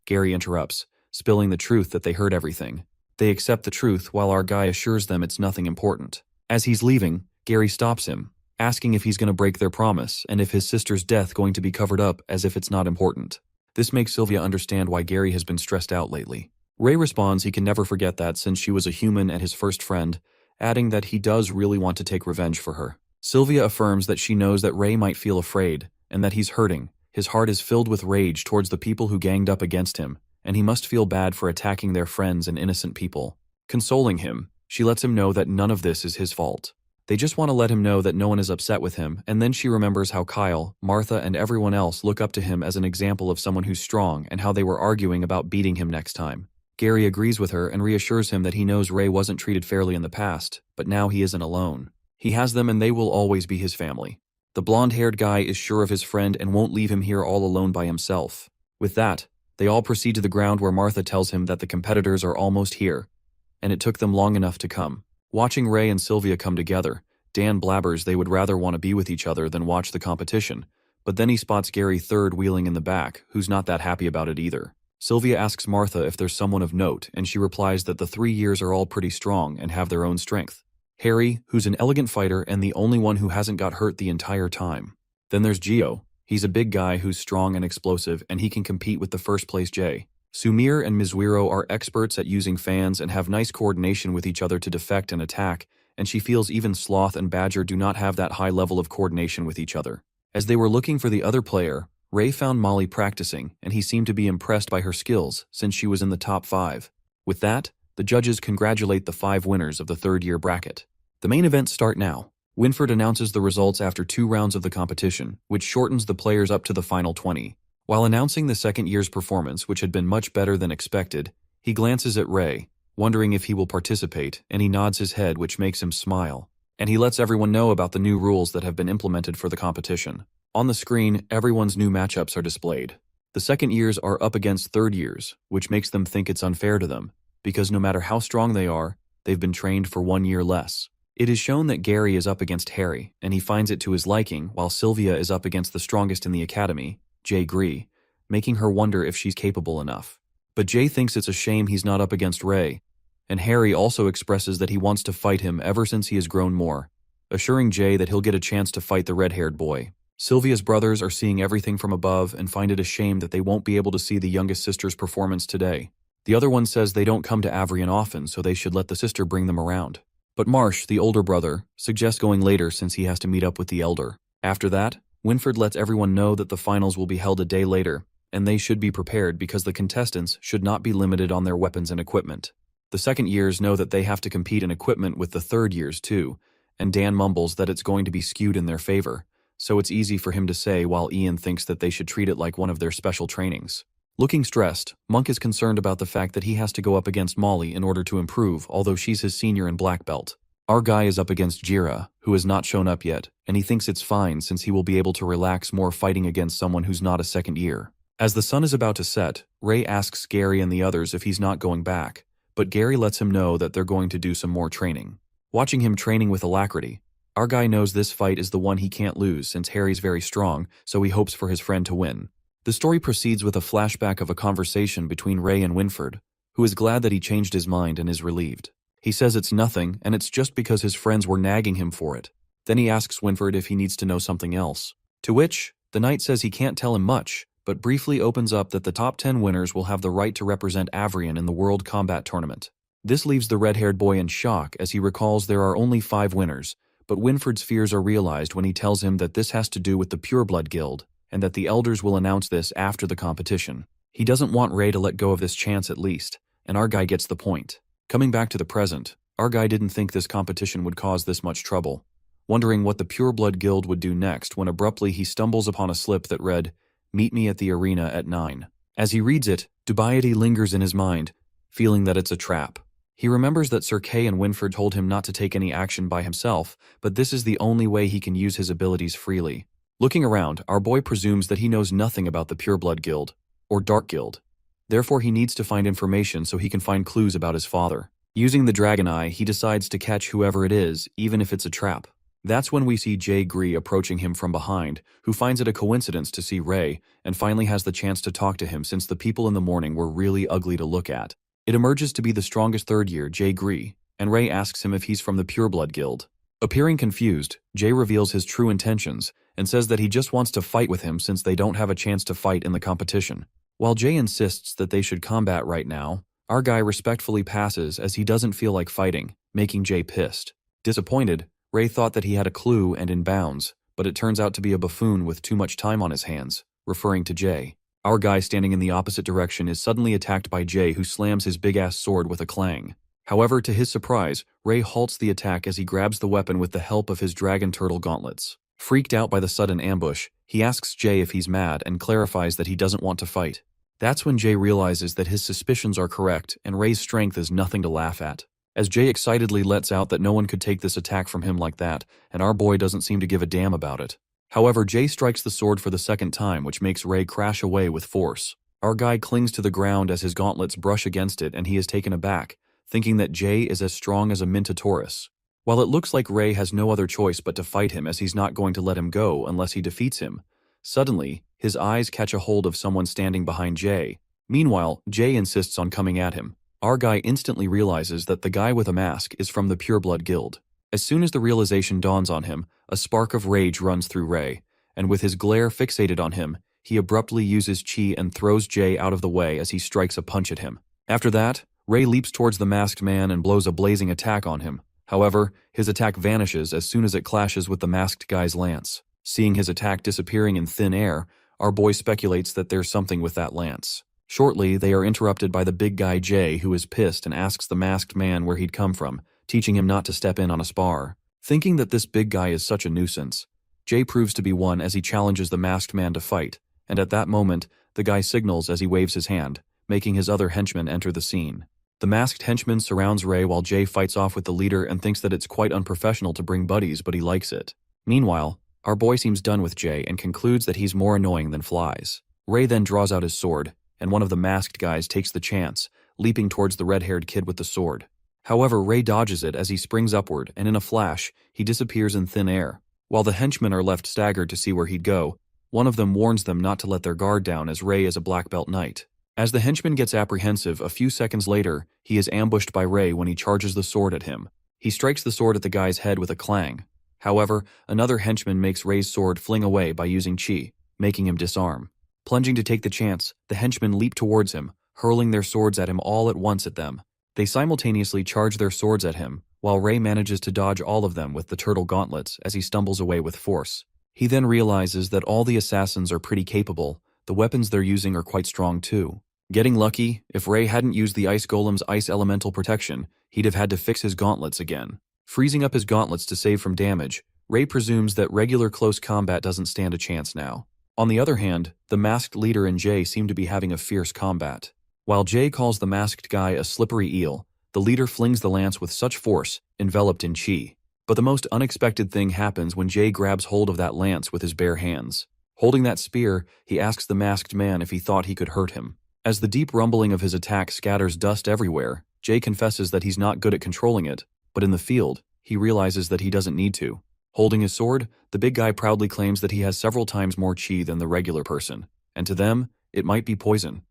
Gary interrupts, spilling the truth that they heard everything. They accept the truth while our guy assures them it's nothing important. As he's leaving, Gary stops him, asking if he's going to break their promise and if his sister's death going to be covered up as if it's not important. This makes Sylvia understand why Gary has been stressed out lately. Ray responds he can never forget that since she was a human and his first friend, adding that he does really want to take revenge for her. Sylvia affirms that she knows that Ray might feel afraid and that he's hurting. His heart is filled with rage towards the people who ganged up against him, and he must feel bad for attacking their friends and innocent people. Consoling him, she lets him know that none of this is his fault. They just want to let him know that no one is upset with him, and then she remembers how Kyle, Martha, and everyone else look up to him as an example of someone who's strong and how they were arguing about beating him next time. Gary agrees with her and reassures him that he knows Ray wasn't treated fairly in the past, but now he isn't alone. He has them and they will always be his family. The blonde-haired guy is sure of his friend and won't leave him here all alone by himself. With that, they all proceed to the ground where Martha tells him that the competitors are almost here, and it took them long enough to come. Watching Ray and Sylvia come together, Dan blabbers they would rather want to be with each other than watch the competition, but then he spots Gary third-wheeling in the back, who's not that happy about it either. Sylvia asks Martha if there's someone of note, and she replies that the 3 years are all pretty strong and have their own strength. Harry, who's an elegant fighter and the only one who hasn't got hurt the entire time. Then there's Gio. He's a big guy who's strong and explosive, and he can compete with the first-place Jay. Sumir and Mizuiro are experts at using fans and have nice coordination with each other to defect and attack, and she feels even Sloth and Badger do not have that high level of coordination with each other. As they were looking for the other player, Ray found Molly practicing, and he seemed to be impressed by her skills since she was in the top 5. With that, the judges congratulate the 5 winners of the third-year bracket. The main events start now. Winford announces the results after 2 rounds of the competition, which shortens the players up to the final 20. While announcing the second year's performance, which had been much better than expected, he glances at Ray, wondering if he will participate, and he nods his head, which makes him smile. And he lets everyone know about the new rules that have been implemented for the competition. On the screen, everyone's new matchups are displayed. The second years are up against third years, which makes them think it's unfair to them, because no matter how strong they are, they've been trained for 1 year less. It is shown that Gary is up against Harry, and he finds it to his liking, while Sylvia is up against the strongest in the academy, Jay Gree, making her wonder if she's capable enough. But Jay thinks it's a shame he's not up against Ray, and Harry also expresses that he wants to fight him ever since he has grown more, assuring Jay that he'll get a chance to fight the red-haired boy. Sylvia's brothers are seeing everything from above and find it a shame that they won't be able to see the youngest sister's performance today. The other one says they don't come to Avrian often, so they should let the sister bring them around. But Marsh, the older brother, suggests going later since he has to meet up with the elder. After that, Winford lets everyone know that the finals will be held a day later, and they should be prepared because the contestants should not be limited on their weapons and equipment. The second years know that they have to compete in equipment with the third years too, and Dan mumbles that it's going to be skewed in their favor, so it's easy for him to say while Ian thinks that they should treat it like one of their special trainings. Looking stressed, Monk is concerned about the fact that he has to go up against Molly in order to improve, although she's his senior in black belt. Our guy is up against Jira, who has not shown up yet, and he thinks it's fine since he will be able to relax more fighting against someone who's not a second year. As the sun is about to set, Ray asks Gary and the others if he's not going back, but Gary lets him know that they're going to do some more training. Watching him training with alacrity, our guy knows this fight is the one he can't lose since Harry's very strong, so he hopes for his friend to win. The story proceeds with a flashback of a conversation between Ray and Winford, who is glad that he changed his mind and is relieved. He says it's nothing, and it's just because his friends were nagging him for it. Then he asks Winford if he needs to know something else. To which, the knight says he can't tell him much, but briefly opens up that the top 10 winners will have the right to represent Avrian in the World Combat Tournament. This leaves the red-haired boy in shock as he recalls there are only 5 winners, but Winford's fears are realized when he tells him that this has to do with the Pureblood Guild, and that the elders will announce this after the competition. He doesn't want Ray to let go of this chance at least, and our guy gets the point. Coming back to the present, our guy didn't think this competition would cause this much trouble, wondering what the Pureblood Guild would do next when abruptly he stumbles upon a slip that read, "Meet me at the arena at 9." As he reads it, dubiety lingers in his mind, feeling that it's a trap. He remembers that Sir Kay and Winford told him not to take any action by himself, but this is the only way he can use his abilities freely. Looking around, our boy presumes that he knows nothing about the Pureblood Guild, or Dark Guild. Therefore he needs to find information so he can find clues about his father. Using the Dragon Eye, he decides to catch whoever it is, even if it's a trap. That's when we see Jae Gree approaching him from behind, who finds it a coincidence to see Ray, and finally has the chance to talk to him since the people in the morning were really ugly to look at. It emerges to be the strongest third year, Jae Gree, and Ray asks him if he's from the Pureblood Guild. Appearing confused, Jae reveals his true intentions, and says that he just wants to fight with him since they don't have a chance to fight in the competition. While Jae insists that they should combat right now, our guy respectfully passes as he doesn't feel like fighting, making Jae pissed. Disappointed, Ray thought that he had a clue and in bounds, but it turns out to be a buffoon with too much time on his hands, referring to Jae. Our guy standing in the opposite direction is suddenly attacked by Jae, who slams his big-ass sword with a clang. However, to his surprise, Ray halts the attack as he grabs the weapon with the help of his dragon turtle gauntlets. Freaked out by the sudden ambush, he asks Jae if he's mad and clarifies that he doesn't want to fight. That's when Jae realizes that his suspicions are correct and Ray's strength is nothing to laugh at. As Jae excitedly lets out that no one could take this attack from him like that, and our boy doesn't seem to give a damn about it. However, Jae strikes the sword for the second time, which makes Ray crash away with force. Our guy clings to the ground as his gauntlets brush against it and he is taken aback, thinking that Jae is as strong as a Minotaurus. While it looks like Ray has no other choice but to fight him as he's not going to let him go unless he defeats him, suddenly, his eyes catch a hold of someone standing behind Jae. Meanwhile, Jae insists on coming at him. Our guy instantly realizes that the guy with a mask is from the Pureblood Guild. As soon as the realization dawns on him, a spark of rage runs through Ray, and with his glare fixated on him, he abruptly uses chi and throws Jae out of the way as he strikes a punch at him. After that, Ray leaps towards the masked man and blows a blazing attack on him. However, his attack vanishes as soon as it clashes with the masked guy's lance. Seeing his attack disappearing in thin air, our boy speculates that there's something with that lance. Shortly, they are interrupted by the big guy Jae, who is pissed and asks the masked man where he'd come from, teaching him not to step in on a spar. Thinking that this big guy is such a nuisance, Jae proves to be one as he challenges the masked man to fight, and at that moment, the guy signals as he waves his hand, making his other henchman enter the scene. The masked henchman surrounds Ray while Jae fights off with the leader and thinks that it's quite unprofessional to bring buddies, but he likes it. Meanwhile, our boy seems done with Jae and concludes that he's more annoying than flies. Ray then draws out his sword, and one of the masked guys takes the chance, leaping towards the red-haired kid with the sword. However, Ray dodges it as he springs upward, and in a flash, he disappears in thin air. While the henchmen are left staggered to see where he'd go, one of them warns them not to let their guard down as Ray is a black belt knight. As the henchman gets apprehensive, a few seconds later, he is ambushed by Ray when he charges the sword at him. He strikes the sword at the guy's head with a clang. However, another henchman makes Ray's sword fling away by using chi, making him disarm. Plunging to take the chance, the henchmen leap towards him, hurling their swords at him all at once at them. They simultaneously charge their swords at him, while Ray manages to dodge all of them with the turtle gauntlets as he stumbles away with force. He then realizes that all the assassins are pretty capable. The weapons they're using are quite strong too. Getting lucky, if Ray hadn't used the ice golem's ice elemental protection, he'd have had to fix his gauntlets again. Freezing up his gauntlets to save from damage, Ray presumes that regular close combat doesn't stand a chance now. On the other hand, the masked leader and Jae seem to be having a fierce combat. While Jae calls the masked guy a slippery eel, the leader flings the lance with such force, enveloped in chi. But the most unexpected thing happens when Jae grabs hold of that lance with his bare hands. Holding that spear, he asks the masked man if he thought he could hurt him. As the deep rumbling of his attack scatters dust everywhere, Jae confesses that he's not good at controlling it, but in the field, he realizes that he doesn't need to. Holding his sword, the big guy proudly claims that he has several times more chi than the regular person, and to them, it might be poison.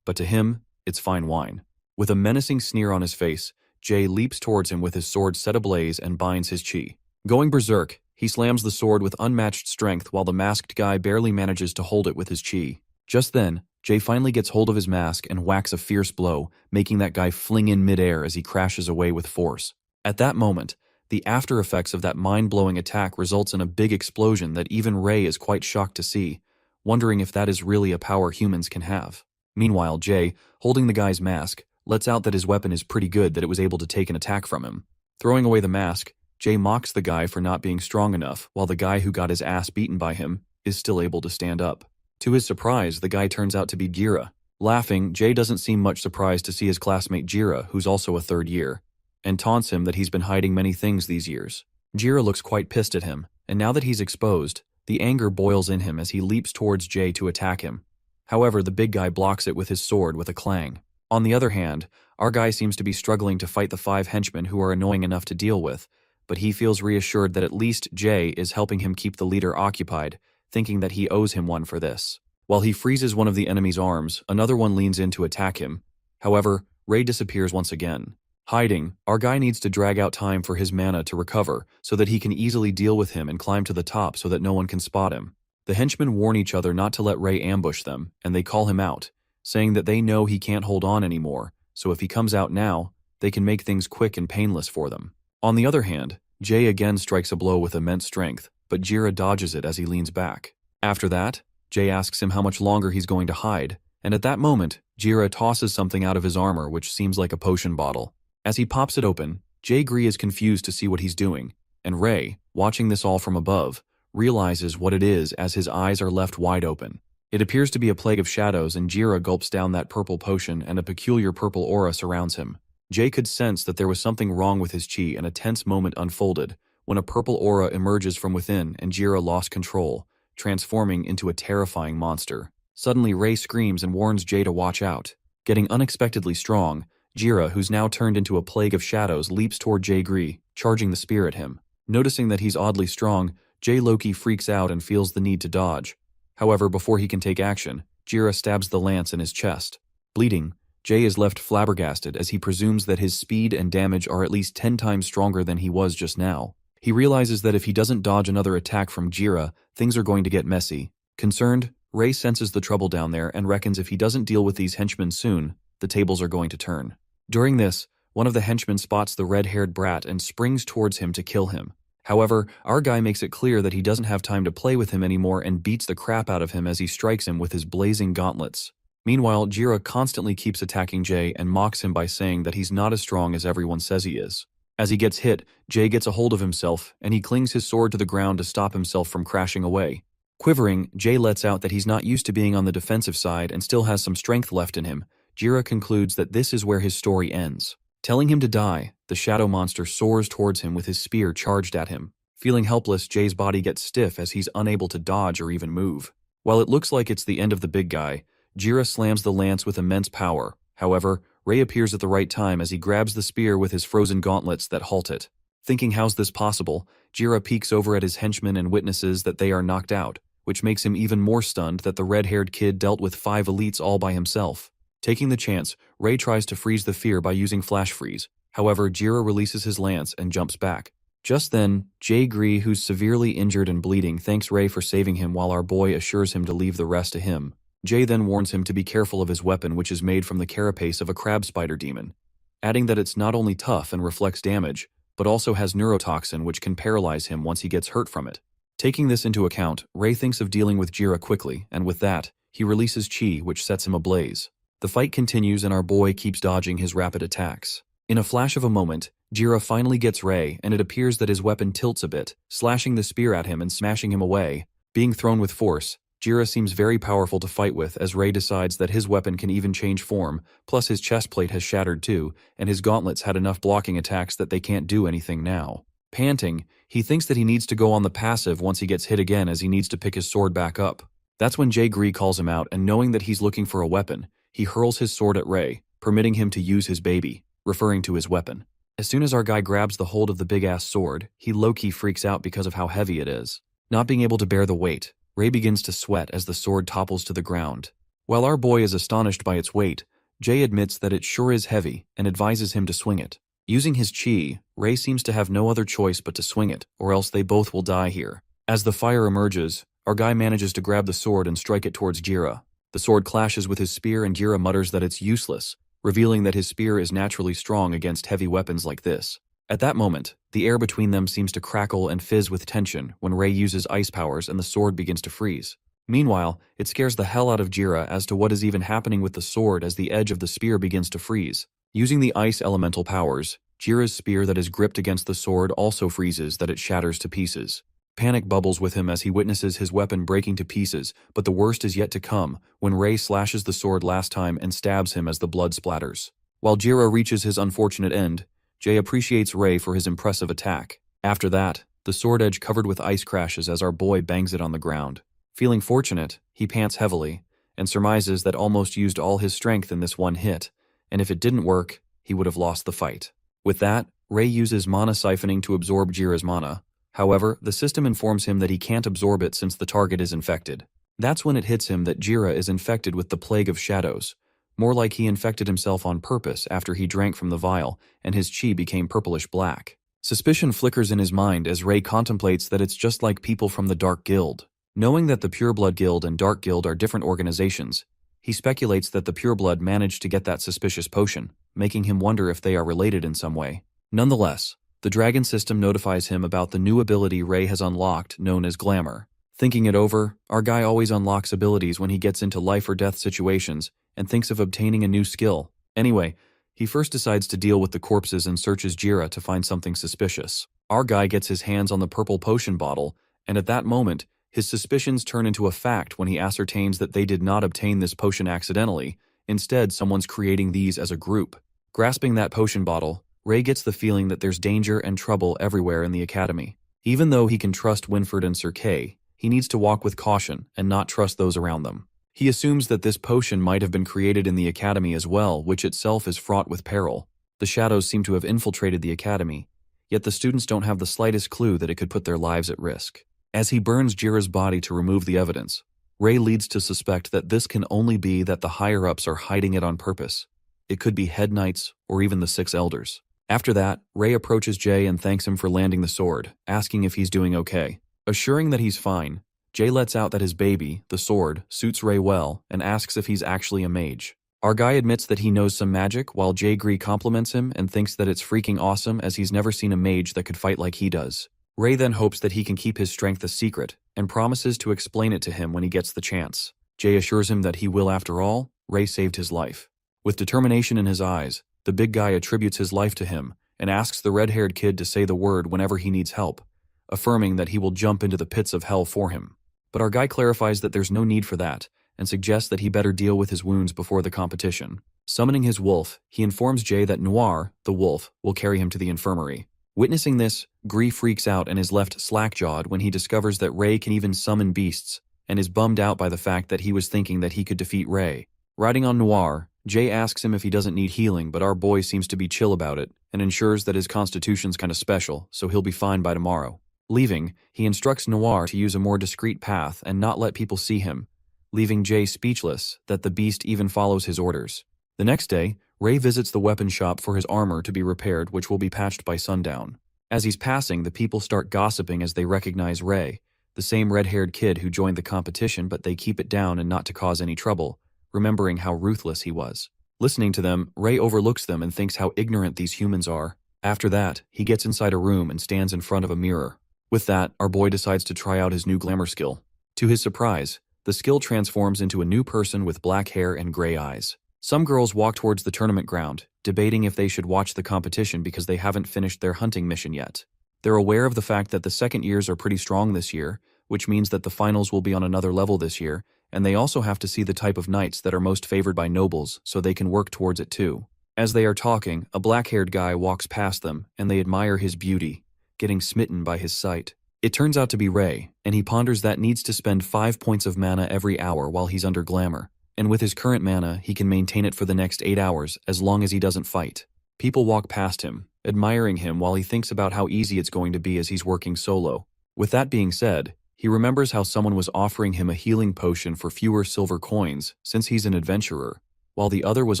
But to him, it's fine wine. With a menacing sneer on his face, Jae leaps towards him with his sword set ablaze and binds his chi. Going berserk, he slams the sword with unmatched strength while the masked guy barely manages to hold it with his chi. Just then, Jae finally gets hold of his mask and whacks a fierce blow, making that guy fling in midair as he crashes away with force. At that moment, the after effects of that mind-blowing attack results in a big explosion that even Ray is quite shocked to see, wondering if that is really a power humans can have. Meanwhile, Jae, holding the guy's mask, lets out that his weapon is pretty good that it was able to take an attack from him. Throwing away the mask, Jae mocks the guy for not being strong enough, while the guy who got his ass beaten by him is still able to stand up. To his surprise, the guy turns out to be Gira. Laughing, Jay doesn't seem much surprised to see his classmate Jira, who's also a third year, and taunts him that he's been hiding many things these years. Jira looks quite pissed at him, and now that he's exposed, the anger boils in him as he leaps towards Jay to attack him. However, the big guy blocks it with his sword with a clang. On the other hand, our guy seems to be struggling to fight the 5 henchmen who are annoying enough to deal with, but he feels reassured that at least Jay is helping him keep the leader occupied, thinking that he owes him one for this. While he freezes one of the enemy's arms, another one leans in to attack him. However, Ray disappears once again. Hiding, our guy needs to drag out time for his mana to recover so that he can easily deal with him and climb to the top so that no one can spot him. The henchmen warn each other not to let Ray ambush them, and they call him out, saying that they know he can't hold on anymore, so if he comes out now, they can make things quick and painless for them. On the other hand, Jay again strikes a blow with immense strength, but Jira dodges it as he leans back. After that, Jay asks him how much longer he's going to hide, and at that moment, Jira tosses something out of his armor which seems like a potion bottle. As he pops it open, Jay Gree is confused to see what he's doing, and Ray, watching this all from above, realizes what it is as his eyes are left wide open. It appears to be a plague of shadows, and Jira gulps down that purple potion and a peculiar purple aura surrounds him. Jay could sense that there was something wrong with his chi, and a tense moment unfolded when a purple aura emerges from within and Jira lost control, transforming into a terrifying monster. Suddenly Ray screams and warns Jay to watch out. Getting unexpectedly strong, Jira, who's now turned into a plague of shadows, leaps toward Jay Gree, charging the spear at him. Noticing that he's oddly strong, Jay Loki freaks out and feels the need to dodge. However, before he can take action, Jira stabs the lance in his chest. Bleeding, Jay is left flabbergasted as he presumes that his speed and damage are at least 10 times stronger than he was just now. He realizes that if he doesn't dodge another attack from Jira, things are going to get messy. Concerned, Ray senses the trouble down there and reckons if he doesn't deal with these henchmen soon, the tables are going to turn. During this, one of the henchmen spots the red-haired brat and springs towards him to kill him. However, our guy makes it clear that he doesn't have time to play with him anymore and beats the crap out of him as he strikes him with his blazing gauntlets. Meanwhile, Jira constantly keeps attacking Jay and mocks him by saying that he's not as strong as everyone says he is. As he gets hit, Jay gets a hold of himself, and he clings his sword to the ground to stop himself from crashing away. Quivering, Jay lets out that he's not used to being on the defensive side and still has some strength left in him. Jira concludes that this is where his story ends. Telling him to die, the shadow monster soars towards him with his spear charged at him. Feeling helpless, Jay's body gets stiff as he's unable to dodge or even move. While it looks like it's the end of the big guy, Jira slams the lance with immense power. However, Ray appears at the right time as he grabs the spear with his frozen gauntlets that halt it. Thinking how's this possible, Jira peeks over at his henchmen and witnesses that they are knocked out, which makes him even more stunned that the red-haired kid dealt with 5 elites all by himself. Taking the chance, Ray tries to freeze the fear by using flash freeze. However, Jira releases his lance and jumps back. Just then, Jay Gree, who's severely injured and bleeding, thanks Ray for saving him while our boy assures him to leave the rest to him. Jay then warns him to be careful of his weapon, which is made from the carapace of a crab spider demon, adding that it's not only tough and reflects damage, but also has neurotoxin which can paralyze him once he gets hurt from it. Taking this into account, Ray thinks of dealing with Jira quickly, and with that, he releases chi, which sets him ablaze. The fight continues and our boy keeps dodging his rapid attacks. In a flash of a moment, Jira finally gets Ray, and it appears that his weapon tilts a bit, slashing the spear at him and smashing him away. Being thrown with force, Jira seems very powerful to fight with as Ray decides that his weapon can even change form, plus his chest plate has shattered too, and his gauntlets had enough blocking attacks that they can't do anything now. Panting, he thinks that he needs to go on the passive once he gets hit again as he needs to pick his sword back up. That's when Jay Gree calls him out, and knowing that he's looking for a weapon, he hurls his sword at Ray, permitting him to use his baby, referring to his weapon. As soon as our guy grabs the hold of the big-ass sword, he low-key freaks out because of how heavy it is. Not being able to bear the weight, Ray begins to sweat as the sword topples to the ground. While our boy is astonished by its weight, Jay admits that it sure is heavy and advises him to swing it. Using his chi, Ray seems to have no other choice but to swing it, or else they both will die here. As the fire emerges, our guy manages to grab the sword and strike it towards Jira. The sword clashes with his spear and Jira mutters that it's useless, revealing that his spear is naturally strong against heavy weapons like this. At that moment, the air between them seems to crackle and fizz with tension when Ray uses ice powers and the sword begins to freeze. Meanwhile, it scares the hell out of Jira as to what is even happening with the sword as the edge of the spear begins to freeze. Using the ice elemental powers, Jira's spear that is gripped against the sword also freezes that it shatters to pieces. Panic bubbles with him as he witnesses his weapon breaking to pieces, but the worst is yet to come when Rei slashes the sword last time and stabs him as the blood splatters. While Jira reaches his unfortunate end, Jay appreciates Rei for his impressive attack. After that, the sword edge covered with ice crashes as our boy bangs it on the ground. Feeling fortunate, he pants heavily and surmises that almost used all his strength in this one hit, and if it didn't work, he would have lost the fight. With that, Rei uses mana siphoning to absorb Jira's mana. However, the system informs him that he can't absorb it since the target is infected. That's when it hits him that Jira is infected with the Plague of Shadows. More like he infected himself on purpose after he drank from the vial, and his chi became purplish-black. Suspicion flickers in his mind as Rei contemplates that it's just like people from the Dark Guild. Knowing that the Pureblood Guild and Dark Guild are different organizations, he speculates that the Pureblood managed to get that suspicious potion, making him wonder if they are related in some way. Nonetheless, the dragon system notifies him about the new ability Rei has unlocked known as Glamour. Thinking it over, our guy always unlocks abilities when he gets into life or death situations and thinks of obtaining a new skill. Anyway, he first decides to deal with the corpses and searches Jira to find something suspicious. Our guy gets his hands on the purple potion bottle, and at that moment, his suspicions turn into a fact when he ascertains that they did not obtain this potion accidentally. Instead, someone's creating these as a group. Grasping that potion bottle, Rei gets the feeling that there's danger and trouble everywhere in the academy. Even though he can trust Winford and Sir Kay, he needs to walk with caution and not trust those around them. He assumes that this potion might have been created in the academy as well, which itself is fraught with peril. The shadows seem to have infiltrated the academy, yet the students don't have the slightest clue that it could put their lives at risk. As he burns Jira's body to remove the evidence, Rei leads to suspect that this can only be that the higher-ups are hiding it on purpose. It could be head knights or even the 6 elders. After that, Rei approaches Jay and thanks him for landing the sword, asking if he's doing okay. Assuring that he's fine, Jay lets out that his baby, the sword, suits Rei well and asks if he's actually a mage. Our guy admits that he knows some magic while Jay Gree compliments him and thinks that it's freaking awesome as he's never seen a mage that could fight like he does. Rei then hopes that he can keep his strength a secret and promises to explain it to him when he gets the chance. Jay assures him that he will after all. Rei saved his life. With determination in his eyes, the big guy attributes his life to him and asks the red-haired kid to say the word whenever he needs help, affirming that he will jump into the pits of hell for him. But our guy clarifies that there's no need for that and suggests that he better deal with his wounds before the competition. Summoning his wolf, he informs Jay that Noir, the wolf, will carry him to the infirmary. Witnessing this, Gree freaks out and is left slack-jawed when he discovers that Rei can even summon beasts and is bummed out by the fact that he was thinking that he could defeat Rei. Riding on Noir, Jay asks him if he doesn't need healing, but our boy seems to be chill about it and ensures that his constitution's kinda special, so he'll be fine by tomorrow. Leaving, he instructs Noir to use a more discreet path and not let people see him, leaving Jay speechless that the beast even follows his orders. The next day, Rei visits the weapon shop for his armor to be repaired, which will be patched by sundown. As he's passing, the people start gossiping as they recognize Rei, the same red-haired kid who joined the competition, but they keep it down and not to cause any trouble, remembering how ruthless he was. Listening to them, Rei overlooks them and thinks how ignorant these humans are. After that, he gets inside a room and stands in front of a mirror. With that, our boy decides to try out his new glamour skill. To his surprise, the skill transforms into a new person with black hair and gray eyes. Some girls walk towards the tournament ground, debating if they should watch the competition because they haven't finished their hunting mission yet. They're aware of the fact that the second years are pretty strong this year, which means that the finals will be on another level this year, and they also have to see the type of knights that are most favored by nobles so they can work towards it too. As they are talking, a black-haired guy walks past them, and they admire his beauty, getting smitten by his sight. It turns out to be Rei, and he ponders that needs to spend 5 points of mana every hour while he's under glamour, and with his current mana, he can maintain it for the next 8 hours as long as he doesn't fight. People walk past him, admiring him while he thinks about how easy it's going to be as he's working solo. With that being said, he remembers how someone was offering him a healing potion for fewer silver coins since he's an adventurer, while the other was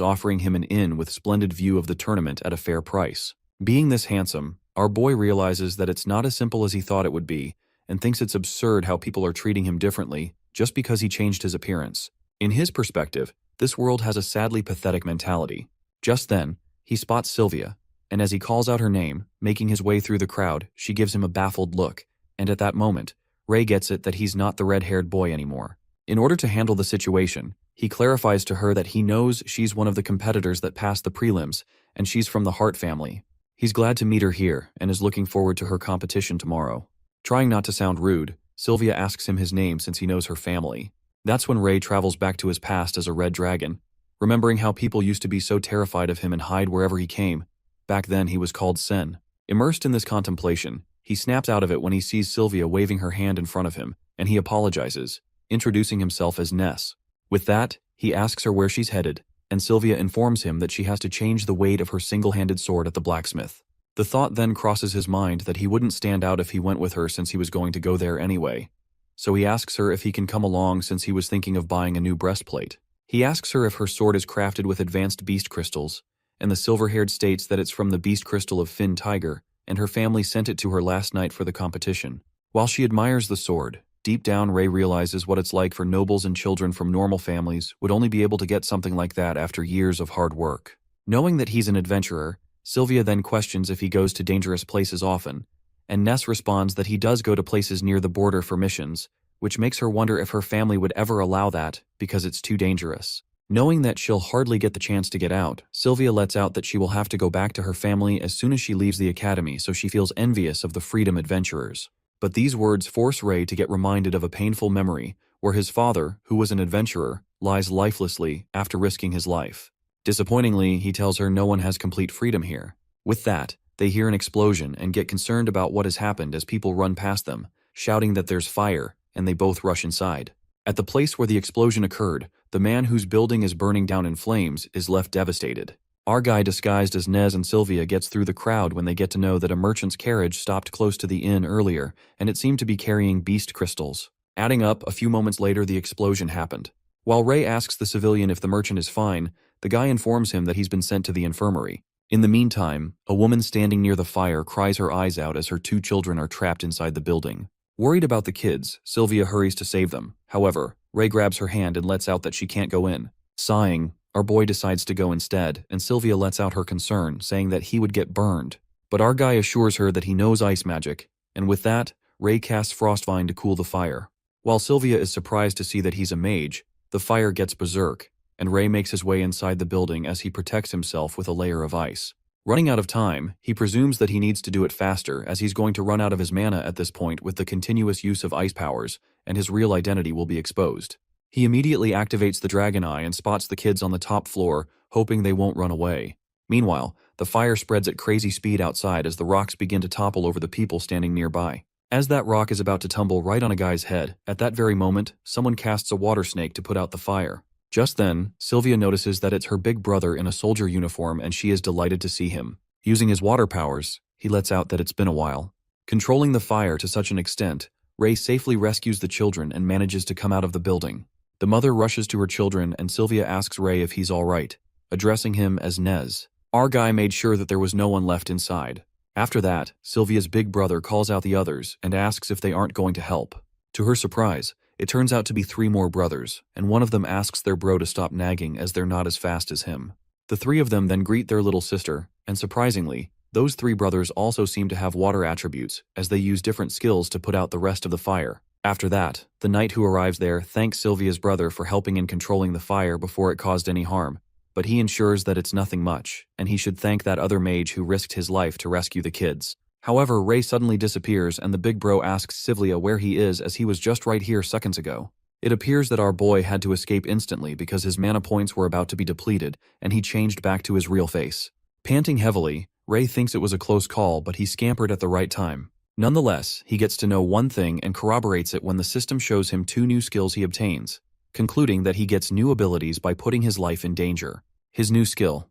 offering him an inn with splendid view of the tournament at a fair price. Being this handsome, our boy realizes that it's not as simple as he thought it would be, and thinks it's absurd how people are treating him differently just because he changed his appearance. In his perspective, this world has a sadly pathetic mentality. Just then, he spots Sylvia, and as he calls out her name, making his way through the crowd, she gives him a baffled look, and at that moment, Rei gets it that he's not the red-haired boy anymore. In order to handle the situation, he clarifies to her that he knows she's one of the competitors that passed the prelims, and she's from the Hart family. He's glad to meet her here and is looking forward to her competition tomorrow. Trying not to sound rude, Sylvia asks him his name since he knows her family. That's when Ray travels back to his past as a red dragon, remembering how people used to be so terrified of him and hide wherever he came. Back then he was called Sen. Immersed in this contemplation, he snaps out of it when he sees Sylvia waving her hand in front of him, and he apologizes, introducing himself as Ness. With that, he asks her where she's headed, and Sylvia informs him that she has to change the weight of her single-handed sword at the blacksmith. The thought then crosses his mind that he wouldn't stand out if he went with her since he was going to go there anyway. So he asks her if he can come along since he was thinking of buying a new breastplate. He asks her if her sword is crafted with advanced beast crystals, and the silver-haired states that it's from the beast crystal of Finn Tiger, and her family sent it to her last night for the competition. While she admires the sword, deep down Ray realizes what it's like for nobles and children from normal families would only be able to get something like that after years of hard work. Knowing that he's an adventurer, Sylvia then questions if he goes to dangerous places often, and Ness responds that he does go to places near the border for missions, which makes her wonder if her family would ever allow that because it's too dangerous. Knowing that she'll hardly get the chance to get out, Sylvia lets out that she will have to go back to her family as soon as she leaves the academy, so she feels envious of the freedom adventurers. But these words force Ray to get reminded of a painful memory where his father, who was an adventurer, lies lifelessly after risking his life. Disappointingly, he tells her no one has complete freedom here. With that, they hear an explosion and get concerned about what has happened as people run past them, shouting that there's fire, and they both rush inside. At the place where the explosion occurred, the man whose building is burning down in flames is left devastated. Our guy disguised as Nez and Sylvia gets through the crowd when they get to know that a merchant's carriage stopped close to the inn earlier, and it seemed to be carrying beast crystals. Adding up, a few moments later the explosion happened. While Ray asks the civilian if the merchant is fine, the guy informs him that he's been sent to the infirmary. In the meantime, a woman standing near the fire cries her eyes out as her 2 children are trapped inside the building. Worried about the kids, Sylvia hurries to save them. However, Ray grabs her hand and lets out that she can't go in. Sighing, our boy decides to go instead, and Sylvia lets out her concern, saying that he would get burned. But our guy assures her that he knows ice magic, and with that, Ray casts Frostvine to cool the fire. While Sylvia is surprised to see that he's a mage, the fire gets berserk, and Ray makes his way inside the building as he protects himself with a layer of ice. Running out of time, he presumes that he needs to do it faster as he's going to run out of his mana at this point with the continuous use of ice powers, and his real identity will be exposed. He immediately activates the Dragon Eye and spots the kids on the top floor, hoping they won't run away. Meanwhile, the fire spreads at crazy speed outside as the rocks begin to topple over the people standing nearby. As that rock is about to tumble right on a guy's head, at that very moment, someone casts a water snake to put out the fire. Just then, Sylvia notices that it's her big brother in a soldier uniform and she is delighted to see him. Using his water powers, he lets out that it's been a while. Controlling the fire to such an extent, Ray safely rescues the children and manages to come out of the building. The mother rushes to her children and Sylvia asks Ray if he's alright, addressing him as Nez. Our guy made sure that there was no one left inside. After that, Sylvia's big brother calls out the others and asks if they aren't going to help. To her surprise, it turns out to be 3 more brothers, and one of them asks their bro to stop nagging as they're not as fast as him. The 3 of them then greet their little sister, and surprisingly, those 3 brothers also seem to have water attributes, as they use different skills to put out the rest of the fire. After that, the knight who arrives there thanks Sylvia's brother for helping in controlling the fire before it caused any harm, but he ensures that it's nothing much, and he should thank that other mage who risked his life to rescue the kids. However, Ray suddenly disappears and the big bro asks Sylvia where he is as he was just right here seconds ago. It appears that our boy had to escape instantly because his mana points were about to be depleted and he changed back to his real face. Panting heavily, Ray thinks it was a close call but he scampered at the right time. Nonetheless, he gets to know one thing and corroborates it when the system shows him 2 new skills he obtains, concluding that he gets new abilities by putting his life in danger. His new skill.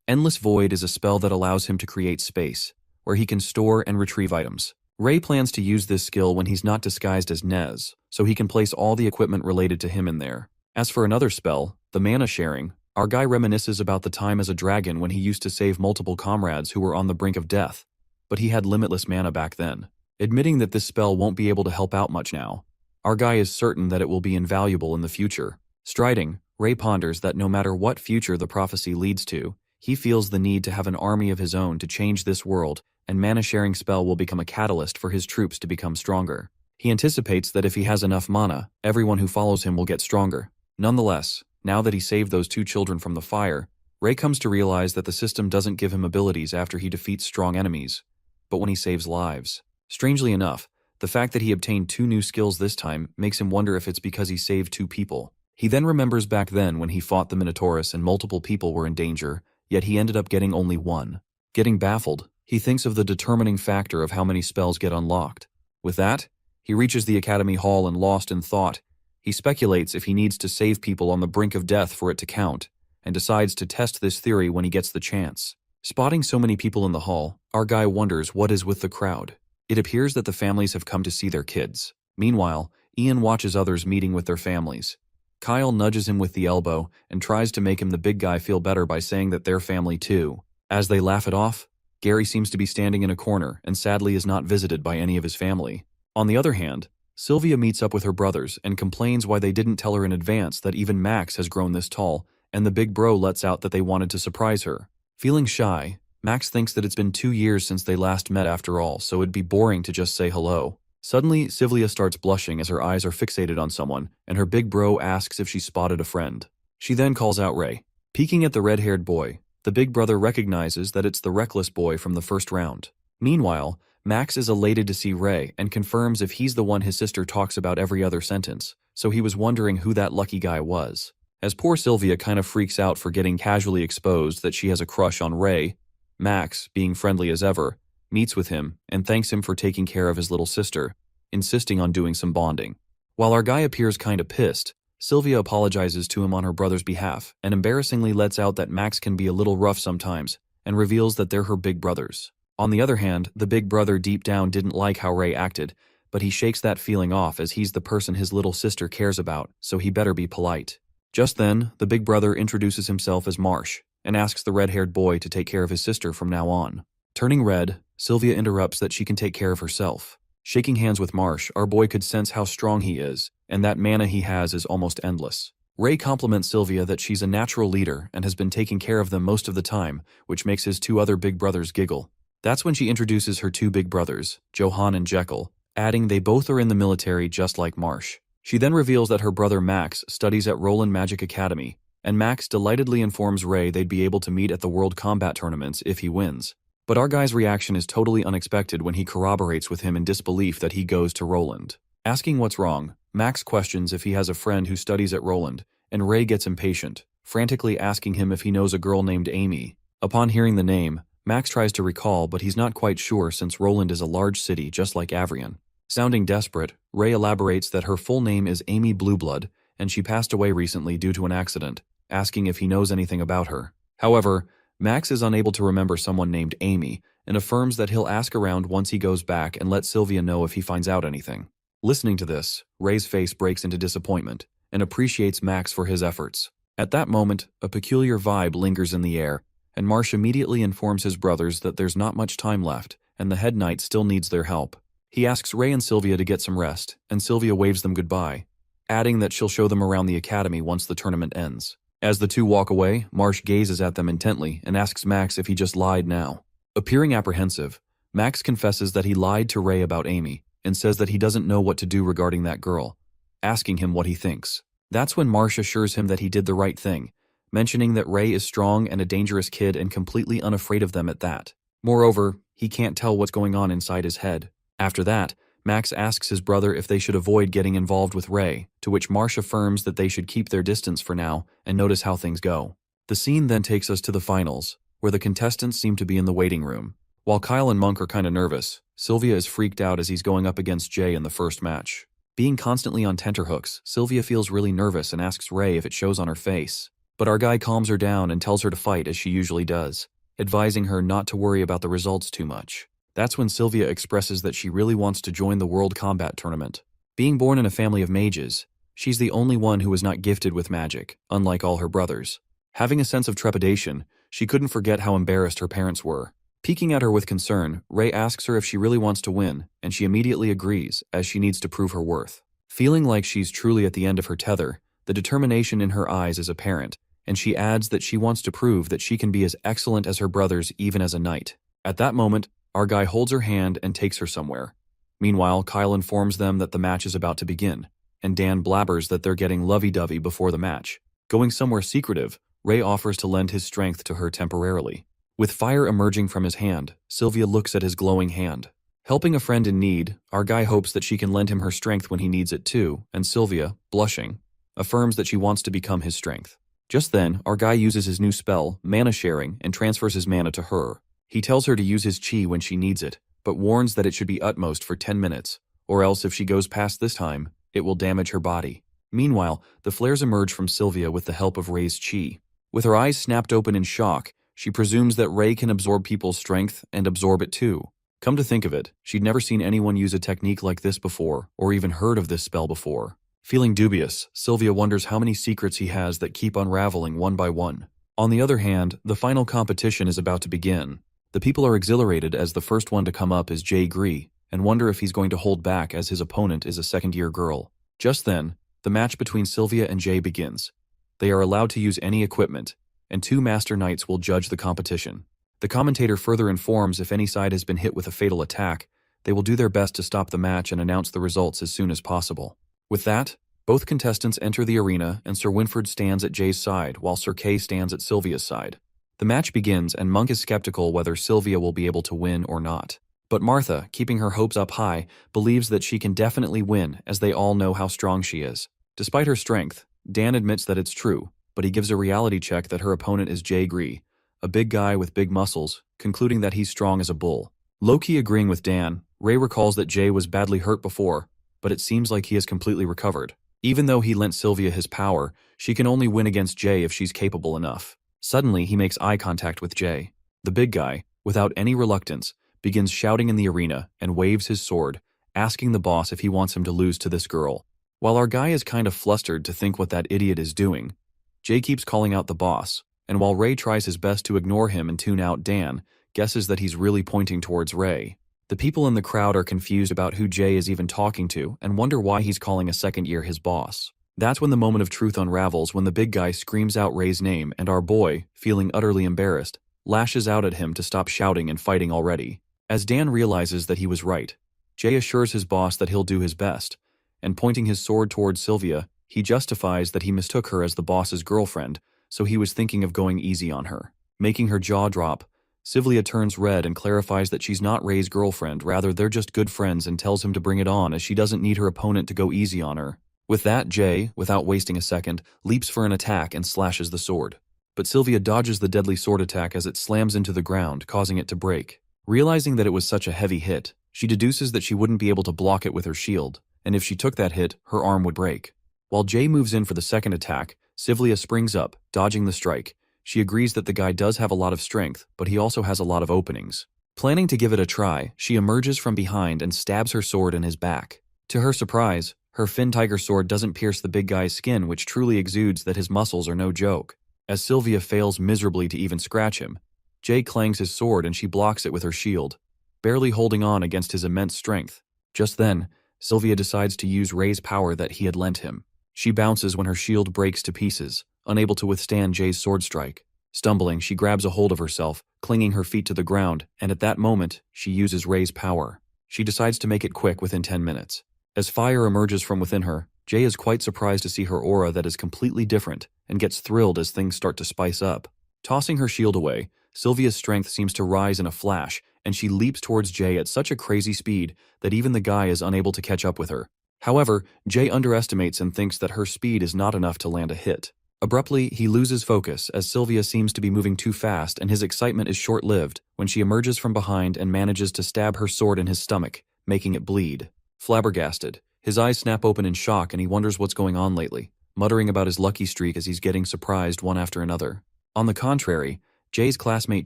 Endless Void is a spell that allows him to create space, where he can store and retrieve items. Ray plans to use this skill when he's not disguised as Nez, so he can place all the equipment related to him in there. As for another spell, the Mana Sharing, our guy reminisces about the time as a dragon when he used to save multiple comrades who were on the brink of death, but he had limitless mana back then. Admitting that this spell won't be able to help out much now, our guy is certain that it will be invaluable in the future. Striding, Ray ponders that no matter what future the prophecy leads to, he feels the need to have an army of his own to change this world, and Mana Sharing spell will become a catalyst for his troops to become stronger. He anticipates that if he has enough mana, everyone who follows him will get stronger. Nonetheless, now that he saved those 2 children from the fire, Ray comes to realize that the system doesn't give him abilities after he defeats strong enemies, but when he saves lives. Strangely enough, The fact that he obtained 2 new skills this time makes him wonder if it's because he saved 2 people. He then remembers back then when he fought the Minotaurus and multiple people were in danger, yet he ended up getting only 1. Getting baffled, he thinks of the determining factor of how many spells get unlocked. With that, he reaches the Academy Hall and lost in thought, he speculates if he needs to save people on the brink of death for it to count, and decides to test this theory when he gets the chance. Spotting so many people in the hall, our guy wonders what is with the crowd. It appears that the families have come to see their kids. Meanwhile, Ian watches others meeting with their families. Kyle nudges him with the elbow and tries to make him the big guy feel better by saying that they're family too. As they laugh it off, Gary seems to be standing in a corner and sadly is not visited by any of his family. On the other hand, Sylvia meets up with her brothers and complains why they didn't tell her in advance that even Max has grown this tall, and the big bro lets out that they wanted to surprise her. Feeling shy, Max thinks that it's been 2 years since they last met after all, so it'd be boring to just say hello. Suddenly, Sylvia starts blushing as her eyes are fixated on someone, and her big bro asks if she spotted a friend. She then calls out Ray. Peeking at the red-haired boy, the big brother recognizes that it's the reckless boy from the first round. Meanwhile, Max is elated to see Ray and confirms if he's the one his sister talks about every other sentence, so he was wondering who that lucky guy was. As poor Sylvia kind of freaks out for getting casually exposed that she has a crush on Ray, Max, being friendly as ever, meets with him and thanks him for taking care of his little sister, insisting on doing some bonding. While our guy appears kinda pissed, Sylvia apologizes to him on her brother's behalf and embarrassingly lets out that Max can be a little rough sometimes and reveals that they're her big brothers. On the other hand, the big brother deep down didn't like how Ray acted, but he shakes that feeling off as he's the person his little sister cares about, so he better be polite. Just then, the big brother introduces himself as Marsh and asks the red-haired boy to take care of his sister from now on. Turning red, Sylvia interrupts that she can take care of herself. Shaking hands with Marsh, our boy could sense how strong he is, and that mana he has is almost endless. Ray compliments Sylvia that she's a natural leader and has been taking care of them most of the time, which makes his 2 other big brothers giggle. That's when she introduces her 2 big brothers, Johan and Jekyll, adding they both are in the military just like Marsh. She then reveals that her brother Max studies at Roland Magic Academy, and Max delightedly informs Ray they'd be able to meet at the World Combat Tournaments if he wins. But our guy's reaction is totally unexpected when he corroborates with him in disbelief that he goes to Roland. Asking what's wrong, Max questions if he has a friend who studies at Roland, and Ray gets impatient, frantically asking him if he knows a girl named Amy. Upon hearing the name, Max tries to recall, but he's not quite sure since Roland is a large city just like Avrion. Sounding desperate, Ray elaborates that her full name is Amy Blueblood, and she passed away recently due to an accident, asking if he knows anything about her. However, Max is unable to remember someone named Amy, and affirms that he'll ask around once he goes back and let Sylvia know if he finds out anything. Listening to this, Ray's face breaks into disappointment, and appreciates Max for his efforts. At that moment, a peculiar vibe lingers in the air, and Marsh immediately informs his brothers that there's not much time left, and the head knight still needs their help. He asks Ray and Sylvia to get some rest, and Sylvia waves them goodbye, adding that she'll show them around the academy once the tournament ends. As the 2 walk away, Marsh gazes at them intently and asks Max if he just lied now. Appearing apprehensive, Max confesses that he lied to Ray about Amy and says that he doesn't know what to do regarding that girl, asking him what he thinks. That's when Marsh assures him that he did the right thing, mentioning that Ray is strong and a dangerous kid and completely unafraid of them at that. Moreover, he can't tell what's going on inside his head. After that, Max asks his brother if they should avoid getting involved with Ray, to which Marsh affirms that they should keep their distance for now and notice how things go. The scene then takes us to the finals, where the contestants seem to be in the waiting room. While Kyle and Monk are kinda nervous, Sylvia is freaked out as he's going up against Jay in the first match. Being constantly on tenterhooks, Sylvia feels really nervous and asks Ray if it shows on her face. But our guy calms her down and tells her to fight as she usually does, advising her not to worry about the results too much. That's when Sylvia expresses that she really wants to join the World Combat Tournament. Being born in a family of mages, she's the only one who is not gifted with magic, unlike all her brothers. Having a sense of trepidation, she couldn't forget how embarrassed her parents were. Peeking at her with concern, Ray asks her if she really wants to win, and she immediately agrees, as she needs to prove her worth. Feeling like she's truly at the end of her tether, the determination in her eyes is apparent, and she adds that she wants to prove that she can be as excellent as her brothers even as a knight. At that moment, our guy holds her hand and takes her somewhere. Meanwhile, Kyle informs them that the match is about to begin, and Dan blabbers that they're getting lovey-dovey before the match. Going somewhere secretive, Ray offers to lend his strength to her temporarily. With fire emerging from his hand, Sylvia looks at his glowing hand. Helping a friend in need, our guy hopes that she can lend him her strength when he needs it too, and Sylvia, blushing, affirms that she wants to become his strength. Just then, our guy uses his new spell, mana sharing, and transfers his mana to her. He tells her to use his chi when she needs it, but warns that it should be utmost for 10 minutes, or else if she goes past this time, it will damage her body. Meanwhile, the flares emerge from Sylvia with the help of Ray's chi. With her eyes snapped open in shock, she presumes that Ray can absorb people's strength and absorb it too. Come to think of it, she'd never seen anyone use a technique like this before, or even heard of this spell before. Feeling dubious, Sylvia wonders how many secrets he has that keep unraveling one by one. On the other hand, the final competition is about to begin. The people are exhilarated as the first one to come up is Jae Gree, and wonder if he's going to hold back as his opponent is a second-year girl. Just then, the match between Sylvia and Jae begins. They are allowed to use any equipment, and 2 Master Knights will judge the competition. The commentator further informs if any side has been hit with a fatal attack, they will do their best to stop the match and announce the results as soon as possible. With that, both contestants enter the arena and Sir Winford stands at Jae's side while Sir Kay stands at Sylvia's side. The match begins and Monk is skeptical whether Sylvia will be able to win or not. But Martha, keeping her hopes up high, believes that she can definitely win as they all know how strong she is. Despite her strength, Dan admits that it's true, but he gives a reality check that her opponent is Jae Gree, a big guy with big muscles, concluding that he's strong as a bull. Low-key agreeing with Dan, Ray recalls that Jae was badly hurt before, but it seems like he has completely recovered. Even though he lent Sylvia his power, she can only win against Jae if she's capable enough. Suddenly, he makes eye contact with Jae. The big guy, without any reluctance, begins shouting in the arena and waves his sword, asking the boss if he wants him to lose to this girl. While our guy is kind of flustered to think what that idiot is doing, Jae keeps calling out the boss, and while Ray tries his best to ignore him and tune out Dan, guesses that he's really pointing towards Ray. The people in the crowd are confused about who Jae is even talking to and wonder why he's calling a second year his boss. That's when the moment of truth unravels when the big guy screams out Ray's name and our boy, feeling utterly embarrassed, lashes out at him to stop shouting and fighting already. As Dan realizes that he was right, Jae assures his boss that he'll do his best, and pointing his sword towards Sylvia, he justifies that he mistook her as the boss's girlfriend, so he was thinking of going easy on her. Making her jaw drop, Sylvia turns red and clarifies that she's not Ray's girlfriend, rather they're just good friends, and tells him to bring it on as she doesn't need her opponent to go easy on her. With that, Jae, without wasting a second, leaps for an attack and slashes the sword. But Sylvia dodges the deadly sword attack as it slams into the ground, causing it to break. Realizing that it was such a heavy hit, she deduces that she wouldn't be able to block it with her shield, and if she took that hit, her arm would break. While Jae moves in for the second attack, Sylvia springs up, dodging the strike. She agrees that the guy does have a lot of strength, but he also has a lot of openings. Planning to give it a try, she emerges from behind and stabs her sword in his back. To her surprise, her Fin Tiger sword doesn't pierce the big guy's skin, which truly exudes that his muscles are no joke. As Sylvia fails miserably to even scratch him, Jae clangs his sword and she blocks it with her shield, barely holding on against his immense strength. Just then, Sylvia decides to use Ray's power that he had lent him. She bounces when her shield breaks to pieces, unable to withstand Jae's sword strike. Stumbling, she grabs a hold of herself, clinging her feet to the ground, and at that moment, she uses Ray's power. She decides to make it quick within 10 minutes. As fire emerges from within her, Jae is quite surprised to see her aura that is completely different, and gets thrilled as things start to spice up. Tossing her shield away, Sylvia's strength seems to rise in a flash, and she leaps towards Jae at such a crazy speed that even the guy is unable to catch up with her. However, Jae underestimates and thinks that her speed is not enough to land a hit. Abruptly, he loses focus as Sylvia seems to be moving too fast, and his excitement is short-lived when she emerges from behind and manages to stab her sword in his stomach, making it bleed. Flabbergasted, his eyes snap open in shock and he wonders what's going on lately, muttering about his lucky streak as he's getting surprised one after another. On the contrary, Jae's classmate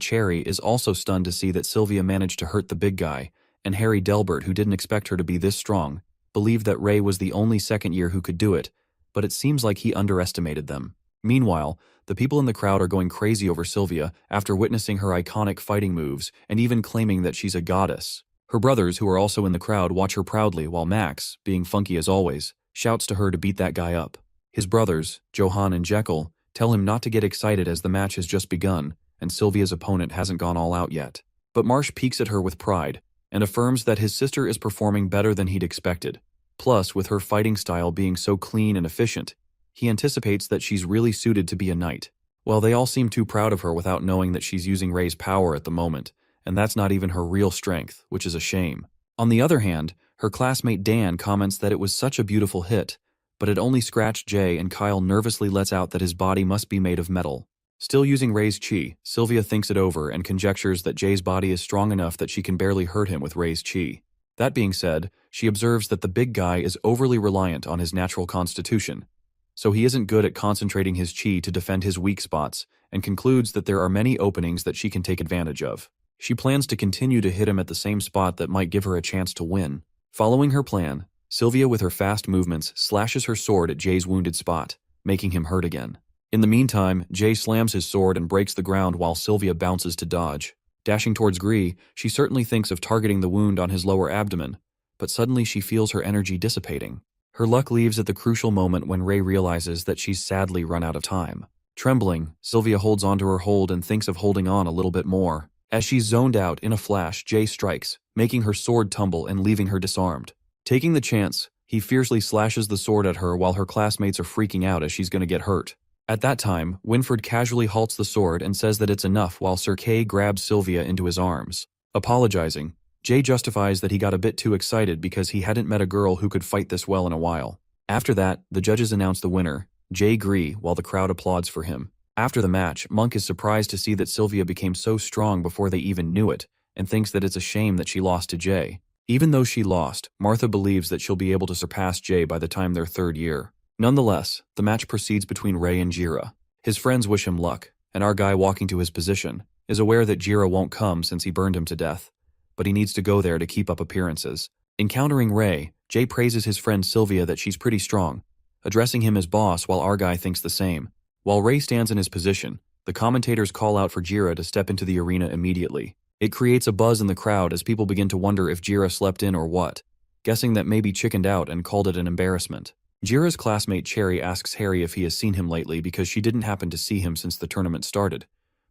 Cherry is also stunned to see that Sylvia managed to hurt the big guy, and Harry Delbert, who didn't expect her to be this strong, believed that Ray was the only second year who could do it, but it seems like he underestimated them. Meanwhile, the people in the crowd are going crazy over Sylvia after witnessing her iconic fighting moves and even claiming that she's a goddess. Her brothers, who are also in the crowd, watch her proudly while Max, being funky as always, shouts to her to beat that guy up. His brothers, Johan and Jekyll, tell him not to get excited as the match has just begun and Sylvia's opponent hasn't gone all out yet. But Marsh peeks at her with pride and affirms that his sister is performing better than he'd expected. Plus, with her fighting style being so clean and efficient, he anticipates that she's really suited to be a knight. Well, they all seem too proud of her without knowing that she's using Ray's power at the moment, and that's not even her real strength, which is a shame. On the other hand, her classmate Dan comments that it was such a beautiful hit, but it only scratched Jay, and Kyle nervously lets out that his body must be made of metal. Still using Ray's chi, Sylvia thinks it over and conjectures that Jay's body is strong enough that she can barely hurt him with Ray's chi. That being said, she observes that the big guy is overly reliant on his natural constitution, so he isn't good at concentrating his chi to defend his weak spots, and concludes that there are many openings that she can take advantage of. She plans to continue to hit him at the same spot that might give her a chance to win. Following her plan, Sylvia with her fast movements slashes her sword at Jay's wounded spot, making him hurt again. In the meantime, Jay slams his sword and breaks the ground while Sylvia bounces to dodge. Dashing towards Gree, she certainly thinks of targeting the wound on his lower abdomen, but suddenly she feels her energy dissipating. Her luck leaves at the crucial moment when Ray realizes that she's sadly run out of time. Trembling, Sylvia holds onto her hold and thinks of holding on a little bit more. As she's zoned out, in a flash, Jay strikes, making her sword tumble and leaving her disarmed. Taking the chance, he fiercely slashes the sword at her while her classmates are freaking out as she's going to get hurt. At that time, Winfred casually halts the sword and says that it's enough while Sir Kay grabs Sylvia into his arms. Apologizing, Jay justifies that he got a bit too excited because he hadn't met a girl who could fight this well in a while. After that, the judges announce the winner, Jay Gree, while the crowd applauds for him. After the match, Monk is surprised to see that Sylvia became so strong before they even knew it, and thinks that it's a shame that she lost to Jay. Even though she lost, Martha believes that she'll be able to surpass Jay by the time their third year. Nonetheless, the match proceeds between Ray and Jira. His friends wish him luck, and our guy walking to his position is aware that Jira won't come since he burned him to death, but he needs to go there to keep up appearances. Encountering Ray, Jay praises his friend Sylvia that she's pretty strong, addressing him as boss while our guy thinks the same. While Ray stands in his position, the commentators call out for Jira to step into the arena immediately. It creates a buzz in the crowd as people begin to wonder if Jira slept in or what, guessing that maybe chickened out and called it an embarrassment. Jira's classmate Cherry asks Harry if he has seen him lately because she didn't happen to see him since the tournament started,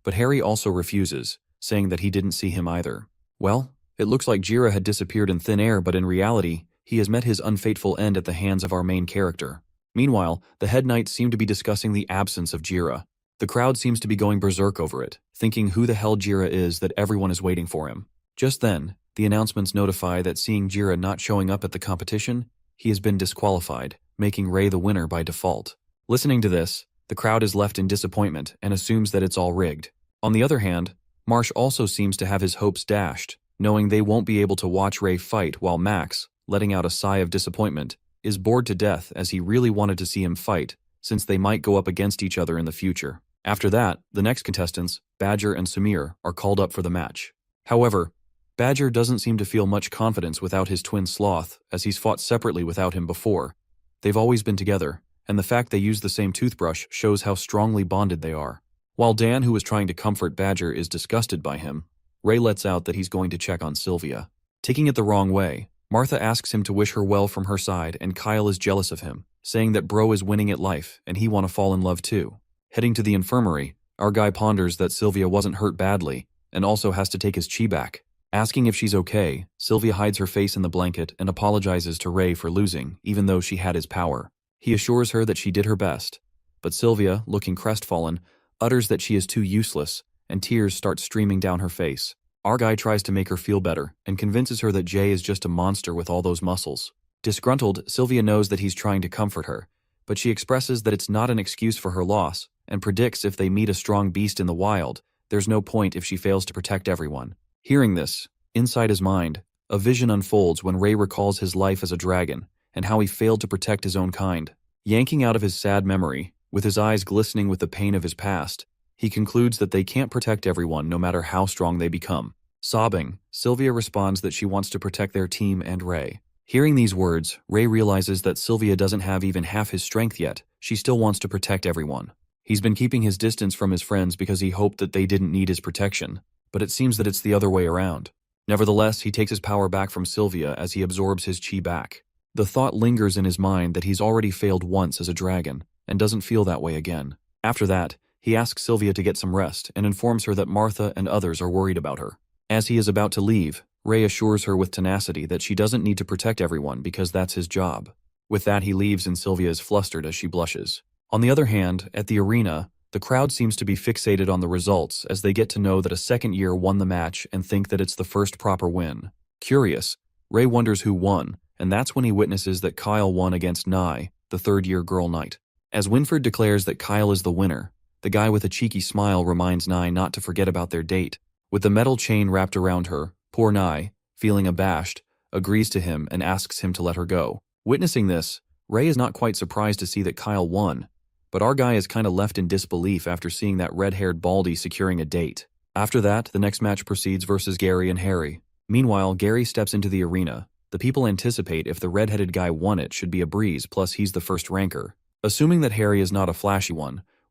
but Harry also refuses, saying that he didn't see him either. Well, it looks like Jira had disappeared in thin air, but in reality, he has met his unfateful end at the hands of our main character. Meanwhile, the head knights seem to be discussing the absence of Jira. The crowd seems to be going berserk over it, thinking who the hell Jira is that everyone is waiting for him. Just then, the announcements notify that seeing Jira not showing up at the competition, he has been disqualified, making Ray the winner by default. Listening to this, the crowd is left in disappointment and assumes that it's all rigged. On the other hand, Marsh also seems to have his hopes dashed, knowing they won't be able to watch Ray fight while Max, letting out a sigh of disappointment, is bored to death as he really wanted to see him fight, since they might go up against each other in the future. After that, the next contestants, Badger and Samir, are called up for the match. However, Badger doesn't seem to feel much confidence without his twin Sloth, as he's fought separately without him before. They've always been together, and the fact they use the same toothbrush shows how strongly bonded they are. While Dan, who is trying to comfort Badger, is disgusted by him, Ray lets out that he's going to check on Sylvia. Taking it the wrong way, Martha asks him to wish her well from her side, and Kyle is jealous of him, saying that bro is winning at life and he want to fall in love too. Heading to the infirmary, our guy ponders that Sylvia wasn't hurt badly and also has to take his chi back. Asking if she's okay, Sylvia hides her face in the blanket and apologizes to Ray for losing, even though she had his power. He assures her that she did her best, but Sylvia, looking crestfallen, utters that she is too useless, and tears start streaming down her face. Our guy tries to make her feel better and convinces her that Jay is just a monster with all those muscles. Disgruntled, Sylvia knows that he's trying to comfort her, but she expresses that it's not an excuse for her loss and predicts if they meet a strong beast in the wild, there's no point if she fails to protect everyone. Hearing this, inside his mind, a vision unfolds when Ray recalls his life as a dragon and how he failed to protect his own kind. Yanking out of his sad memory, with his eyes glistening with the pain of his past, he concludes that they can't protect everyone no matter how strong they become. Sobbing, Sylvia responds that she wants to protect their team and Ray. Hearing these words, Ray realizes that Sylvia doesn't have even half his strength yet. She still wants to protect everyone. He's been keeping his distance from his friends because he hoped that they didn't need his protection, but it seems that it's the other way around. Nevertheless, he takes his power back from Sylvia as he absorbs his chi back. The thought lingers in his mind that he's already failed once as a dragon and doesn't feel that way again. After that, he asks Sylvia to get some rest and informs her that Martha and others are worried about her. As he is about to leave, Ray assures her with tenacity that she doesn't need to protect everyone because that's his job. With that, he leaves and Sylvia is flustered as she blushes. On the other hand, at the arena, the crowd seems to be fixated on the results as they get to know that a second year won the match and think that it's the first proper win. Curious, Ray wonders who won, and that's when he witnesses that Kyle won against Nye, the third-year girl knight. As Winford declares that Kyle is the winner, the guy with a cheeky smile reminds Nye not to forget about their date. With the metal chain wrapped around her, poor Nye, feeling abashed, agrees to him and asks him to let her go. Witnessing this, Ray is not quite surprised to see that Kyle won, but our guy is kinda left in disbelief after seeing that red-haired baldy securing a date. After that, the next match proceeds versus Gary and Harry. Meanwhile, Gary steps into the arena. The people anticipate if the red-headed guy won it should be a breeze, plus he's the first ranker. Assuming that Harry is not a flashy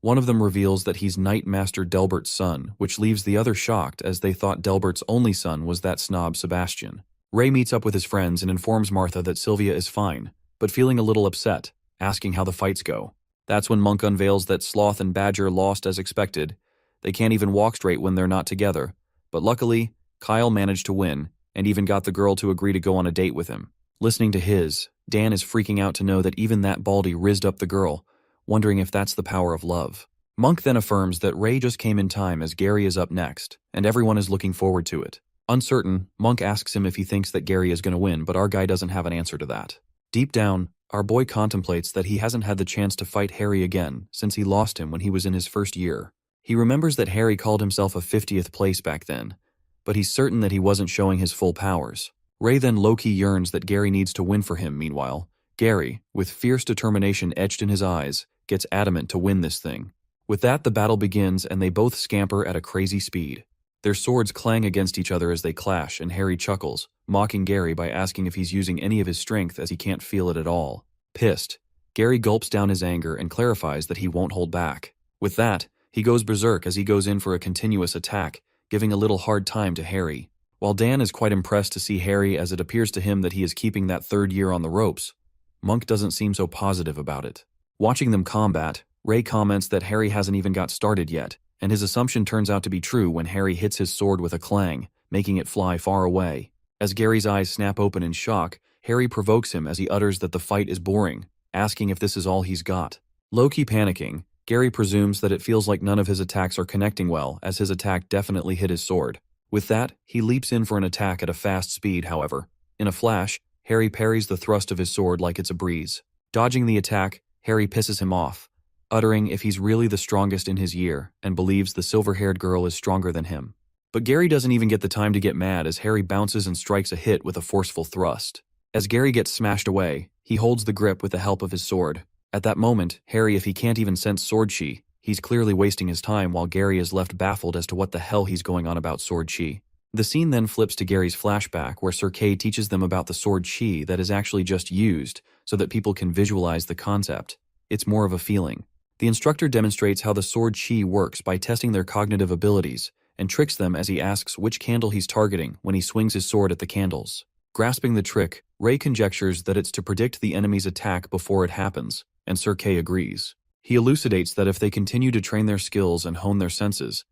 one of them reveals that he's Knight Master Delbert's son, which leaves the other shocked as they thought Delbert's only son was that snob Sebastian. Ray meets up with his friends and informs Martha that Sylvia is fine, but feeling a little upset, asking how the fights go. That's when Monk unveils that Sloth and Badger lost as expected. They can't even walk straight when they're not together, but luckily, Kyle managed to win, and even got the girl to agree to go on a date with him. Listening to his, Dan is freaking out to know that even that baldy rizzed up the girl, wondering if that's the power of love. Monk then affirms that Ray just came in time as Gary is up next, and everyone is looking forward to it. Uncertain, Monk asks him if he thinks that Gary is going to win, but our guy doesn't have an answer to that. Deep down, our boy contemplates that he hasn't had the chance to fight Harry again since he lost him when he was in his first year. He remembers that Harry called himself a 50th place back then, but he's certain that he wasn't showing his full powers. Ray then low-key yearns that Gary needs to win for him. Meanwhile, Gary, with fierce determination etched in his eyes, gets adamant to win this thing. With that, the battle begins and they both scamper at a crazy speed. Their swords clang against each other as they clash, and Harry chuckles, mocking Gary by asking if he's using any of his strength as he can't feel it at all. Pissed, Gary gulps down his anger and clarifies that he won't hold back. With that, he goes berserk as he goes in for a continuous attack, giving a little hard time to Harry. While Dan is quite impressed to see Harry as it appears to him that he is keeping that third year on the ropes, Monk doesn't seem so positive about it. Watching them combat, Ray comments that Harry hasn't even got started yet, and his assumption turns out to be true when Harry hits his sword with a clang, making it fly far away. As Gary's eyes snap open in shock, Harry provokes him as he utters that the fight is boring, asking if this is all he's got. Low-key panicking, Gary presumes that it feels like none of his attacks are connecting well, as his attack definitely hit his sword. With that, he leaps in for an attack at a fast speed, however. In a flash, Harry parries the thrust of his sword like it's a breeze. Dodging the attack, Harry pisses him off, uttering if he's really the strongest in his year and believes the silver-haired girl is stronger than him. But Gary doesn't even get the time to get mad as Harry bounces and strikes a hit with a forceful thrust. As Gary gets smashed away, he holds the grip with the help of his sword. At that moment, Harry, if he can't even sense sword chi, he's clearly wasting his time while Gary is left baffled as to what the hell he's going on about sword chi. The scene then flips to Gary's flashback where Sir Kay teaches them about the sword chi that is actually just used so that people can visualize the concept. It's more of a feeling. The instructor demonstrates how the sword chi works by testing their cognitive abilities and tricks them as he asks which candle he's targeting when he swings his sword at the candles. Grasping the trick, Ray conjectures that it's to predict the enemy's attack before it happens, and Sir Kay agrees. He elucidates that if they continue to train their skills and hone their senses,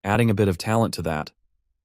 adding a bit of talent to that,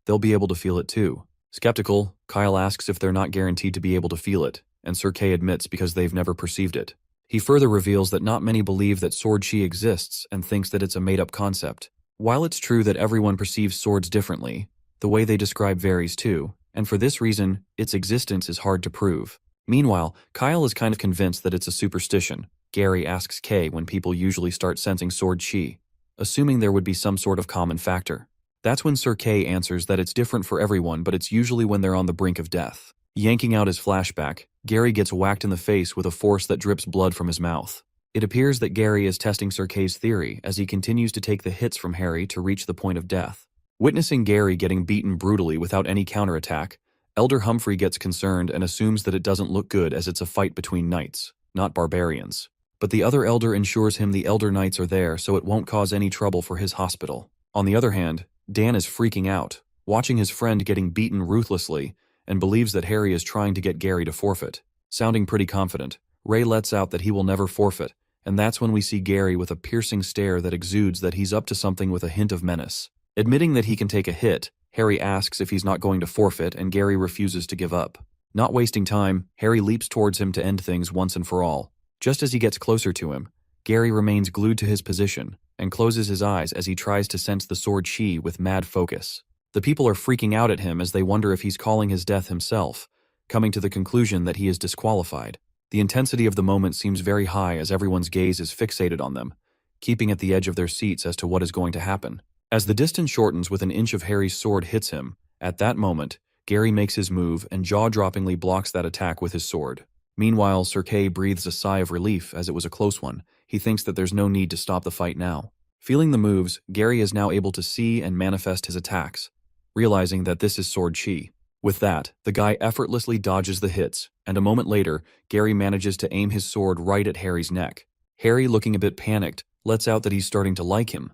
they'll be able to feel it too. Skeptical, Kyle asks if they're not guaranteed to be able to feel it, and Sir Kay admits because they've never perceived it. He further reveals that not many believe that sword chi exists and thinks that it's a made-up concept. While it's true that everyone perceives swords differently, the way they describe varies too, and for this reason, its existence is hard to prove. Meanwhile, Kyle is kind of convinced that it's a superstition. Gary asks Kay when people usually start sensing sword chi, assuming there would be some sort of common factor. That's when Sir Kay answers that it's different for everyone, but it's usually when they're on the brink of death. Yanking out his flashback, Gary gets whacked in the face with a force that drips blood from his mouth. It appears that Gary is testing Sir Kay's theory as he continues to take the hits from Harry to reach the point of death. Witnessing Gary getting beaten brutally without any counterattack, Elder Humphrey gets concerned and assumes that it doesn't look good as it's a fight between knights, not barbarians. But the other elder ensures him the elder knights are there so it won't cause any trouble for his hospital. On the other hand, Dan is freaking out, watching his friend getting beaten ruthlessly, and believes that Harry is trying to get Gary to forfeit. Sounding pretty confident, Ray lets out that he will never forfeit, and that's when we see Gary with a piercing stare that exudes that he's up to something with a hint of menace. Admitting that he can take a hit, Harry asks if he's not going to forfeit, and Gary refuses to give up. Not wasting time, Harry leaps towards him to end things once and for all. Just as he gets closer to him, Gary remains glued to his position and closes his eyes as he tries to sense the sword chi with mad focus. The people are freaking out at him as they wonder if he's calling his death himself, coming to the conclusion that he is disqualified. The intensity of the moment seems very high as everyone's gaze is fixated on them, keeping at the edge of their seats as to what is going to happen. As the distance shortens with an inch of Harry's sword hits him, at that moment, Gary makes his move and jaw-droppingly blocks that attack with his sword. Meanwhile, Sir Kay breathes a sigh of relief as it was a close one. He thinks that there's no need to stop the fight now. Feeling the moves, Gary is now able to see and manifest his attacks, realizing that this is sword chi. With that, the guy effortlessly dodges the hits, and a moment later, Gary manages to aim his sword right at Harry's neck. Harry, looking a bit panicked, lets out that he's starting to like him.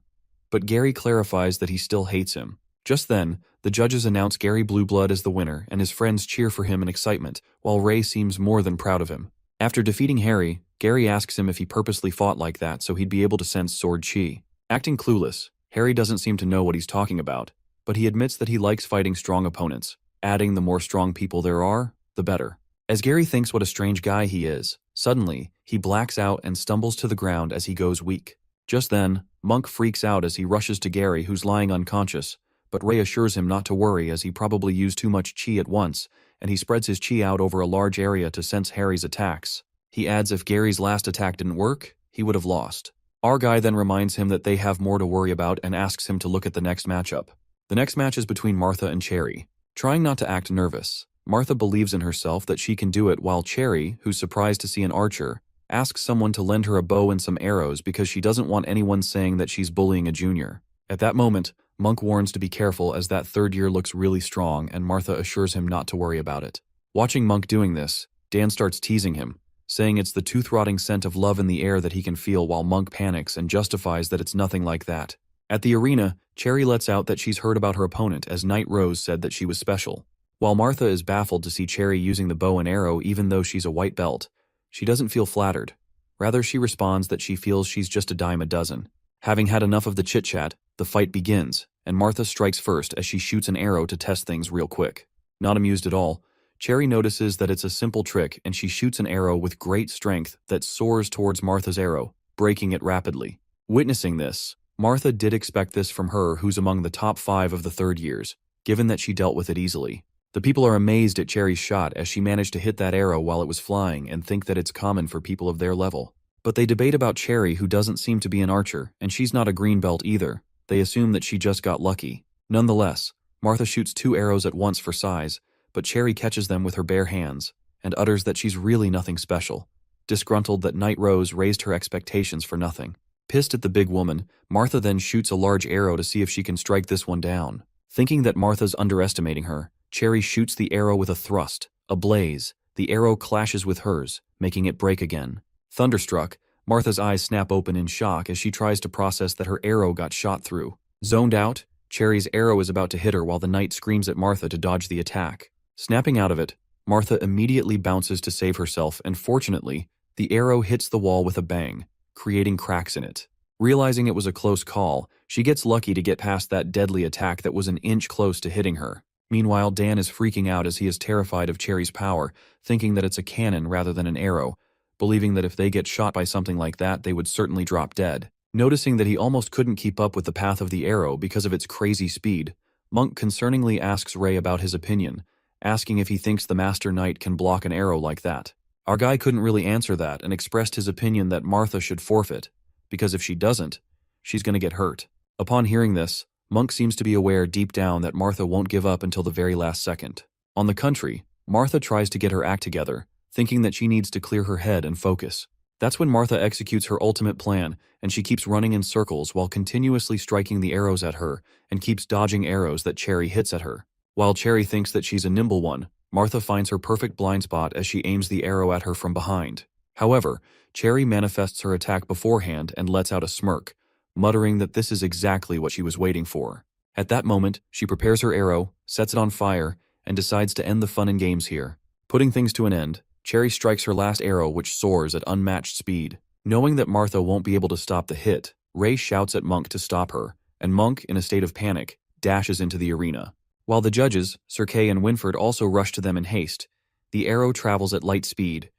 But Gary clarifies that he still hates him. Just then, the judges announce Gary Blueblood as the winner, and his friends cheer for him in excitement, while Ray seems more than proud of him. After defeating Harry, Gary asks him if he purposely fought like that so he'd be able to sense sword chi. Acting clueless, Harry doesn't seem to know what he's talking about, but he admits that he likes fighting strong opponents, adding the more strong people there are, the better. As Gary thinks what a strange guy he is, suddenly, he blacks out and stumbles to the ground as he goes weak. Just then, Monk freaks out as he rushes to Gary, who's lying unconscious, but Ray assures him not to worry as he probably used too much chi at once, and he spreads his chi out over a large area to sense Harry's attacks. He adds if Gary's last attack didn't work, he would have lost. Our guy then reminds him that they have more to worry about and asks him to look at the next matchup. The next match is between Martha and Cherry. Trying not to act nervous, Martha believes in herself that she can do it, while Cherry, who's surprised to see an archer, asks someone to lend her a bow and some arrows because she doesn't want anyone saying that she's bullying a junior. At that moment, Monk warns to be careful as that third year looks really strong, and Martha assures him not to worry about it. Watching Monk doing this, Dan starts teasing him, saying it's the tooth-rotting scent of love in the air that he can feel, while Monk panics and justifies that it's nothing like that. At the arena, Cherry lets out that she's heard about her opponent as Night Rose said that she was special. While Martha is baffled to see Cherry using the bow and arrow even though she's a white belt, she doesn't feel flattered. Rather, she responds that she feels she's just a dime a dozen. Having had enough of the chit-chat, the fight begins, and Martha strikes first as she shoots an arrow to test things real quick. Not amused at all, Cherry notices that it's a simple trick and she shoots an arrow with great strength that soars towards Martha's arrow, breaking it rapidly. Witnessing this, Martha did expect this from her, who's among the top 5 of the third years, given that she dealt with it easily. The people are amazed at Cherry's shot as she managed to hit that arrow while it was flying and think that it's common for people of their level. But they debate about Cherry, who doesn't seem to be an archer, and she's not a green belt either. They assume that she just got lucky. Nonetheless, Martha shoots 2 arrows at once for size, but Cherry catches them with her bare hands and utters that she's really nothing special, disgruntled that Night Rose raised her expectations for nothing. Pissed at the big woman, Martha then shoots a large arrow to see if she can strike this one down. Thinking that Martha's underestimating her, Cherry shoots the arrow with a thrust. Ablaze, the arrow clashes with hers, making it break again. Thunderstruck, Martha's eyes snap open in shock as she tries to process that her arrow got shot through. Zoned out, Cherry's arrow is about to hit her while the knight screams at Martha to dodge the attack. Snapping out of it, Martha immediately bounces to save herself, and fortunately, the arrow hits the wall with a bang, creating cracks in it. Realizing it was a close call, she gets lucky to get past that deadly attack that was an inch close to hitting her. Meanwhile, Dan is freaking out as he is terrified of Cherry's power, thinking that it's a cannon rather than an arrow, believing that if they get shot by something like that, they would certainly drop dead. Noticing that he almost couldn't keep up with the path of the arrow because of its crazy speed, Monk concerningly asks Ray about his opinion, asking if he thinks the Master Knight can block an arrow like that. Our guy couldn't really answer that and expressed his opinion that Martha should forfeit, because if she doesn't, she's going to get hurt. Upon hearing this, Monk seems to be aware deep down that Martha won't give up until the very last second. On the contrary, Martha tries to get her act together, thinking that she needs to clear her head and focus. That's when Martha executes her ultimate plan, and she keeps running in circles while continuously striking the arrows at her and keeps dodging arrows that Cherry hits at her. While Cherry thinks that she's a nimble one, Martha finds her perfect blind spot as she aims the arrow at her from behind. However, Cherry manifests her attack beforehand and lets out a smirk, muttering that this is exactly what she was waiting for. At that moment, she prepares her arrow, sets it on fire, and decides to end the fun and games here. Putting things to an end, Cherry strikes her last arrow, which soars at unmatched speed. Knowing that Martha won't be able to stop the hit, Ray shouts at Monk to stop her, and Monk, in a state of panic, dashes into the arena. While the judges, Sir Kay and Winford, also rush to them in haste, the arrow travels at light speed.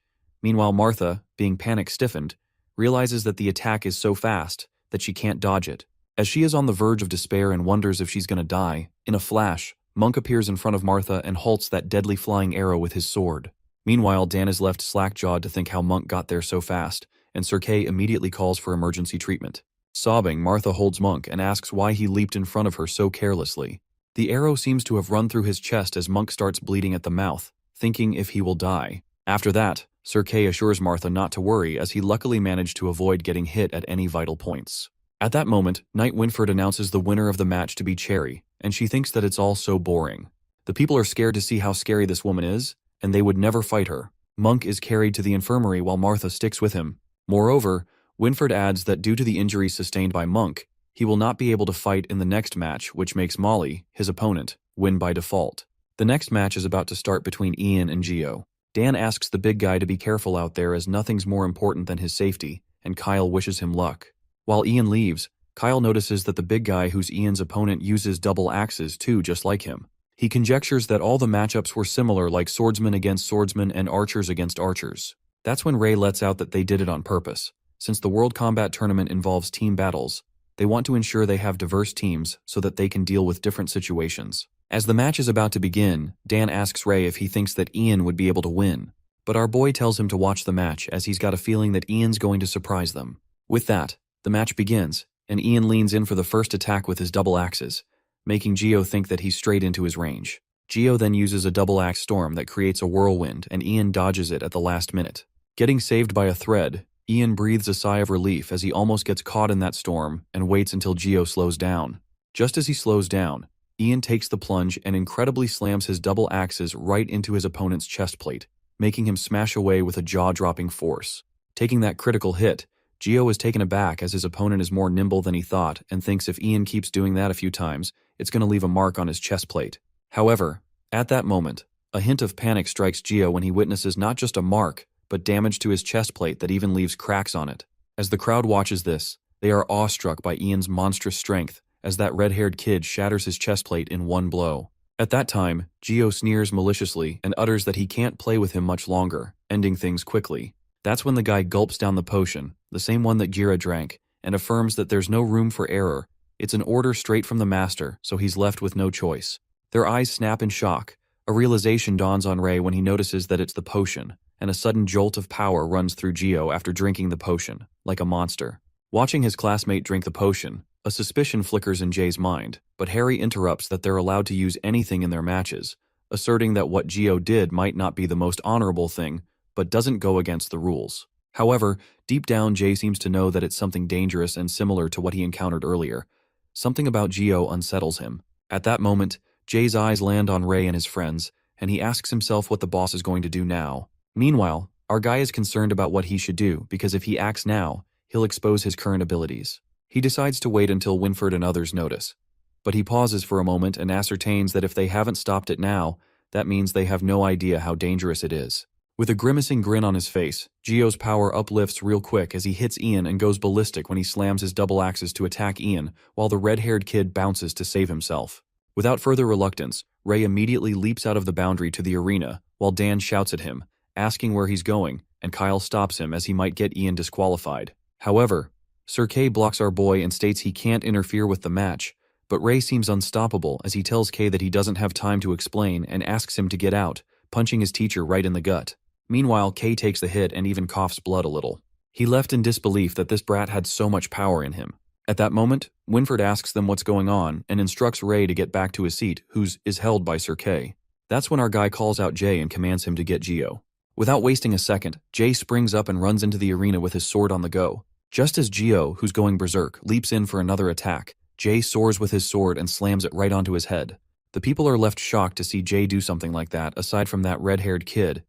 Meanwhile, Martha, being panic-stiffened, realizes that the attack is so fast that she can't dodge it. As she is on the verge of despair and wonders if she's going to die, in a flash, Monk appears in front of Martha and halts that deadly flying arrow with his sword. Meanwhile, Dan is left slack-jawed to think how Monk got there so fast, and Sir Kay immediately calls for emergency treatment. Sobbing, Martha holds Monk and asks why he leaped in front of her so carelessly. The arrow seems to have run through his chest as Monk starts bleeding at the mouth, thinking if he will die. After that, Sir Kay assures Martha not to worry as he luckily managed to avoid getting hit at any vital points. At that moment, Knight Winford announces the winner of the match to be Cherry, and she thinks that it's all so boring. The people are scared to see how scary this woman is, and they would never fight her. Monk is carried to the infirmary while Martha sticks with him. Moreover, Winford adds that due to the injuries sustained by Monk, he will not be able to fight in the next match, which makes Molly, his opponent, win by default. The next match is about to start between Ian and Geo. Dan asks the big guy to be careful out there as nothing's more important than his safety, and Kyle wishes him luck. While Ian leaves, Kyle notices that the big guy who's Ian's opponent uses double axes too, just like him. He conjectures that all the matchups were similar, like swordsmen against swordsmen and archers against archers. That's when Ray lets out that they did it on purpose. Since the World Combat Tournament involves team battles, they want to ensure they have diverse teams so that they can deal with different situations. As the match is about to begin, Dan asks Ray if he thinks that Ian would be able to win, but our boy tells him to watch the match as he's got a feeling that Ian's going to surprise them. With that, the match begins, and Ian leans in for the first attack with his double axes, making Geo think that he's straight into his range. Geo then uses a double axe storm that creates a whirlwind, and Ian dodges it at the last minute. Getting saved by a thread, Ian breathes a sigh of relief as he almost gets caught in that storm and waits until Geo slows down. Just as he slows down, Ian takes the plunge and incredibly slams his double axes right into his opponent's chest plate, making him smash away with a jaw-dropping force. Taking that critical hit, Geo is taken aback as his opponent is more nimble than he thought and thinks if Ian keeps doing that a few times, it's going to leave a mark on his chest plate. However, at that moment, a hint of panic strikes Geo when he witnesses not just a mark, but damage to his chest plate that even leaves cracks on it. As the crowd watches this, they are awestruck by Ian's monstrous strength as that red-haired kid shatters his chest plate in one blow. At that time, Geo sneers maliciously and utters that he can't play with him much longer, ending things quickly. That's when the guy gulps down the potion, the same one that Gira drank, and affirms that there's no room for error. It's an order straight from the master, so he's left with no choice. Their eyes snap in shock. A realization dawns on Ray when he notices that it's the potion, and a sudden jolt of power runs through Geo after drinking the potion, like a monster. Watching his classmate drink the potion, a suspicion flickers in Jay's mind, but Harry interrupts that they're allowed to use anything in their matches, asserting that what Geo did might not be the most honorable thing, but doesn't go against the rules. However, deep down Jay seems to know that it's something dangerous and similar to what he encountered earlier. Something about Geo unsettles him. At that moment, Jay's eyes land on Ray and his friends, and he asks himself what the boss is going to do now. Meanwhile, our guy is concerned about what he should do because if he acts now, he'll expose his current abilities. He decides to wait until Winford and others notice. But he pauses for a moment and ascertains that if they haven't stopped it now, that means they have no idea how dangerous it is. With a grimacing grin on his face, Geo's power uplifts real quick as he hits Ian and goes ballistic when he slams his double axes to attack Ian, while the red-haired kid bounces to save himself. Without further reluctance, Ray immediately leaps out of the boundary to the arena, while Dan shouts at him, asking where he's going, and Kyle stops him as he might get Ian disqualified. However, Sir Kay blocks our boy and states he can't interfere with the match, but Ray seems unstoppable as he tells Kay that he doesn't have time to explain and asks him to get out, punching his teacher right in the gut. Meanwhile, Kay takes the hit and even coughs blood a little. He left in disbelief that this brat had so much power in him. At that moment, Winford asks them what's going on and instructs Ray to get back to his seat, whose is held by Sir Kay. That's when our guy calls out Jay and commands him to get Geo. Without wasting a second, Jay springs up and runs into the arena with his sword on the go. Just as Geo, who's going berserk, leaps in for another attack, Jay soars with his sword and slams it right onto his head. The people are left shocked to see Jay do something like that, aside from that red-haired kid.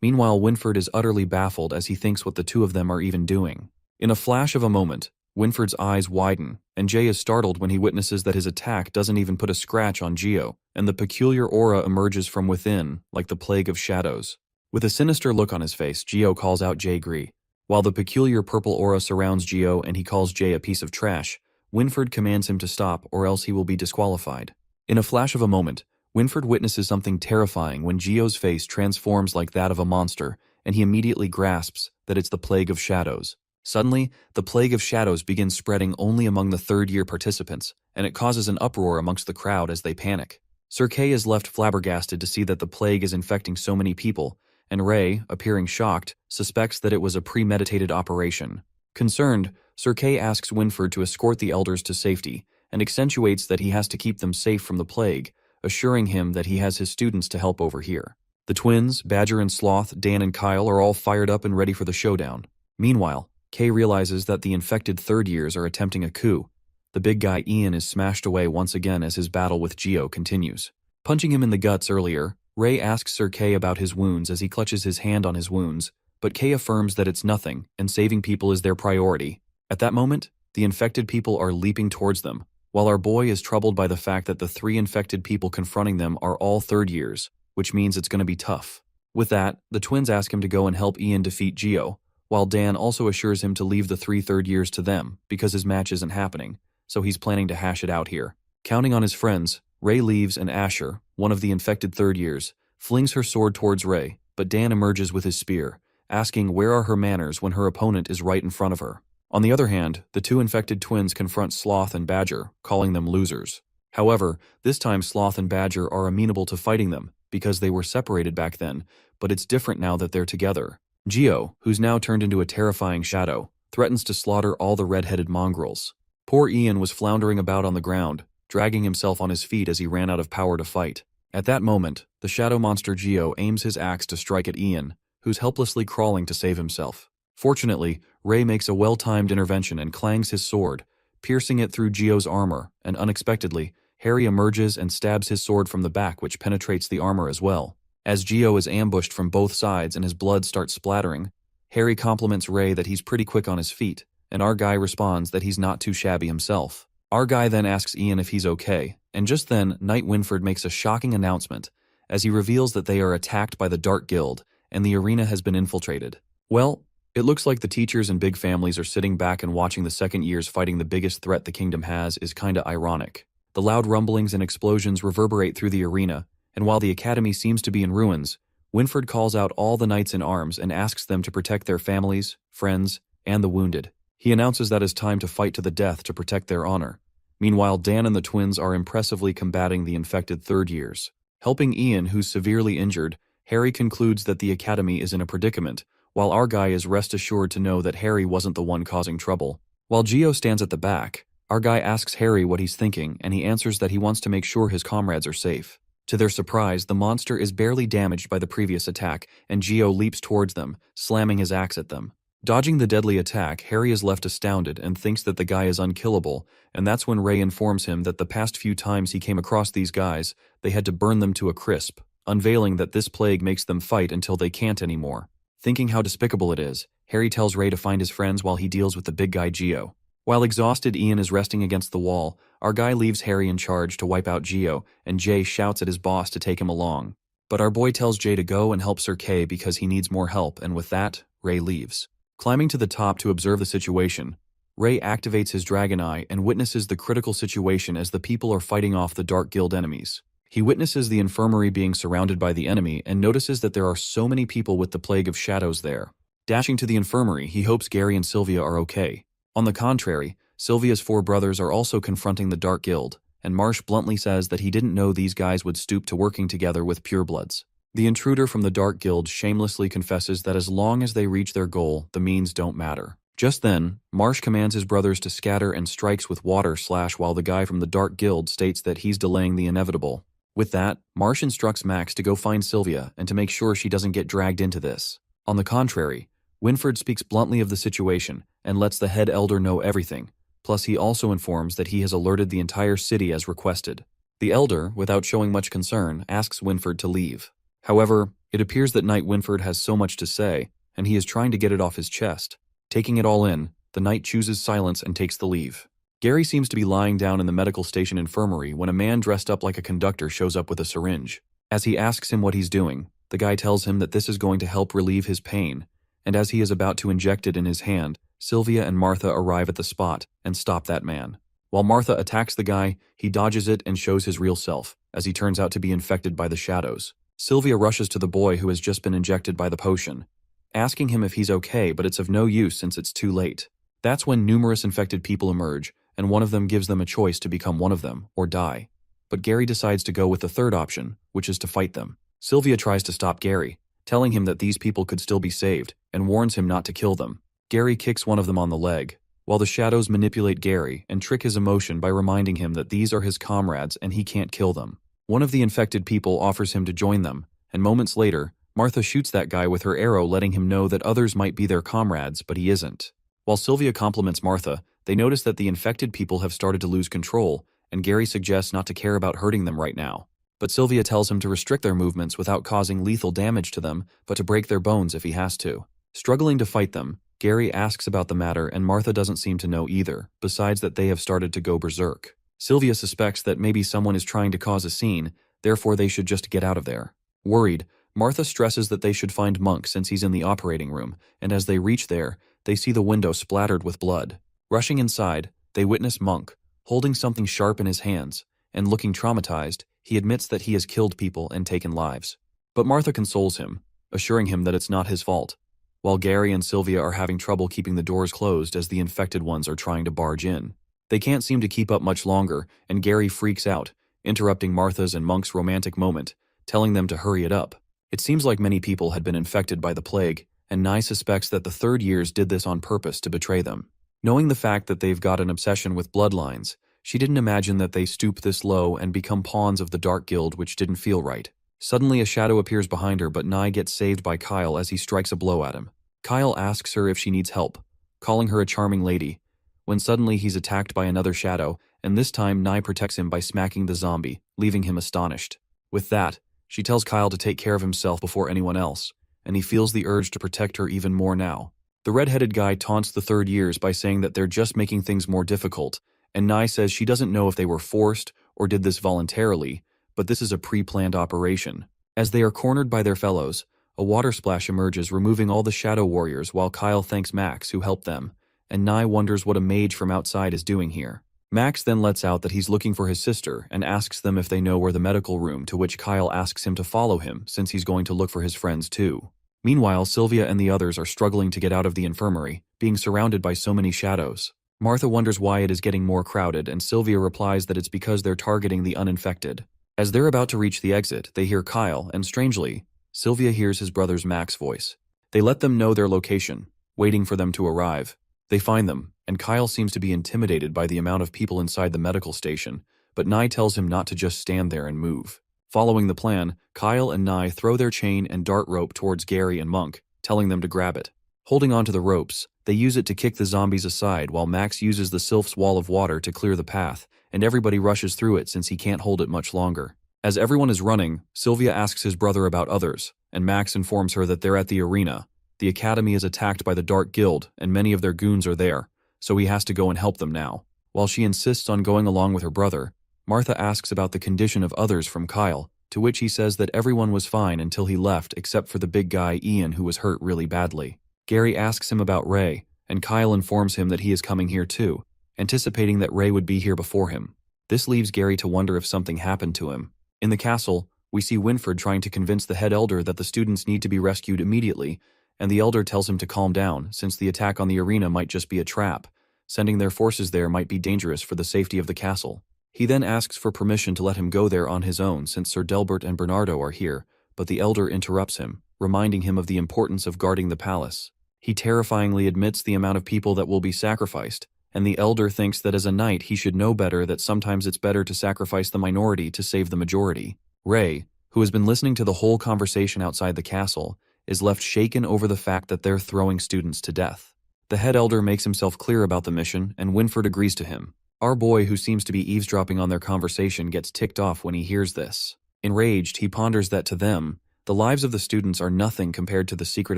Meanwhile, Winford is utterly baffled as he thinks what the two of them are even doing. In a flash of a moment, Winford's eyes widen, and Jay is startled when he witnesses that his attack doesn't even put a scratch on Geo, and the peculiar aura emerges from within, like the plague of shadows. With a sinister look on his face, Geo calls out Jay Gree. While the peculiar purple aura surrounds Geo and he calls Jay a piece of trash, Winford commands him to stop or else he will be disqualified. In a flash of a moment, Winford witnesses something terrifying when Geo's face transforms like that of a monster, and he immediately grasps that it's the plague of shadows. Suddenly, the plague of shadows begins spreading only among the third-year participants, and it causes an uproar amongst the crowd as they panic. Sir Kay is left flabbergasted to see that the plague is infecting so many people, and Ray, appearing shocked, suspects that it was a premeditated operation. Concerned, Sir Kay asks Winford to escort the elders to safety, and accentuates that he has to keep them safe from the plague, assuring him that he has his students to help over here. The twins, Badger and Sloth, Dan and Kyle, are all fired up and ready for the showdown. Meanwhile, Kay realizes that the infected third years are attempting a coup. The big guy Ian is smashed away once again as his battle with Geo continues. Punching him in the guts earlier, Ray asks Sir Kay about his wounds as he clutches his hand on his wounds, but Kay affirms that it's nothing and saving people is their priority. At that moment, the infected people are leaping towards them, while our boy is troubled by the fact that the 3 infected people confronting them are all third years, which means it's going to be tough. With that, the twins ask him to go and help Ian defeat Geo, while Dan also assures him to leave the 3 third years to them because his match isn't happening, so he's planning to hash it out here. Counting on his friends, Ray leaves and Asher, one of the infected third years, flings her sword towards Ray, but Dan emerges with his spear, asking where are her manners when her opponent is right in front of her. On the other hand, the 2 infected twins confront Sloth and Badger, calling them losers. However, this time Sloth and Badger are amenable to fighting them, because they were separated back then, but it's different now that they're together. Geo, who's now turned into a terrifying shadow, threatens to slaughter all the red-headed mongrels. Poor Ian was floundering about on the ground, dragging himself on his feet as he ran out of power to fight. At that moment, the shadow monster Geo aims his axe to strike at Ian, who's helplessly crawling to save himself. Fortunately, Ray makes a well-timed intervention and clangs his sword, piercing it through Geo's armor, and unexpectedly, Harry emerges and stabs his sword from the back, which penetrates the armor as well. As Geo is ambushed from both sides and his blood starts splattering, Harry compliments Ray that he's pretty quick on his feet, and our guy responds that he's not too shabby himself. Our guy then asks Ian if he's okay, and just then, Knight Winford makes a shocking announcement, as he reveals that they are attacked by the Dark Guild, and the arena has been infiltrated. Well, it looks like the teachers and big families are sitting back and watching the second years fighting the biggest threat the kingdom has is kinda ironic. The loud rumblings and explosions reverberate through the arena, and while the academy seems to be in ruins, Winford calls out all the knights in arms and asks them to protect their families, friends, and the wounded. He announces that it's time to fight to the death to protect their honor. Meanwhile, Dan and the twins are impressively combating the infected third years. Helping Ian, who's severely injured, Harry concludes that the academy is in a predicament, while our guy is rest assured to know that Harry wasn't the one causing trouble. While Geo stands at the back, our guy asks Harry what he's thinking, and he answers that he wants to make sure his comrades are safe. To their surprise, the monster is barely damaged by the previous attack, and Geo leaps towards them, slamming his axe at them. Dodging the deadly attack, Harry is left astounded and thinks that the guy is unkillable, and that's when Ray informs him that the past few times he came across these guys, they had to burn them to a crisp, unveiling that this plague makes them fight until they can't anymore. Thinking how despicable it is, Harry tells Ray to find his friends while he deals with the big guy Geo. While exhausted, Ian is resting against the wall. Our guy leaves Harry in charge to wipe out Geo, and Jay shouts at his boss to take him along. But our boy tells Jay to go and help Sir Kay because he needs more help, and with that, Ray leaves. Climbing to the top to observe the situation, Ray activates his dragon eye and witnesses the critical situation as the people are fighting off the Dark Guild enemies. He witnesses the infirmary being surrounded by the enemy and notices that there are so many people with the plague of shadows there. Dashing to the infirmary, he hopes Gary and Sylvia are okay. On the contrary, Sylvia's 4 brothers are also confronting the Dark Guild, and Marsh bluntly says that he didn't know these guys would stoop to working together with purebloods. The intruder from the Dark Guild shamelessly confesses that as long as they reach their goal, the means don't matter. Just then, Marsh commands his brothers to scatter and strikes with water while the guy from the Dark Guild states that he's delaying the inevitable. With that, Marsh instructs Max to go find Sylvia and to make sure she doesn't get dragged into this. On the contrary, Winford speaks bluntly of the situation and lets the head elder know everything, plus he also informs that he has alerted the entire city as requested. The elder, without showing much concern, asks Winford to leave. However, it appears that Knight Winford has so much to say, and he is trying to get it off his chest. Taking it all in, the knight chooses silence and takes the leave. Gary seems to be lying down in the medical station infirmary when a man dressed up like a conductor shows up with a syringe. As he asks him what he's doing, the guy tells him that this is going to help relieve his pain, and as he is about to inject it in his hand, Sylvia and Martha arrive at the spot and stop that man. While Martha attacks the guy, he dodges it and shows his real self, as he turns out to be infected by the shadows. Sylvia rushes to the boy who has just been injected by the potion, asking him if he's okay, but it's of no use since it's too late. That's when numerous infected people emerge, and one of them gives them a choice to become one of them or die. but Gary decides to go with the third option, which is to fight them. Sylvia tries to stop Gary, telling him that these people could still be saved, and warns him not to kill them. Gary kicks one of them on the leg, while the shadows manipulate Gary and trick his emotion by reminding him that these are his comrades and he can't kill them. One of the infected people offers him to join them, and moments later, Martha shoots that guy with her arrow, letting him know that others might be their comrades, but he isn't. While Sylvia compliments Martha, they notice that the infected people have started to lose control, and Gary suggests not to care about hurting them right now. But Sylvia tells him to restrict their movements without causing lethal damage to them, but to break their bones if he has to. Struggling to fight them, Gary asks about the matter and Martha doesn't seem to know either, besides that they have started to go berserk. Sylvia suspects that maybe someone is trying to cause a scene, therefore they should just get out of there. Worried, Martha stresses that they should find Monk since he's in the operating room, and as they reach there, they see the window splattered with blood. Rushing inside, they witness Monk, holding something sharp in his hands, and looking traumatized, he admits that he has killed people and taken lives. But Martha consoles him, assuring him that it's not his fault, while Gary and Sylvia are having trouble keeping the doors closed as the infected ones are trying to barge in. They can't seem to keep up much longer, and Gary freaks out, interrupting Martha's and Monk's romantic moment, telling them to hurry it up. It seems like many people had been infected by the plague, and Nye suspects that the third years did this on purpose to betray them. Knowing the fact that they've got an obsession with bloodlines, she didn't imagine that they stoop this low and become pawns of the Dark Guild, which didn't feel right. Suddenly a shadow appears behind her, but Nye gets saved by Kyle as he strikes a blow at him. Kyle asks her if she needs help, calling her a charming lady, when suddenly he's attacked by another shadow, and this time Nye protects him by smacking the zombie, leaving him astonished. With that, she tells Kyle to take care of himself before anyone else, and he feels the urge to protect her even more now. The red-headed guy taunts the third years by saying that they're just making things more difficult, and Nye says she doesn't know if they were forced or did this voluntarily, but this is a pre-planned operation. As they are cornered by their fellows, a water splash emerges, removing all the shadow warriors while Kyle thanks Max, who helped them, and Nye wonders what a mage from outside is doing here. Max then lets out that he's looking for his sister and asks them if they know where the medical room, to which Kyle asks him to follow him since he's going to look for his friends too. Meanwhile, Sylvia and the others are struggling to get out of the infirmary, being surrounded by so many shadows. Martha wonders why it is getting more crowded, and Sylvia replies that it's because they're targeting the uninfected. As they're about to reach the exit, they hear Kyle, and strangely, Sylvia hears his brother's Max voice. They let them know their location, waiting for them to arrive. They find them, and Kyle seems to be intimidated by the amount of people inside the medical station, but Nye tells him not to just stand there and move. Following the plan, Kyle and Nye throw their chain and dart rope towards Gary and Monk, telling them to grab it. Holding onto the ropes, they use it to kick the zombies aside while Max uses the Sylph's wall of water to clear the path, and everybody rushes through it since he can't hold it much longer. As everyone is running, Sylvia asks his brother about others, and Max informs her that they're at the arena. The academy is attacked by the Dark Guild, and many of their goons are there, so he has to go and help them now. While she insists on going along with her brother, Martha asks about the condition of others from Kyle, to which he says that everyone was fine until he left except for the big guy Ian, who was hurt really badly. Gary asks him about Ray, and Kyle informs him that he is coming here too, anticipating that Ray would be here before him. This leaves Gary to wonder if something happened to him. In the castle, we see Winfred trying to convince the head elder that the students need to be rescued immediately, and the elder tells him to calm down since the attack on the arena might just be a trap. Sending their forces there might be dangerous for the safety of the castle. He then asks for permission to let him go there on his own since Sir Delbert and Bernardo are here, but the elder interrupts him, reminding him of the importance of guarding the palace. He terrifyingly admits the amount of people that will be sacrificed, and the elder thinks that as a knight he should know better that sometimes it's better to sacrifice the minority to save the majority. Ray, who has been listening to the whole conversation outside the castle, is left shaken over the fact that they're throwing students to death. The head elder makes himself clear about the mission, and Winfred agrees to him. Our boy, who seems to be eavesdropping on their conversation, gets ticked off when he hears this. Enraged, he ponders that to them, the lives of the students are nothing compared to the secret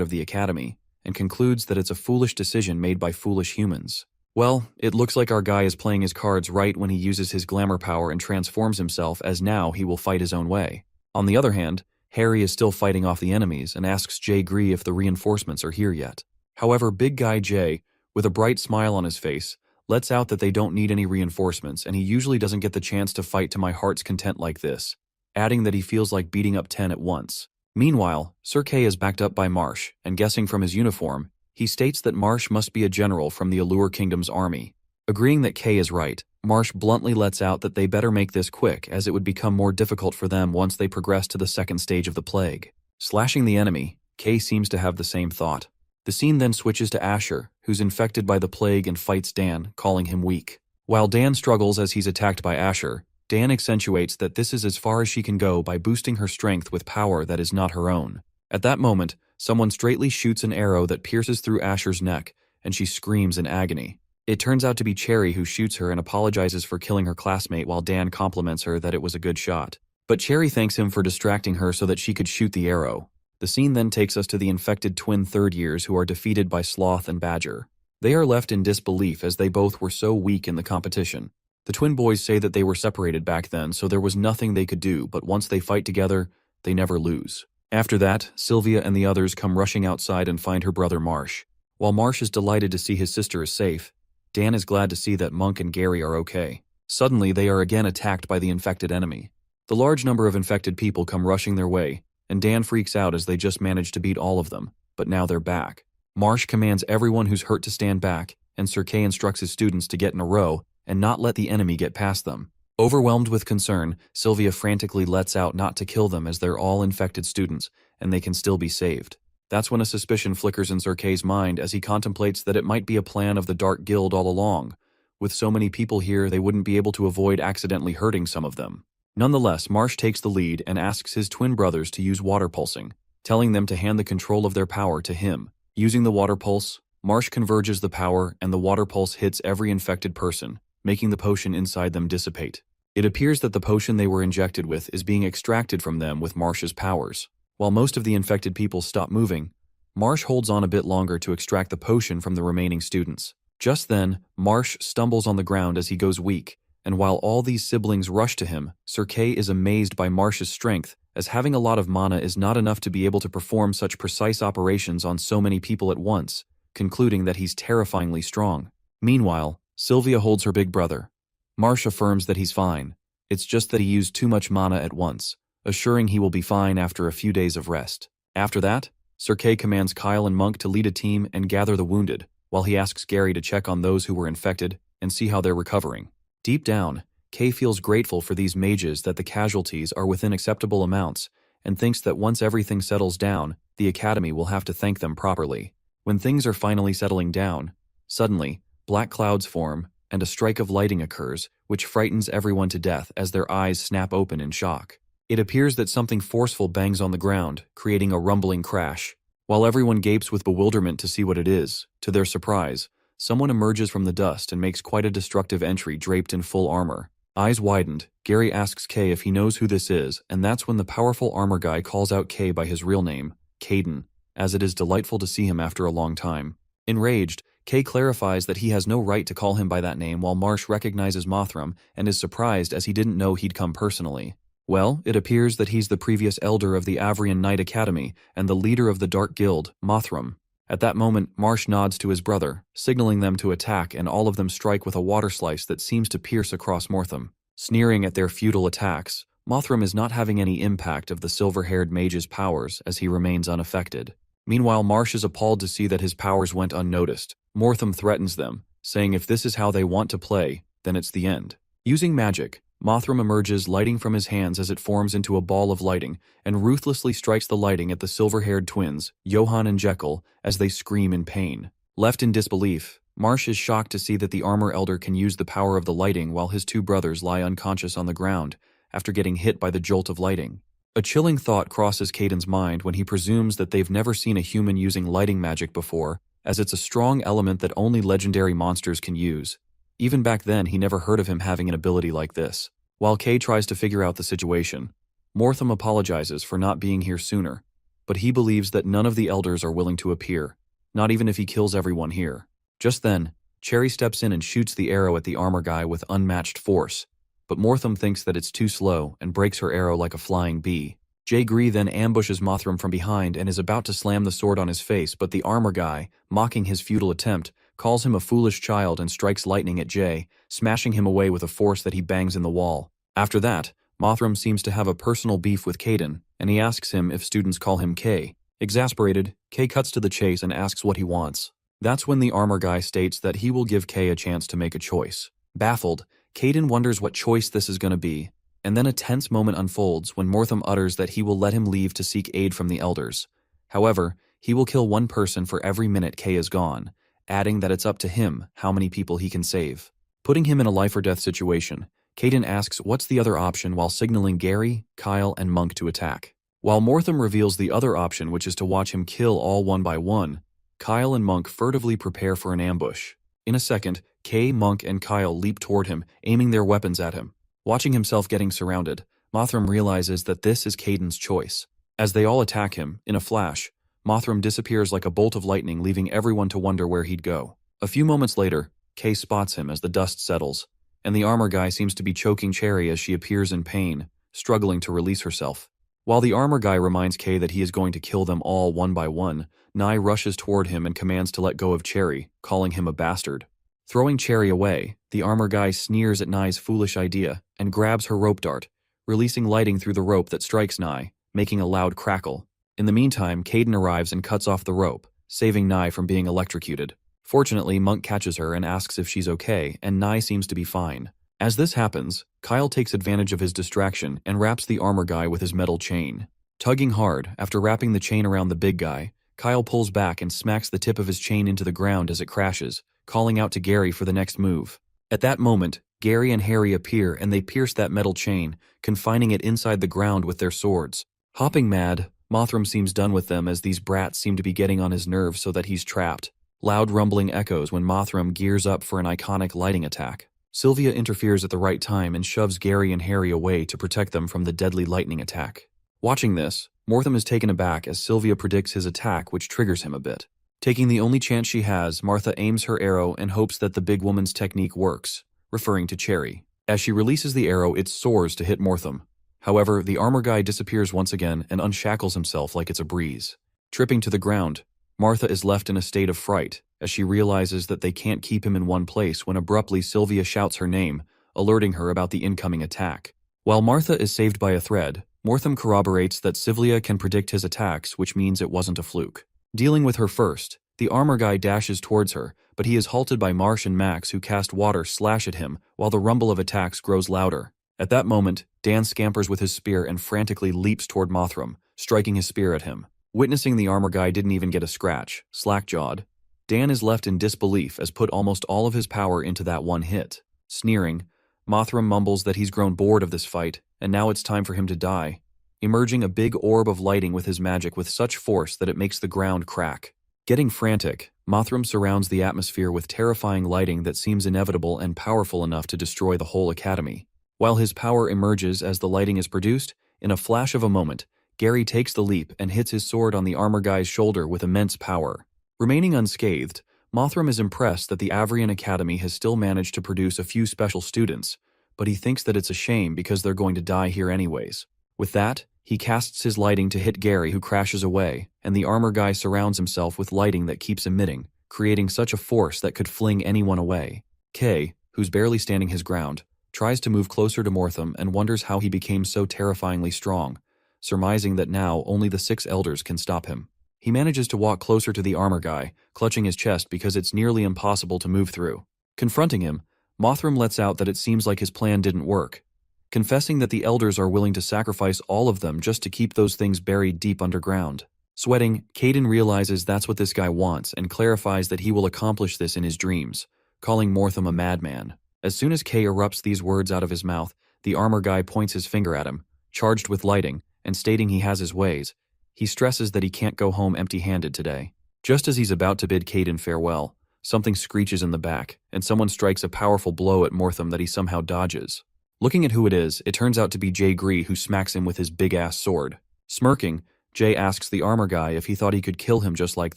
of the academy, and concludes that it's a foolish decision made by foolish humans. Well, it looks like our guy is playing his cards right when he uses his glamour power and transforms himself, as now he will fight his own way. On the other hand, Harry is still fighting off the enemies and asks Jay Gree if the reinforcements are here yet. However, big guy Jay, with a bright smile on his face, lets out that they don't need any reinforcements, and he usually doesn't get the chance to fight to my heart's content like this, adding that he feels like beating up 10 at once. Meanwhile, Sir Kay is backed up by Marsh, and guessing from his uniform, he states that Marsh must be a general from the Allure Kingdom's army. Agreeing that Kay is right, Marsh bluntly lets out that they better make this quick as it would become more difficult for them once they progress to the second stage of the plague. Slashing the enemy, Kay seems to have the same thought. The scene then switches to Asher, who's infected by the plague and fights Dan, calling him weak. While Dan struggles as he's attacked by Asher, Dan accentuates that this is as far as she can go by boosting her strength with power that is not her own. At that moment, someone straightly shoots an arrow that pierces through Asher's neck, and she screams in agony. It turns out to be Cherry who shoots her and apologizes for killing her classmate while Dan compliments her that it was a good shot. But Cherry thanks him for distracting her so that she could shoot the arrow. The scene then takes us to the infected twin third years who are defeated by Sloth and Badger. They are left in disbelief as they both were so weak in the competition. The twin boys say that they were separated back then, so there was nothing they could do, but once they fight together, they never lose. After that, Sylvia and the others come rushing outside and find her brother Marsh. While Marsh is delighted to see his sister is safe, Dan is glad to see that Monk and Gary are okay. Suddenly, they are again attacked by the infected enemy. The large number of infected people come rushing their way, and Dan freaks out as they just managed to beat all of them, but now they're back. Marsh commands everyone who's hurt to stand back, and Sir Kay instructs his students to get in a row and not let the enemy get past them. Overwhelmed with concern, Sylvia frantically lets out not to kill them as they're all infected students, and they can still be saved. That's when a suspicion flickers in Sir Kay's mind as he contemplates that it might be a plan of the Dark Guild all along. With so many people here, they wouldn't be able to avoid accidentally hurting some of them. Nonetheless, Marsh takes the lead and asks his twin brothers to use water pulsing, telling them to hand the control of their power to him. Using the water pulse, Marsh converges the power and the water pulse hits every infected person, making the potion inside them dissipate. It appears that the potion they were injected with is being extracted from them with Marsh's powers. While most of the infected people stop moving, Marsh holds on a bit longer to extract the potion from the remaining students. Just then, Marsh stumbles on the ground as he goes weak, and while all these siblings rush to him, Sir Kay is amazed by Marsh's strength, as having a lot of mana is not enough to be able to perform such precise operations on so many people at once, concluding that he's terrifyingly strong. Meanwhile, Sylvia holds her big brother. Marsh affirms that he's fine. It's just that he used too much mana at once, assuring he will be fine after a few days of rest. After that, Sir Kay commands Kyle and Monk to lead a team and gather the wounded, while he asks Gary to check on those who were infected and see how they're recovering. Deep down, Kay feels grateful for these mages that the casualties are within acceptable amounts and thinks that once everything settles down, the Academy will have to thank them properly. When things are finally settling down, suddenly, black clouds form and a strike of lightning occurs, which frightens everyone to death as their eyes snap open in shock. It appears that something forceful bangs on the ground, creating a rumbling crash. While everyone gapes with bewilderment to see what it is, to their surprise, someone emerges from the dust and makes quite a destructive entry draped in full armor. Eyes widened, Gary asks Kay if he knows who this is, and that's when the powerful armor guy calls out Kay by his real name, Caden, as it is delightful to see him after a long time. Enraged, Kay clarifies that he has no right to call him by that name while Marsh recognizes Mothram and is surprised as he didn't know he'd come personally. Well, it appears that he's the previous elder of the Avrian Knight Academy and the leader of the Dark Guild, Mothram. At that moment, Marsh nods to his brother, signaling them to attack, and all of them strike with a water slice that seems to pierce across Mothram. Sneering at their futile attacks, Mothram is not having any impact of the silver-haired mage's powers as he remains unaffected. Meanwhile, Marsh is appalled to see that his powers went unnoticed. Mothram threatens them, saying if this is how they want to play, then it's the end. Using magic, Mothram emerges, lighting from his hands as it forms into a ball of lighting, and ruthlessly strikes the lighting at the silver-haired twins, Johann and Jekyll, as they scream in pain. Left in disbelief, Marsh is shocked to see that the armor elder can use the power of the lighting while his two brothers lie unconscious on the ground after getting hit by the jolt of lighting. A chilling thought crosses Caden's mind when he presumes that they've never seen a human using lighting magic before, as it's a strong element that only legendary monsters can use. Even back then, he never heard of him having an ability like this. While Kay tries to figure out the situation, Mothram apologizes for not being here sooner, but he believes that none of the elders are willing to appear, not even if he kills everyone here. Just then, Cherry steps in and shoots the arrow at the armor guy with unmatched force, but Mothram thinks that it's too slow and breaks her arrow like a flying bee. Jay Gree then ambushes Mothram from behind and is about to slam the sword on his face, but the armor guy, mocking his futile attempt, calls him a foolish child and strikes lightning at Jay, smashing him away with a force that he bangs in the wall. After that, Mothram seems to have a personal beef with Caden, and he asks him if students call him Kay. Exasperated, Kay cuts to the chase and asks what he wants. That's when the armor guy states that he will give Kay a chance to make a choice. Baffled, Caden wonders what choice this is going to be, and then a tense moment unfolds when Mortham utters that he will let him leave to seek aid from the elders. However, he will kill one person for every minute Kay is gone, adding that it's up to him how many people he can save. Putting him in a life-or-death situation, Caden asks what's the other option while signaling Gary, Kyle, and Monk to attack. While Mortham reveals the other option, which is to watch him kill all one by one, Kyle and Monk furtively prepare for an ambush. In a second, Kay, Monk, and Kyle leap toward him, aiming their weapons at him. Watching himself getting surrounded, Mothram realizes that this is Caden's choice. As they all attack him, in a flash, Mothram disappears like a bolt of lightning, leaving everyone to wonder where he'd go. A few moments later, Kay spots him as the dust settles, and the armor guy seems to be choking Cherry as she appears in pain, struggling to release herself. While the armor guy reminds Kay that he is going to kill them all one by one, Nye rushes toward him and commands to let go of Cherry, calling him a bastard. Throwing Cherry away, the armor guy sneers at Nye's foolish idea and grabs her rope dart, releasing lighting through the rope that strikes Nye, making a loud crackle. In the meantime, Caden arrives and cuts off the rope, saving Nye from being electrocuted. Fortunately, Monk catches her and asks if she's okay, and Nye seems to be fine. As this happens, Kyle takes advantage of his distraction and wraps the armor guy with his metal chain. Tugging hard, after wrapping the chain around the big guy, Kyle pulls back and smacks the tip of his chain into the ground as it crashes, calling out to Gary for the next move. At that moment, Gary and Harry appear and they pierce that metal chain, confining it inside the ground with their swords. Hopping mad, Mothram seems done with them as these brats seem to be getting on his nerves so that he's trapped. Loud rumbling echoes when Mothram gears up for an iconic lighting attack. Sylvia interferes at the right time and shoves Gary and Harry away to protect them from the deadly lightning attack. Watching this, Mortham is taken aback as Sylvia predicts his attack, which triggers him a bit. Taking the only chance she has, Martha aims her arrow and hopes that the big woman's technique works, referring to Cherry. As she releases the arrow, it soars to hit Mortham. However, the armor guy disappears once again and unshackles himself like it's a breeze. Tripping to the ground, Martha is left in a state of fright as she realizes that they can't keep him in one place when abruptly Sylvia shouts her name, alerting her about the incoming attack. While Martha is saved by a thread, Mortham corroborates that Sylvia can predict his attacks, which means it wasn't a fluke. Dealing with her first, the armor guy dashes towards her, but he is halted by Marsh and Max, who cast water slash at him while the rumble of attacks grows louder. At that moment, Dan scampers with his spear and frantically leaps toward Mothram, striking his spear at him. Witnessing the armor guy didn't even get a scratch, slack-jawed, Dan is left in disbelief as put almost all of his power into that one hit. Sneering, Mothram mumbles that he's grown bored of this fight, and now it's time for him to die, emerging a big orb of lighting with his magic with such force that it makes the ground crack. Getting frantic, Mothram surrounds the atmosphere with terrifying lighting that seems inevitable and powerful enough to destroy the whole academy. While his power emerges as the lighting is produced, in a flash of a moment, Gary takes the leap and hits his sword on the armor guy's shoulder with immense power. Remaining unscathed, Mothram is impressed that the Avrian Academy has still managed to produce a few special students, but he thinks that it's a shame because they're going to die here anyways. With that, he casts his lighting to hit Gary, who crashes away, and the armor guy surrounds himself with lighting that keeps emitting, creating such a force that could fling anyone away. Kay, who's barely standing his ground, tries to move closer to Mortham and wonders how he became so terrifyingly strong, surmising that now only the 6 elders can stop him. He manages to walk closer to the armor guy, clutching his chest because it's nearly impossible to move through. Confronting him, Mothram lets out that it seems like his plan didn't work, confessing that the elders are willing to sacrifice all of them just to keep those things buried deep underground. Sweating, Caden realizes that's what this guy wants and clarifies that he will accomplish this in his dreams, calling Mortham a madman. As soon as Kay erupts these words out of his mouth, the armor guy points his finger at him, charged with lighting, and stating he has his ways. He stresses that he can't go home empty-handed today. Just as he's about to bid Caden farewell, something screeches in the back, and someone strikes a powerful blow at Mortham that he somehow dodges. Looking at who it is, it turns out to be Jay Gree, who smacks him with his big-ass sword. Smirking, Jay asks the armor guy if he thought he could kill him just like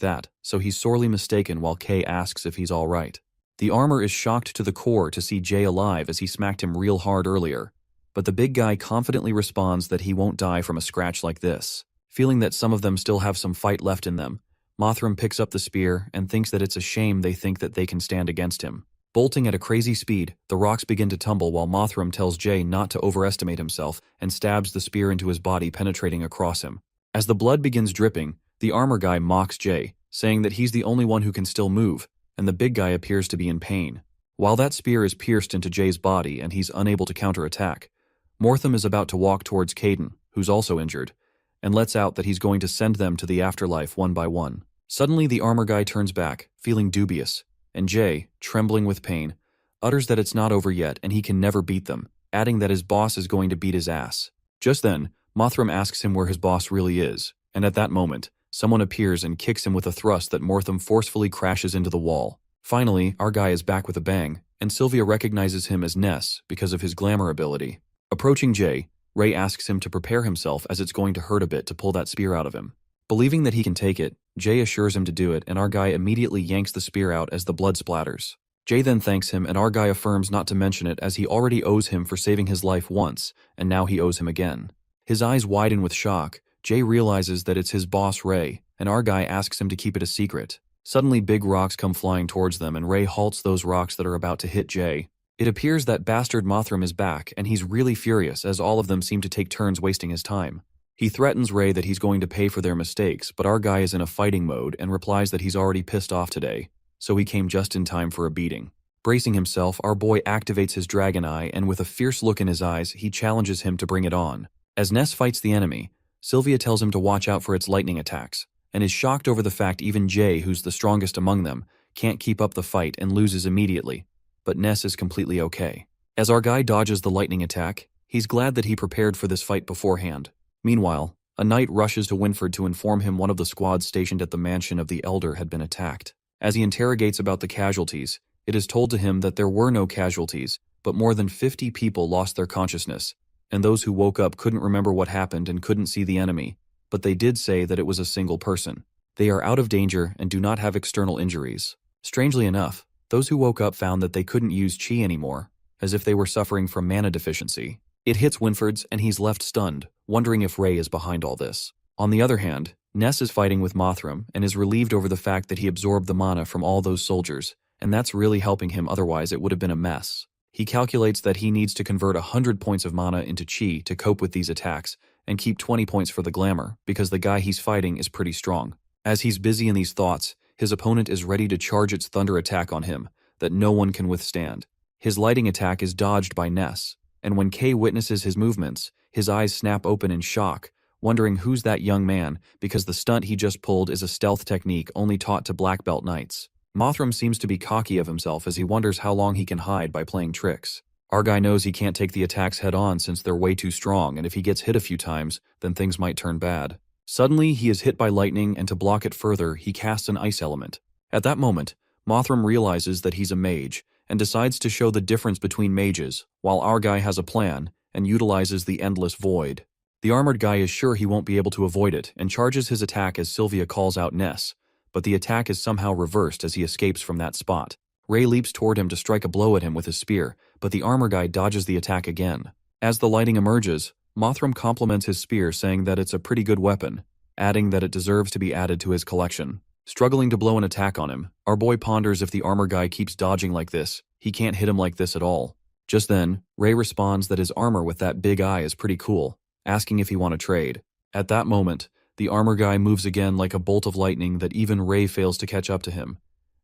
that, so he's sorely mistaken while Kay asks if he's alright. The armor is shocked to the core to see Jay alive as he smacked him real hard earlier, but the big guy confidently responds that he won't die from a scratch like this. Feeling that some of them still have some fight left in them, Mothram picks up the spear and thinks that it's a shame they think that they can stand against him. Bolting at a crazy speed, the rocks begin to tumble while Mothram tells Jay not to overestimate himself and stabs the spear into his body, penetrating across him. As the blood begins dripping, the armor guy mocks Jay, saying that he's the only one who can still move, and the big guy appears to be in pain. While that spear is pierced into Jay's body and he's unable to counterattack, Mortham is about to walk towards Caden, who's also injured, and lets out that he's going to send them to the afterlife one by one. Suddenly, the armor guy turns back, feeling dubious, and Jay, trembling with pain, utters that it's not over yet and he can never beat them, adding that his boss is going to beat his ass. Just then, Mothram asks him where his boss really is, and at that moment, someone appears and kicks him with a thrust that Mortham forcefully crashes into the wall. Finally, our guy is back with a bang, and Sylvia recognizes him as Ness because of his glamour ability. Approaching Jay, Ray asks him to prepare himself as it's going to hurt a bit to pull that spear out of him. Believing that he can take it, Jay assures him to do it, and our guy immediately yanks the spear out as the blood splatters. Jay then thanks him, and our guy affirms not to mention it as he already owes him for saving his life once, and now he owes him again. His eyes widen with shock. Jay realizes that it's his boss Ray, and our guy asks him to keep it a secret. Suddenly, big rocks come flying towards them, and Ray halts those rocks that are about to hit Jay. It appears that bastard Mothram is back, and he's really furious as all of them seem to take turns wasting his time. He threatens Ray that he's going to pay for their mistakes, but our guy is in a fighting mode and replies that he's already pissed off today, so he came just in time for a beating. Bracing himself, our boy activates his dragon eye, and with a fierce look in his eyes, he challenges him to bring it on. As Ness fights the enemy, Sylvia tells him to watch out for its lightning attacks, and is shocked over the fact even Jay, who's the strongest among them, can't keep up the fight and loses immediately. But Ness is completely okay. As our guy dodges the lightning attack, he's glad that he prepared for this fight beforehand. Meanwhile, a knight rushes to Winford to inform him one of the squads stationed at the mansion of the Elder had been attacked. As he interrogates about the casualties, it is told to him that there were no casualties, but more than 50 people lost their consciousness, and those who woke up couldn't remember what happened and couldn't see the enemy, but they did say that it was a single person. They are out of danger and do not have external injuries. Strangely enough, those who woke up found that they couldn't use chi anymore, as if they were suffering from mana deficiency. It hits Winford's and he's left stunned, wondering if Ray is behind all this. On the other hand, Ness is fighting with Mothram and is relieved over the fact that he absorbed the mana from all those soldiers, and that's really helping him, otherwise it would have been a mess. He calculates that he needs to convert 100 points of mana into chi to cope with these attacks, and keep 20 points for the glamour, because the guy he's fighting is pretty strong. As he's busy in these thoughts, his opponent is ready to charge its thunder attack on him, that no one can withstand. His lighting attack is dodged by Ness, and when Kay witnesses his movements, his eyes snap open in shock, wondering who's that young man, because the stunt he just pulled is a stealth technique only taught to black belt knights. Mothram seems to be cocky of himself as he wonders how long he can hide by playing tricks. Our guy knows he can't take the attacks head on since they're way too strong, and if he gets hit a few times, then things might turn bad. Suddenly, he is hit by lightning, and to block it further, he casts an ice element. At that moment, Mothram realizes that he's a mage, and decides to show the difference between mages, while our guy has a plan, and utilizes the Endless Void. The armored guy is sure he won't be able to avoid it, and charges his attack as Sylvia calls out Ness, but the attack is somehow reversed as he escapes from that spot. Ray leaps toward him to strike a blow at him with his spear, but the armor guy dodges the attack again. As the lighting emerges, Mothram compliments his spear, saying that it's a pretty good weapon, adding that it deserves to be added to his collection. Struggling to blow an attack on him, our boy ponders if the armor guy keeps dodging like this, he can't hit him like this at all. Just then, Ray responds that his armor with that big eye is pretty cool, asking if he want to trade. At that moment, the armor guy moves again like a bolt of lightning that even Ray fails to catch up to him.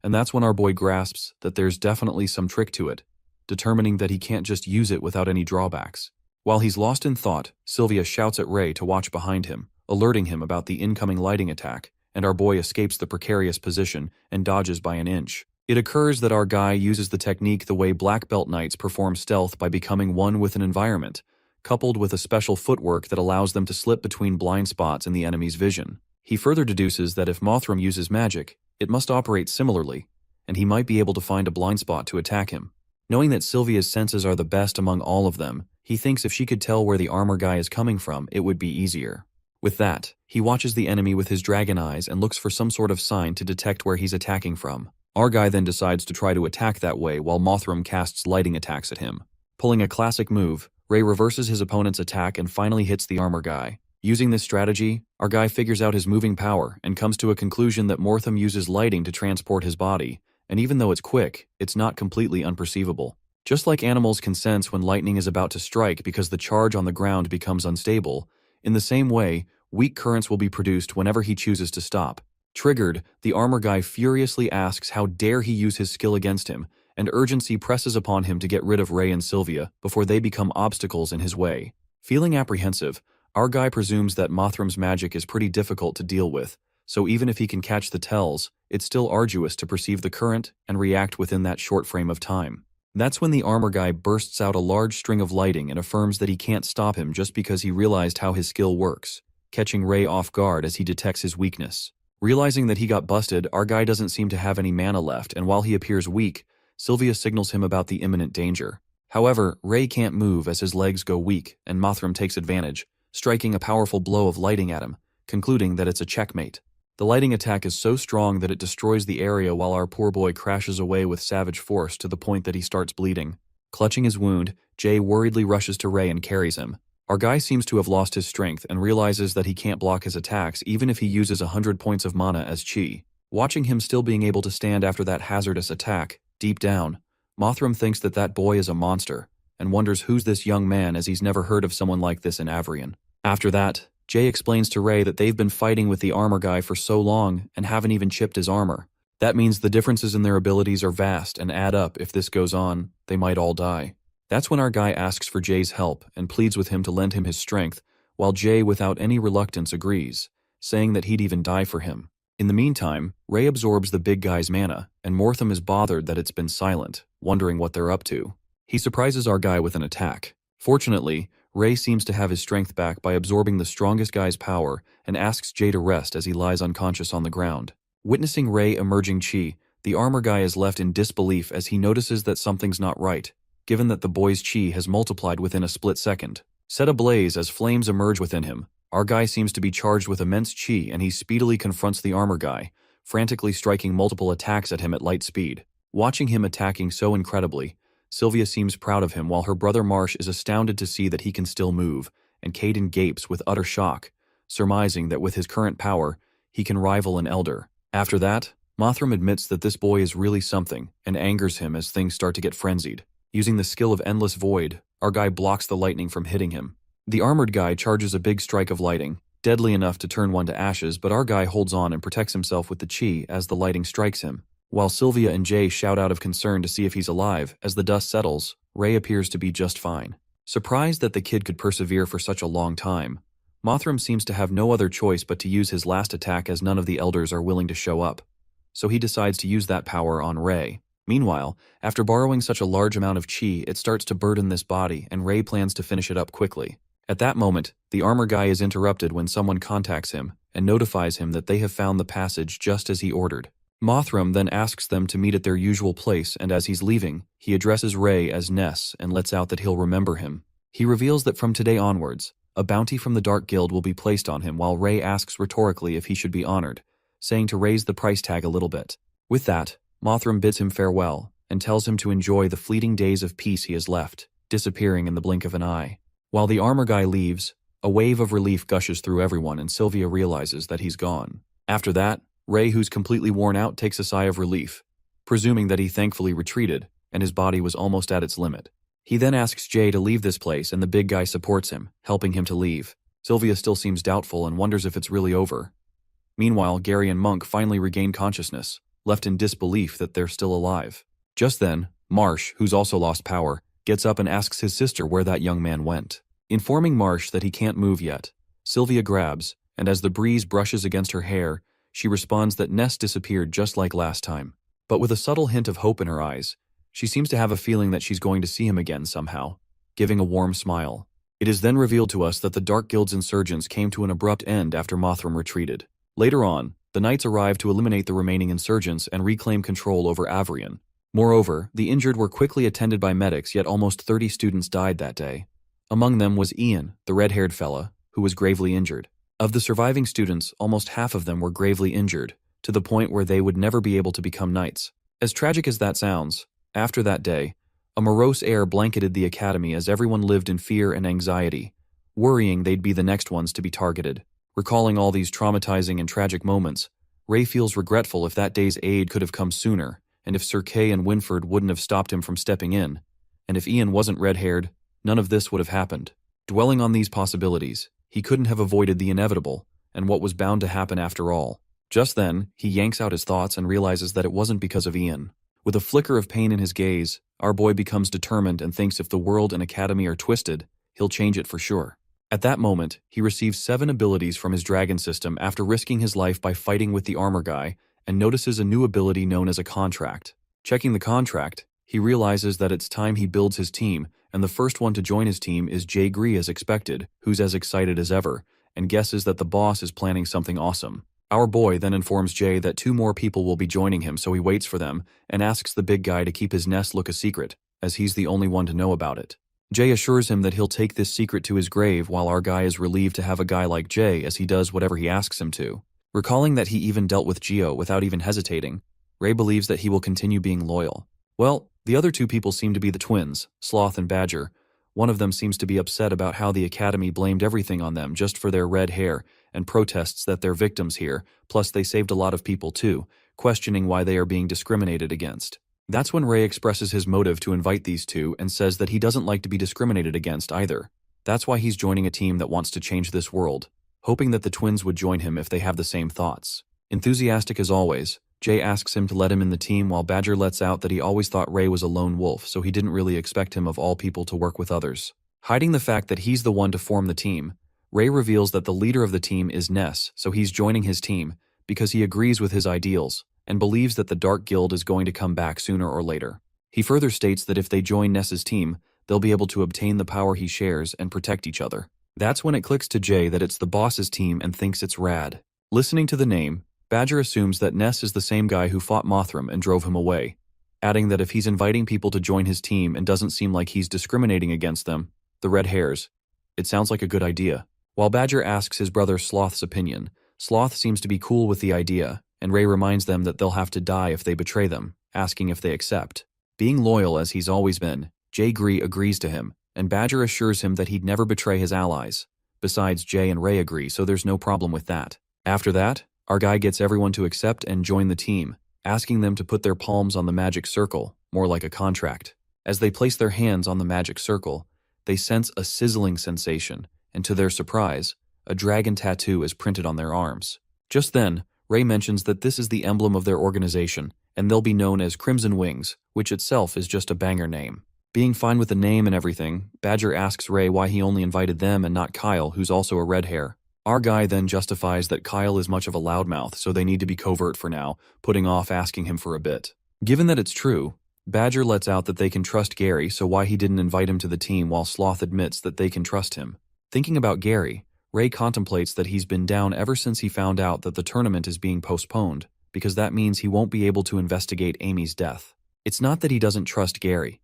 And that's when our boy grasps that there's definitely some trick to it, determining that he can't just use it without any drawbacks. While he's lost in thought, Sylvia shouts at Ray to watch behind him, alerting him about the incoming lighting attack, and our boy escapes the precarious position and dodges by an inch. It occurs that our guy uses the technique the way black belt knights perform stealth by becoming one with an environment, coupled with a special footwork that allows them to slip between blind spots in the enemy's vision. He further deduces that if Mothram uses magic, it must operate similarly, and he might be able to find a blind spot to attack him. Knowing that Sylvia's senses are the best among all of them, he thinks if she could tell where the armor guy is coming from, it would be easier. With that, he watches the enemy with his dragon eyes and looks for some sort of sign to detect where he's attacking from. Our guy then decides to try to attack that way while Mothram casts lighting attacks at him. Pulling a classic move, Ray reverses his opponent's attack and finally hits the armor guy. Using this strategy, our guy figures out his moving power and comes to a conclusion that Mortham uses lighting to transport his body, and even though it's quick, it's not completely unperceivable. Just like animals can sense when lightning is about to strike because the charge on the ground becomes unstable, in the same way, weak currents will be produced whenever he chooses to stop. Triggered, the armor guy furiously asks how dare he use his skill against him, and urgency presses upon him to get rid of Ray and Sylvia before they become obstacles in his way. Feeling apprehensive, our guy presumes that Mothrum's magic is pretty difficult to deal with, so even if he can catch the tells, it's still arduous to perceive the current and react within that short frame of time. That's when the armor guy bursts out a large string of lighting and affirms that he can't stop him just because he realized how his skill works, catching Ray off guard as he detects his weakness. Realizing that he got busted, our guy doesn't seem to have any mana left, and while he appears weak, Sylvia signals him about the imminent danger. However, Ray can't move as his legs go weak, and Mothram takes advantage, striking a powerful blow of lighting at him, concluding that it's a checkmate. The lighting attack is so strong that it destroys the area while our poor boy crashes away with savage force to the point that he starts bleeding. Clutching his wound, Jay worriedly rushes to Ray and carries him. Our guy seems to have lost his strength and realizes that he can't block his attacks even if he uses 100 points of mana as chi. Watching him still being able to stand after that hazardous attack, deep down, Mothram thinks that that boy is a monster, and wonders who's this young man as he's never heard of someone like this in Avrion. After that, Jay explains to Ray that they've been fighting with the armor guy for so long and haven't even chipped his armor. That means the differences in their abilities are vast and add up. If this goes on, they might all die. That's when our guy asks for Jay's help and pleads with him to lend him his strength, while Jay without any reluctance agrees, saying that he'd even die for him. In the meantime, Ray absorbs the big guy's mana, and Mortham is bothered that it's been silent, wondering what they're up to. He surprises our guy with an attack. Fortunately, Ray seems to have his strength back by absorbing the strongest guy's power and asks Jay to rest as he lies unconscious on the ground. Witnessing Ray emerging chi, the armor guy is left in disbelief as he notices that something's not right, given that the boy's chi has multiplied within a split second. Set ablaze as flames emerge within him, our guy seems to be charged with immense chi and he speedily confronts the armor guy, frantically striking multiple attacks at him at light speed. Watching him attacking so incredibly, Sylvia seems proud of him while her brother Marsh is astounded to see that he can still move, and Caden gapes with utter shock, surmising that with his current power, he can rival an elder. After that, Mothram admits that this boy is really something and angers him as things start to get frenzied. Using the skill of Endless Void, our guy blocks the lightning from hitting him. The armored guy charges a big strike of lighting, deadly enough to turn one to ashes, but our guy holds on and protects himself with the chi as the lighting strikes him. While Sylvia and Jay shout out of concern to see if he's alive, as the dust settles, Ray appears to be just fine. Surprised that the kid could persevere for such a long time, Mothram seems to have no other choice but to use his last attack as none of the elders are willing to show up. So he decides to use that power on Ray. Meanwhile, after borrowing such a large amount of chi, it starts to burden this body, and Ray plans to finish it up quickly. At that moment, the armor guy is interrupted when someone contacts him and notifies him that they have found the passage just as he ordered. Mothram then asks them to meet at their usual place, and as he's leaving, he addresses Ray as Ness and lets out that he'll remember him. He reveals that from today onwards, a bounty from the Dark Guild will be placed on him while Ray asks rhetorically if he should be honored, saying to raise the price tag a little bit. With that, Mothram bids him farewell and tells him to enjoy the fleeting days of peace he has left, disappearing in the blink of an eye. While the armor guy leaves, a wave of relief gushes through everyone and Sylvia realizes that he's gone. After that, Ray, who's completely worn out, takes a sigh of relief, presuming that he thankfully retreated and his body was almost at its limit. He then asks Jay to leave this place and the big guy supports him, helping him to leave. Sylvia still seems doubtful and wonders if it's really over. Meanwhile, Gary and Monk finally regain consciousness, left in disbelief that they're still alive. Just then, Marsh, who's also lost power, gets up and asks his sister where that young man went. Informing Marsh that he can't move yet, Sylvia grabs, and as the breeze brushes against her hair, she responds that Ness disappeared just like last time. But with a subtle hint of hope in her eyes, she seems to have a feeling that she's going to see him again somehow, giving a warm smile. It is then revealed to us that the Dark Guild's insurgents came to an abrupt end after Mothram retreated. Later on, the knights arrive to eliminate the remaining insurgents and reclaim control over Avrion. Moreover, the injured were quickly attended by medics, yet almost 30 students died that day. Among them was Ian, the red-haired fella, who was gravely injured. Of the surviving students, almost half of them were gravely injured, to the point where they would never be able to become knights. As tragic as that sounds, after that day, a morose air blanketed the academy as everyone lived in fear and anxiety, worrying they'd be the next ones to be targeted. Recalling all these traumatizing and tragic moments, Ray feels regretful if that day's aid could have come sooner, and if Sir Kay and Winford wouldn't have stopped him from stepping in, and if Ian wasn't red-haired, none of this would have happened. Dwelling on these possibilities, he couldn't have avoided the inevitable, and what was bound to happen after all. Just then, he yanks out his thoughts and realizes that it wasn't because of Ian. With a flicker of pain in his gaze, our boy becomes determined and thinks if the world and academy are twisted, he'll change it for sure. At that moment, he receives 7 abilities from his dragon system after risking his life by fighting with the armor guy, and notices a new ability known as a contract. Checking the contract, he realizes that it's time he builds his team, and the first one to join his team is Jae Gree as expected, who's as excited as ever, and guesses that the boss is planning something awesome. Our boy then informs Jae that 2 more people will be joining him, so he waits for them, and asks the big guy to keep his nest look a secret, as he's the only one to know about it. Jae assures him that he'll take this secret to his grave, while our guy is relieved to have a guy like Jae, as he does whatever he asks him to. Recalling that he even dealt with Geo without even hesitating, Ray believes that he will continue being loyal. Well, the other 2 people seem to be the twins, Sloth and Badger. One of them seems to be upset about how the academy blamed everything on them just for their red hair, and protests that they're victims here, plus they saved a lot of people too, questioning why they are being discriminated against. That's when Ray expresses his motive to invite these 2 and says that he doesn't like to be discriminated against either. That's why he's joining a team that wants to change this world, hoping that the twins would join him if they have the same thoughts. Enthusiastic as always, Jae asks him to let him in the team, while Badger lets out that he always thought Ray was a lone wolf, so he didn't really expect him of all people to work with others. Hiding the fact that he's the one to form the team, Ray reveals that the leader of the team is Ness, so he's joining his team because he agrees with his ideals and believes that the Dark Guild is going to come back sooner or later. He further states that if they join Ness's team, they'll be able to obtain the power he shares and protect each other. That's when it clicks to Jae that it's the boss's team and thinks it's rad. Listening to the name, Badger assumes that Ness is the same guy who fought Mothram and drove him away, adding that if he's inviting people to join his team and doesn't seem like he's discriminating against them, the red hairs, it sounds like a good idea. While Badger asks his brother Sloth's opinion, Sloth seems to be cool with the idea, and Ray reminds them that they'll have to die if they betray them, asking if they accept. Being loyal as he's always been, Jae Gree agrees to him, and Badger assures him that he'd never betray his allies. Besides, Jae and Ray agree, so there's no problem with that. After that, our guy gets everyone to accept and join the team, asking them to put their palms on the magic circle, more like a contract. As they place their hands on the magic circle, they sense a sizzling sensation, and to their surprise, a dragon tattoo is printed on their arms. Just then, Ray mentions that this is the emblem of their organization, and they'll be known as Crimson Wings, which itself is just a banger name. Being fine with the name and everything, Badger asks Ray why he only invited them and not Kyle, who's also a red hair. Our guy then justifies that Kyle is much of a loudmouth, so they need to be covert for now, putting off asking him for a bit. Given that it's true, Badger lets out that they can trust Gary, so why he didn't invite him to the team, while Sloth admits that they can trust him. Thinking about Gary, Ray contemplates that he's been down ever since he found out that the tournament is being postponed, because that means he won't be able to investigate Amy's death. It's not that he doesn't trust Gary.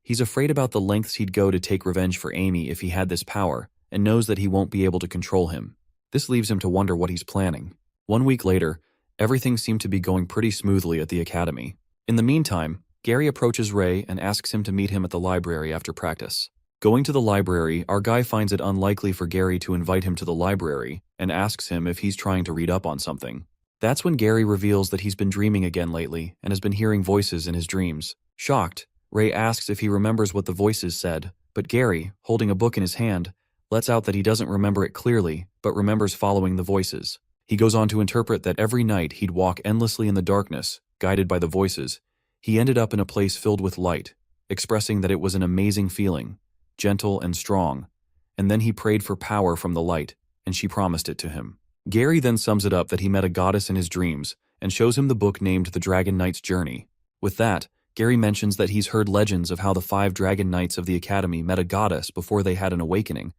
He's afraid about the lengths he'd go to take revenge for Amy if he had this power, and knows that he won't be able to control him. This leaves him to wonder what he's planning. 1 week later, everything seemed to be going pretty smoothly at the academy. In the meantime, Gary approaches Ray and asks him to meet him at the library after practice. Going to the library, our guy finds it unlikely for Gary to invite him to the library and asks him if he's trying to read up on something. That's when Gary reveals that he's been dreaming again lately and has been hearing voices in his dreams. Shocked, Ray asks if he remembers what the voices said, but Gary, holding a book in his hand, lets out that he doesn't remember it clearly, but remembers following the voices. He goes on to interpret that every night he'd walk endlessly in the darkness, guided by the voices. He ended up in a place filled with light, expressing that it was an amazing feeling, gentle and strong, and then he prayed for power from the light, and she promised it to him. Gary then sums it up that he met a goddess in his dreams, and shows him the book named The Dragon Knight's Journey. With that, Gary mentions that he's heard legends of how the 5 Dragon Knights of the Academy met a goddess before they had an awakening.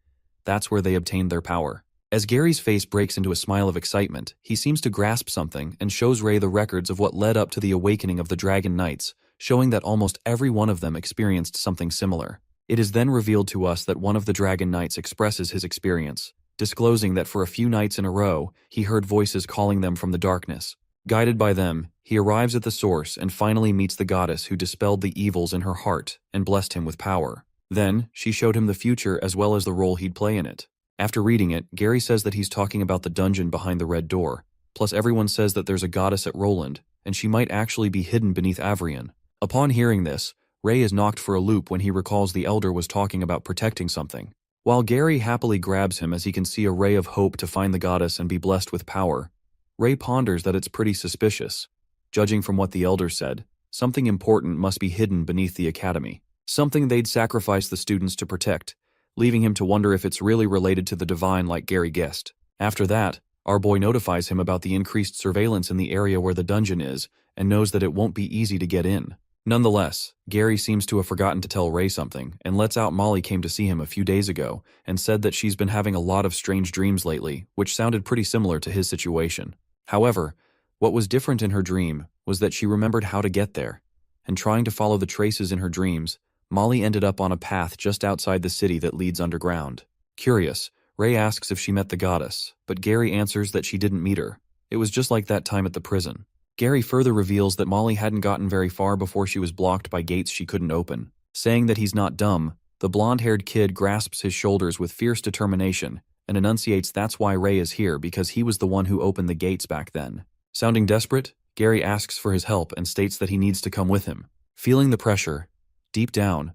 That's where they obtained their power. As Gary's face breaks into a smile of excitement, he seems to grasp something and shows Ray the records of what led up to the awakening of the Dragon Knights, showing that almost every one of them experienced something similar. It is then revealed to us that one of the Dragon Knights expresses his experience, disclosing that for a few nights in a row, he heard voices calling them from the darkness. Guided by them, he arrives at the source and finally meets the goddess who dispelled the evils in her heart and blessed him with power. Then, she showed him the future as well as the role he'd play in it. After reading it, Gary says that he's talking about the dungeon behind the red door, plus everyone says that there's a goddess at Roland, and she might actually be hidden beneath Avrian. Upon hearing this, Ray is knocked for a loop when he recalls the Elder was talking about protecting something. While Gary happily grabs him as he can see a ray of hope to find the goddess and be blessed with power, Ray ponders that it's pretty suspicious. Judging from what the elders said, something important must be hidden beneath the academy. Something they'd sacrifice the students to protect, leaving him to wonder if it's really related to the divine like Gary guessed. After that, our boy notifies him about the increased surveillance in the area where the dungeon is and knows that it won't be easy to get in. Nonetheless, Gary seems to have forgotten to tell Ray something and lets out Molly came to see him a few days ago and said that she's been having a lot of strange dreams lately, which sounded pretty similar to his situation. However, what was different in her dream was that she remembered how to get there, and trying to follow the traces in her dreams, Molly ended up on a path just outside the city that leads underground. Curious, Ray asks if she met the goddess, but Gary answers that she didn't meet her. It was just like that time at the prison. Gary further reveals that Molly hadn't gotten very far before she was blocked by gates she couldn't open. Saying that he's not dumb, the blonde-haired kid grasps his shoulders with fierce determination and enunciates that's why Ray is here because he was the one who opened the gates back then. Sounding desperate, Gary asks for his help and states that he needs to come with him. Feeling the pressure, deep down,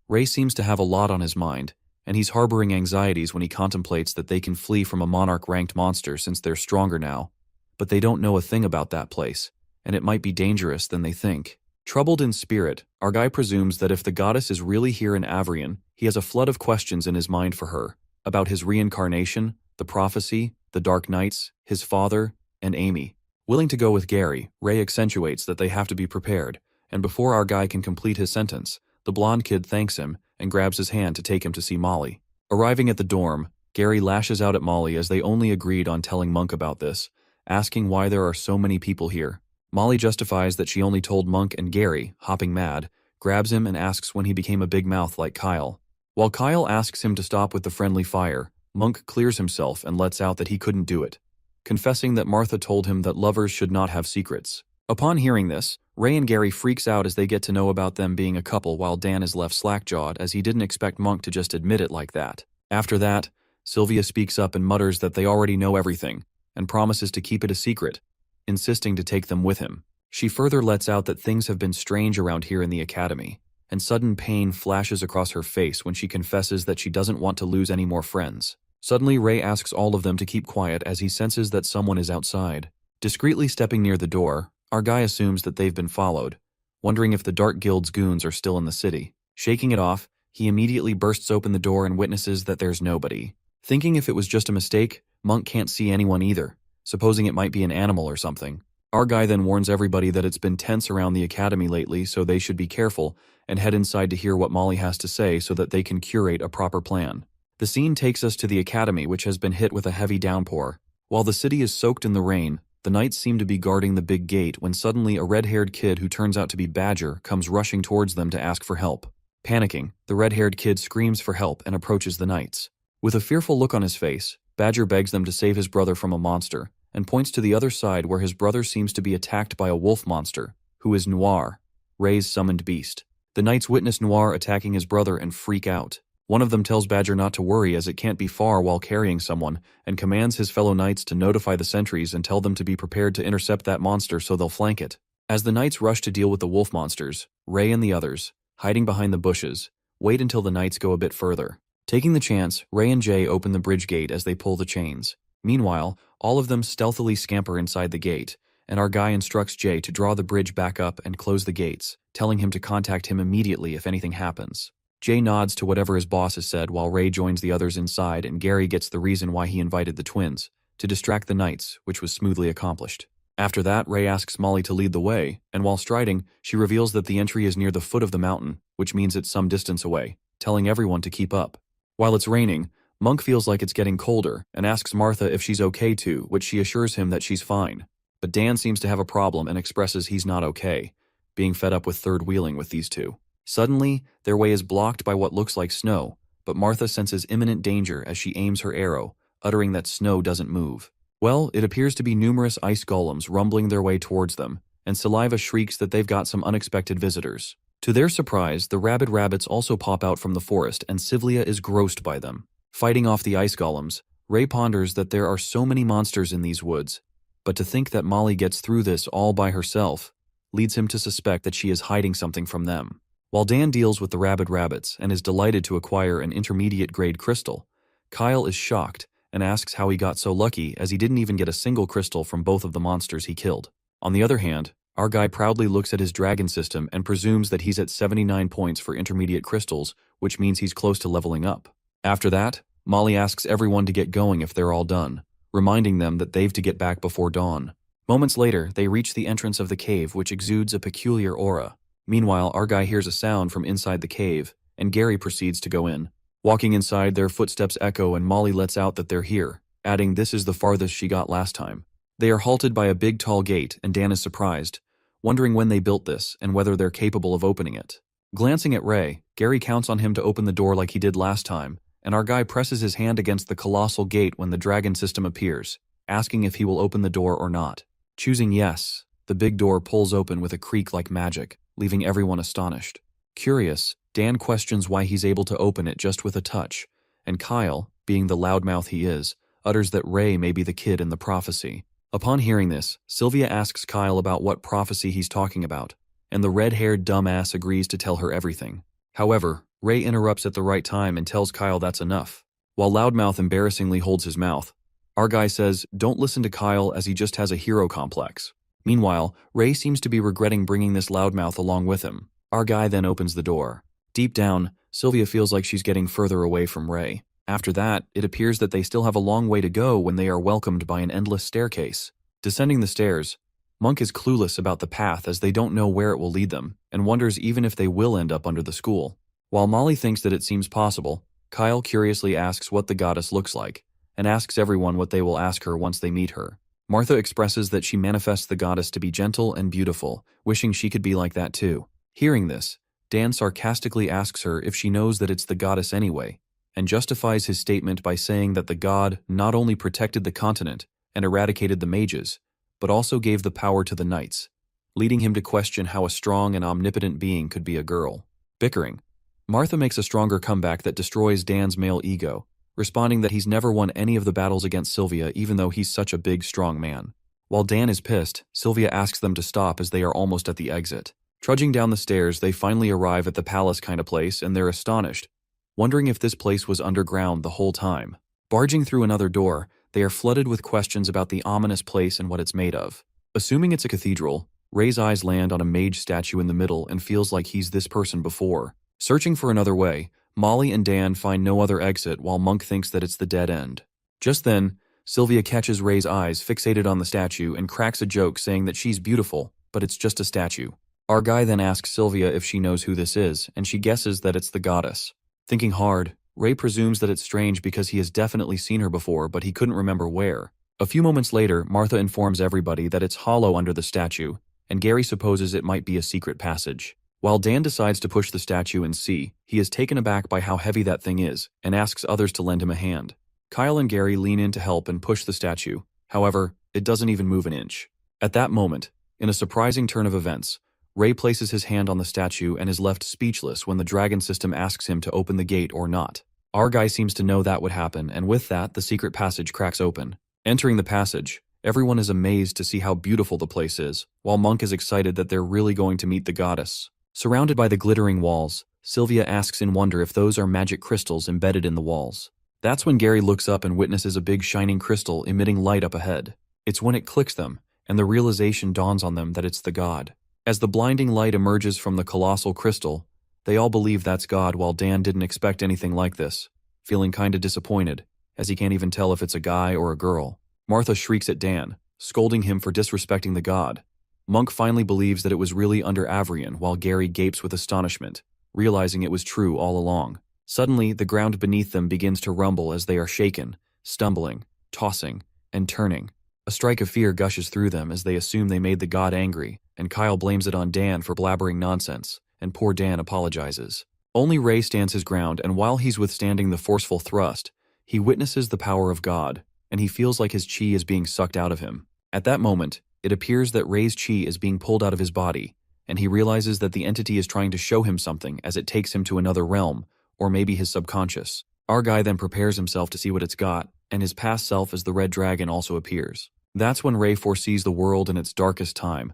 Ray seems to have a lot on his mind, and he's harboring anxieties when he contemplates that they can flee from a monarch-ranked monster since they're stronger now. But they don't know a thing about that place, and it might be dangerous than they think. Troubled in spirit, our guy presumes that if the goddess is really here in Avrion, he has a flood of questions in his mind for her, about his reincarnation, the prophecy, the Dark Knights, his father, and Amy. Willing to go with Gary, Ray accentuates that they have to be prepared, and before our guy can complete his sentence, the blonde kid thanks him and grabs his hand to take him to see Molly. Arriving at the dorm, Gary lashes out at Molly as they only agreed on telling Monk about this, asking why there are so many people here. Molly justifies that she only told Monk, and Gary, hopping mad, grabs him and asks when he became a big mouth like Kyle. While Kyle asks him to stop with the friendly fire, Monk clears himself and lets out that he couldn't do it, confessing that Martha told him that lovers should not have secrets. Upon hearing this, Ray and Gary freaks out as they get to know about them being a couple while Dan is left slack-jawed as he didn't expect Monk to just admit it like that. After that, Sylvia speaks up and mutters that they already know everything, and promises to keep it a secret, insisting to take them with him. She further lets out that things have been strange around here in the academy, and sudden pain flashes across her face when she confesses that she doesn't want to lose any more friends. Suddenly, Ray asks all of them to keep quiet as he senses that someone is outside. Discreetly stepping near the door, our guy assumes that they've been followed, wondering if the Dark Guild's goons are still in the city. Shaking it off, he immediately bursts open the door and witnesses that there's nobody. Thinking if it was just a mistake, Monk can't see anyone either, supposing it might be an animal or something. Our guy then warns everybody that it's been tense around the academy lately, so they should be careful and head inside to hear what Molly has to say so that they can curate a proper plan. The scene takes us to the academy, which has been hit with a heavy downpour. While the city is soaked in the rain, the knights seem to be guarding the big gate when suddenly a red-haired kid who turns out to be Badger comes rushing towards them to ask for help. Panicking, the red-haired kid screams for help and approaches the knights. With a fearful look on his face, Badger begs them to save his brother from a monster, and points to the other side where his brother seems to be attacked by a wolf monster, who is Noir, Ray's summoned beast. The knights witness Noir attacking his brother and freak out. One of them tells Badger not to worry as it can't be far while carrying someone, and commands his fellow knights to notify the sentries and tell them to be prepared to intercept that monster so they'll flank it. As the knights rush to deal with the wolf monsters, Ray and the others, hiding behind the bushes, wait until the knights go a bit further. Taking the chance, Ray and Jay open the bridge gate as they pull the chains. Meanwhile, all of them stealthily scamper inside the gate, and our guy instructs Jay to draw the bridge back up and close the gates, telling him to contact him immediately if anything happens. Jay nods to whatever his boss has said while Ray joins the others inside, and Gary gets the reason why he invited the twins, to distract the knights, which was smoothly accomplished. After that, Ray asks Molly to lead the way, and while striding, she reveals that the entry is near the foot of the mountain, which means it's some distance away, telling everyone to keep up. While it's raining, Monk feels like it's getting colder and asks Martha if she's okay too, which she assures him that she's fine. But Dan seems to have a problem and expresses he's not okay, being fed up with third-wheeling with these two. Suddenly, their way is blocked by what looks like snow, but Martha senses imminent danger as she aims her arrow, uttering that snow doesn't move. Well, it appears to be numerous ice golems rumbling their way towards them, and Saliva shrieks that they've got some unexpected visitors. To their surprise, the rabid rabbits also pop out from the forest, and Sylvia is grossed by them. Fighting off the ice golems, Ray ponders that there are so many monsters in these woods, but to think that Molly gets through this all by herself leads him to suspect that she is hiding something from them. While Dan deals with the rabid rabbits and is delighted to acquire an intermediate-grade crystal, Kyle is shocked and asks how he got so lucky as he didn't even get a single crystal from both of the monsters he killed. On the other hand, our guy proudly looks at his dragon system and presumes that he's at 79 points for intermediate crystals, which means he's close to leveling up. After that, Molly asks everyone to get going if they're all done, reminding them that they've to get back before dawn. Moments later, they reach the entrance of the cave, which exudes a peculiar aura. Meanwhile, our guy hears a sound from inside the cave, and Gary proceeds to go in. Walking inside, their footsteps echo and Molly lets out that they're here, adding this is the farthest she got last time. They are halted by a big tall gate, and Dan is surprised, wondering when they built this and whether they're capable of opening it. Glancing at Ray, Gary counts on him to open the door like he did last time, and our guy presses his hand against the colossal gate when the dragon system appears, asking if he will open the door or not. Choosing yes, the big door pulls open with a creak like magic, leaving everyone astonished. Curious, Dan questions why he's able to open it just with a touch, and Kyle, being the loudmouth he is, utters that Ray may be the kid in the prophecy. Upon hearing this, Sylvia asks Kyle about what prophecy he's talking about, and the red-haired dumbass agrees to tell her everything. However, Ray interrupts at the right time and tells Kyle that's enough. While Loudmouth embarrassingly holds his mouth, our guy says, don't listen to Kyle as he just has a hero complex. Meanwhile, Ray seems to be regretting bringing this Loudmouth along with him. Our guy then opens the door. Deep down, Sylvia feels like she's getting further away from Ray. After that, it appears that they still have a long way to go when they are welcomed by an endless staircase. Descending the stairs, Monk is clueless about the path as they don't know where it will lead them, and wonders even if they will end up under the school. While Molly thinks that it seems possible, Kyle curiously asks what the goddess looks like, and asks everyone what they will ask her once they meet her. Martha expresses that she manifests the goddess to be gentle and beautiful, wishing she could be like that too. Hearing this, Dan sarcastically asks her if she knows that it's the goddess anyway, and justifies his statement by saying that the god not only protected the continent and eradicated the mages, but also gave the power to the knights, leading him to question how a strong and omnipotent being could be a girl. Bickering, Martha makes a stronger comeback that destroys Dan's male ego, responding that he's never won any of the battles against Sylvia even though he's such a big, strong man. While Dan is pissed, Sylvia asks them to stop as they are almost at the exit. Trudging down the stairs, they finally arrive at the palace kind of place and they're astonished, wondering if this place was underground the whole time. Barging through another door, they are flooded with questions about the ominous place and what it's made of. Assuming it's a cathedral, Ray's eyes land on a mage statue in the middle and feels like he's this person before. Searching for another way, Molly and Dan find no other exit while Monk thinks that it's the dead end. Just then, Sylvia catches Ray's eyes fixated on the statue and cracks a joke saying that she's beautiful, but it's just a statue. Our guy then asks Sylvia if she knows who this is, and she guesses that it's the goddess. Thinking hard, Ray presumes that it's strange because he has definitely seen her before, but he couldn't remember where. A few moments later, Martha informs everybody that it's hollow under the statue, and Gary supposes it might be a secret passage. While Dan decides to push the statue and see, he is taken aback by how heavy that thing is, and asks others to lend him a hand. Kyle and Gary lean in to help and push the statue. However, it doesn't even move an inch. At that moment, in a surprising turn of events, Ray places his hand on the statue and is left speechless when the dragon system asks him to open the gate or not. Our guy seems to know that would happen, and with that, the secret passage cracks open. Entering the passage, everyone is amazed to see how beautiful the place is, while Monk is excited that they're really going to meet the goddess. Surrounded by the glittering walls, Sylvia asks in wonder if those are magic crystals embedded in the walls. That's when Gary looks up and witnesses a big shining crystal emitting light up ahead. It's when it clicks them, and the realization dawns on them that it's the god. As the blinding light emerges from the colossal crystal, they all believe that's God while Dan didn't expect anything like this, feeling kinda disappointed, as he can't even tell if it's a guy or a girl. Martha shrieks at Dan, scolding him for disrespecting the god. Monk finally believes that it was really under Avrian while Gary gapes with astonishment, realizing it was true all along. Suddenly, the ground beneath them begins to rumble as they are shaken, stumbling, tossing, and turning. A strike of fear gushes through them as they assume they made the god angry, and Kyle blames it on Dan for blabbering nonsense, and poor Dan apologizes. Only Ray stands his ground, and while he's withstanding the forceful thrust, he witnesses the power of God, and he feels like his chi is being sucked out of him. At that moment, it appears that Ray's chi is being pulled out of his body, and he realizes that the entity is trying to show him something as it takes him to another realm, or maybe his subconscious. Our guy then prepares himself to see what it's got, and his past self as the red dragon also appears. That's when Ray foresees the world in its darkest time.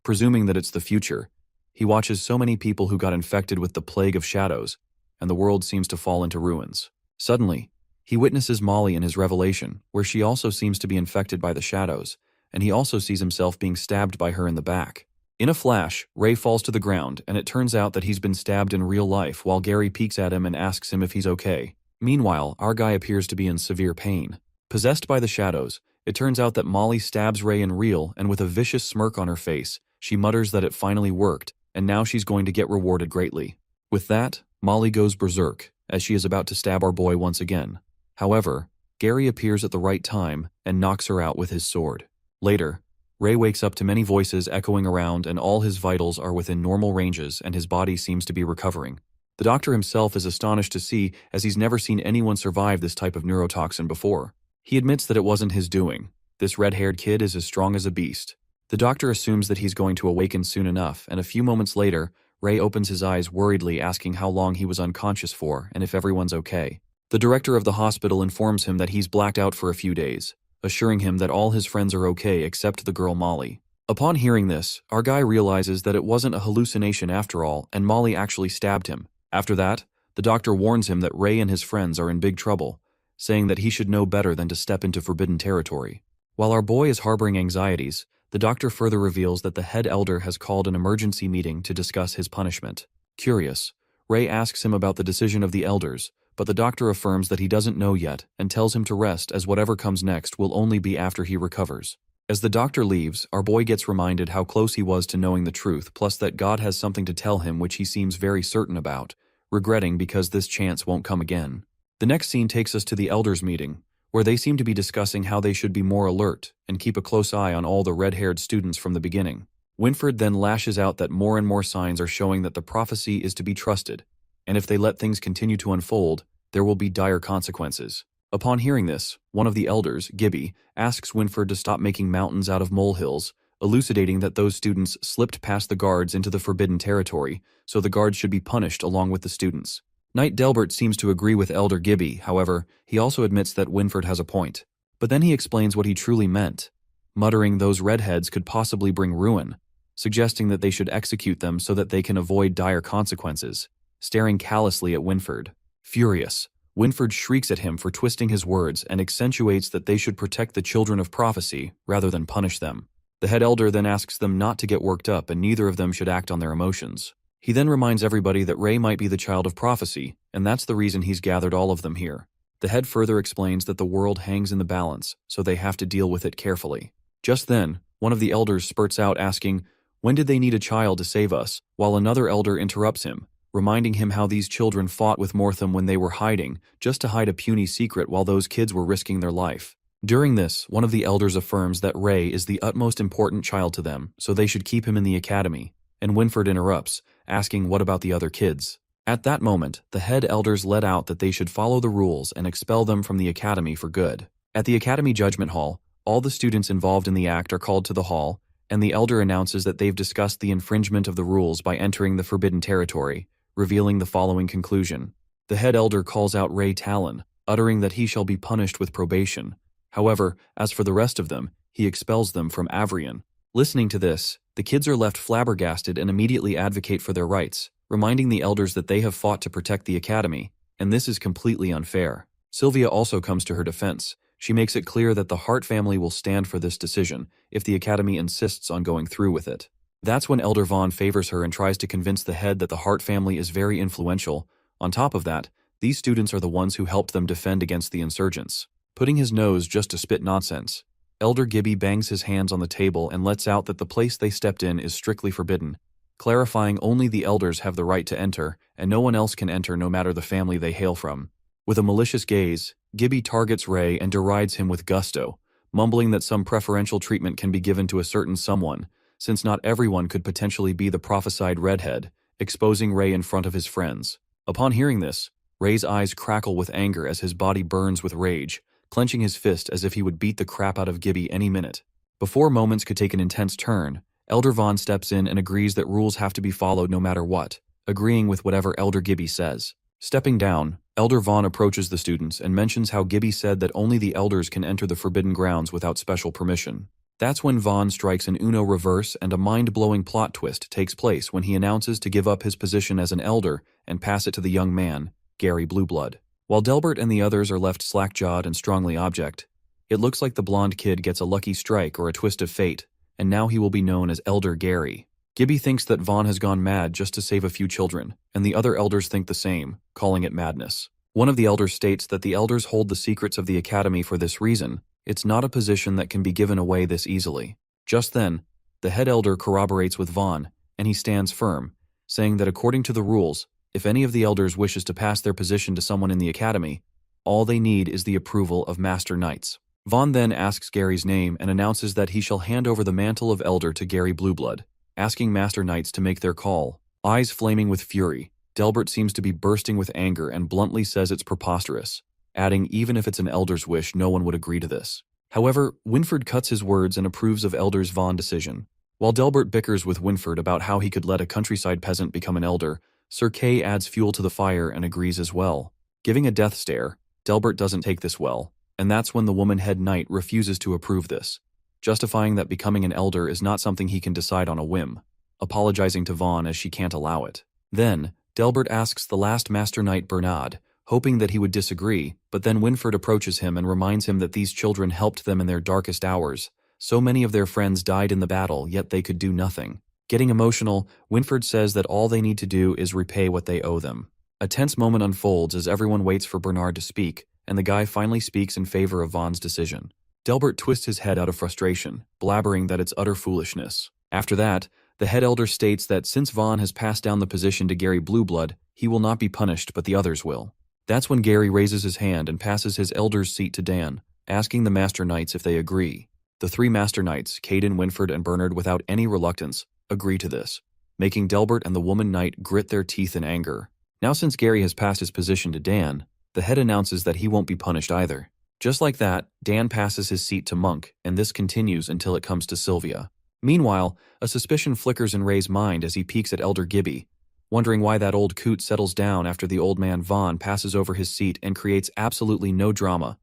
Presuming that it's the future, he watches so many people who got infected with the plague of shadows, and the world seems to fall into ruins. Suddenly, He witnesses Molly in his revelation, where she also seems to be infected by the shadows, and he also sees himself being stabbed by her in the back. In a flash, Ray falls to the ground, and it turns out that he's been stabbed in real life while Gary peeks at him and asks him if he's okay. Meanwhile, our guy appears to be in severe pain. Possessed by the shadows, it turns out that Molly stabs Ray in real, and with a vicious smirk on her face, she mutters that it finally worked, and now she's going to get rewarded greatly. With that, Molly goes berserk, as she is about to stab our boy once again. However, Gary appears at the right time and knocks her out with his sword. Later, Ray wakes up to many voices echoing around, and all his vitals are within normal ranges and his body seems to be recovering. The doctor himself is astonished to see, as he's never seen anyone survive this type of neurotoxin before. He admits that it wasn't his doing. This red-haired kid is as strong as a beast. The doctor assumes that he's going to awaken soon enough, and a few moments later, Ray opens his eyes worriedly, asking how long he was unconscious for and if everyone's okay. The director of the hospital informs him that he's blacked out for a few days, assuring him that all his friends are okay except the girl Molly. Upon hearing this, our guy realizes that it wasn't a hallucination after all, and Molly actually stabbed him. After that, the doctor warns him that Ray and his friends are in big trouble, saying that he should know better than to step into forbidden territory. While our boy is harboring anxieties, the doctor further reveals that the head elder has called an emergency meeting to discuss his punishment. Curious, Ray asks him about the decision of the elders, but the doctor affirms that he doesn't know yet and tells him to rest, as whatever comes next will only be after he recovers. As the doctor leaves, our boy gets reminded how close he was to knowing the truth, plus that God has something to tell him which he seems very certain about, regretting because this chance won't come again. The next scene takes us to the elders' meeting, where they seem to be discussing how they should be more alert and keep a close eye on all the red-haired students from the beginning. Winfred then lashes out that more and more signs are showing that the prophecy is to be trusted, and if they let things continue to unfold, there will be dire consequences. Upon hearing this, one of the elders, Gibby, asks Winfred to stop making mountains out of molehills, elucidating that those students slipped past the guards into the forbidden territory, so the guards should be punished along with the students. Knight Delbert seems to agree with Elder Gibby, however, he also admits that Winfred has a point. But then he explains what he truly meant, muttering those redheads could possibly bring ruin, suggesting that they should execute them so that they can avoid dire consequences, staring callously at Winfred. Furious, Winfred shrieks at him for twisting his words and accentuates that they should protect the children of prophecy rather than punish them. The head elder then asks them not to get worked up and neither of them should act on their emotions. He then reminds everybody that Ray might be the child of prophecy, and that's the reason he's gathered all of them here. The head further explains that the world hangs in the balance, so they have to deal with it carefully. Just then, one of the elders spurts out asking, "When did they need a child to save us?" while another elder interrupts him, reminding him how these children fought with Mortham when they were hiding, just to hide a puny secret while those kids were risking their life. During this, one of the elders affirms that Ray is the utmost important child to them, so they should keep him in the academy, and Winfred interrupts, asking what about the other kids. At that moment, the head elders let out that they should follow the rules and expel them from the academy for good. At the academy judgment hall, all the students involved in the act are called to the hall, and the elder announces that they've discussed the infringement of the rules by entering the forbidden territory, revealing the following conclusion. The head elder calls out Ray Talon, uttering that he shall be punished with probation. However, as for the rest of them, he expels them from Avrion. Listening to this, the kids are left flabbergasted and immediately advocate for their rights, reminding the elders that they have fought to protect the academy, and this is completely unfair. Sylvia also comes to her defense. She makes it clear that the Hart family will stand for this decision if the academy insists on going through with it. That's when Elder Vaughn favors her and tries to convince the head that the Hart family is very influential. On top of that, these students are the ones who helped them defend against the insurgents. Putting his nose just to spit nonsense, Elder Gibby bangs his hands on the table and lets out that the place they stepped in is strictly forbidden, clarifying only the elders have the right to enter, and no one else can enter no matter the family they hail from. With a malicious gaze, Gibby targets Ray and derides him with gusto, mumbling that some preferential treatment can be given to a certain someone, since not everyone could potentially be the prophesied redhead, exposing Ray in front of his friends. Upon hearing this, Ray's eyes crackle with anger as his body burns with rage, clenching his fist as if he would beat the crap out of Gibby any minute. Before moments could take an intense turn, Elder Vaughn steps in and agrees that rules have to be followed no matter what, agreeing with whatever Elder Gibby says. Stepping down, Elder Vaughn approaches the students and mentions how Gibby said that only the elders can enter the forbidden grounds without special permission. That's when Vaughn strikes an Uno reverse and a mind-blowing plot twist takes place when he announces to give up his position as an elder and pass it to the young man, Gary Blueblood. While Delbert and the others are left slack-jawed and strongly object, it looks like the blonde kid gets a lucky strike or a twist of fate, and now he will be known as Elder Gary. Gibby thinks that Vaughn has gone mad just to save a few children, and the other elders think the same, calling it madness. One of the elders states that the elders hold the secrets of the academy for this reason. It's not a position that can be given away this easily. Just then, the head elder corroborates with Vaughn, and he stands firm, saying that according to the rules, if any of the elders wishes to pass their position to someone in the academy, all they need is the approval of Master Knights. Vaughn then asks Gary's name and announces that he shall hand over the mantle of elder to Gary Blueblood, asking Master Knights to make their call. Eyes flaming with fury, Delbert seems to be bursting with anger and bluntly says it's preposterous, adding even if it's an elder's wish, no one would agree to this. However, Winford cuts his words and approves of Elder's Vaughn decision. While Delbert bickers with Winford about how he could let a countryside peasant become an elder, Sir Kay adds fuel to the fire and agrees as well. Giving a death stare, Delbert doesn't take this well, and that's when the woman head knight refuses to approve this, justifying that becoming an elder is not something he can decide on a whim, apologizing to Vaughn as she can't allow it. Then, Delbert asks the last Master Knight Bernard, hoping that he would disagree, but then Winford approaches him and reminds him that these children helped them in their darkest hours. So many of their friends died in the battle, yet they could do nothing. Getting emotional, Winford says that all they need to do is repay what they owe them. A tense moment unfolds as everyone waits for Bernard to speak, and the guy finally speaks in favor of Vaughn's decision. Delbert twists his head out of frustration, blabbering that it's utter foolishness. After that, the head elder states that since Vaughn has passed down the position to Gary Blueblood, he will not be punished, but the others will. That's when Gary raises his hand and passes his elder's seat to Dan, asking the Master Knights if they agree. The three Master Knights, Caden, Winford, and Bernard, without any reluctance, agree to this, making Delbert and the woman knight grit their teeth in anger. Now since Gary has passed his position to Dan, the head announces that he won't be punished either. Just like that, Dan passes his seat to Monk, and this continues until it comes to Sylvia. Meanwhile, a suspicion flickers in Ray's mind as he peeks at Elder Gibby, wondering why that old coot settles down after the old man Vaughn passes over his seat and creates absolutely no drama,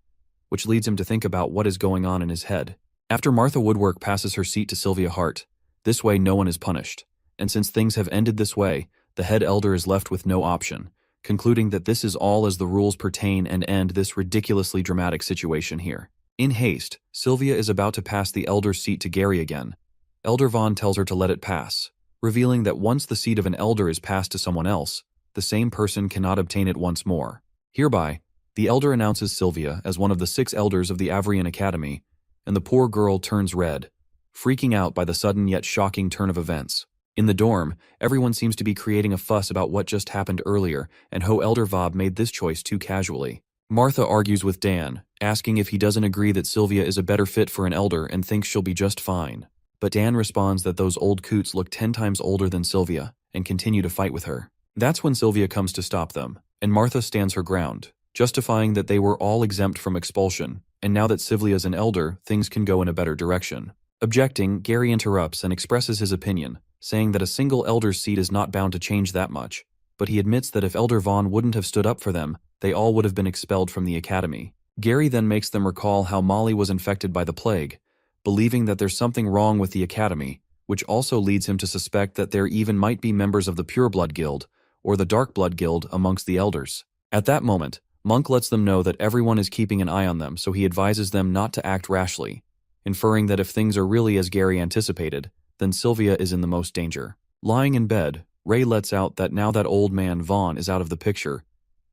which leads him to think about what is going on in his head. After Martha Woodwork passes her seat to Sylvia Hart, this way no one is punished, and since things have ended this way, the head elder is left with no option, concluding that this is all as the rules pertain and end this ridiculously dramatic situation here. In haste, Sylvia is about to pass the elder's seat to Gary again. Elder Vaughn tells her to let it pass, revealing that once the seat of an elder is passed to someone else, the same person cannot obtain it once more. Hereby, the elder announces Sylvia as one of the 6 elders of the Avrian Academy, and the poor girl turns red, freaking out by the sudden yet shocking turn of events. In the dorm, everyone seems to be creating a fuss about what just happened earlier and how Elder Vob made this choice too casually. Martha argues with Dan, asking if he doesn't agree that Sylvia is a better fit for an elder and thinks she'll be just fine. But Dan responds that those old coots look 10 times older than Sylvia and continue to fight with her. That's when Sylvia comes to stop them, and Martha stands her ground, justifying that they were all exempt from expulsion, and now that Sylvia's an elder, things can go in a better direction. Objecting, Gary interrupts and expresses his opinion, saying that a single elder's seat is not bound to change that much, but he admits that if Elder Vaughn wouldn't have stood up for them, they all would have been expelled from the academy. Gary then makes them recall how Molly was infected by the plague, believing that there's something wrong with the academy, which also leads him to suspect that there even might be members of the Pure Blood Guild or the Dark Blood Guild amongst the elders. At that moment, Monk lets them know that everyone is keeping an eye on them, so he advises them not to act rashly, inferring that if things are really as Gary anticipated, then Sylvia is in the most danger. Lying in bed, Ray lets out that now that old man Vaughn is out of the picture,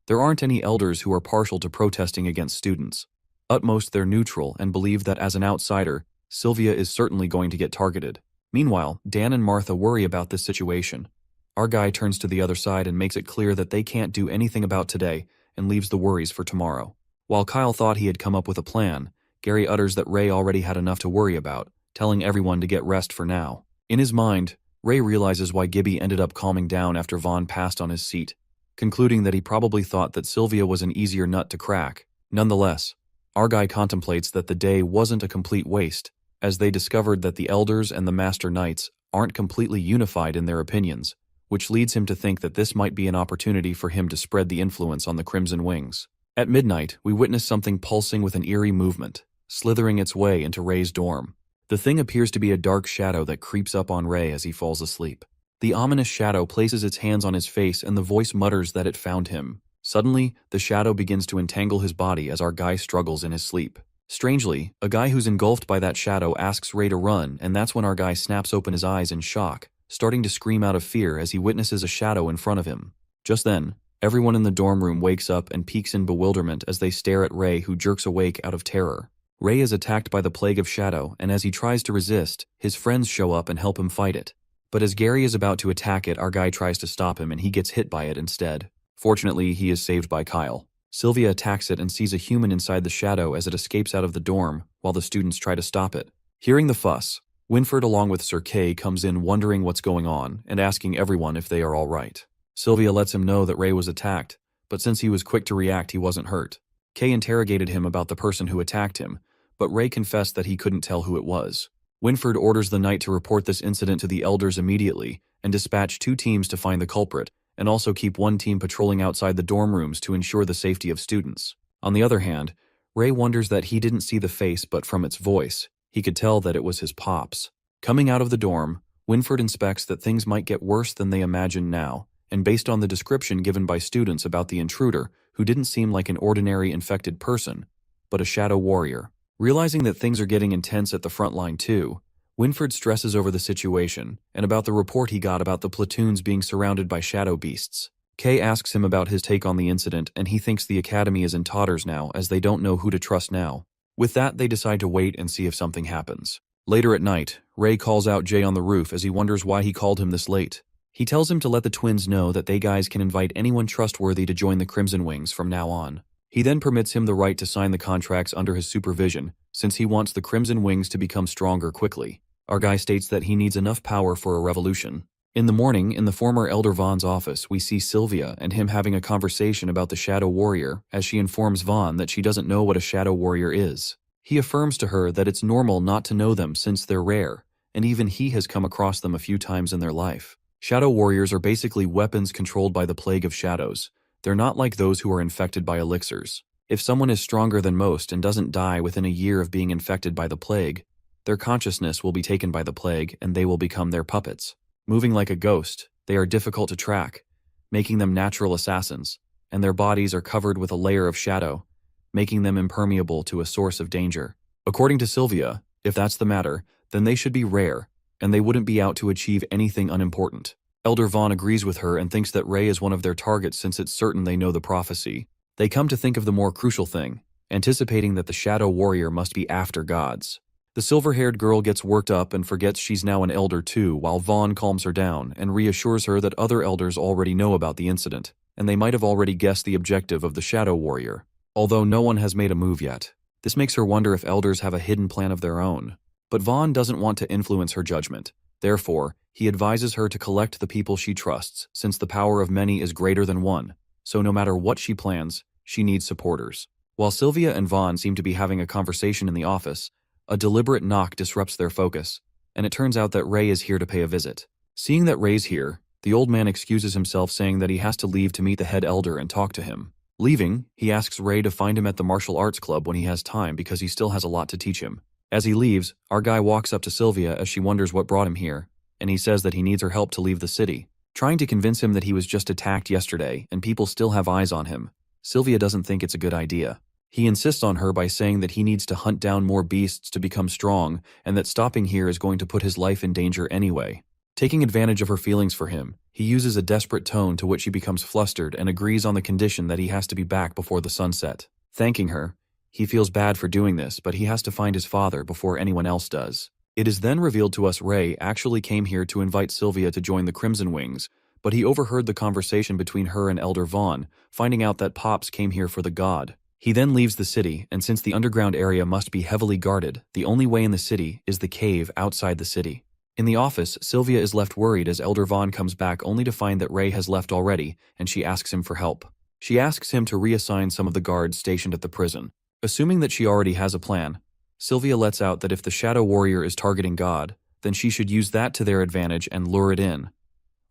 there aren't any elders who are partial to protesting against students. At most, they're neutral and believe that as an outsider, Sylvia is certainly going to get targeted. Meanwhile, Dan and Martha worry about this situation. Our guy turns to the other side and makes it clear that they can't do anything about today and leaves the worries for tomorrow. While Kyle thought he had come up with a plan, Gary utters that Ray already had enough to worry about, telling everyone to get rest for now. In his mind, Ray realizes why Gibby ended up calming down after Vaughn passed on his seat, concluding that he probably thought that Sylvia was an easier nut to crack. Nonetheless, our guy contemplates that the day wasn't a complete waste, as they discovered that the elders and the Master Knights aren't completely unified in their opinions, which leads him to think that this might be an opportunity for him to spread the influence on the Crimson Wings. At midnight, we witness something pulsing with an eerie movement, slithering its way into Ray's dorm. The thing appears to be a dark shadow that creeps up on Ray as he falls asleep. The ominous shadow places its hands on his face and the voice mutters that it found him, Suddenly, the shadow begins to entangle his body as our guy struggles in his sleep. Strangely, a guy who's engulfed by that shadow asks Ray to run, and that's when our guy snaps open his eyes in shock, starting to scream out of fear as he witnesses a shadow in front of him. Just then, everyone in the dorm room wakes up and peeks in bewilderment as they stare at Ray, who jerks awake out of terror. Ray is attacked by the plague of shadow, and as he tries to resist, his friends show up and help him fight it. But as Gary is about to attack it, our guy tries to stop him and he gets hit by it instead. Fortunately, he is saved by Kyle. Sylvia attacks it and sees a human inside the shadow as it escapes out of the dorm, while the students try to stop it. Hearing the fuss, Winford along with Sir Kay comes in wondering what's going on and asking everyone if they are all right. Sylvia lets him know that Ray was attacked, but since he was quick to react, he wasn't hurt. Kay interrogated him about the person who attacked him, but Ray confessed that he couldn't tell who it was. Winford orders the knight to report this incident to the elders immediately and dispatch 2 teams to find the culprit, and also keep 1 team patrolling outside the dorm rooms to ensure the safety of students. On the other hand, Ray wonders that he didn't see the face, but from its voice, he could tell that it was his pops. Coming out of the dorm, Winford inspects that things might get worse than they imagine now, and based on the description given by students about the intruder, who didn't seem like an ordinary infected person, but a shadow warrior. Realizing that things are getting intense at the front line too, Winford stresses over the situation and about the report he got about the platoons being surrounded by shadow beasts. Kay asks him about his take on the incident, and he thinks the academy is in tatters now as they don't know who to trust now. With that, they decide to wait and see if something happens. Later at night, Ray calls out Jay on the roof as he wonders why he called him this late. He tells him to let the twins know that they guys can invite anyone trustworthy to join the Crimson Wings from now on. He then permits him the right to sign the contracts under his supervision, since he wants the Crimson Wings to become stronger quickly. Our guy states that he needs enough power for a revolution. In the morning, in the former Elder Vaughn's office, we see Sylvia and him having a conversation about the Shadow Warrior, as she informs Vaughn that she doesn't know what a Shadow Warrior is. He affirms to her that it's normal not to know them since they're rare, and even he has come across them a few times in their life. Shadow Warriors are basically weapons controlled by the plague of shadows. They're not like those who are infected by elixirs. If someone is stronger than most and doesn't die within a year of being infected by the plague, their consciousness will be taken by the plague and they will become their puppets. Moving like a ghost, they are difficult to track, making them natural assassins, and their bodies are covered with a layer of shadow, making them impermeable to a source of danger. According to Sylvia, if that's the matter, then they should be rare, and they wouldn't be out to achieve anything unimportant. Elder Vaughn agrees with her and thinks that Ray is one of their targets since it's certain they know the prophecy. They come to think of the more crucial thing, anticipating that the Shadow Warrior must be after gods. The silver-haired girl gets worked up and forgets she's now an elder too, while Vaughn calms her down and reassures her that other elders already know about the incident, and they might have already guessed the objective of the Shadow Warrior, although no one has made a move yet. This makes her wonder if elders have a hidden plan of their own. But Vaughn doesn't want to influence her judgment. Therefore, he advises her to collect the people she trusts, since the power of many is greater than one, so no matter what she plans, she needs supporters. While Sylvia and Vaughn seem to be having a conversation in the office, a deliberate knock disrupts their focus, and it turns out that Ray is here to pay a visit. Seeing that Ray's here, the old man excuses himself, saying that he has to leave to meet the head elder and talk to him. Leaving, he asks Ray to find him at the martial arts club when he has time because he still has a lot to teach him. As he leaves, our guy walks up to Sylvia as she wonders what brought him here, and he says that he needs her help to leave the city. Trying to convince him that he was just attacked yesterday and people still have eyes on him, Sylvia doesn't think it's a good idea. He insists on her by saying that he needs to hunt down more beasts to become strong and that stopping here is going to put his life in danger anyway. Taking advantage of her feelings for him, he uses a desperate tone to which she becomes flustered and agrees on the condition that he has to be back before the sunset. Thanking her, he feels bad for doing this, but he has to find his father before anyone else does. It is then revealed to us Ray actually came here to invite Sylvia to join the Crimson Wings, but he overheard the conversation between her and Elder Vaughn, finding out that Pops came here for the god. He then leaves the city, and since the underground area must be heavily guarded, the only way in the city is the cave outside the city. In the office, Sylvia is left worried as Elder Vaughn comes back only to find that Ray has left already, and she asks him for help. She asks him to reassign some of the guards stationed at the prison. Assuming that she already has a plan, Sylvia lets out that if the Shadow Warrior is targeting God, then she should use that to their advantage and lure it in,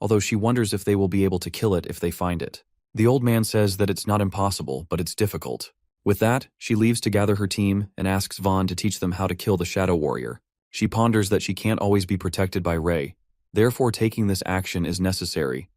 although she wonders if they will be able to kill it if they find it. The old man says that it's not impossible, but it's difficult. With that, she leaves to gather her team and asks Vaughn to teach them how to kill the Shadow Warrior. She ponders that she can't always be protected by Ray, therefore taking this action is necessary.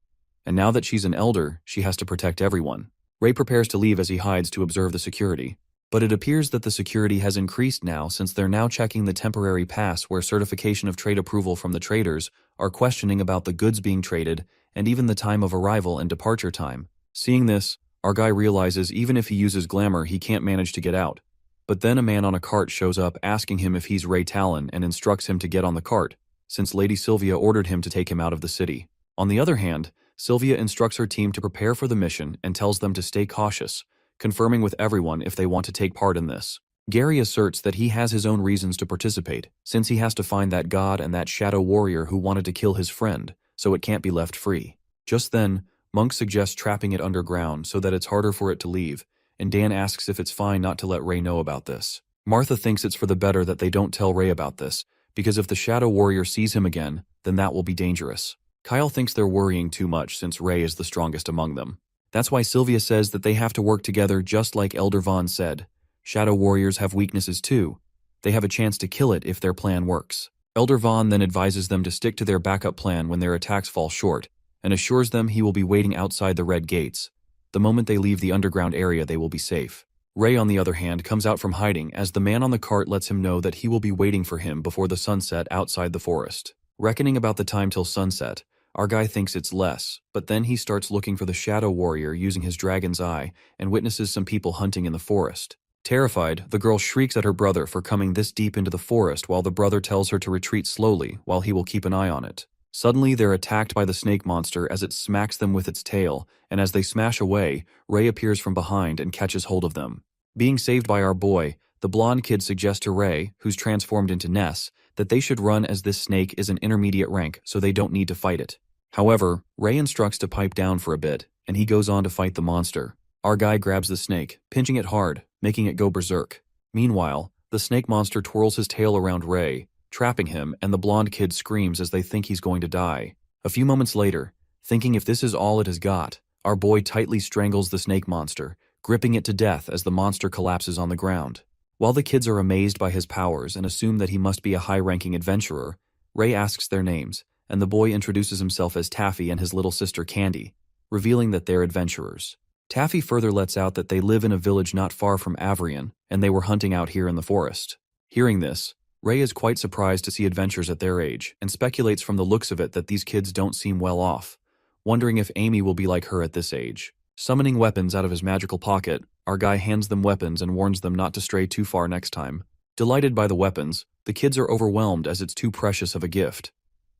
And now that she's an elder, she has to protect everyone. Ray prepares to leave as he hides to observe the security. But it appears that the security has increased now since they're now checking the temporary pass where certification of trade approval from the traders are questioning about the goods being traded and even the time of arrival and departure time. Seeing this, our guy realizes even if he uses glamour he can't manage to get out. But then a man on a cart shows up asking him if he's Ray Talon and instructs him to get on the cart, since Lady Sylvia ordered him to take him out of the city. On the other hand, Sylvia instructs her team to prepare for the mission and tells them to stay cautious, confirming with everyone if they want to take part in this. Gary asserts that he has his own reasons to participate, since he has to find that god and that shadow warrior who wanted to kill his friend, so it can't be left free. Just then, Monk suggests trapping it underground so that it's harder for it to leave, and Dan asks if it's fine not to let Ray know about this. Martha thinks it's for the better that they don't tell Ray about this, because if the shadow warrior sees him again, then that will be dangerous. Kyle thinks they're worrying too much since Ray is the strongest among them. That's why Sylvia says that they have to work together just like Elder Vaughn said. Shadow warriors have weaknesses too. They have a chance to kill it if their plan works. Elder Vaughn then advises them to stick to their backup plan when their attacks fall short, and assures them he will be waiting outside the red gates. The moment they leave the underground area they will be safe. Ray, on the other hand, comes out from hiding as the man on the cart lets him know that he will be waiting for him before the sunset outside the forest. Reckoning about the time till sunset, our guy thinks it's less, but then he starts looking for the shadow warrior using his dragon's eye and witnesses some people hunting in the forest. Terrified, the girl shrieks at her brother for coming this deep into the forest while the brother tells her to retreat slowly while he will keep an eye on it. Suddenly, they're attacked by the snake monster as it smacks them with its tail, and as they smash away, Ray appears from behind and catches hold of them. Being saved by our boy, the blonde kid suggests to Ray, who's transformed into Ness, that they should run as this snake is an intermediate rank so they don't need to fight it. However, Ray instructs to pipe down for a bit, and he goes on to fight the monster. Our guy grabs the snake, pinching it hard, making it go berserk. Meanwhile, the snake monster twirls his tail around Ray, trapping him, and the blonde kid screams as they think he's going to die. A few moments later, thinking if this is all it has got, our boy tightly strangles the snake monster, gripping it to death as the monster collapses on the ground. While the kids are amazed by his powers and assume that he must be a high-ranking adventurer, Ray asks their names, and the boy introduces himself as Taffy and his little sister Candy, revealing that they're adventurers. Taffy further lets out that they live in a village not far from Avrion, and they were hunting out here in the forest. Hearing this, Ray is quite surprised to see adventures at their age, and speculates from the looks of it that these kids don't seem well off, wondering if Amy will be like her at this age. Summoning weapons out of his magical pocket, our guy hands them weapons and warns them not to stray too far next time. Delighted by the weapons, the kids are overwhelmed as it's too precious of a gift.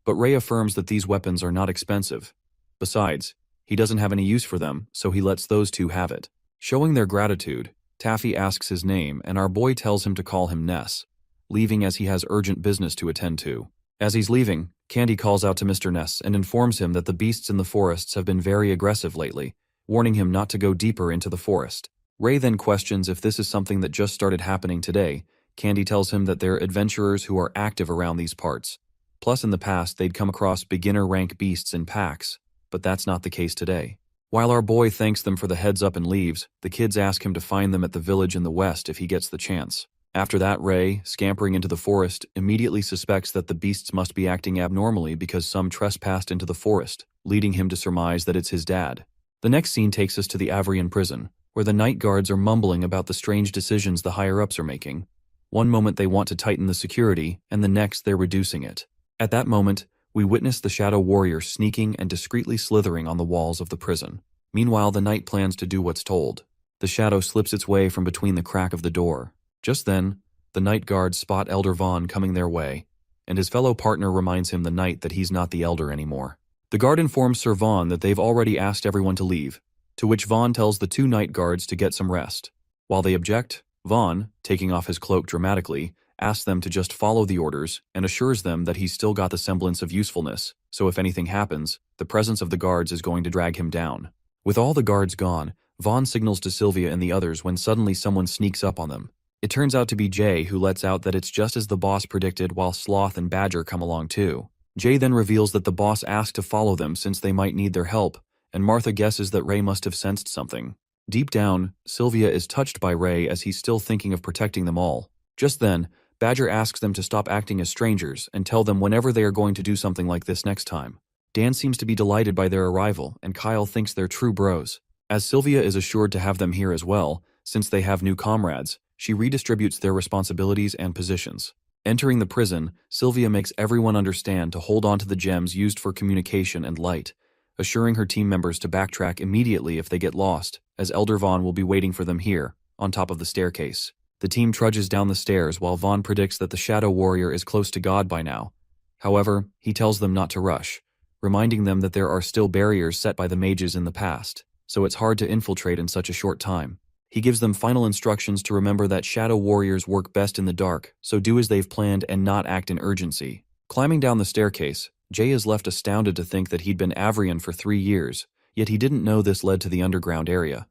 But Ray affirms that these weapons are not expensive. Besides, he doesn't have any use for them, so he lets those two have it. Showing their gratitude, Taffy asks his name, and our boy tells him to call him Ness, leaving as he has urgent business to attend to. As he's leaving, Candy calls out to Mr. Ness and informs him that the beasts in the forests have been very aggressive lately, warning him not to go deeper into the forest. Ray then questions if this is something that just started happening today. Candy tells him that they're adventurers who are active around these parts. Plus, in the past, they'd come across beginner-rank beasts in packs, but that's not the case today. While our boy thanks them for the heads up and leaves, the kids ask him to find them at the village in the west if he gets the chance. After that, Ray, scampering into the forest, immediately suspects that the beasts must be acting abnormally because some trespassed into the forest, leading him to surmise that it's his dad. The next scene takes us to the Avrion prison, where the night guards are mumbling about the strange decisions the higher-ups are making. One moment they want to tighten the security, and the next they're reducing it. At that moment, we witness the shadow warrior sneaking and discreetly slithering on the walls of the prison. Meanwhile, the knight plans to do what's told. The shadow slips its way from between the crack of the door. Just then, the night guards spot Elder Vaughn coming their way, and his fellow partner reminds him the knight that he's not the elder anymore. The guard informs Sir Vaughn that they've already asked everyone to leave, to which Vaughn tells the two night guards to get some rest. While they object, Vaughn, taking off his cloak dramatically, asks them to just follow the orders and assures them that he's still got the semblance of usefulness, so if anything happens, the presence of the guards is going to drag him down. With all the guards gone, Vaughn signals to Sylvia and the others when suddenly someone sneaks up on them. It turns out to be Jay, who lets out that it's just as the boss predicted while Sloth and Badger come along too. Jay then reveals that the boss asked to follow them since they might need their help, and Martha guesses that Ray must have sensed something. Deep down, Sylvia is touched by Ray as he's still thinking of protecting them all. Just then, Badger asks them to stop acting as strangers and tell them whenever they are going to do something like this next time. Dan seems to be delighted by their arrival, and Kyle thinks they're true bros. As Sylvia is assured to have them here as well, since they have new comrades, she redistributes their responsibilities and positions. Entering the prison, Sylvia makes everyone understand to hold on to the gems used for communication and light, assuring her team members to backtrack immediately if they get lost, as Elder Vaughn will be waiting for them here, on top of the staircase. The team trudges down the stairs while Vaughn predicts that the Shadow Warrior is close to God by now. However, he tells them not to rush, reminding them that there are still barriers set by the mages in the past, so it's hard to infiltrate in such a short time. He gives them final instructions to remember that Shadow Warriors work best in the dark, so do as they've planned and not act in urgency. Climbing down the staircase, Jay is left astounded to think that he'd been Avrian for 3 years, yet he didn't know this led to the underground area.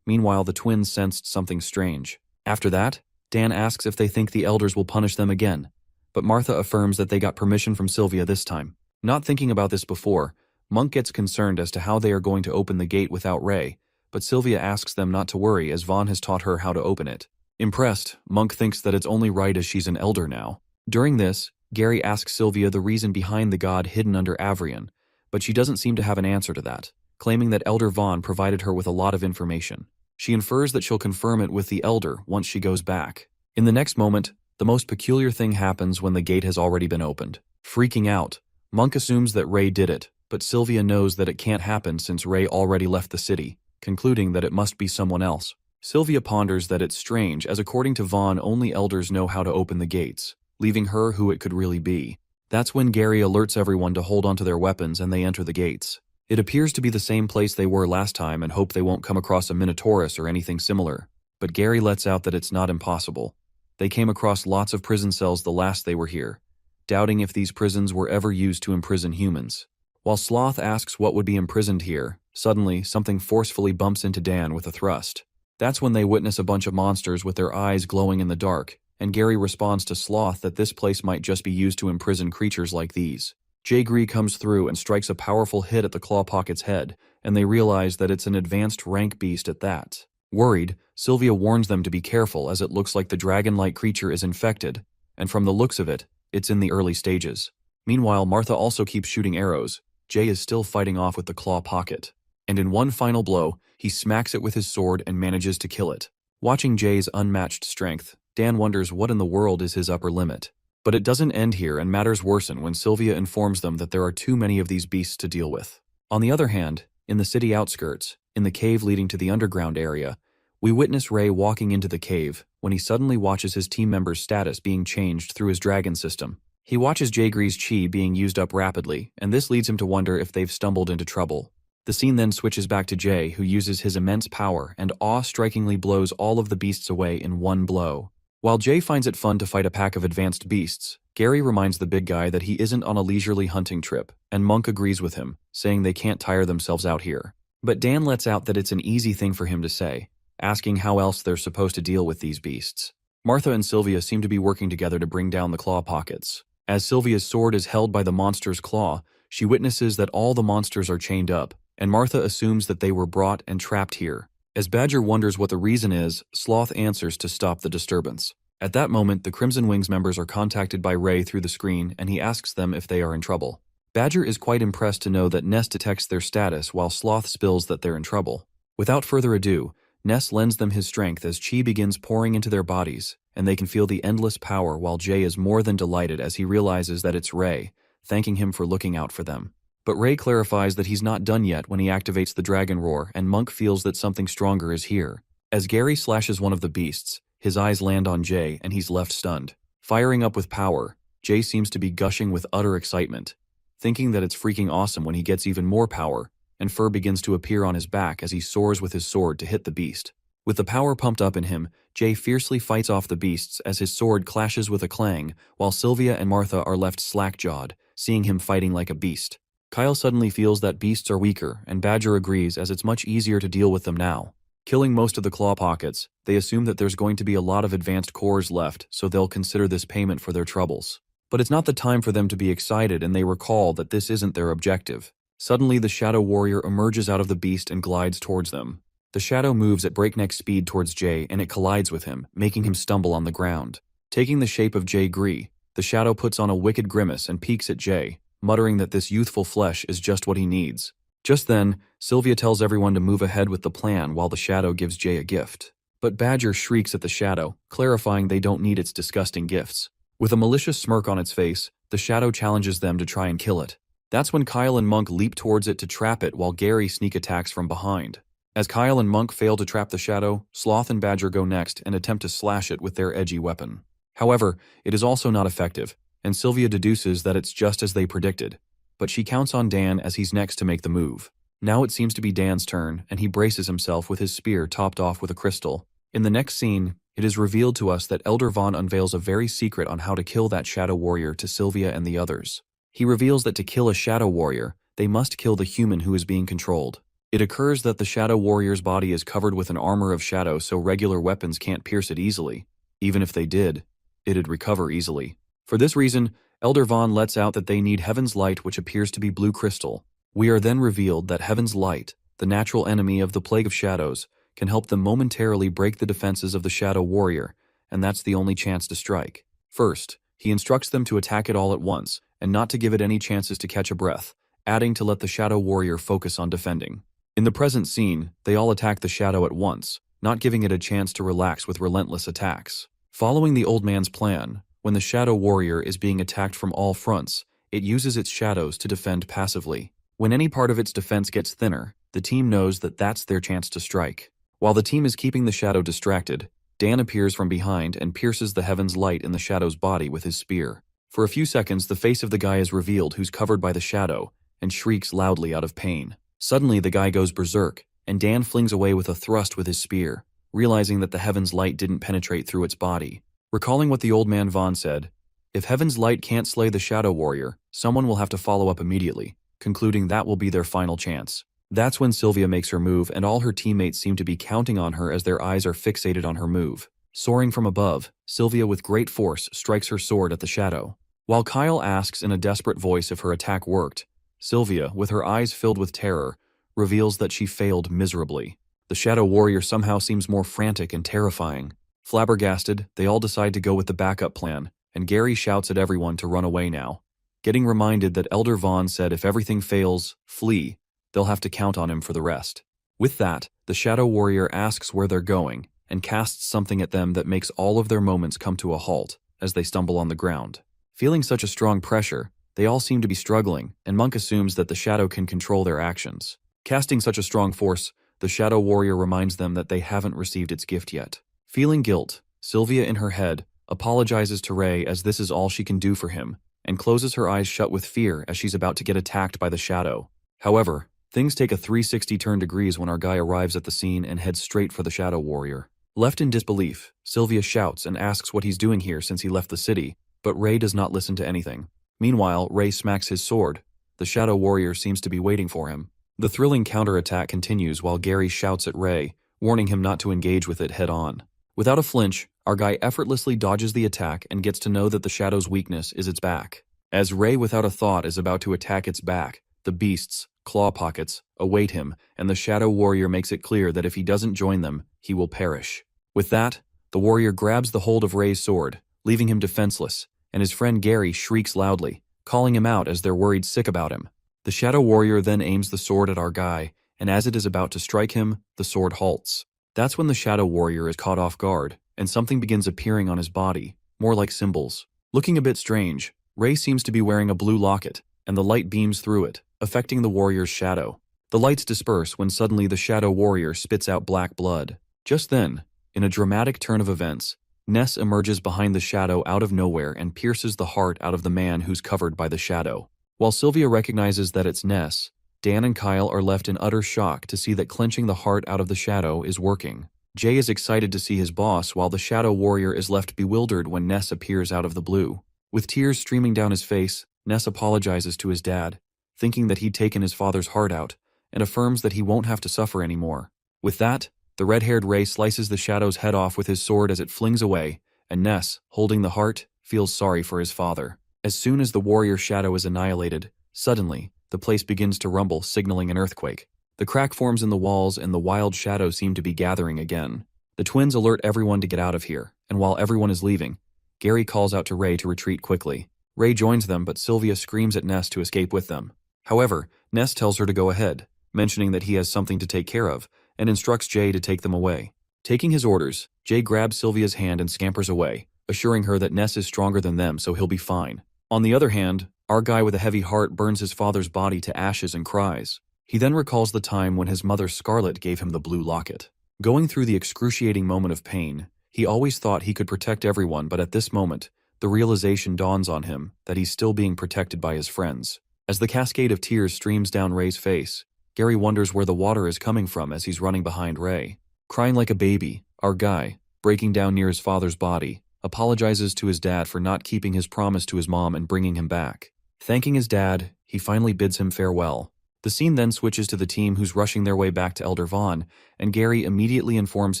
Meanwhile, the twins sensed something strange. After that, Dan asks if they think the elders will punish them again, but Martha affirms that they got permission from Sylvia this time. Not thinking about this before, Monk gets concerned as to how they are going to open the gate without Ray, but Sylvia asks them not to worry as Vaughn has taught her how to open it. Impressed, Monk thinks that it's only right as she's an elder now. During this, Gary asks Sylvia the reason behind the god hidden under Avrian, but she doesn't seem to have an answer to that, claiming that Elder Vaughn provided her with a lot of information. She infers that she'll confirm it with the elder once she goes back. In the next moment, the most peculiar thing happens when the gate has already been opened. Freaking out, Monk assumes that Ray did it, but Sylvia knows that it can't happen since Ray already left the city, concluding that it must be someone else. Sylvia ponders that it's strange as according to Vaughn only elders know how to open the gates, leaving her who it could really be. That's when Gary alerts everyone to hold onto their weapons and they enter the gates. It appears to be the same place they were last time and hope they won't come across a Minotaurus or anything similar, but Gary lets out that it's not impossible. They came across lots of prison cells the last they were here, doubting if these prisons were ever used to imprison humans. While Sloth asks what would be imprisoned here, suddenly something forcefully bumps into Dan with a thrust. That's when they witness a bunch of monsters with their eyes glowing in the dark, and Gary responds to Sloth that this place might just be used to imprison creatures like these. Jay Gree comes through and strikes a powerful hit at the Clawpocket's head, and they realize that it's an advanced rank beast at that. Worried, Sylvia warns them to be careful as it looks like the dragon-like creature is infected, and from the looks of it, it's in the early stages. Meanwhile, Martha also keeps shooting arrows. Jay is still fighting off with the Clawpocket, and in one final blow, he smacks it with his sword and manages to kill it. Watching Jay's unmatched strength, Dan wonders what in the world is his upper limit. But it doesn't end here and matters worsen when Sylvia informs them that there are too many of these beasts to deal with. On the other hand, in the city outskirts, in the cave leading to the underground area, we witness Ray walking into the cave when he suddenly watches his team member's status being changed through his dragon system. He watches Jay Gree's chi being used up rapidly, and this leads him to wonder if they've stumbled into trouble. The scene then switches back to Jay, who uses his immense power and awe-strikingly blows all of the beasts away in one blow. While Jay finds it fun to fight a pack of advanced beasts, Gary reminds the big guy that he isn't on a leisurely hunting trip, and Monk agrees with him, saying they can't tire themselves out here. But Dan lets out that it's an easy thing for him to say, asking how else they're supposed to deal with these beasts. Martha and Sylvia seem to be working together to bring down the Clawpockets. As Sylvia's sword is held by the monster's claw, she witnesses that all the monsters are chained up, and Martha assumes that they were brought and trapped here. As Badger wonders what the reason is, Sloth answers to stop the disturbance. At that moment, the Crimson Wings members are contacted by Ray through the screen, and he asks them if they are in trouble. Badger is quite impressed to know that Ness detects their status while Sloth spills that they're in trouble. Without further ado, Ness lends them his strength as chi begins pouring into their bodies, and they can feel the endless power while Jay is more than delighted as he realizes that it's Ray, thanking him for looking out for them. But Ray clarifies that he's not done yet when he activates the Dragon Roar, and Monk feels that something stronger is here. As Gary slashes one of the beasts, his eyes land on Jay and he's left stunned. Firing up with power, Jay seems to be gushing with utter excitement, thinking that it's freaking awesome when he gets even more power, and fur begins to appear on his back as he soars with his sword to hit the beast. With the power pumped up in him, Jay fiercely fights off the beasts as his sword clashes with a clang, while Sylvia and Martha are left slack-jawed, seeing him fighting like a beast. Kyle suddenly feels that beasts are weaker, and Badger agrees as it's much easier to deal with them now. Killing most of the Clawpockets, they assume that there's going to be a lot of advanced cores left, so they'll consider this payment for their troubles. But it's not the time for them to be excited, and they recall that this isn't their objective. Suddenly, the Shadow Warrior emerges out of the beast and glides towards them. The shadow moves at breakneck speed towards Jay, and it collides with him, making him stumble on the ground. Taking the shape of Jay Gree, the shadow puts on a wicked grimace and peeks at Jay, muttering that this youthful flesh is just what he needs. Just then, Sylvia tells everyone to move ahead with the plan while the shadow gives Jay a gift. But Badger shrieks at the shadow, clarifying they don't need its disgusting gifts. With a malicious smirk on its face, the shadow challenges them to try and kill it. That's when Kyle and Monk leap towards it to trap it while Gary sneak attacks from behind. As Kyle and Monk fail to trap the shadow, Sloth and Badger go next and attempt to slash it with their edgy weapon. However, it is also not effective, and Sylvia deduces that it's just as they predicted. But she counts on Dan as he's next to make the move. Now it seems to be Dan's turn, and he braces himself with his spear topped off with a crystal. In the next scene, it is revealed to us that Elder Vaughn unveils a very secret on how to kill that shadow warrior to Sylvia and the others. He reveals that to kill a shadow warrior, they must kill the human who is being controlled. It occurs that the shadow warrior's body is covered with an armor of shadow so regular weapons can't pierce it easily. Even if they did, it'd recover easily. For this reason, Elder Vaughn lets out that they need Heaven's Light, which appears to be blue crystal. We are then revealed that Heaven's Light, the natural enemy of the Plague of Shadows, can help them momentarily break the defenses of the Shadow Warrior, and that's the only chance to strike. First, he instructs them to attack it all at once, and not to give it any chances to catch a breath, adding to let the Shadow Warrior focus on defending. In the present scene, they all attack the Shadow at once, not giving it a chance to relax with relentless attacks. Following the old man's plan, when the Shadow Warrior is being attacked from all fronts, it uses its shadows to defend passively. When any part of its defense gets thinner, the team knows that that's their chance to strike. While the team is keeping the shadow distracted, Dan appears from behind and pierces the Heaven's Light in the shadow's body with his spear. For a few seconds, the face of the guy is revealed who's covered by the shadow, and shrieks loudly out of pain. Suddenly, the guy goes berserk, and Dan flings away with a thrust with his spear, realizing that the Heaven's Light didn't penetrate through its body. Recalling what the old man Vaughn said, if Heaven's Light can't slay the Shadow Warrior, someone will have to follow up immediately, concluding that will be their final chance. That's when Sylvia makes her move, and all her teammates seem to be counting on her as their eyes are fixated on her move. Soaring from above, Sylvia with great force strikes her sword at the shadow. While Kyle asks in a desperate voice if her attack worked, Sylvia, with her eyes filled with terror, reveals that she failed miserably. The Shadow Warrior somehow seems more frantic and terrifying. Flabbergasted, they all decide to go with the backup plan, and Gary shouts at everyone to run away now. Getting reminded that Elder Vaughn said if everything fails, flee, they'll have to count on him for the rest. With that, the Shadow Warrior asks where they're going, and casts something at them that makes all of their moments come to a halt as they stumble on the ground. Feeling such a strong pressure, they all seem to be struggling, and Monk assumes that the shadow can control their actions. Casting such a strong force, the Shadow Warrior reminds them that they haven't received its gift yet. Feeling guilt, Sylvia in her head apologizes to Ray as this is all she can do for him, and closes her eyes shut with fear as she's about to get attacked by the shadow. However, things take a 360 turn degrees when our guy arrives at the scene and heads straight for the Shadow Warrior. Left in disbelief, Sylvia shouts and asks what he's doing here since he left the city, but Ray does not listen to anything. Meanwhile, Ray smacks his sword. The Shadow Warrior seems to be waiting for him. The thrilling counterattack continues while Gary shouts at Ray, warning him not to engage with it head-on. Without a flinch, our guy effortlessly dodges the attack and gets to know that the shadow's weakness is its back. As Ray without a thought is about to attack its back, the beast's claw pockets await him, and the Shadow Warrior makes it clear that if he doesn't join them, he will perish. With that, the warrior grabs the hold of Ray's sword, leaving him defenseless, and his friend Gary shrieks loudly, calling him out as they're worried sick about him. The Shadow Warrior then aims the sword at our guy, and as it is about to strike him, the sword halts. That's when the Shadow Warrior is caught off guard, and something begins appearing on his body, more like symbols. Looking a bit strange, Ray seems to be wearing a blue locket, and the light beams through it, affecting the warrior's shadow. The lights disperse when suddenly the Shadow Warrior spits out black blood. Just then, in a dramatic turn of events, Ness emerges behind the shadow out of nowhere and pierces the heart out of the man who's covered by the shadow. While Sylvia recognizes that it's Ness, Dan and Kyle are left in utter shock to see that clenching the heart out of the shadow is working. Jay is excited to see his boss while the Shadow Warrior is left bewildered when Ness appears out of the blue. With tears streaming down his face, Ness apologizes to his dad, thinking that he'd taken his father's heart out, and affirms that he won't have to suffer anymore. With that, the red-haired Ray slices the shadow's head off with his sword as it flings away, and Ness, holding the heart, feels sorry for his father. As soon as the warrior shadow is annihilated, suddenly, the place begins to rumble, signaling an earthquake. The crack forms in the walls and the wild shadows seem to be gathering again. The twins alert everyone to get out of here, and while everyone is leaving, Gary calls out to Ray to retreat quickly. Ray joins them, but Sylvia screams at Ness to escape with them. However, Ness tells her to go ahead, mentioning that he has something to take care of, and instructs Jay to take them away. Taking his orders, Jay grabs Sylvia's hand and scampers away, assuring her that Ness is stronger than them so he'll be fine. On the other hand, our guy with a heavy heart burns his father's body to ashes and cries. He then recalls the time when his mother Scarlet gave him the blue locket. Going through the excruciating moment of pain, he always thought he could protect everyone, but at this moment, the realization dawns on him that he's still being protected by his friends. As the cascade of tears streams down Ray's face, Gary wonders where the water is coming from as he's running behind Ray. Crying like a baby, our guy, breaking down near his father's body, apologizes to his dad for not keeping his promise to his mom and bringing him back. Thanking his dad, he finally bids him farewell. The scene then switches to the team who's rushing their way back to Elder Vaughn, and Gary immediately informs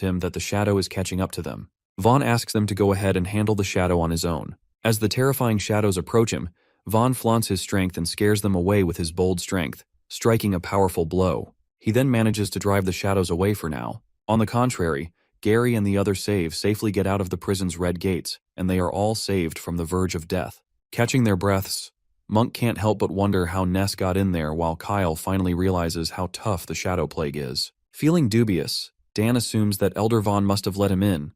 him that the shadow is catching up to them. Vaughn asks them to go ahead and handle the shadow on his own. As the terrifying shadows approach him, Vaughn flaunts his strength and scares them away with his bold strength, striking a powerful blow. He then manages to drive the shadows away for now. On the contrary, Gary and the other safely get out of the prison's red gates, and they are all saved from the verge of death. Catching their breaths, Monk can't help but wonder how Ness got in there, while Kyle finally realizes how tough the Shadow Plague is. Feeling dubious, Dan assumes that Elder Vaughn must have let him in.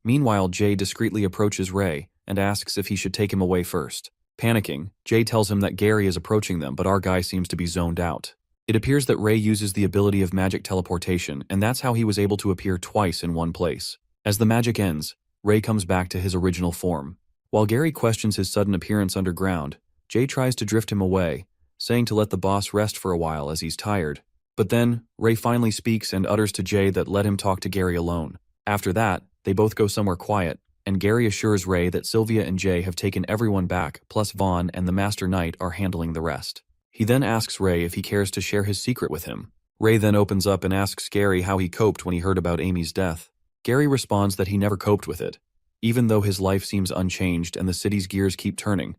Meanwhile, Jay discreetly approaches Ray and asks if he should take him away first. Panicking, Jay tells him that Gary is approaching them, but our guy seems to be zoned out. It appears that Ray uses the ability of magic teleportation, and that's how he was able to appear twice in one place. As the magic ends, Ray comes back to his original form. While Gary questions his sudden appearance underground, Jay tries to drift him away, saying to let the boss rest for a while as he's tired. But then, Ray finally speaks and utters to Jay that let him talk to Gary alone. After that, they both go somewhere quiet, and Gary assures Ray that Sylvia and Jay have taken everyone back, plus Vaughn and the Master Knight are handling the rest. He then asks Ray if he cares to share his secret with him. Ray then opens up and asks Gary how he coped when he heard about Amy's death. Gary responds that he never coped with it. Even though his life seems unchanged and the city's gears keep turning,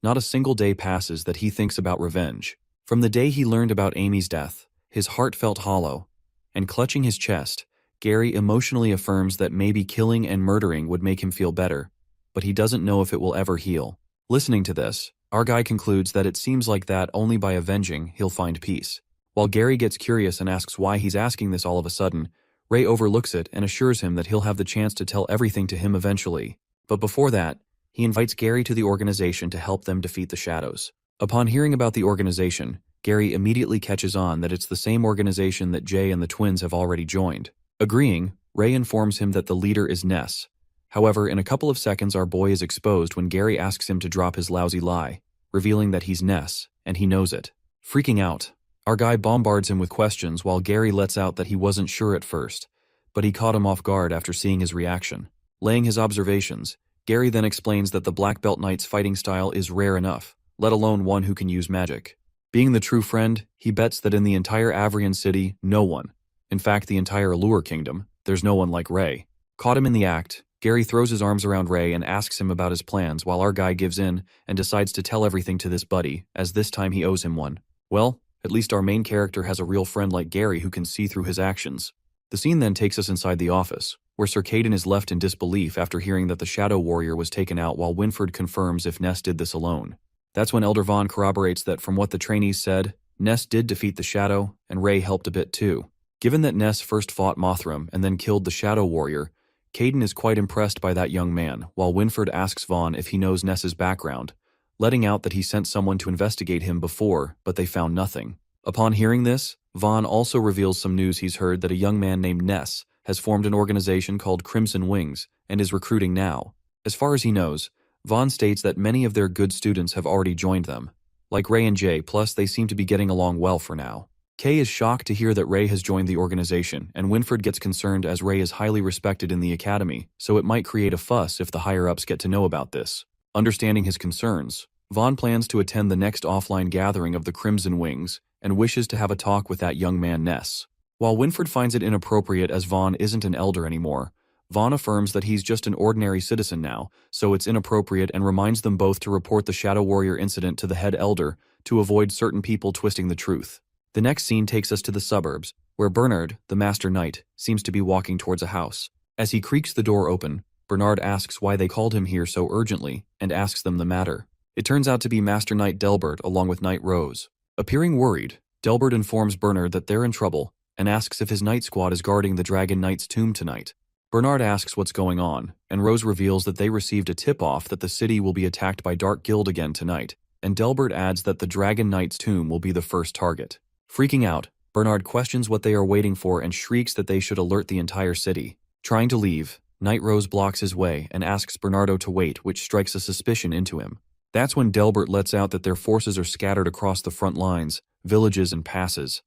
not a single day passes that he thinks about revenge. From the day he learned about Amy's death, his heart felt hollow, and clutching his chest, Gary emotionally affirms that maybe killing and murdering would make him feel better, but he doesn't know if it will ever heal. Listening to this, our guy concludes that it seems like that only by avenging he'll find peace. While Gary gets curious and asks why he's asking this all of a sudden, Ray overlooks it and assures him that he'll have the chance to tell everything to him eventually. But before that, he invites Gary to the organization to help them defeat the shadows. Upon hearing about the organization, Gary immediately catches on that it's the same organization that Jay and the twins have already joined. Agreeing, Ray informs him that the leader is Ness. However, in a couple of seconds our boy is exposed when Gary asks him to drop his lousy lie, revealing that he's Ness, and he knows it. Freaking out, our guy bombards him with questions while Gary lets out that he wasn't sure at first, but he caught him off guard after seeing his reaction. Laying his observations, Gary then explains that the Black Belt Knight's fighting style is rare enough, let alone one who can use magic. Being the true friend, he bets that in the entire Avrian city, no one, in fact the entire Allure Kingdom, there's no one like Ray. Caught him in the act, Gary throws his arms around Ray and asks him about his plans while our guy gives in and decides to tell everything to this buddy, as this time he owes him one. Well, at least our main character has a real friend like Gary who can see through his actions. The scene then takes us inside the office, where Sir Caden is left in disbelief after hearing that the Shadow Warrior was taken out while Winford confirms if Ness did this alone. That's when Elder Vaughn corroborates that from what the trainees said, Ness did defeat the Shadow, and Ray helped a bit too. Given that Ness first fought Mothram and then killed the Shadow Warrior, Caden is quite impressed by that young man, while Winford asks Vaughn if he knows Ness's background, letting out that he sent someone to investigate him before, but they found nothing. Upon hearing this, Vaughn also reveals some news he's heard that a young man named Ness has formed an organization called Crimson Wings and is recruiting now. As far as he knows, Vaughn states that many of their good students have already joined them. Like Ray and Jay, plus they seem to be getting along well for now. Kay is shocked to hear that Ray has joined the organization, and Winford gets concerned as Ray is highly respected in the academy, so it might create a fuss if the higher-ups get to know about this. Understanding his concerns, Vaughn plans to attend the next offline gathering of the Crimson Wings and wishes to have a talk with that young man Ness. While Winford finds it inappropriate as Vaughn isn't an elder anymore, Vaughn affirms that he's just an ordinary citizen now, so it's inappropriate, and reminds them both to report the Shadow Warrior incident to the head elder to avoid certain people twisting the truth. The next scene takes us to the suburbs, where Bernard, the Master Knight, seems to be walking towards a house. As he creaks the door open, Bernard asks why they called him here so urgently and asks them the matter. It turns out to be Master Knight Delbert along with Knight Rose. Appearing worried, Delbert informs Bernard that they're in trouble and asks if his night squad is guarding the Dragon Knight's tomb tonight. Bernard asks what's going on, and Rose reveals that they received a tip-off that the city will be attacked by Dark Guild again tonight, and Delbert adds that the Dragon Knight's tomb will be the first target. Freaking out, Bernard questions what they are waiting for and shrieks that they should alert the entire city. Trying to leave, Night Rose blocks his way and asks Bernardo to wait, which strikes a suspicion into him. That's when Delbert lets out that their forces are scattered across the front lines, villages and passes.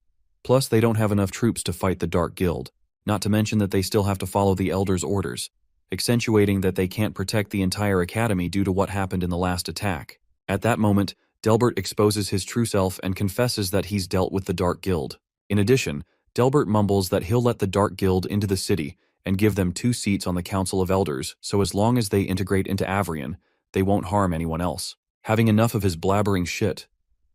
Plus, they don't have enough troops to fight the Dark Guild, not to mention that they still have to follow the Elder's orders, accentuating that they can't protect the entire academy due to what happened in the last attack. At that moment, Delbert exposes his true self and confesses that he's dealt with the Dark Guild. In addition, Delbert mumbles that he'll let the Dark Guild into the city and give them 2 seats on the Council of Elders, so as long as they integrate into Avrion, they won't harm anyone else. Having enough of his blabbering shit,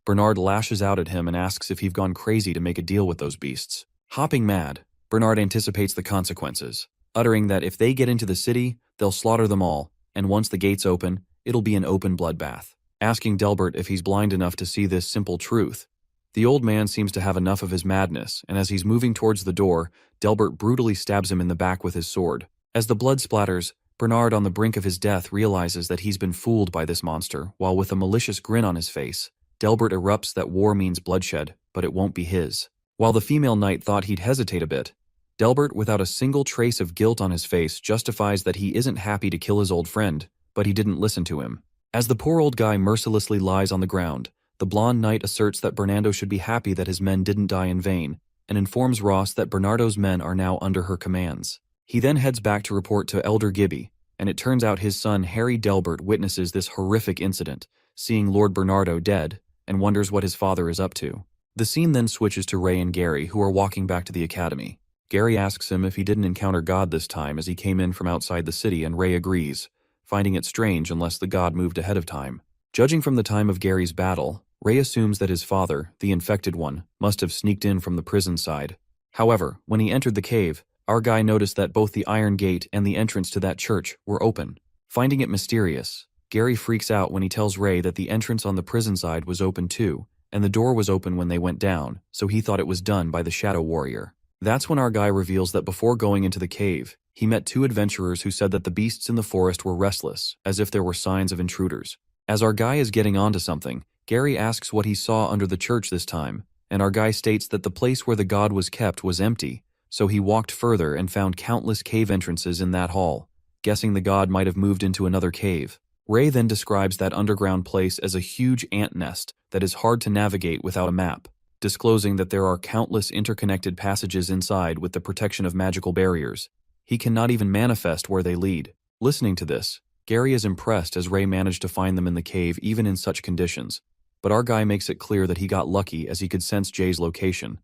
Bernard lashes out at him and asks if he's gone crazy to make a deal with those beasts. Hopping mad, Bernard anticipates the consequences, uttering that if they get into the city, they'll slaughter them all, and once the gates open, it'll be an open bloodbath. Asking Delbert if he's blind enough to see this simple truth. The old man seems to have enough of his madness, and as he's moving towards the door, Delbert brutally stabs him in the back with his sword. As the blood splatters, Bernard, on the brink of his death, realizes that he's been fooled by this monster, while with a malicious grin on his face, Delbert erupts that war means bloodshed, but it won't be his. While the female knight thought he'd hesitate a bit, Delbert, without a single trace of guilt on his face, justifies that he isn't happy to kill his old friend, but he didn't listen to him. As the poor old guy mercilessly lies on the ground, the blonde knight asserts that Bernardo should be happy that his men didn't die in vain, and informs Ross that Bernardo's men are now under her commands. He then heads back to report to Elder Gibby, and it turns out his son Harry Delbert witnesses this horrific incident, seeing Lord Bernardo dead, and wonders what his father is up to. The scene then switches to Ray and Gary, who are walking back to the academy. Gary asks him if he didn't encounter God this time as he came in from outside the city, and Ray agrees, finding it strange unless the god moved ahead of time. Judging from the time of Gary's battle, Ray assumes that his father, the infected one, must have sneaked in from the prison side. However, when he entered the cave, our guy noticed that both the iron gate and the entrance to that church were open. Finding it mysterious, Gary freaks out when he tells Ray that the entrance on the prison side was open too, and the door was open when they went down, so he thought it was done by the Shadow Warrior. That's when our guy reveals that before going into the cave, he met 2 adventurers who said that the beasts in the forest were restless, as if there were signs of intruders. As our guy is getting onto something, Gary asks what he saw under the church this time, and our guy states that the place where the god was kept was empty, so he walked further and found countless cave entrances in that hall, guessing the god might have moved into another cave. Ray then describes that underground place as a huge ant nest that is hard to navigate without a map, disclosing that there are countless interconnected passages inside with the protection of magical barriers. He cannot even manifest where they lead. Listening to this, Gary is impressed as Ray managed to find them in the cave even in such conditions, but our guy makes it clear that he got lucky as he could sense Jay's location.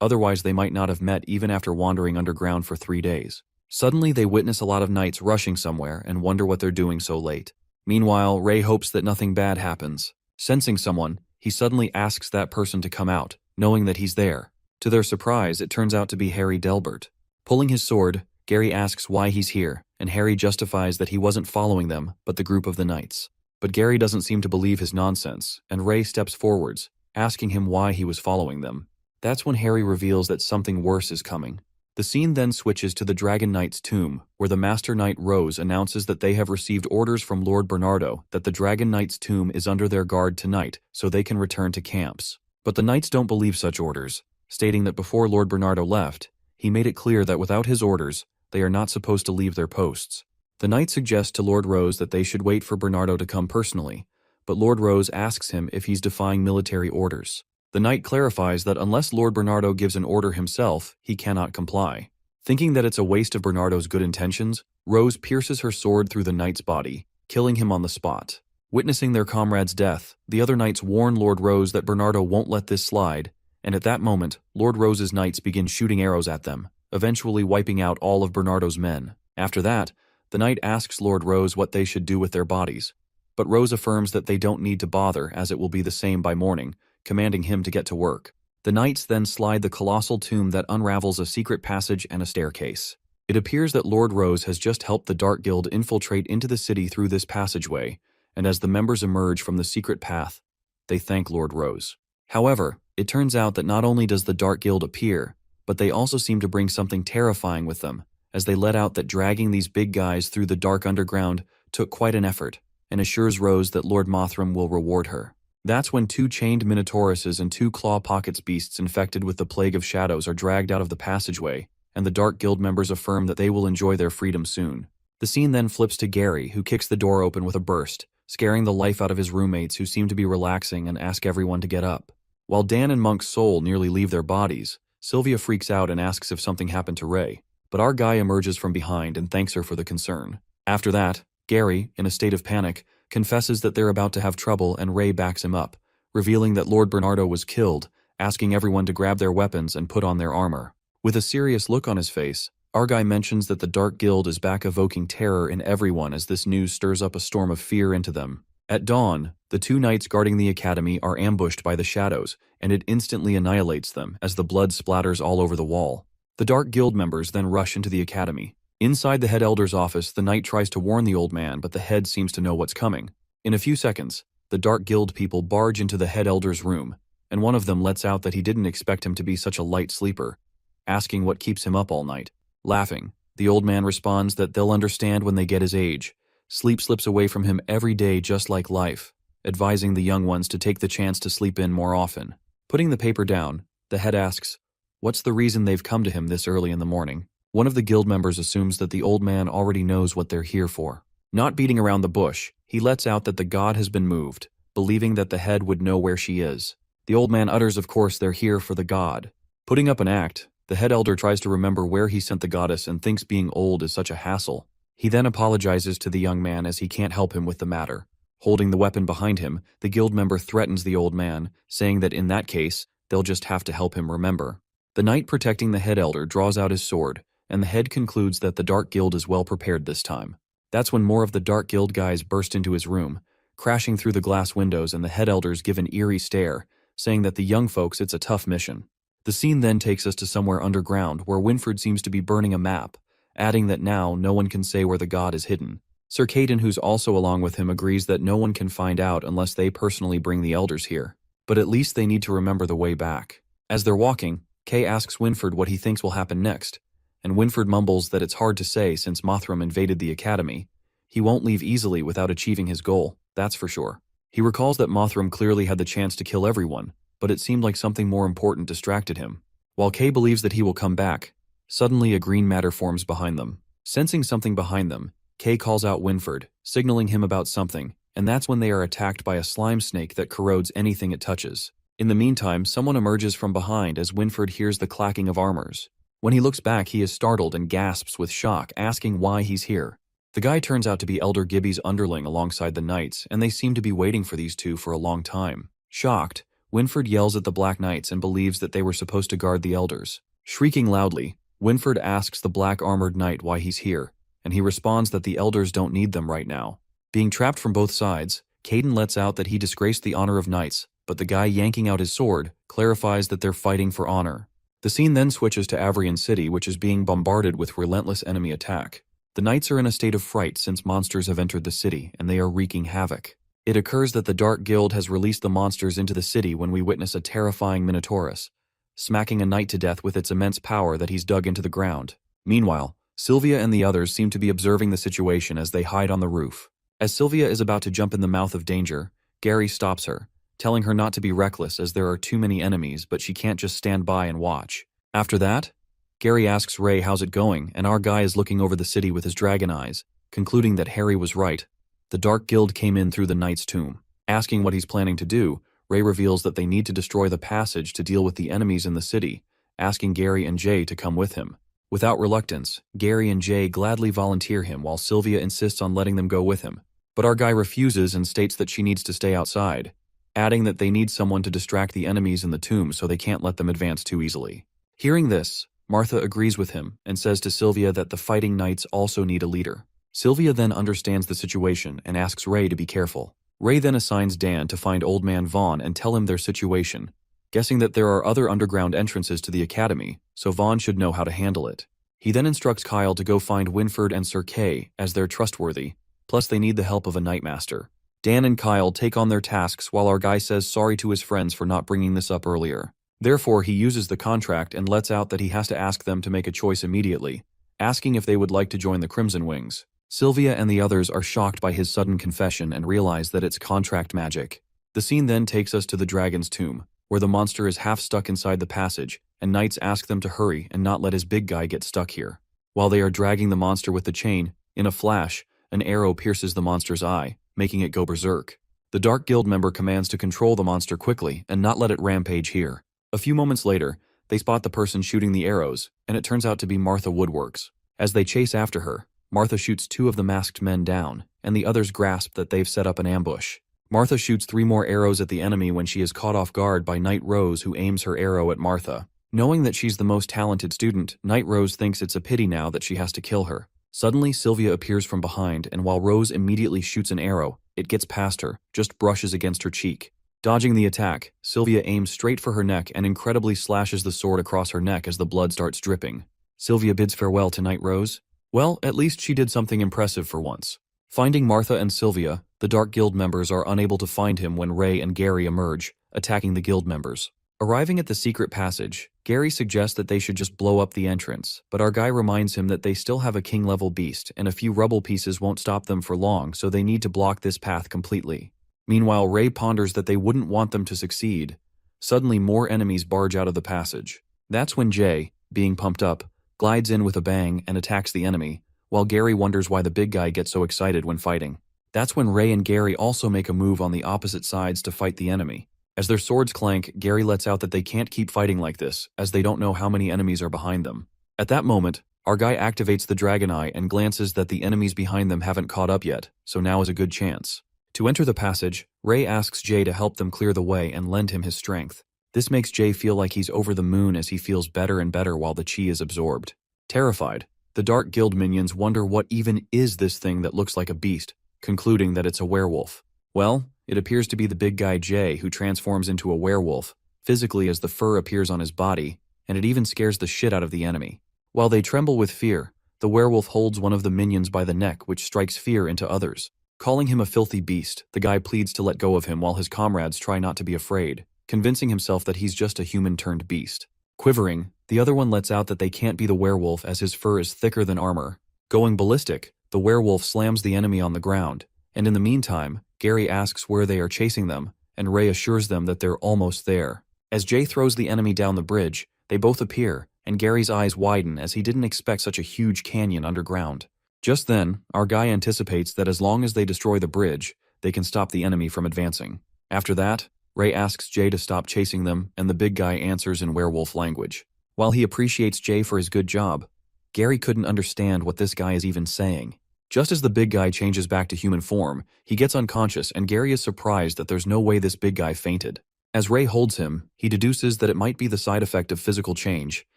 Otherwise they might not have met even after wandering underground for 3 days. Suddenly they witness a lot of knights rushing somewhere and wonder what they're doing so late. Meanwhile, Ray hopes that nothing bad happens. Sensing someone, he suddenly asks that person to come out, knowing that he's there. To their surprise, it turns out to be Harry Delbert. Pulling his sword, Gary asks why he's here, and Harry justifies that he wasn't following them, but the group of the knights. But Gary doesn't seem to believe his nonsense, and Ray steps forwards, asking him why he was following them. That's when Harry reveals that something worse is coming. The scene then switches to the Dragon Knight's tomb, where the Master Knight Rose announces that they have received orders from Lord Bernardo that the Dragon Knight's tomb is under their guard tonight, so they can return to camps. But the knights don't believe such orders, stating that before Lord Bernardo left, he made it clear that without his orders, they are not supposed to leave their posts. The knights suggest to Lord Rose that they should wait for Bernardo to come personally, but Lord Rose asks him if he's defying military orders. The knight clarifies that unless Lord Bernardo gives an order himself, he cannot comply. Thinking that it's a waste of Bernardo's good intentions, Rose pierces her sword through the knight's body, killing him on the spot. Witnessing their comrade's death, the other knights warn Lord Rose that Bernardo won't let this slide, and at that moment, Lord Rose's knights begin shooting arrows at them, eventually wiping out all of Bernardo's men. After that, the knight asks Lord Rose what they should do with their bodies, but Rose affirms that they don't need to bother as it will be the same by morning, commanding him to get to work. The knights then slide the colossal tomb that unravels a secret passage and a staircase. It appears that Lord Rose has just helped the Dark Guild infiltrate into the city through this passageway, and as the members emerge from the secret path, they thank Lord Rose. However, It turns out that not only does the Dark Guild appear, but they also seem to bring something terrifying with them, as they let out that dragging these big guys through the dark underground took quite an effort, and assures Rose that Lord Mothram will reward her. That's when 2 chained Minotauruses and 2 Claw Pockets beasts infected with the Plague of Shadows are dragged out of the passageway, and the Dark Guild members affirm that they will enjoy their freedom soon. The scene then flips to Gary, who kicks the door open with a burst, scaring the life out of his roommates who seem to be relaxing and ask everyone to get up. While Dan and Monk's soul nearly leave their bodies, Sylvia freaks out and asks if something happened to Ray, but our guy emerges from behind and thanks her for the concern. After that, Gary, in a state of panic, confesses that they're about to have trouble and Ray backs him up, revealing that Lord Bernardo was killed, asking everyone to grab their weapons and put on their armor. With a serious look on his face, our guy mentions that the Dark Guild is back, evoking terror in everyone as this news stirs up a storm of fear into them. At dawn, the 2 knights guarding the academy are ambushed by the shadows, and it instantly annihilates them as the blood splatters all over the wall. The Dark Guild members then rush into the academy. Inside the head elder's office, the knight tries to warn the old man, but the head seems to know what's coming. In a few seconds, the Dark Guild people barge into the head elder's room, and one of them lets out that he didn't expect him to be such a light sleeper, asking what keeps him up all night. Laughing, the old man responds that they'll understand when they get his age. Sleep slips away from him every day just like life, advising the young ones to take the chance to sleep in more often. Putting the paper down, the head asks, what's the reason they've come to him this early in the morning? One of the guild members assumes that the old man already knows what they're here for. Not beating around the bush, he lets out that the god has been moved, believing that the head would know where she is. The old man utters, of course, they're here for the god. Putting up an act, the head elder tries to remember where he sent the goddess and thinks being old is such a hassle. He then apologizes to the young man as he can't help him with the matter. Holding the weapon behind him, the guild member threatens the old man, saying that in that case, they'll just have to help him remember. The knight protecting the head elder draws out his sword, and the head concludes that the Dark Guild is well prepared this time. That's when more of the Dark Guild guys burst into his room, crashing through the glass windows, and the head elders give an eerie stare, saying that the young folks, it's a tough mission. The scene then takes us to somewhere underground where Winfred seems to be burning a map, adding that now no one can say where the god is hidden. Sir Caden, who's also along with him, agrees that no one can find out unless they personally bring the elders here, but at least they need to remember the way back. As they're walking, Kay asks Winfred what he thinks will happen next, and Winfred mumbles that it's hard to say since Mothram invaded the academy. He won't leave easily without achieving his goal, that's for sure. He recalls that Mothram clearly had the chance to kill everyone, but it seemed like something more important distracted him. While Kay believes that he will come back, suddenly a green matter forms behind them. Sensing something behind them, Kay calls out Winfred, signaling him about something, and that's when they are attacked by a slime snake that corrodes anything it touches. In the meantime, someone emerges from behind as Winfred hears the clacking of armors. When he looks back, he is startled and gasps with shock, asking why he's here. The guy turns out to be Elder Gibby's underling alongside the knights, and they seem to be waiting for these two for a long time. Shocked, Winfred yells at the Black Knights and believes that they were supposed to guard the elders. Shrieking loudly, Winfred asks the black armored knight why he's here, and he responds that the elders don't need them right now. Being trapped from both sides, Caden lets out that he disgraced the honor of knights, but the guy yanking out his sword clarifies that they're fighting for honor. The scene then switches to Avrian City, which is being bombarded with relentless enemy attack. The knights are in a state of fright since monsters have entered the city, and they are wreaking havoc. It occurs that the Dark Guild has released the monsters into the city when we witness a terrifying Minotaurus, smacking a knight to death with its immense power that he's dug into the ground. Meanwhile, Sylvia and the others seem to be observing the situation as they hide on the roof. As Sylvia is about to jump in the mouth of danger, Gary stops her, telling her not to be reckless as there are too many enemies, but she can't just stand by and watch. After that, Gary asks Ray how's it going, and our guy is looking over the city with his dragon eyes, concluding that Harry was right. The Dark Guild came in through the Knight's tomb. Asking what he's planning to do, Ray reveals that they need to destroy the passage to deal with the enemies in the city, asking Gary and Jay to come with him. Without reluctance, Gary and Jay gladly volunteer him while Sylvia insists on letting them go with him. But our guy refuses and states that she needs to stay outside, adding that they need someone to distract the enemies in the tomb so they can't let them advance too easily. Hearing this, Martha agrees with him and says to Sylvia that the fighting knights also need a leader. Sylvia then understands the situation and asks Ray to be careful. Ray then assigns Dan to find Old Man Vaughn and tell him their situation, guessing that there are other underground entrances to the academy, so Vaughn should know how to handle it. He then instructs Kyle to go find Winfred and Sir Kay, as they're trustworthy, plus they need the help of a Knightmaster. Dan and Kyle take on their tasks while our guy says sorry to his friends for not bringing this up earlier. Therefore, he uses the contract and lets out that he has to ask them to make a choice immediately, asking if they would like to join the Crimson Wings. Sylvia and the others are shocked by his sudden confession and realize that it's contract magic. The scene then takes us to the dragon's tomb, where the monster is half stuck inside the passage, and knights ask them to hurry and not let his big guy get stuck here. While they are dragging the monster with the chain, in a flash, an arrow pierces the monster's eye, making it go berserk. The Dark Guild member commands to control the monster quickly and not let it rampage here. A few moments later, they spot the person shooting the arrows, and it turns out to be Martha Woodworks. As they chase after her, Martha shoots 2 of the masked men down, and the others grasp that they've set up an ambush. Martha shoots 3 more arrows at the enemy when she is caught off guard by Knight Rose, who aims her arrow at Martha. Knowing that she's the most talented student, Knight Rose thinks it's a pity now that she has to kill her. Suddenly, Sylvia appears from behind, and while Rose immediately shoots an arrow, it gets past her, just brushes against her cheek. Dodging the attack, Sylvia aims straight for her neck and incredibly slashes the sword across her neck as the blood starts dripping. Sylvia bids farewell to Knight Rose. Well, at least she did something impressive for once. Finding Martha and Sylvia, the Dark Guild members are unable to find him when Ray and Gary emerge, attacking the guild members. Arriving at the secret passage, Gary suggests that they should just blow up the entrance, but our guy reminds him that they still have a king-level beast and a few rubble pieces won't stop them for long, so they need to block this path completely. Meanwhile, Ray ponders that they wouldn't want them to succeed. Suddenly, more enemies barge out of the passage. That's when Jay, being pumped up, glides in with a bang and attacks the enemy, while Gary wonders why the big guy gets so excited when fighting. That's when Ray and Gary also make a move on the opposite sides to fight the enemy. As their swords clank, Gary lets out that they can't keep fighting like this, as they don't know how many enemies are behind them. At that moment, our guy activates the Dragon Eye and glances that the enemies behind them haven't caught up yet, so now is a good chance. To enter the passage, Ray asks Jay to help them clear the way and lend him his strength. This makes Jay feel like he's over the moon as he feels better and better while the chi is absorbed. Terrified, the Dark Guild minions wonder what even is this thing that looks like a beast, concluding that it's a werewolf. Well, it appears to be the big guy Jay who transforms into a werewolf, physically as the fur appears on his body, and it even scares the shit out of the enemy. While they tremble with fear, the werewolf holds one of the minions by the neck, which strikes fear into others. Calling him a filthy beast, the guy pleads to let go of him while his comrades try not to be afraid, convincing himself that he's just a human-turned-beast. Quivering, the other one lets out that they can't be the werewolf as his fur is thicker than armor. Going ballistic, the werewolf slams the enemy on the ground, and in the meantime, Gary asks where they are chasing them, and Ray assures them that they're almost there. As Jay throws the enemy down the bridge, they both appear, and Gary's eyes widen as he didn't expect such a huge canyon underground. Just then, our guy anticipates that as long as they destroy the bridge, they can stop the enemy from advancing. After that, Ray asks Jay to stop chasing them, and the big guy answers in werewolf language. While he appreciates Jay for his good job, Gary couldn't understand what this guy is even saying. Just as the big guy changes back to human form, he gets unconscious and Gary is surprised that there's no way this big guy fainted. As Ray holds him, he deduces that it might be the side effect of physical change,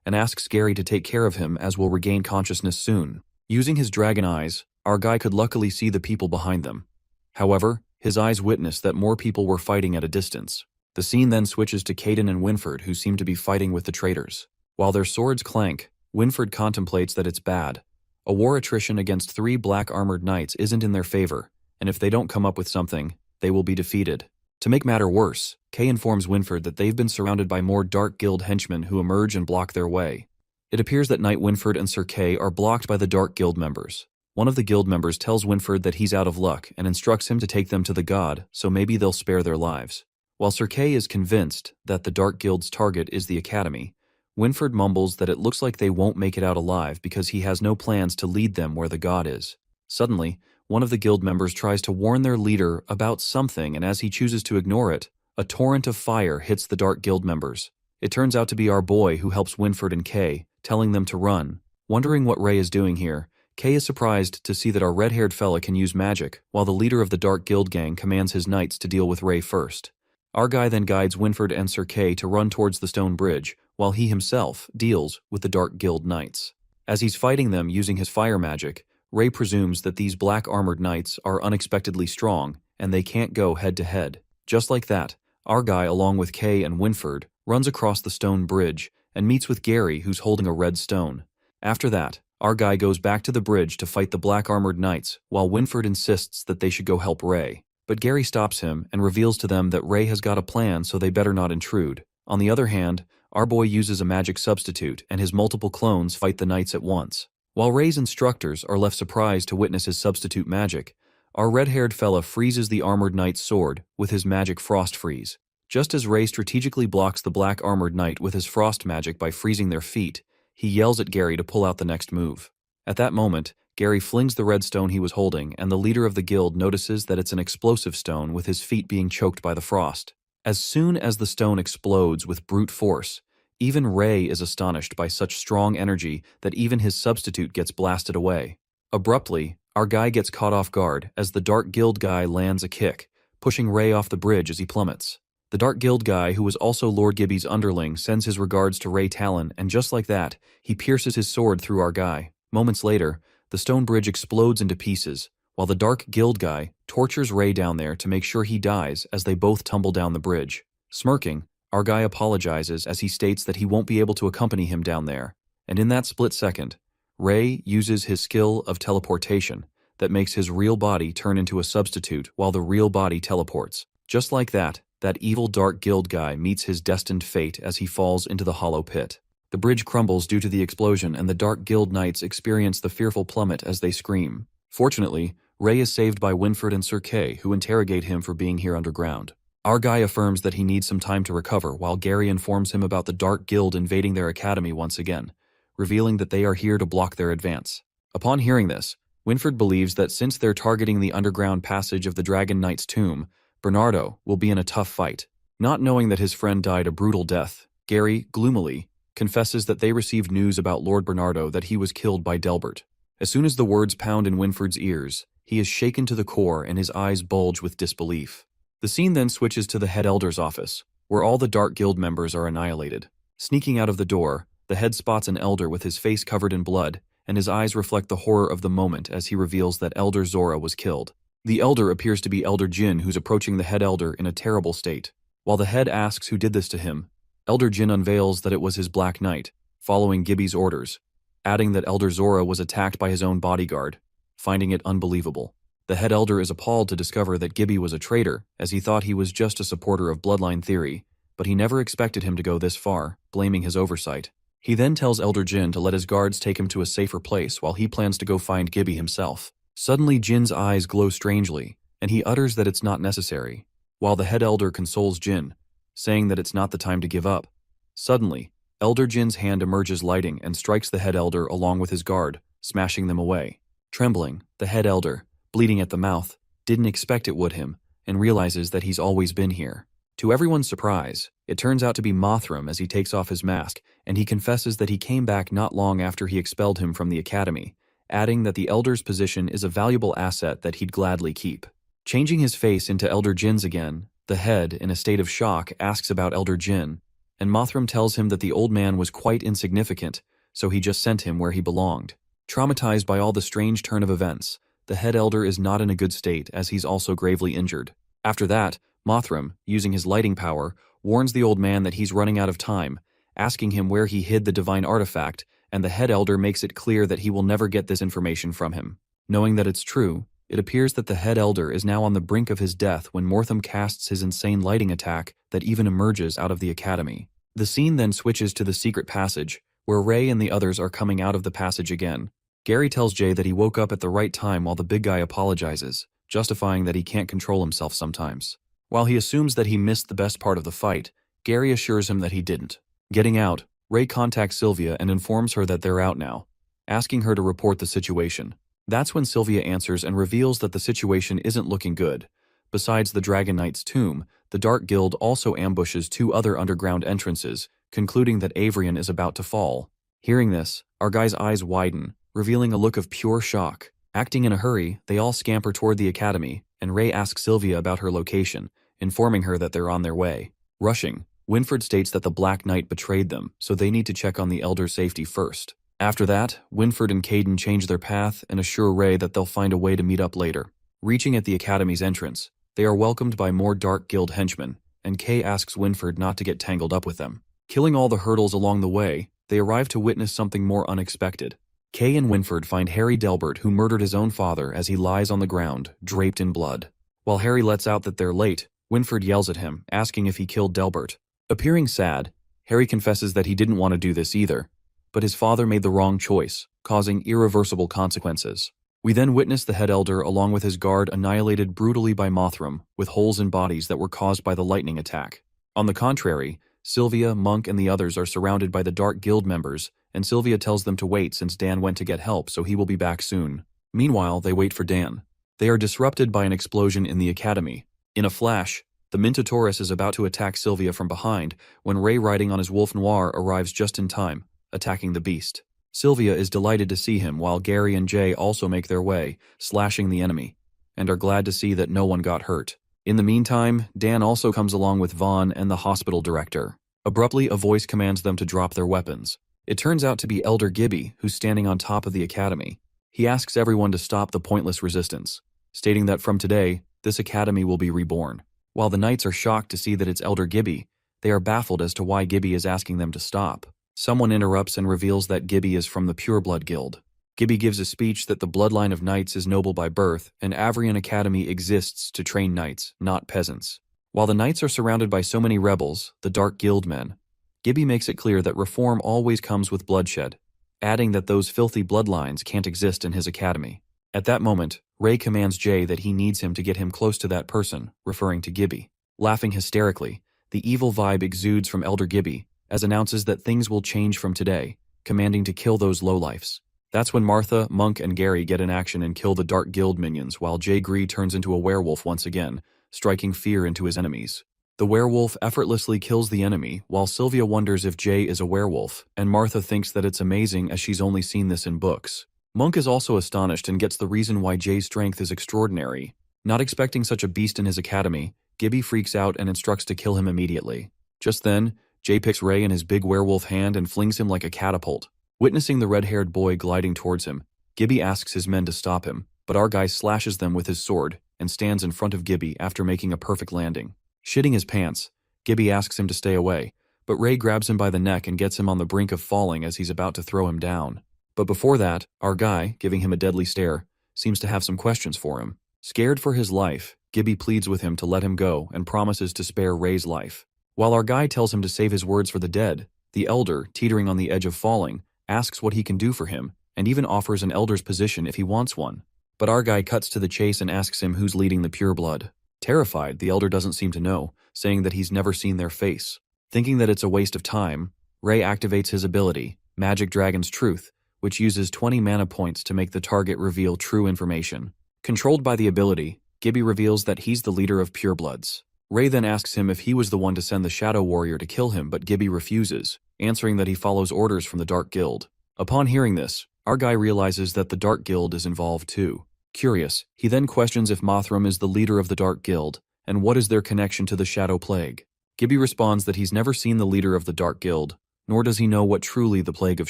and asks Gary to take care of him as we'll regain consciousness soon. Using his dragon eyes, our guy could luckily see the people behind them. However, his eyes witness that more people were fighting at a distance. The scene then switches to Caden and Winford, who seem to be fighting with the traitors. While their swords clank, Winford contemplates that it's bad. A war attrition against 3 black-armored knights isn't in their favor, and if they don't come up with something, they will be defeated. To make matter worse, Kay informs Winford that they've been surrounded by more Dark Guild henchmen who emerge and block their way. It appears that Knight Winford and Sir Kay are blocked by the Dark Guild members. One of the guild members tells Winford that he's out of luck and instructs him to take them to the god, so maybe they'll spare their lives. While Sir Kay is convinced that the Dark Guild's target is the academy, Winford mumbles that it looks like they won't make it out alive because he has no plans to lead them where the god is. Suddenly, one of the guild members tries to warn their leader about something, and as he chooses to ignore it, a torrent of fire hits the Dark Guild members. It turns out to be our boy who helps Winford and Kay, telling them to run. Wondering what Ray is doing here, Kay is surprised to see that our red-haired fella can use magic, while the leader of the Dark Guild gang commands his knights to deal with Ray first. Our guy then guides Winford and Sir Kay to run towards the stone bridge, while he himself deals with the Dark Guild knights. As he's fighting them using his fire magic, Ray presumes that these black-armored knights are unexpectedly strong, and they can't go head-to-head. Just like that, our guy, along with Kay and Winford, runs across the stone bridge and meets with Gary, who's holding a red stone. After that, our guy goes back to the bridge to fight the black-armored knights, while Winford insists that they should go help Ray. But Gary stops him and reveals to them that Ray has got a plan, so they better not intrude. On the other hand, our boy uses a magic substitute and his multiple clones fight the knights at once. While Ray's instructors are left surprised to witness his substitute magic, our red-haired fella freezes the armored knight's sword with his magic frost freeze. Just as Ray strategically blocks the black armored knight with his frost magic by freezing their feet, he yells at Gary to pull out the next move. At that moment, Gary flings the red stone he was holding, and the leader of the guild notices that it's an explosive stone with his feet being choked by the frost. As soon as the stone explodes with brute force, even Ray is astonished by such strong energy that even his substitute gets blasted away. Abruptly, our guy gets caught off guard as the Dark Guild guy lands a kick, pushing Ray off the bridge as he plummets. The Dark Guild guy, who was also Lord Gibby's underling, sends his regards to Ray Talon, and just like that, he pierces his sword through our guy. Moments later, the stone bridge explodes into pieces, while the Dark Guild guy tortures Ray down there to make sure he dies as they both tumble down the bridge. Smirking, our guy apologizes as he states that he won't be able to accompany him down there, and in that split second, Ray uses his skill of teleportation that makes his real body turn into a substitute while the real body teleports. Just like that, that evil Dark Guild guy meets his destined fate as he falls into the hollow pit. The bridge crumbles due to the explosion, and the Dark Guild knights experience the fearful plummet as they scream. Fortunately, Ray is saved by Winfred and Sir Kay, who interrogate him for being here underground. Our guy affirms that he needs some time to recover, while Gary informs him about the Dark Guild invading their academy once again, revealing that they are here to block their advance. Upon hearing this, Winfred believes that since they're targeting the underground passage of the Dragon Knight's tomb, Bernardo will be in a tough fight. Not knowing that his friend died a brutal death, Gary, gloomily, confesses that they received news about Lord Bernardo that he was killed by Delbert. As soon as the words pound in Winfred's ears, he is shaken to the core and his eyes bulge with disbelief. The scene then switches to the head elder's office, where all the Dark Guild members are annihilated. Sneaking out of the door, the head spots an elder with his face covered in blood, and his eyes reflect the horror of the moment as he reveals that Elder Zora was killed. The elder appears to be Elder Jin, who's approaching the head elder in a terrible state. While the head asks who did this to him, Elder Jin unveils that it was his Black Knight, following Gibby's orders, adding that Elder Zora was attacked by his own bodyguard, finding it unbelievable. The head elder is appalled to discover that Gibby was a traitor, as he thought he was just a supporter of bloodline theory, but he never expected him to go this far, blaming his oversight. He then tells Elder Jin to let his guards take him to a safer place while he plans to go find Gibby himself. Suddenly Jin's eyes glow strangely, and he utters that it's not necessary, while the head elder consoles Jin, saying that it's not the time to give up. Suddenly, Elder Jin's hand emerges lighting and strikes the head elder along with his guard, smashing them away. Trembling, the head elder, bleeding at the mouth, didn't expect it would him, and realizes that he's always been here. To everyone's surprise, it turns out to be Mothram as he takes off his mask, and he confesses that he came back not long after he expelled him from the academy, adding that the elder's position is a valuable asset that he'd gladly keep. Changing his face into Elder Jin's again, the head, in a state of shock, asks about Elder Jin, and Mothram tells him that the old man was quite insignificant, so he just sent him where he belonged. Traumatized by all the strange turn of events, the head elder is not in a good state as he's also gravely injured. After that, Mothram, using his lighting power, warns the old man that he's running out of time, asking him where he hid the divine artifact, and the head elder makes it clear that he will never get this information from him. Knowing that it's true, it appears that the head elder is now on the brink of his death when Mortham casts his insane lighting attack that even emerges out of the academy. The scene then switches to the secret passage, where Ray and the others are coming out of the passage again. Gary tells Jay that he woke up at the right time while the big guy apologizes, justifying that he can't control himself sometimes. While he assumes that he missed the best part of the fight, Gary assures him that he didn't. Getting out, Ray contacts Sylvia and informs her that they're out now, asking her to report the situation. That's when Sylvia answers and reveals that the situation isn't looking good. Besides the Dragon Knight's tomb, the Dark Guild also ambushes 2 other underground entrances, concluding that Avrian is about to fall. Hearing this, our guy's eyes widen, revealing a look of pure shock. Acting in a hurry, they all scamper toward the academy, and Ray asks Sylvia about her location, informing her that they're on their way. Rushing, Winfred states that the Black Knight betrayed them, so they need to check on the elder's safety first. After that, Winfred and Caden change their path and assure Ray that they'll find a way to meet up later. Reaching at the academy's entrance, they are welcomed by more Dark Guild henchmen, and Kay asks Winfred not to get tangled up with them. Killing all the hurdles along the way, they arrive to witness something more unexpected. Kay and Winfred find Harry Delbert, who murdered his own father as he lies on the ground, draped in blood. While Harry lets out that they're late, Winfred yells at him, asking if he killed Delbert. Appearing sad, Harry confesses that he didn't want to do this either, but his father made the wrong choice, causing irreversible consequences. We then witness the head elder along with his guard annihilated brutally by Mothram, with holes in bodies that were caused by the lightning attack. On the contrary, Sylvia, Monk, and the others are surrounded by the Dark Guild members, and Sylvia tells them to wait since Dan went to get help, so he will be back soon. Meanwhile, they wait for Dan. They are disrupted by an explosion in the academy. In a flash, the Minotaurus is about to attack Sylvia from behind when Ray riding on his Wolf Noir arrives just in time, attacking the beast. Sylvia is delighted to see him while Gary and Jay also make their way, slashing the enemy, and are glad to see that no one got hurt. In the meantime, Dan also comes along with Vaughn and the hospital director. Abruptly, a voice commands them to drop their weapons. It turns out to be Elder Gibby, who's standing on top of the academy. He asks everyone to stop the pointless resistance, stating that from today, this academy will be reborn. While the knights are shocked to see that it's Elder Gibby, they are baffled as to why Gibby is asking them to stop. Someone interrupts and reveals that Gibby is from the Pureblood Guild. Gibby gives a speech that the bloodline of knights is noble by birth, and Avrian Academy exists to train knights, not peasants. While the knights are surrounded by so many rebels, the Dark Guild men, Gibby makes it clear that reform always comes with bloodshed, adding that those filthy bloodlines can't exist in his academy. At that moment, Ray commands Jay that he needs him to get him close to that person, referring to Gibby. Laughing hysterically, the evil vibe exudes from Elder Gibby, as announces that things will change from today, commanding to kill those lowlifes. That's when Martha, Monk, and Gary get in action and kill the Dark Guild minions while Jay Gree turns into a werewolf once again, striking fear into his enemies. The werewolf effortlessly kills the enemy, while Sylvia wonders if Jay is a werewolf, and Martha thinks that it's amazing as she's only seen this in books. Monk is also astonished and gets the reason why Jay's strength is extraordinary. Not expecting such a beast in his academy, Gibby freaks out and instructs to kill him immediately. Just then, Jay picks Ray in his big werewolf hand and flings him like a catapult. Witnessing the red-haired boy gliding towards him, Gibby asks his men to stop him, but our guy slashes them with his sword and stands in front of Gibby after making a perfect landing. Shitting his pants, Gibby asks him to stay away, but Ray grabs him by the neck and gets him on the brink of falling as he's about to throw him down. But before that, our guy, giving him a deadly stare, seems to have some questions for him. Scared for his life, Gibby pleads with him to let him go and promises to spare Ray's life. While our guy tells him to save his words for the dead, the elder, teetering on the edge of falling, asks what he can do for him, and even offers an elder's position if he wants one. But our guy cuts to the chase and asks him who's leading the pureblood. Terrified, the elder doesn't seem to know, saying that he's never seen their face. Thinking that it's a waste of time, Ray activates his ability, Magic Dragon's Truth, which uses 20 mana points to make the target reveal true information. Controlled by the ability, Gibby reveals that he's the leader of purebloods. Ray then asks him if he was the one to send the Shadow Warrior to kill him, but Gibby refuses, answering that he follows orders from the Dark Guild. Upon hearing this, our guy realizes that the Dark Guild is involved too. Curious, he then questions if Mothram is the leader of the Dark Guild, and what is their connection to the Shadow Plague. Gibby responds that he's never seen the leader of the Dark Guild, nor does he know what truly the Plague of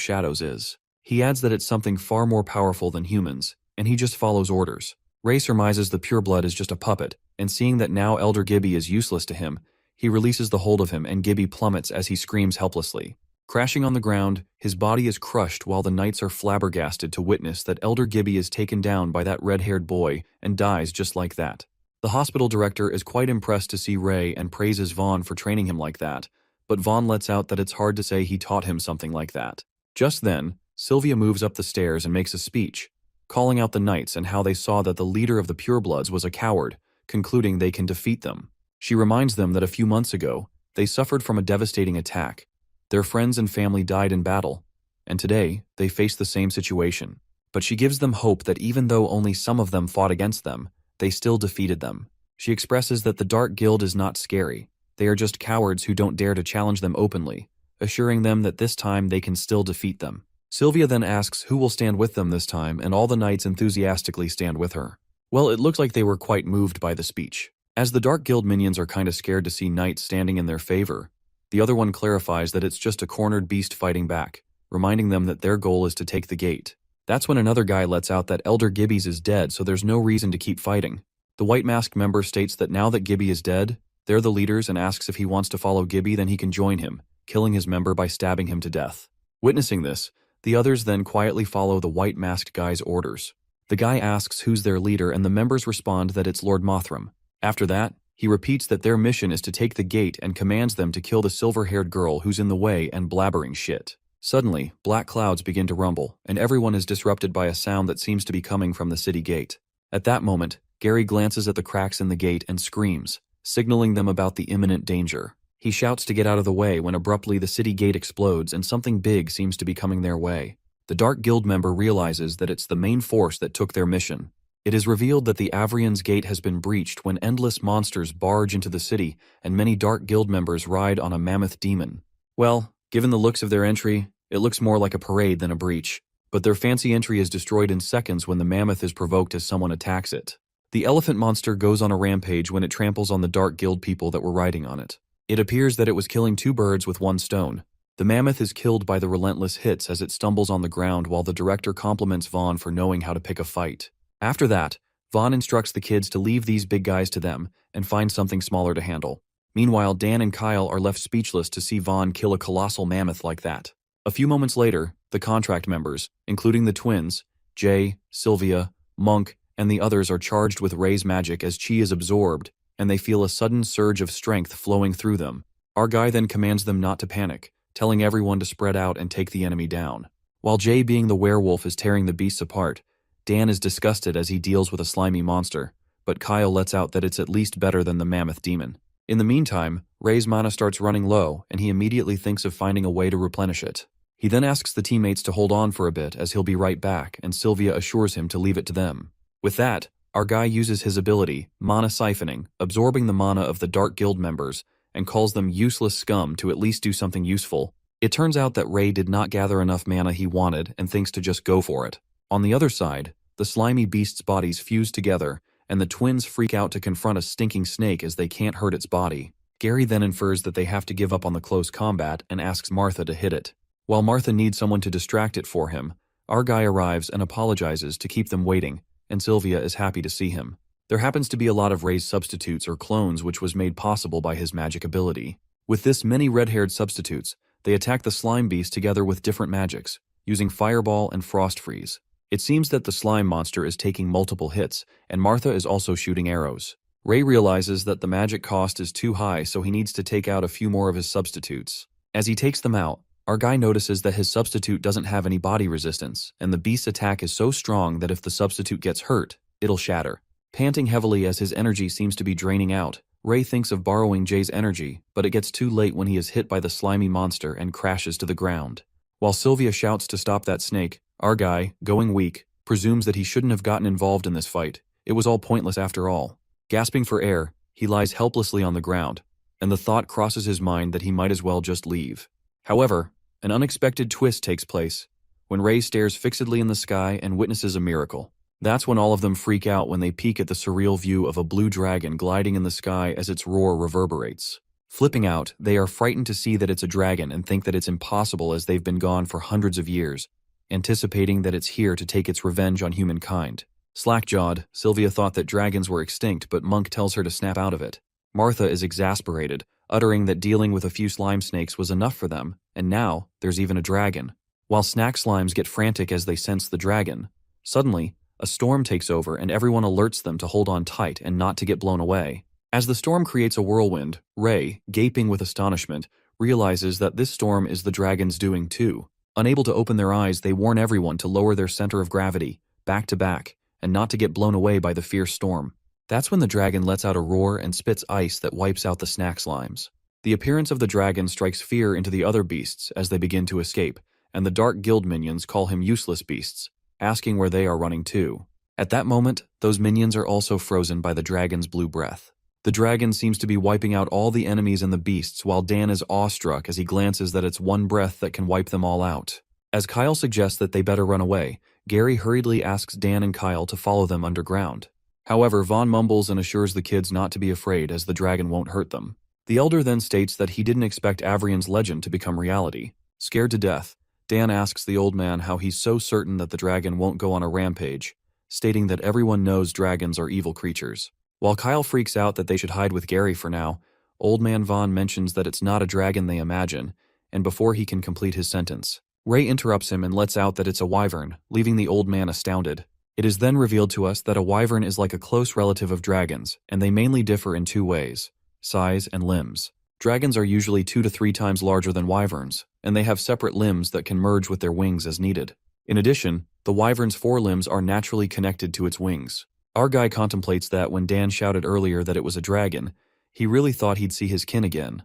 Shadows is. He adds that it's something far more powerful than humans, and he just follows orders. Ray surmises the pureblood is just a puppet, and seeing that now Elder Gibby is useless to him, he releases the hold of him and Gibby plummets as he screams helplessly. Crashing on the ground, his body is crushed while the knights are flabbergasted to witness that Elder Gibby is taken down by that red-haired boy and dies just like that. The hospital director is quite impressed to see Ray and praises Vaughn for training him like that, but Vaughn lets out that it's hard to say he taught him something like that. Just then, Sylvia moves up the stairs and makes a speech, calling out the knights and how they saw that the leader of the purebloods was a coward, concluding they can defeat them. She reminds them that a few months ago, they suffered from a devastating attack. Their friends and family died in battle, and today, they face the same situation. But she gives them hope that even though only some of them fought against them, they still defeated them. She expresses that the Dark Guild is not scary. They are just cowards who don't dare to challenge them openly, assuring them that this time they can still defeat them. Sylvia then asks who will stand with them this time, and all the knights enthusiastically stand with her. Well, it looks like they were quite moved by the speech. As the Dark Guild minions are kinda scared to see knights standing in their favor, the other one clarifies that it's just a cornered beast fighting back, reminding them that their goal is to take the gate. That's when another guy lets out that Elder Gibby's is dead, so there's no reason to keep fighting. The White Mask member states that now that Gibby is dead, they're the leaders, and asks if he wants to follow Gibby, then he can join him, killing his member by stabbing him to death. Witnessing this, the others then quietly follow the white masked guy's orders. The guy asks who's their leader, and the members respond that it's Lord Mothram, After that, he repeats that their mission is to take the gate and commands them to kill the silver-haired girl who's in the way and blabbering shit. Suddenly, black clouds begin to rumble, and everyone is disrupted by a sound that seems to be coming from the city gate. At that moment, Gary glances at the cracks in the gate and screams, signaling them about the imminent danger. He shouts to get out of the way when abruptly the city gate explodes and something big seems to be coming their way. The Dark Guild member realizes that it's the main force that took their mission. It is revealed that the Avrian's gate has been breached when endless monsters barge into the city and many Dark Guild members ride on a mammoth demon. Well, given the looks of their entry, it looks more like a parade than a breach, but their fancy entry is destroyed in seconds when the mammoth is provoked as someone attacks it. The elephant monster goes on a rampage when it tramples on the Dark Guild people that were riding on it. It appears that it was killing 2 birds with 1 stone. The mammoth is killed by the relentless hits as it stumbles on the ground while the director compliments Vaughn for knowing how to pick a fight. After that, Vaughn instructs the kids to leave these big guys to them and find something smaller to handle. Meanwhile, Dan and Kyle are left speechless to see Vaughn kill a colossal mammoth like that. A few moments later, the contract members, including the twins, Jay, Sylvia, Monk, and the others are charged with Ray's magic as chi is absorbed, and they feel a sudden surge of strength flowing through them. Our guy then commands them not to panic, telling everyone to spread out and take the enemy down. While Jay, being the werewolf, is tearing the beasts apart, Dan is disgusted as he deals with a slimy monster, but Kyle lets out that it's at least better than the mammoth demon. In the meantime, Ray's mana starts running low, and he immediately thinks of finding a way to replenish it. He then asks the teammates to hold on for a bit as he'll be right back, and Sylvia assures him to leave it to them. With that, our guy uses his ability, mana siphoning, absorbing the mana of the Dark Guild members, and calls them useless scum to at least do something useful. It turns out that Ray did not gather enough mana he wanted and thinks to just go for it. On the other side, the slimy beast's bodies fuse together, and the twins freak out to confront a stinking snake as they can't hurt its body. Gary then infers that they have to give up on the close combat and asks Martha to hit it. While Martha needs someone to distract it for him, our guy arrives and apologizes to keep them waiting, and Sylvia is happy to see him. There happens to be a lot of Ray's substitutes or clones, which was made possible by his magic ability. With this many red-haired substitutes, they attack the slime beast together with different magics, using Fireball and Frost Freeze. It seems that the slime monster is taking multiple hits, and Martha is also shooting arrows. Ray realizes that the magic cost is too high, so he needs to take out a few more of his substitutes. As he takes them out, our guy notices that his substitute doesn't have any body resistance, and the beast's attack is so strong that if the substitute gets hurt, it'll shatter. Panting heavily as his energy seems to be draining out, Ray thinks of borrowing Jay's energy, but it gets too late when he is hit by the slimy monster and crashes to the ground. While Sylvia shouts to stop that snake, our guy, going weak, presumes that he shouldn't have gotten involved in this fight. It was all pointless after all. Gasping for air, he lies helplessly on the ground, and the thought crosses his mind that he might as well just leave. However, an unexpected twist takes place, when Ray stares fixedly in the sky and witnesses a miracle. That's when all of them freak out when they peek at the surreal view of a blue dragon gliding in the sky as its roar reverberates. Flipping out, they are frightened to see that it's a dragon and think that it's impossible as they've been gone for hundreds of years, anticipating that it's here to take its revenge on humankind. Slack-jawed, Sylvia thought that dragons were extinct, but Monk tells her to snap out of it. Martha is exasperated, uttering that dealing with a few slime snakes was enough for them, and now there's even a dragon. While snack slimes get frantic as they sense the dragon, suddenly, a storm takes over and everyone alerts them to hold on tight and not to get blown away. As the storm creates a whirlwind, Ray, gaping with astonishment, realizes that this storm is the dragon's doing too. Unable to open their eyes, they warn everyone to lower their center of gravity, back to back, and not to get blown away by the fierce storm. That's when the dragon lets out a roar and spits ice that wipes out the snack slimes. The appearance of the dragon strikes fear into the other beasts as they begin to escape, and the Dark Guild minions call him useless beasts, asking where they are running to. At that moment, those minions are also frozen by the dragon's blue breath. The dragon seems to be wiping out all the enemies and the beasts, while Dan is awestruck as he glances that it's one breath that can wipe them all out. As Kyle suggests that they better run away, Gary hurriedly asks Dan and Kyle to follow them underground. However, Vaughn mumbles and assures the kids not to be afraid as the dragon won't hurt them. The elder then states that he didn't expect Avrian's legend to become reality. Scared to death, Dan asks the old man how he's so certain that the dragon won't go on a rampage, stating that everyone knows dragons are evil creatures. While Kyle freaks out that they should hide with Gary for now, old man Vaughn mentions that it's not a dragon they imagine, and before he can complete his sentence, Ray interrupts him and lets out that it's a wyvern, leaving the old man astounded. It is then revealed to us that a wyvern is like a close relative of dragons, and they mainly differ in two ways: size and limbs. Dragons are usually 2 to 3 times larger than wyverns, and they have separate limbs that can merge with their wings as needed. In addition, the wyvern's forelimbs are naturally connected to its wings. Our guy contemplates that when Dan shouted earlier that it was a dragon, he really thought he'd see his kin again.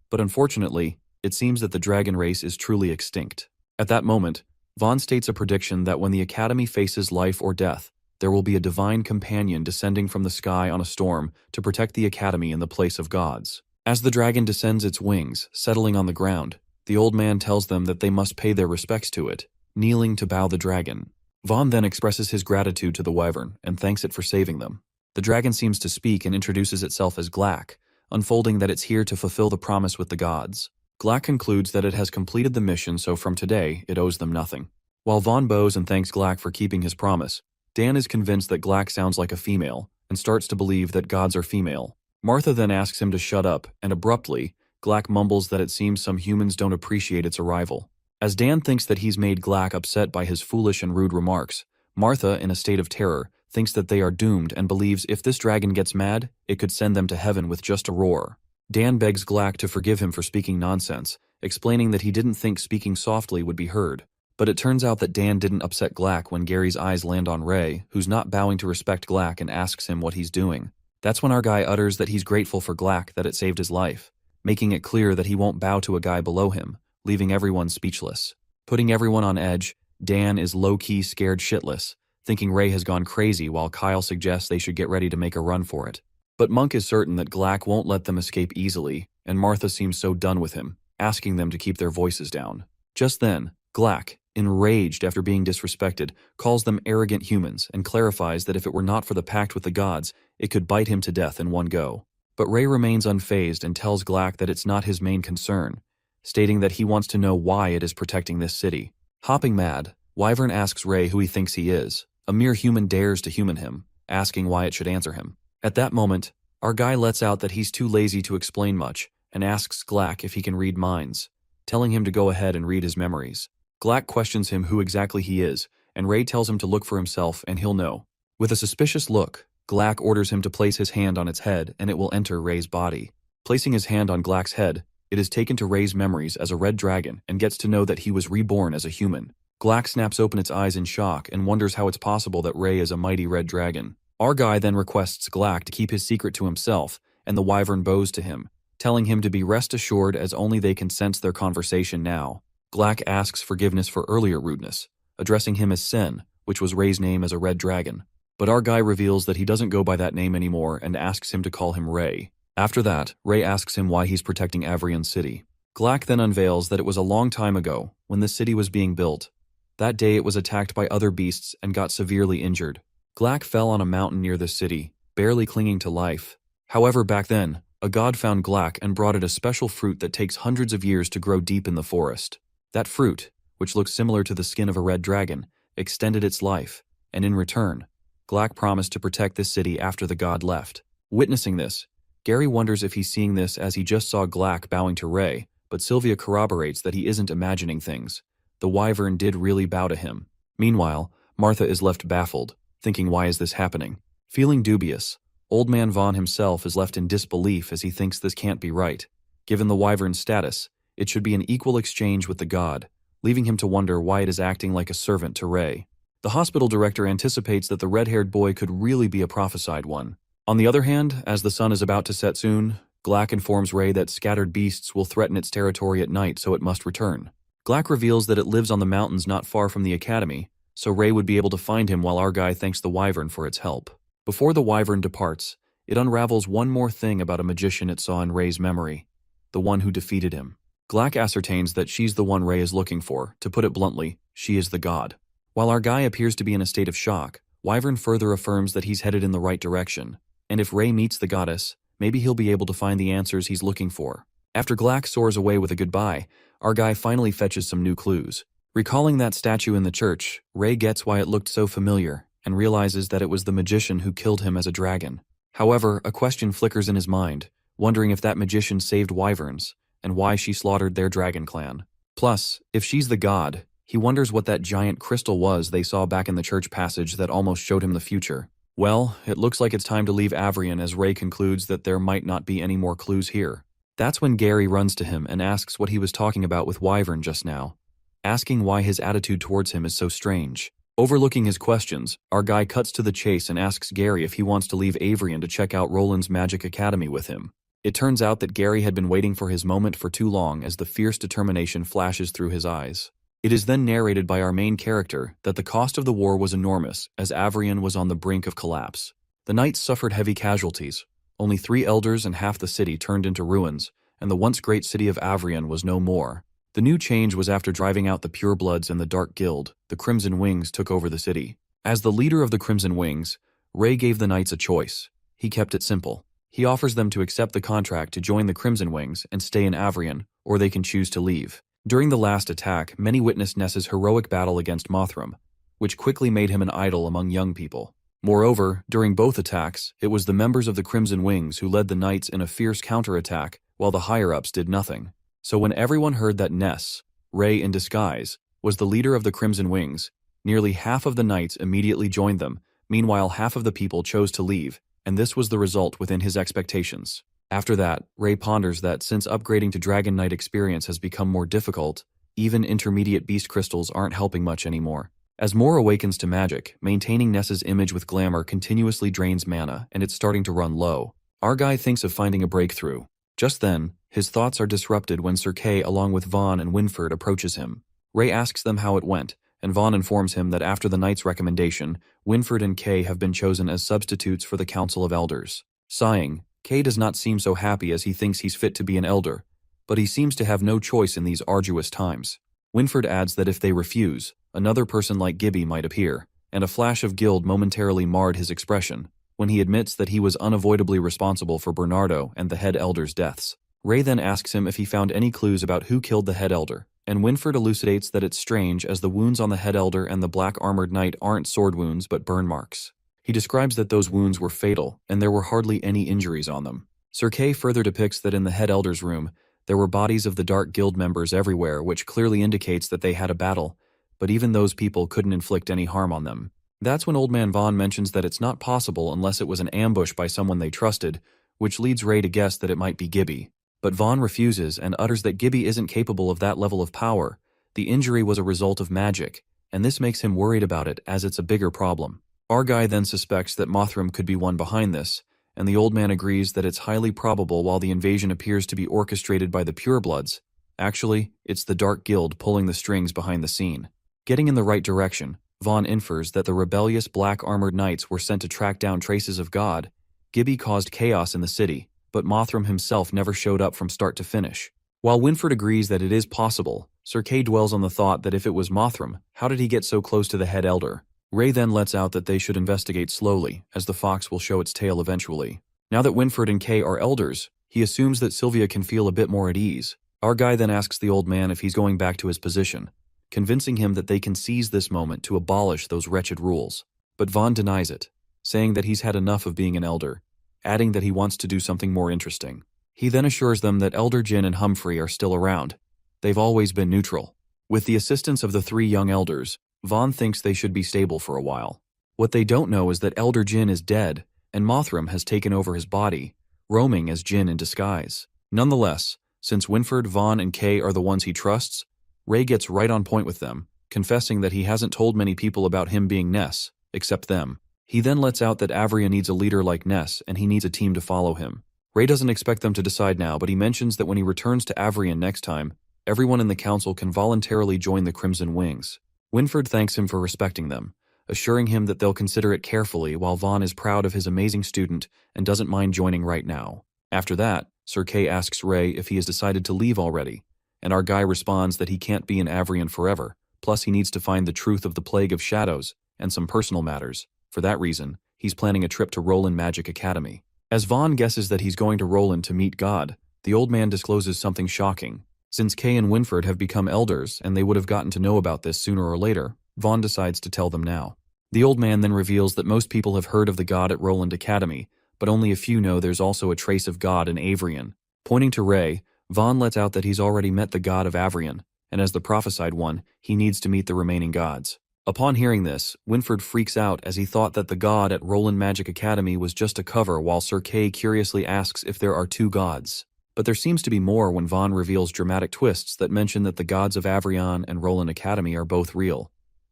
But unfortunately, it seems that the dragon race is truly extinct. At that moment, Vaughn states a prediction that when the Academy faces life or death, there will be a divine companion descending from the sky on a storm to protect the Academy in the place of gods. As the dragon descends its wings, settling on the ground, the old man tells them that they must pay their respects to it, kneeling to bow the dragon. Vaughn then expresses his gratitude to the wyvern and thanks it for saving them. The dragon seems to speak and introduces itself as Glack, unfolding that it's here to fulfill the promise with the gods. Glack concludes that it has completed the mission, so from today, it owes them nothing. While Vaughn bows and thanks Glack for keeping his promise, Dan is convinced that Glack sounds like a female and starts to believe that gods are female. Martha then asks him to shut up, and abruptly, Glack mumbles that it seems some humans don't appreciate its arrival. As Dan thinks that he's made Glack upset by his foolish and rude remarks, Martha, in a state of terror, thinks that they are doomed and believes if this dragon gets mad, it could send them to heaven with just a roar. Dan begs Glack to forgive him for speaking nonsense, explaining that he didn't think speaking softly would be heard. But it turns out that Dan didn't upset Glack when Gary's eyes land on Ray, who's not bowing to respect Glack and asks him what he's doing. That's when our guy utters that he's grateful for Glack that it saved his life, making it clear that he won't bow to a guy below him, leaving everyone speechless. Putting everyone on edge, Dan is low-key scared shitless, thinking Ray has gone crazy while Kyle suggests they should get ready to make a run for it. But Monk is certain that Glack won't let them escape easily, and Martha seems so done with him, asking them to keep their voices down. Just then, Glack, enraged after being disrespected, calls them arrogant humans and clarifies that if it were not for the pact with the gods, it could bite him to death in one go. But Ray remains unfazed and tells Glack that it's not his main concern, stating that he wants to know why it is protecting this city. Hopping mad, Wyvern asks Ray who he thinks he is. A mere human dares to human him, asking why it should answer him. At that moment, our guy lets out that he's too lazy to explain much and asks Glack if he can read minds, telling him to go ahead and read his memories. Glack questions him who exactly he is, and Ray tells him to look for himself and he'll know. With a suspicious look, Glack orders him to place his hand on its head and it will enter Ray's body. Placing his hand on Glack's head, it is taken to Ray's memories as a red dragon and gets to know that he was reborn as a human. Glack snaps open its eyes in shock and wonders how it's possible that Ray is a mighty red dragon. Our guy then requests Glack to keep his secret to himself, and the wyvern bows to him, telling him to be rest assured as only they can sense their conversation now. Glack asks forgiveness for earlier rudeness, addressing him as Sen, which was Ray's name as a red dragon. But our guy reveals that he doesn't go by that name anymore and asks him to call him Ray. After that, Ray asks him why he's protecting Avrion City. Glack then unveils that it was a long time ago, when the city was being built. That day it was attacked by other beasts and got severely injured. Glack fell on a mountain near the city, barely clinging to life. However, back then, a god found Glack and brought it a special fruit that takes hundreds of years to grow deep in the forest. That fruit, which looks similar to the skin of a red dragon, extended its life, and in return, Glack promised to protect this city after the god left. Witnessing this, Gary wonders if he's seeing this as he just saw Glack bowing to Ray, but Sylvia corroborates that he isn't imagining things. The wyvern did really bow to him. Meanwhile, Martha is left baffled, thinking why is this happening? Feeling dubious, Old Man Vaughn himself is left in disbelief as he thinks this can't be right. Given the wyvern's status, it should be an equal exchange with the god, leaving him to wonder why it is acting like a servant to Ray. The hospital director anticipates that the red-haired boy could really be a prophesied one. On the other hand, as the sun is about to set soon, Glack informs Ray that scattered beasts will threaten its territory at night, so it must return. Glack reveals that it lives on the mountains not far from the academy, so Ray would be able to find him while our guy thanks the wyvern for its help. Before the wyvern departs, it unravels one more thing about a magician it saw in Ray's memory, the one who defeated him. Glack ascertains that she's the one Ray is looking for. To put it bluntly, she is the god. While our guy appears to be in a state of shock, Wyvern further affirms that he's headed in the right direction, and if Ray meets the goddess, maybe he'll be able to find the answers he's looking for. After Glack soars away with a goodbye, our guy finally fetches some new clues. Recalling that statue in the church, Ray gets why it looked so familiar, and realizes that it was the magician who killed him as a dragon. However, a question flickers in his mind, wondering if that magician saved wyverns, and why she slaughtered their dragon clan. Plus, if she's the god, He wonders what that giant crystal was they saw back in the church passage that almost showed him the future. Well, it looks like it's time to leave Avrian as Ray concludes that there might not be any more clues here. That's when Gary runs to him and asks what he was talking about with Wyvern just now, asking why his attitude towards him is so strange. Overlooking his questions, our guy cuts to the chase and asks Gary if he wants to leave Avrian to check out Roland's Magic Academy with him. It turns out that Gary had been waiting for his moment for too long as the fierce determination flashes through his eyes. It is then narrated by our main character that the cost of the war was enormous as Avrian was on the brink of collapse. The knights suffered heavy casualties. Only 3 elders and half the city turned into ruins, and the once great city of Avrian was no more. The new change was after driving out the Purebloods and the Dark Guild, the Crimson Wings took over the city. As the leader of the Crimson Wings, Ray gave the knights a choice. He kept it simple. He offers them to accept the contract to join the Crimson Wings and stay in Avrian, or they can choose to leave. During the last attack, many witnessed Ness's heroic battle against Mothram, which quickly made him an idol among young people. Moreover, during both attacks, it was the members of the Crimson Wings who led the knights in a fierce counterattack, while the higher-ups did nothing. So when everyone heard that Ness, Ray in disguise, was the leader of the Crimson Wings, nearly half of the knights immediately joined them. Meanwhile, half of the people chose to leave, and this was the result within his expectations. After that, Ray ponders that since upgrading to Dragon Knight experience has become more difficult, even intermediate beast crystals aren't helping much anymore. As Moore awakens to magic, maintaining Ness's image with glamour continuously drains mana, and it's starting to run low. Our guy thinks of finding a breakthrough. Just then, his thoughts are disrupted when Sir Kay along with Vaughn and Winford approaches him. Ray asks them how it went, and Vaughn informs him that after the knight's recommendation, Winford and Kay have been chosen as substitutes for the Council of Elders. Sighing, Kay does not seem so happy as he thinks he's fit to be an elder, but he seems to have no choice in these arduous times. Winford adds that if they refuse, another person like Gibby might appear, and a flash of guilt momentarily marred his expression when he admits that he was unavoidably responsible for Bernardo and the head elder's deaths. Ray then asks him if he found any clues about who killed the head elder, and Winford elucidates that it's strange as the wounds on the head elder and the black-armored knight aren't sword wounds but burn marks. He describes that those wounds were fatal, and there were hardly any injuries on them. Sir Kay further depicts that in the head elder's room, there were bodies of the Dark Guild members everywhere, which clearly indicates that they had a battle, but even those people couldn't inflict any harm on them. That's when Old Man Vaughn mentions that it's not possible unless it was an ambush by someone they trusted, which leads Ray to guess that it might be Gibby. But Vaughn refuses and utters that Gibby isn't capable of that level of power. The injury was a result of magic, and this makes him worried about it as it's a bigger problem. Our guy then suspects that Mothram could be one behind this, and the old man agrees that it's highly probable while the invasion appears to be orchestrated by the Purebloods. Actually, it's the Dark Guild pulling the strings behind the scene. Getting in the right direction, Vaughn infers that the rebellious black-armored knights were sent to track down traces of God. Gibby caused chaos in the city, but Mothram himself never showed up from start to finish. While Winford agrees that it is possible, Sir Kay dwells on the thought that if it was Mothram, how did he get so close to the head elder? Ray then lets out that they should investigate slowly, as the fox will show its tail eventually. Now that Winford and Kay are elders, he assumes that Sylvia can feel a bit more at ease. Our guy then asks the old man if he's going back to his position, convincing him that they can seize this moment to abolish those wretched rules. But Vaughn denies it, saying that he's had enough of being an elder, adding that he wants to do something more interesting. He then assures them that Elder Jin and Humphrey are still around. They've always been neutral. With the assistance of the 3 young elders, Vaughn thinks they should be stable for a while. What they don't know is that Elder Jin is dead, and Mothram has taken over his body, roaming as Jin in disguise. Nonetheless, since Winford, Vaughn, and Kay are the ones he trusts, Ray gets right on point with them, confessing that he hasn't told many people about him being Ness, except them. He then lets out that Avria needs a leader like Ness, and he needs a team to follow him. Ray doesn't expect them to decide now, but he mentions that when he returns to Avrian next time, everyone in the council can voluntarily join the Crimson Wings. Winford thanks him for respecting them, assuring him that they'll consider it carefully while Vaughn is proud of his amazing student and doesn't mind joining right now. After that, Sir Kay asks Ray if he has decided to leave already, and our guy responds that he can't be in Avrian forever, plus he needs to find the truth of the Plague of Shadows and some personal matters. For that reason, he's planning a trip to Roland Magic Academy. As Vaughn guesses that he's going to Roland to meet God, the old man discloses something shocking. Since Kay and Winford have become elders and they would have gotten to know about this sooner or later, Vaughn decides to tell them now. The old man then reveals that most people have heard of the God at Roland Academy, but only a few know there's also a trace of God in Avrian. Pointing to Ray, Vaughn lets out that he's already met the God of Avrian, and as the prophesied one, he needs to meet the remaining gods. Upon hearing this, Winford freaks out as he thought that the god at Roland Magic Academy was just a cover, while Sir Kay curiously asks if there are two gods. But there seems to be more when Vaughn reveals dramatic twists that mention that the gods of Avrion and Roland Academy are both real,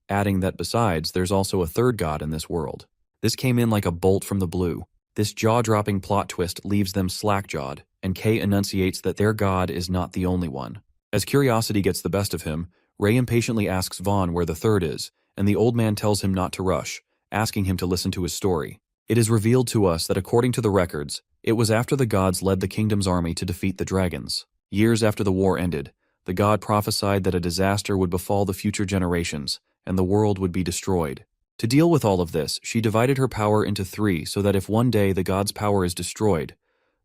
adding that besides, there's also a third god in this world. This came in like a bolt from the blue. This jaw-dropping plot twist leaves them slack-jawed, and Kay enunciates that their god is not the only one. As curiosity gets the best of him, Ray impatiently asks Vaughn where the third is, and the old man tells him not to rush, asking him to listen to his story. It is revealed to us that according to the records, it was after the gods led the kingdom's army to defeat the dragons. Years after the war ended, the god prophesied that a disaster would befall the future generations, and the world would be destroyed. To deal with all of this, she divided her power into three so that if one day the god's power is destroyed,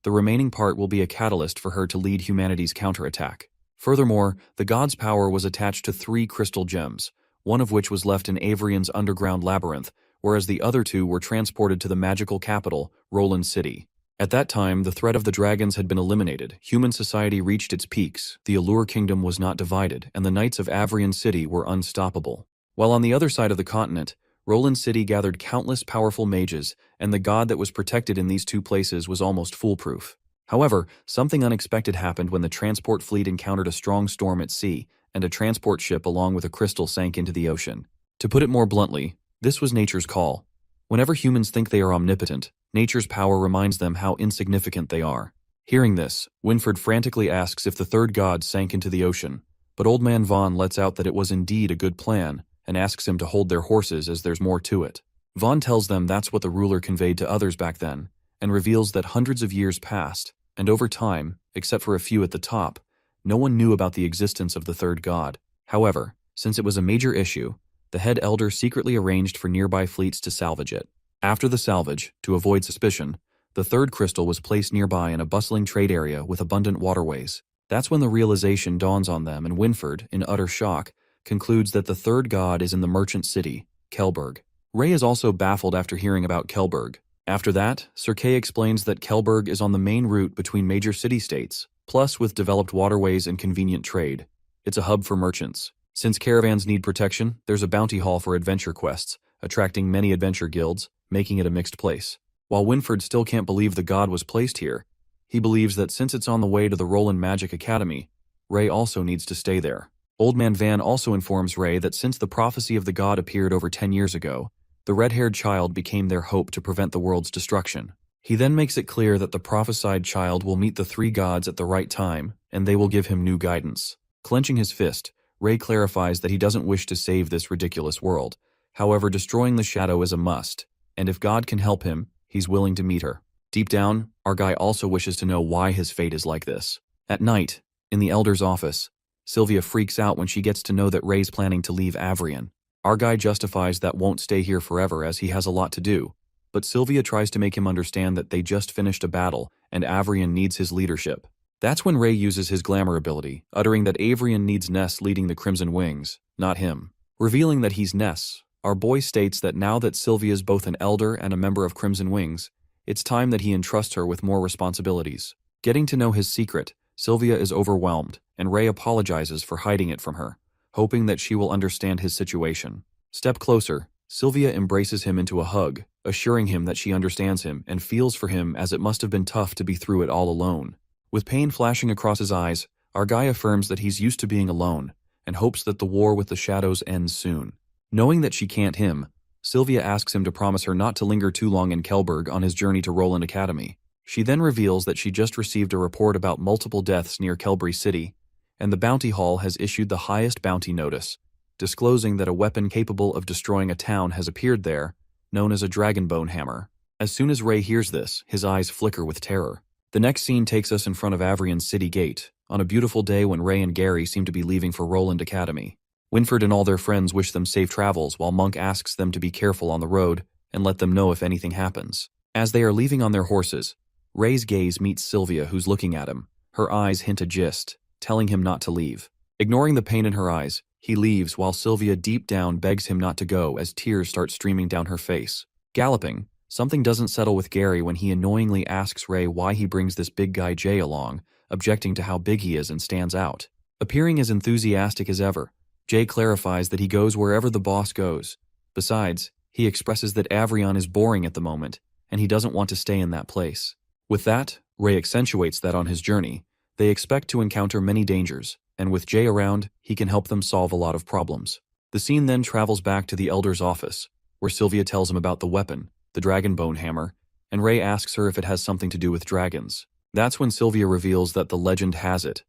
the remaining part will be a catalyst for her to lead humanity's counterattack. Furthermore, the god's power was attached to 3 crystal gems, one of which was left in Avrion's underground labyrinth, whereas the other 2 were transported to the magical capital, Roland City. At that time, the threat of the dragons had been eliminated, human society reached its peaks, the Allure Kingdom was not divided, and the Knights of Avrion City were unstoppable. While on the other side of the continent, Roland City gathered countless powerful mages, and the god that was protected in these 2 places was almost foolproof. However, something unexpected happened when the transport fleet encountered a strong storm at sea, and a transport ship along with a crystal sank into the ocean. To put it more bluntly, this was nature's call. Whenever humans think they are omnipotent, nature's power reminds them how insignificant they are. Hearing this, Winford frantically asks if the third god sank into the ocean, but Old Man Vaughn lets out that it was indeed a good plan, and asks him to hold their horses as there's more to it. Vaughn tells them that's what the ruler conveyed to others back then, and reveals that hundreds of years passed, and over time, except for a few at the top, no one knew about the existence of the third god. However, since it was a major issue, the head elder secretly arranged for nearby fleets to salvage it. After the salvage, to avoid suspicion, the third crystal was placed nearby in a bustling trade area with abundant waterways. That's when the realization dawns on them, and Winford, in utter shock, concludes that the third god is in the merchant city, Kelberg. Ray is also baffled after hearing about Kelberg. After that, Sir Kay explains that Kelberg is on the main route between major city-states, plus with developed waterways and convenient trade. It's a hub for merchants. Since caravans need protection, there's a bounty hall for adventure quests, attracting many adventure guilds, making it a mixed place. While Winford still can't believe the god was placed here, he believes that since it's on the way to the Roland Magic Academy, Ray also needs to stay there. Old Man Van also informs Ray that since the prophecy of the god appeared over 10 years ago, the red-haired child became their hope to prevent the world's destruction. He then makes it clear that the prophesied child will meet the 3 gods at the right time, and they will give him new guidance. Clenching his fist, Ray clarifies that he doesn't wish to save this ridiculous world. However, destroying the shadow is a must, and if God can help him, he's willing to meet her. Deep down, our guy also wishes to know why his fate is like this. At night, in the elder's office, Sylvia freaks out when she gets to know that Ray's planning to leave Avrion. Our guy justifies that won't stay here forever as he has a lot to do, but Sylvia tries to make him understand that they just finished a battle and Avrion needs his leadership. That's when Ray uses his glamour ability, uttering that Avrion needs Ness leading the Crimson Wings, not him. Revealing that he's Ness, our boy states that now that Sylvia's both an elder and a member of Crimson Wings, it's time that he entrusts her with more responsibilities. Getting to know his secret, Sylvia is overwhelmed, and Ray apologizes for hiding it from her, hoping that she will understand his situation. Step closer, Sylvia embraces him into a hug, assuring him that she understands him and feels for him as it must have been tough to be through it all alone. With pain flashing across his eyes, our guy affirms that he's used to being alone and hopes that the war with the shadows ends soon. Knowing that she can't him, Sylvia asks him to promise her not to linger too long in Kelberg on his journey to Roland Academy. She then reveals that she just received a report about multiple deaths near Kelbury City, and the bounty hall has issued the highest bounty notice, disclosing that a weapon capable of destroying a town has appeared there, known as a dragonbone hammer. As soon as Ray hears this, his eyes flicker with terror. The next scene takes us in front of Avrion's city gate, on a beautiful day when Ray and Gary seem to be leaving for Roland Academy. Winford and all their friends wish them safe travels while Monk asks them to be careful on the road and let them know if anything happens. As they are leaving on their horses, Ray's gaze meets Sylvia, who's looking at him. Her eyes hint a gist, telling him not to leave. Ignoring the pain in her eyes, he leaves while Sylvia deep down begs him not to go as tears start streaming down her face. Galloping, something doesn't settle with Gary when he annoyingly asks Ray why he brings this big guy Jay along, objecting to how big he is and stands out. Appearing as enthusiastic as ever, Jay clarifies that he goes wherever the boss goes. Besides, he expresses that Avrion is boring at the moment, and he doesn't want to stay in that place. With that, Ray accentuates that on his journey. They expect to encounter many dangers, and with Jay around, he can help them solve a lot of problems. The scene then travels back to the Elder's office, where Sylvia tells him about the weapon, the dragon bone hammer, and Ray asks her if it has something to do with dragons. That's when Sylvia reveals that the legend has it.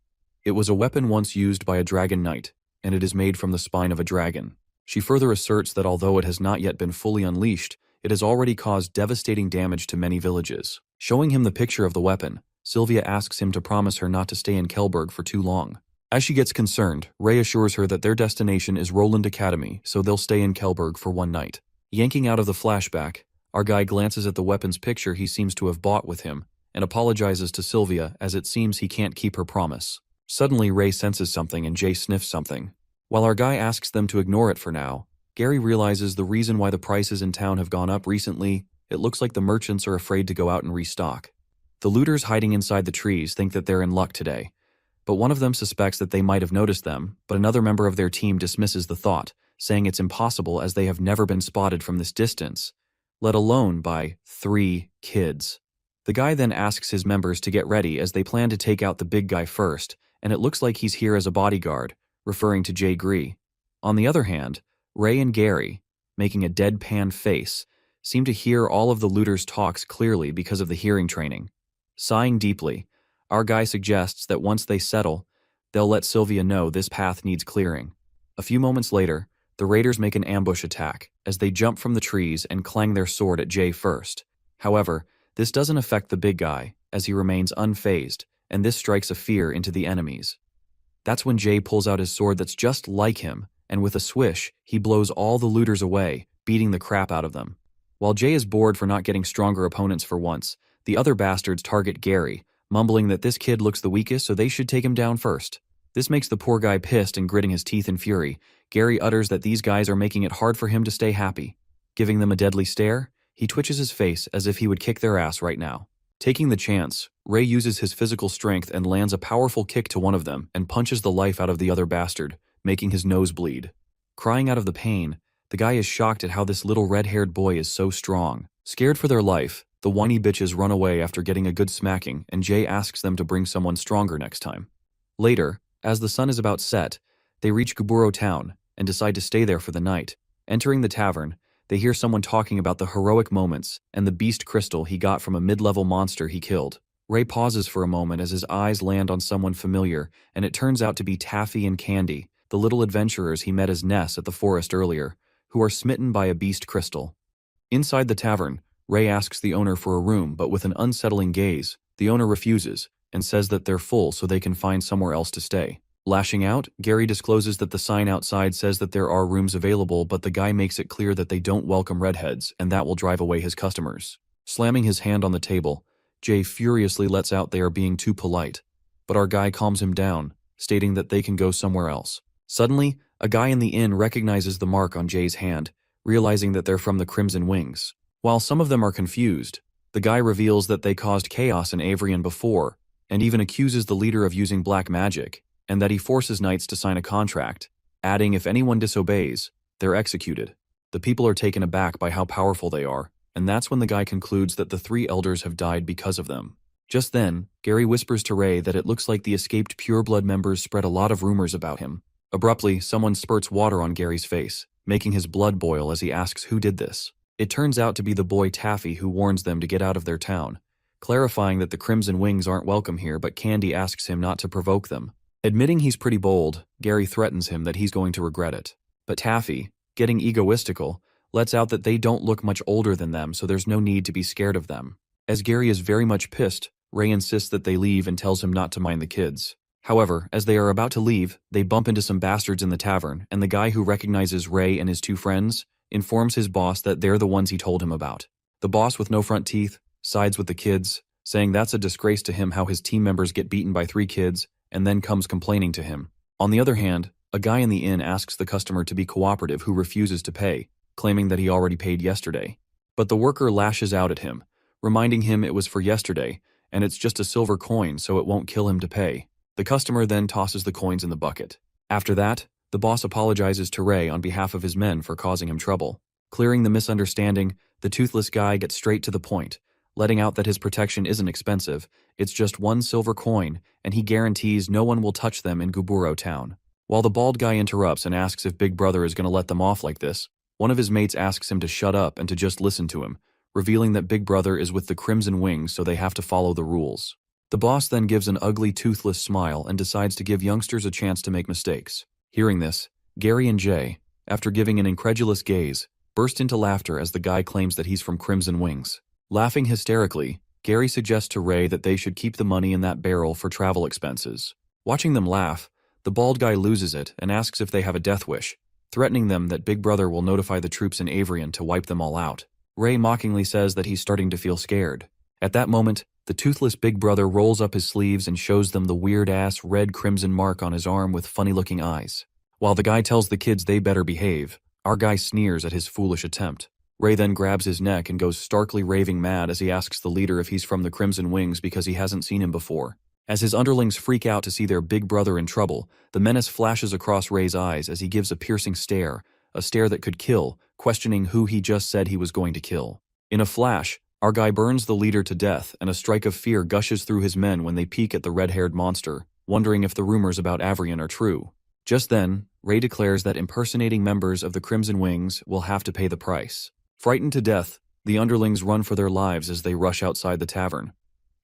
It was a weapon once used by a dragon knight, and it is made from the spine of a dragon. She further asserts that although it has not yet been fully unleashed, it has already caused devastating damage to many villages. Showing him the picture of the weapon, Sylvia asks him to promise her not to stay in Kelberg for too long. As she gets concerned, Ray assures her that their destination is Roland Academy, so they'll stay in Kelberg for one night. Yanking out of the flashback, our guy glances at the weapon's picture he seems to have bought with him, and apologizes to Sylvia as it seems he can't keep her promise. Suddenly, Ray senses something and Jay sniffs something. While our guy asks them to ignore it for now, Gary realizes the reason why the prices in town have gone up recently. It looks like the merchants are afraid to go out and restock. The looters hiding inside the trees think that they're in luck today, but one of them suspects that they might have noticed them, but another member of their team dismisses the thought, saying it's impossible as they have never been spotted from this distance, let alone by 3 kids. The guy then asks his members to get ready as they plan to take out the big guy first, and it looks like he's here as a bodyguard, referring to Jay Gree. On the other hand, Ray and Gary, making a deadpan face, seem to hear all of the looters' talks clearly because of the hearing training. Sighing deeply, our guy suggests that once they settle, they'll let Sylvia know this path needs clearing. A few moments later, the raiders make an ambush attack as they jump from the trees and clang their sword at Jay first. However, this doesn't affect the big guy, as he remains unfazed, and this strikes a fear into the enemies. That's when Jay pulls out his sword that's just like him, and with a swish, he blows all the looters away, beating the crap out of them. While Jay is bored for not getting stronger opponents for once, the other bastards target Gary, mumbling that this kid looks the weakest so they should take him down first. This makes the poor guy pissed and gritting his teeth in fury. Gary utters that these guys are making it hard for him to stay happy. Giving them a deadly stare, he twitches his face as if he would kick their ass right now. Taking the chance, Ray uses his physical strength and lands a powerful kick to one of them and punches the life out of the other bastard, making his nose bleed. Crying out of the pain, the guy is shocked at how this little red-haired boy is so strong. Scared for their life, the whiny bitches run away after getting a good smacking, and Jay asks them to bring someone stronger next time. Later, as the sun is about set, they reach Guburo town and decide to stay there for the night. Entering the tavern, they hear someone talking about the heroic moments and the beast crystal he got from a mid-level monster he killed. Ray pauses for a moment as his eyes land on someone familiar, and it turns out to be Taffy and Candy, the little adventurers he met as Ness at the forest earlier, who are smitten by a beast crystal. Inside the tavern, Ray asks the owner for a room, but with an unsettling gaze, the owner refuses and says that they're full so they can find somewhere else to stay. Lashing out, Gary discloses that the sign outside says that there are rooms available, but the guy makes it clear that they don't welcome redheads, and that will drive away his customers. Slamming his hand on the table, Jay furiously lets out they are being too polite, but our guy calms him down, stating that they can go somewhere else. Suddenly, a guy in the inn recognizes the mark on Jay's hand, realizing that they're from the Crimson Wings. While some of them are confused, the guy reveals that they caused chaos in Avrion before, and even accuses the leader of using black magic, and that he forces knights to sign a contract, adding if anyone disobeys, they're executed. The people are taken aback by how powerful they are, and that's when the guy concludes that the 3 elders have died because of them. Just then, Gary whispers to Ray that it looks like the escaped Pureblood members spread a lot of rumors about him. Abruptly, someone spurts water on Gary's face, making his blood boil as he asks who did this. It turns out to be the boy Taffy who warns them to get out of their town, clarifying that the Crimson Wings aren't welcome here, but Candy asks him not to provoke them. Admitting he's pretty bold, Gary threatens him that he's going to regret it. But Taffy, getting egoistical, lets out that they don't look much older than them, so there's no need to be scared of them. As Gary is very much pissed, Ray insists that they leave and tells him not to mind the kids. However, as they are about to leave, they bump into some bastards in the tavern, and the guy who recognizes Ray and his 2 friends informs his boss that they're the ones he told him about. The boss, with no front teeth, sides with the kids, saying that's a disgrace to him how his team members get beaten by 3 kids, and then comes complaining to him. On the other hand, a guy in the inn asks the customer to be cooperative who refuses to pay, claiming that he already paid yesterday. But the worker lashes out at him, reminding him it was for yesterday, and it's just a silver coin so it won't kill him to pay. The customer then tosses the coins in the bucket. After that, the boss apologizes to Ray on behalf of his men for causing him trouble. Clearing the misunderstanding, the toothless guy gets straight to the point, letting out that his protection isn't expensive, it's just 1 silver coin, and he guarantees no one will touch them in Guburo Town. While the bald guy interrupts and asks if Big Brother is going to let them off like this, one of his mates asks him to shut up and to just listen to him, revealing that Big Brother is with the Crimson Wings, so they have to follow the rules. The boss then gives an ugly toothless smile and decides to give youngsters a chance to make mistakes. Hearing this, Gary and Jay, after giving an incredulous gaze, burst into laughter as the guy claims that he's from Crimson Wings. Laughing hysterically, Gary suggests to Ray that they should keep the money in that barrel for travel expenses. Watching them laugh, the bald guy loses it and asks if they have a death wish, threatening them that Big Brother will notify the troops in Avrian to wipe them all out. Ray mockingly says that he's starting to feel scared. At that moment, the toothless Big Brother rolls up his sleeves and shows them the weird-ass red crimson mark on his arm with funny-looking eyes. While the guy tells the kids they better behave, our guy sneers at his foolish attempt. Ray then grabs his neck and goes starkly raving mad as he asks the leader if he's from the Crimson Wings because he hasn't seen him before. As his underlings freak out to see their Big Brother in trouble, the menace flashes across Ray's eyes as he gives a piercing stare, a stare that could kill, questioning who he just said he was going to kill. In a flash, our guy burns the leader to death, and a strike of fear gushes through his men when they peek at the red-haired monster, wondering if the rumors about Avrian are true. Just then, Ray declares that impersonating members of the Crimson Wings will have to pay the price. Frightened to death, the underlings run for their lives as they rush outside the tavern.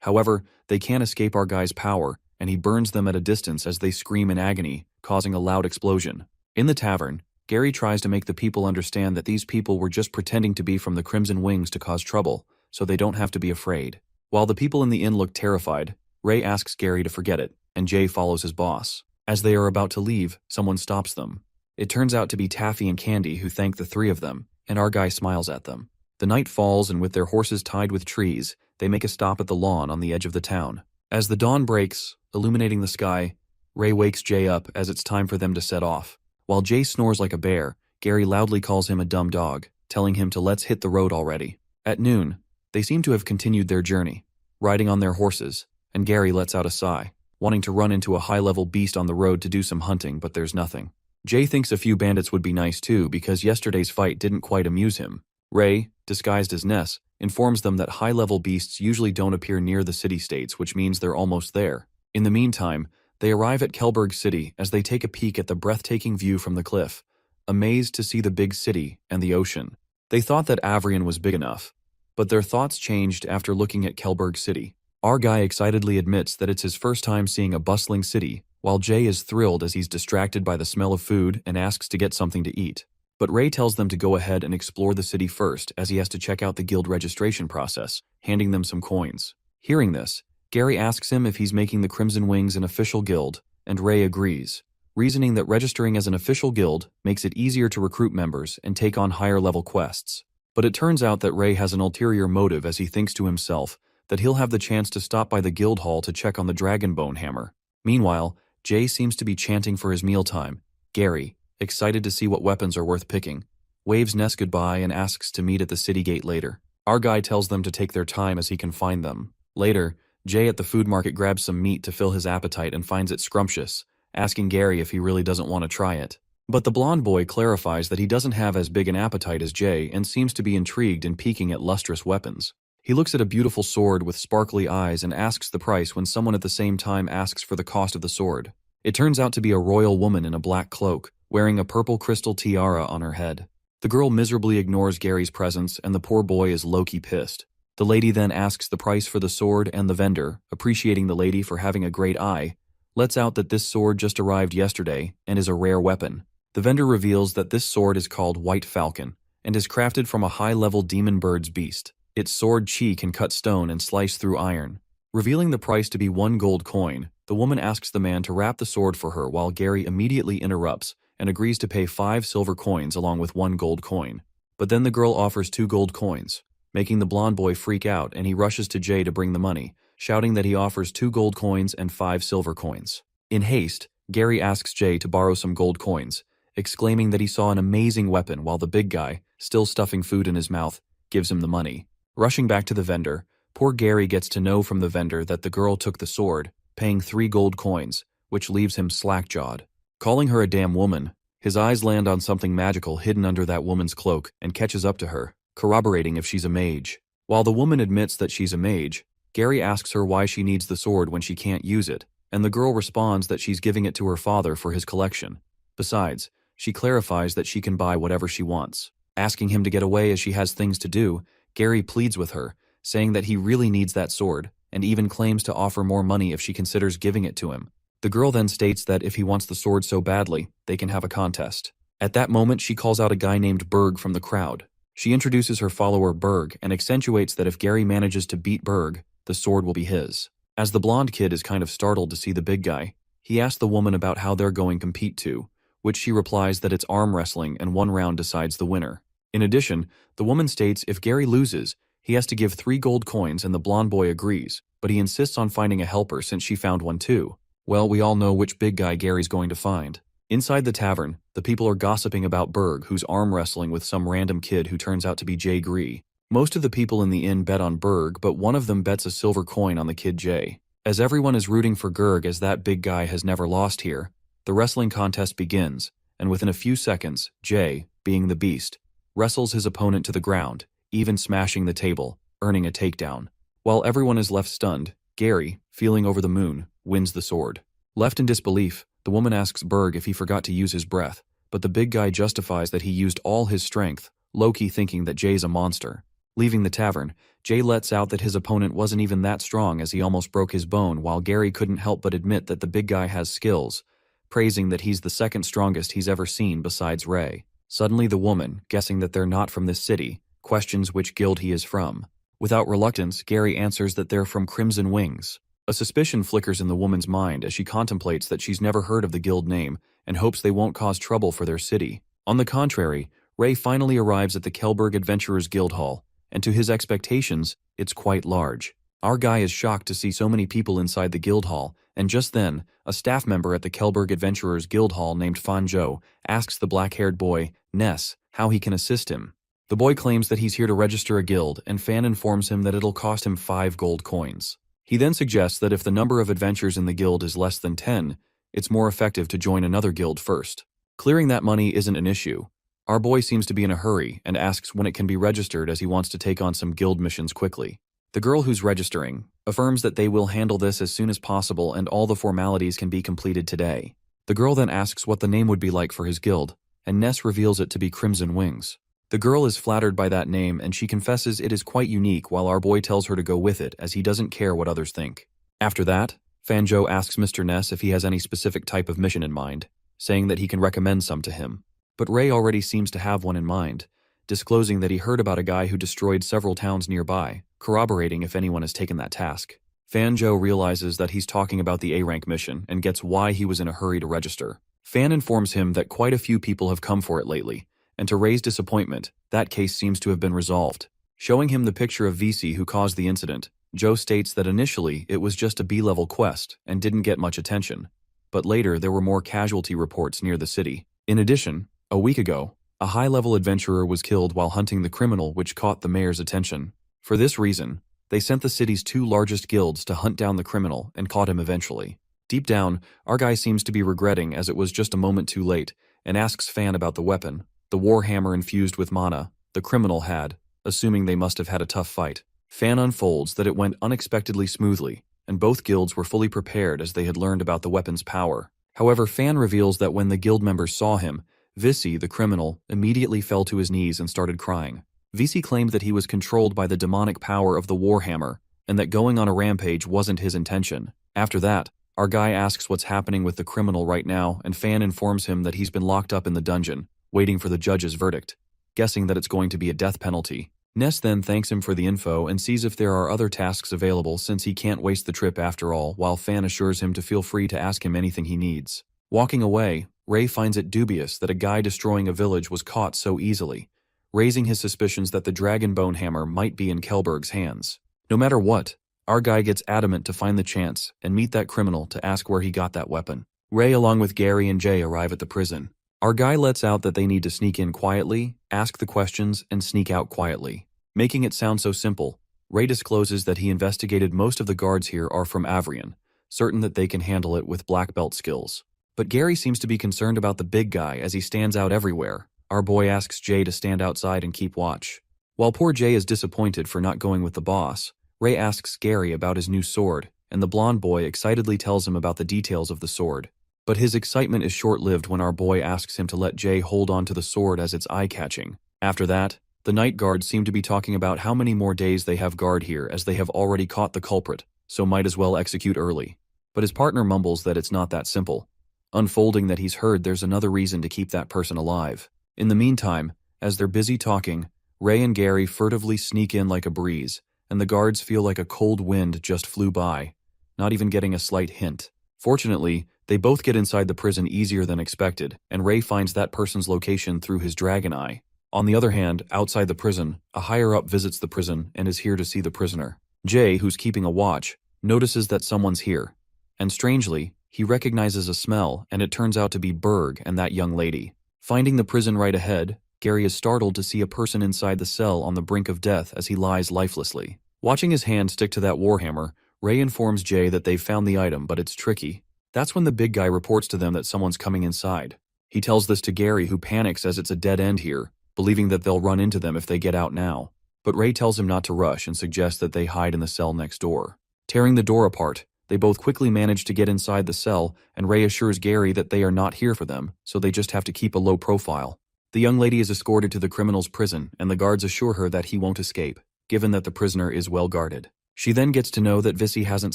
However, they can't escape our guy's power, and he burns them at a distance as they scream in agony, causing a loud explosion. In the tavern, Gary tries to make the people understand that these people were just pretending to be from the Crimson Wings to cause trouble, so they don't have to be afraid. While the people in the inn look terrified, Ray asks Gary to forget it, and Jay follows his boss. As they are about to leave, someone stops them. It turns out to be Taffy and Candy, who thank the three of them, and our guy smiles at them. The night falls, and with their horses tied with trees, they make a stop at the lawn on the edge of the town. As the dawn breaks, illuminating the sky, Ray wakes Jay up as it's time for them to set off. While Jay snores like a bear, Gary loudly calls him a dumb dog, telling him to let's hit the road already. At noon, they seem to have continued their journey, riding on their horses, and Gary lets out a sigh, wanting to run into a high-level beast on the road to do some hunting, but there's nothing. Jay thinks a few bandits would be nice too because yesterday's fight didn't quite amuse him. Ray, disguised as Ness, informs them that high-level beasts usually don't appear near the city-states, which means they're almost there. In the meantime, they arrive at Kelberg City as they take a peek at the breathtaking view from the cliff, amazed to see the big city and the ocean. They thought that Avrian was big enough, but their thoughts changed after looking at Kelberg City. Our guy excitedly admits that it's his first time seeing a bustling city, while Jay is thrilled as he's distracted by the smell of food and asks to get something to eat. But Ray tells them to go ahead and explore the city first as he has to check out the guild registration process, handing them some coins. Hearing this, Gary asks him if he's making the Crimson Wings an official guild, and Ray agrees, reasoning that registering as an official guild makes it easier to recruit members and take on higher-level quests. But it turns out that Ray has an ulterior motive as he thinks to himself that he'll have the chance to stop by the guild hall to check on the Dragonbone hammer. Meanwhile, Jay seems to be chanting for his mealtime. Gary, excited to see what weapons are worth picking, waves Ness goodbye and asks to meet at the city gate later. Our guy tells them to take their time as he can find them. Later, Jay at the food market grabs some meat to fill his appetite and finds it scrumptious, asking Gary if he really doesn't want to try it. But the blonde boy clarifies that he doesn't have as big an appetite as Jay and seems to be intrigued and peeking at lustrous weapons. He looks at a beautiful sword with sparkly eyes and asks the price when someone at the same time asks for the cost of the sword. It turns out to be a royal woman in a black cloak, wearing a purple crystal tiara on her head. The girl miserably ignores Gary's presence and the poor boy is low-key pissed. The lady then asks the price for the sword and the vendor, appreciating the lady for having a great eye, lets out that this sword just arrived yesterday and is a rare weapon. The vendor reveals that this sword is called White Falcon and is crafted from a high-level demon bird's beast. Its sword chi can cut stone and slice through iron. Revealing the price to be 1 gold coin, the woman asks the man to wrap the sword for her while Gary immediately interrupts and agrees to pay 5 silver coins along with 1 gold coin. But then the girl offers 2 gold coins, making the blonde boy freak out, and he rushes to Jay to bring the money, shouting that he offers 2 gold coins and 5 silver coins. In haste, Gary asks Jay to borrow some gold coins, exclaiming that he saw an amazing weapon while the big guy, still stuffing food in his mouth, gives him the money. Rushing back to the vendor, poor Gary gets to know from the vendor that the girl took the sword, paying 3 gold coins, which leaves him slack-jawed. Calling her a damn woman, his eyes land on something magical hidden under that woman's cloak and catches up to her, corroborating if she's a mage. While the woman admits that she's a mage, Gary asks her why she needs the sword when she can't use it, and the girl responds that she's giving it to her father for his collection. Besides, she clarifies that she can buy whatever she wants. Asking him to get away as she has things to do, Gary pleads with her, saying that he really needs that sword, and even claims to offer more money if she considers giving it to him. The girl then states that if he wants the sword so badly, they can have a contest. At that moment, she calls out a guy named Berg from the crowd. She introduces her follower Berg and accentuates that if Gary manages to beat Berg, the sword will be his. As the blonde kid is kind of startled to see the big guy, he asks the woman about how they're going to compete to, which she replies that it's arm wrestling and 1 round decides the winner. In addition, the woman states if Gary loses, he has to give 3 gold coins and the blonde boy agrees, but he insists on finding a helper since she found one too. Well, we all know which big guy Gary's going to find. Inside the tavern, the people are gossiping about Berg, who's arm wrestling with some random kid who turns out to be Jay Gree. Most of the people in the inn bet on Berg, but one of them bets a silver coin on the kid Jay. As everyone is rooting for Gerg as that big guy has never lost here, the wrestling contest begins, and within a few seconds, Jay, being the beast, wrestles his opponent to the ground, even smashing the table, earning a takedown. While everyone is left stunned, Gary, feeling over the moon, wins the sword. Left in disbelief, the woman asks Berg if he forgot to use his breath, but the big guy justifies that he used all his strength, low-key thinking that Jay's a monster. Leaving the tavern, Jay lets out that his opponent wasn't even that strong as he almost broke his bone, while Gary couldn't help but admit that the big guy has skills, praising that he's the second strongest he's ever seen besides Ray. Suddenly the woman, guessing that they're not from this city, questions which guild he is from. Without reluctance, Gary answers that they're from Crimson Wings. A suspicion flickers in the woman's mind as she contemplates that she's never heard of the guild name and hopes they won't cause trouble for their city. On the contrary, Ray finally arrives at the Kelberg Adventurers Guild Hall, and to his expectations, it's quite large. Our guy is shocked to see so many people inside the guild hall, and just then, a staff member at the Kelberg Adventurers Guild Hall named Fanjo asks the black-haired boy, Ness, how he can assist him. The boy claims that he's here to register a guild, and Fan informs him that it'll cost him 5 gold coins. He then suggests that if the number of adventures in the guild is less than 10, it's more effective to join another guild first. Clearing that money isn't an issue. Our boy seems to be in a hurry and asks when it can be registered as he wants to take on some guild missions quickly. The girl who's registering affirms that they will handle this as soon as possible and all the formalities can be completed today. The girl then asks what the name would be like for his guild, and Ness reveals it to be Crimson Wings. The girl is flattered by that name and she confesses it is quite unique, while our boy tells her to go with it as he doesn't care what others think. After that, Fanjo asks Mr. Ness if he has any specific type of mission in mind, saying that he can recommend some to him. But Ray already seems to have one in mind, disclosing that he heard about a guy who destroyed several towns nearby, corroborating if anyone has taken that task. Fanjo realizes that he's talking about the A-rank mission and gets why he was in a hurry to register. Fan informs him that quite a few people have come for it lately, and to Ray's disappointment, that case seems to have been resolved. Showing him the picture of VC who caused the incident, Joe states that initially it was just a B-level quest and didn't get much attention, but later there were more casualty reports near the city. In addition, a week ago, a high-level adventurer was killed while hunting the criminal, which caught the mayor's attention. For this reason, they sent the city's 2 largest guilds to hunt down the criminal and caught him eventually. Deep down, our guy seems to be regretting as it was just a moment too late and asks Fan about the weapon, the warhammer infused with mana, the criminal had, assuming they must have had a tough fight. Fan unfolds that it went unexpectedly smoothly, and both guilds were fully prepared as they had learned about the weapon's power. However, Fan reveals that when the guild members saw him, Visi, the criminal, immediately fell to his knees and started crying. Visi claimed that he was controlled by the demonic power of the warhammer, and that going on a rampage wasn't his intention. After that, our guy asks what's happening with the criminal right now, and Fan informs him that he's been locked up in the dungeon, waiting for the judge's verdict, guessing that it's going to be a death penalty. Ness then thanks him for the info and sees if there are other tasks available since he can't waste the trip after all, while Fan assures him to feel free to ask him anything he needs. Walking away, Ray finds it dubious that a guy destroying a village was caught so easily, raising his suspicions that the Dragon Bone Hammer might be in Kelberg's hands. No matter what, our guy gets adamant to find the chance and meet that criminal to ask where he got that weapon. Ray along with Gary and Jay arrive at the prison. Our guy lets out that they need to sneak in quietly, ask the questions, and sneak out quietly. Making it sound so simple, Ray discloses that he investigated most of the guards here are from Avrian, certain that they can handle it with black belt skills. But Gary seems to be concerned about the big guy as he stands out everywhere. Our boy asks Jay to stand outside and keep watch. While poor Jay is disappointed for not going with the boss, Ray asks Gary about his new sword, and the blonde boy excitedly tells him about the details of the sword. But his excitement is short-lived when our boy asks him to let Jay hold on to the sword as it's eye-catching. After that, the night guards seem to be talking about how many more days they have guard here as they have already caught the culprit, so might as well execute early. But his partner mumbles that it's not that simple, unfolding that he's heard there's another reason to keep that person alive. In the meantime, as they're busy talking, Ray and Gary furtively sneak in like a breeze, and the guards feel like a cold wind just flew by, not even getting a slight hint. Fortunately, they both get inside the prison easier than expected, and Ray finds that person's location through his dragon eye. On the other hand, outside the prison, a higher-up visits the prison and is here to see the prisoner. Jay, who's keeping a watch, notices that someone's here, and strangely, he recognizes a smell, and it turns out to be Berg and that young lady. Finding the prison right ahead, Gary is startled to see a person inside the cell on the brink of death as he lies lifelessly. Watching his hand stick to that warhammer, Ray informs Jay that they've found the item, but it's tricky. That's when the big guy reports to them that someone's coming inside. He tells this to Gary, who panics as it's a dead end here, believing that they'll run into them if they get out now. But Ray tells him not to rush and suggests that they hide in the cell next door. Tearing the door apart, they both quickly manage to get inside the cell, and Ray assures Gary that they are not here for them, so they just have to keep a low profile. The young lady is escorted to the criminal's prison, and the guards assure her that he won't escape, given that the prisoner is well guarded. She then gets to know that Vissy hasn't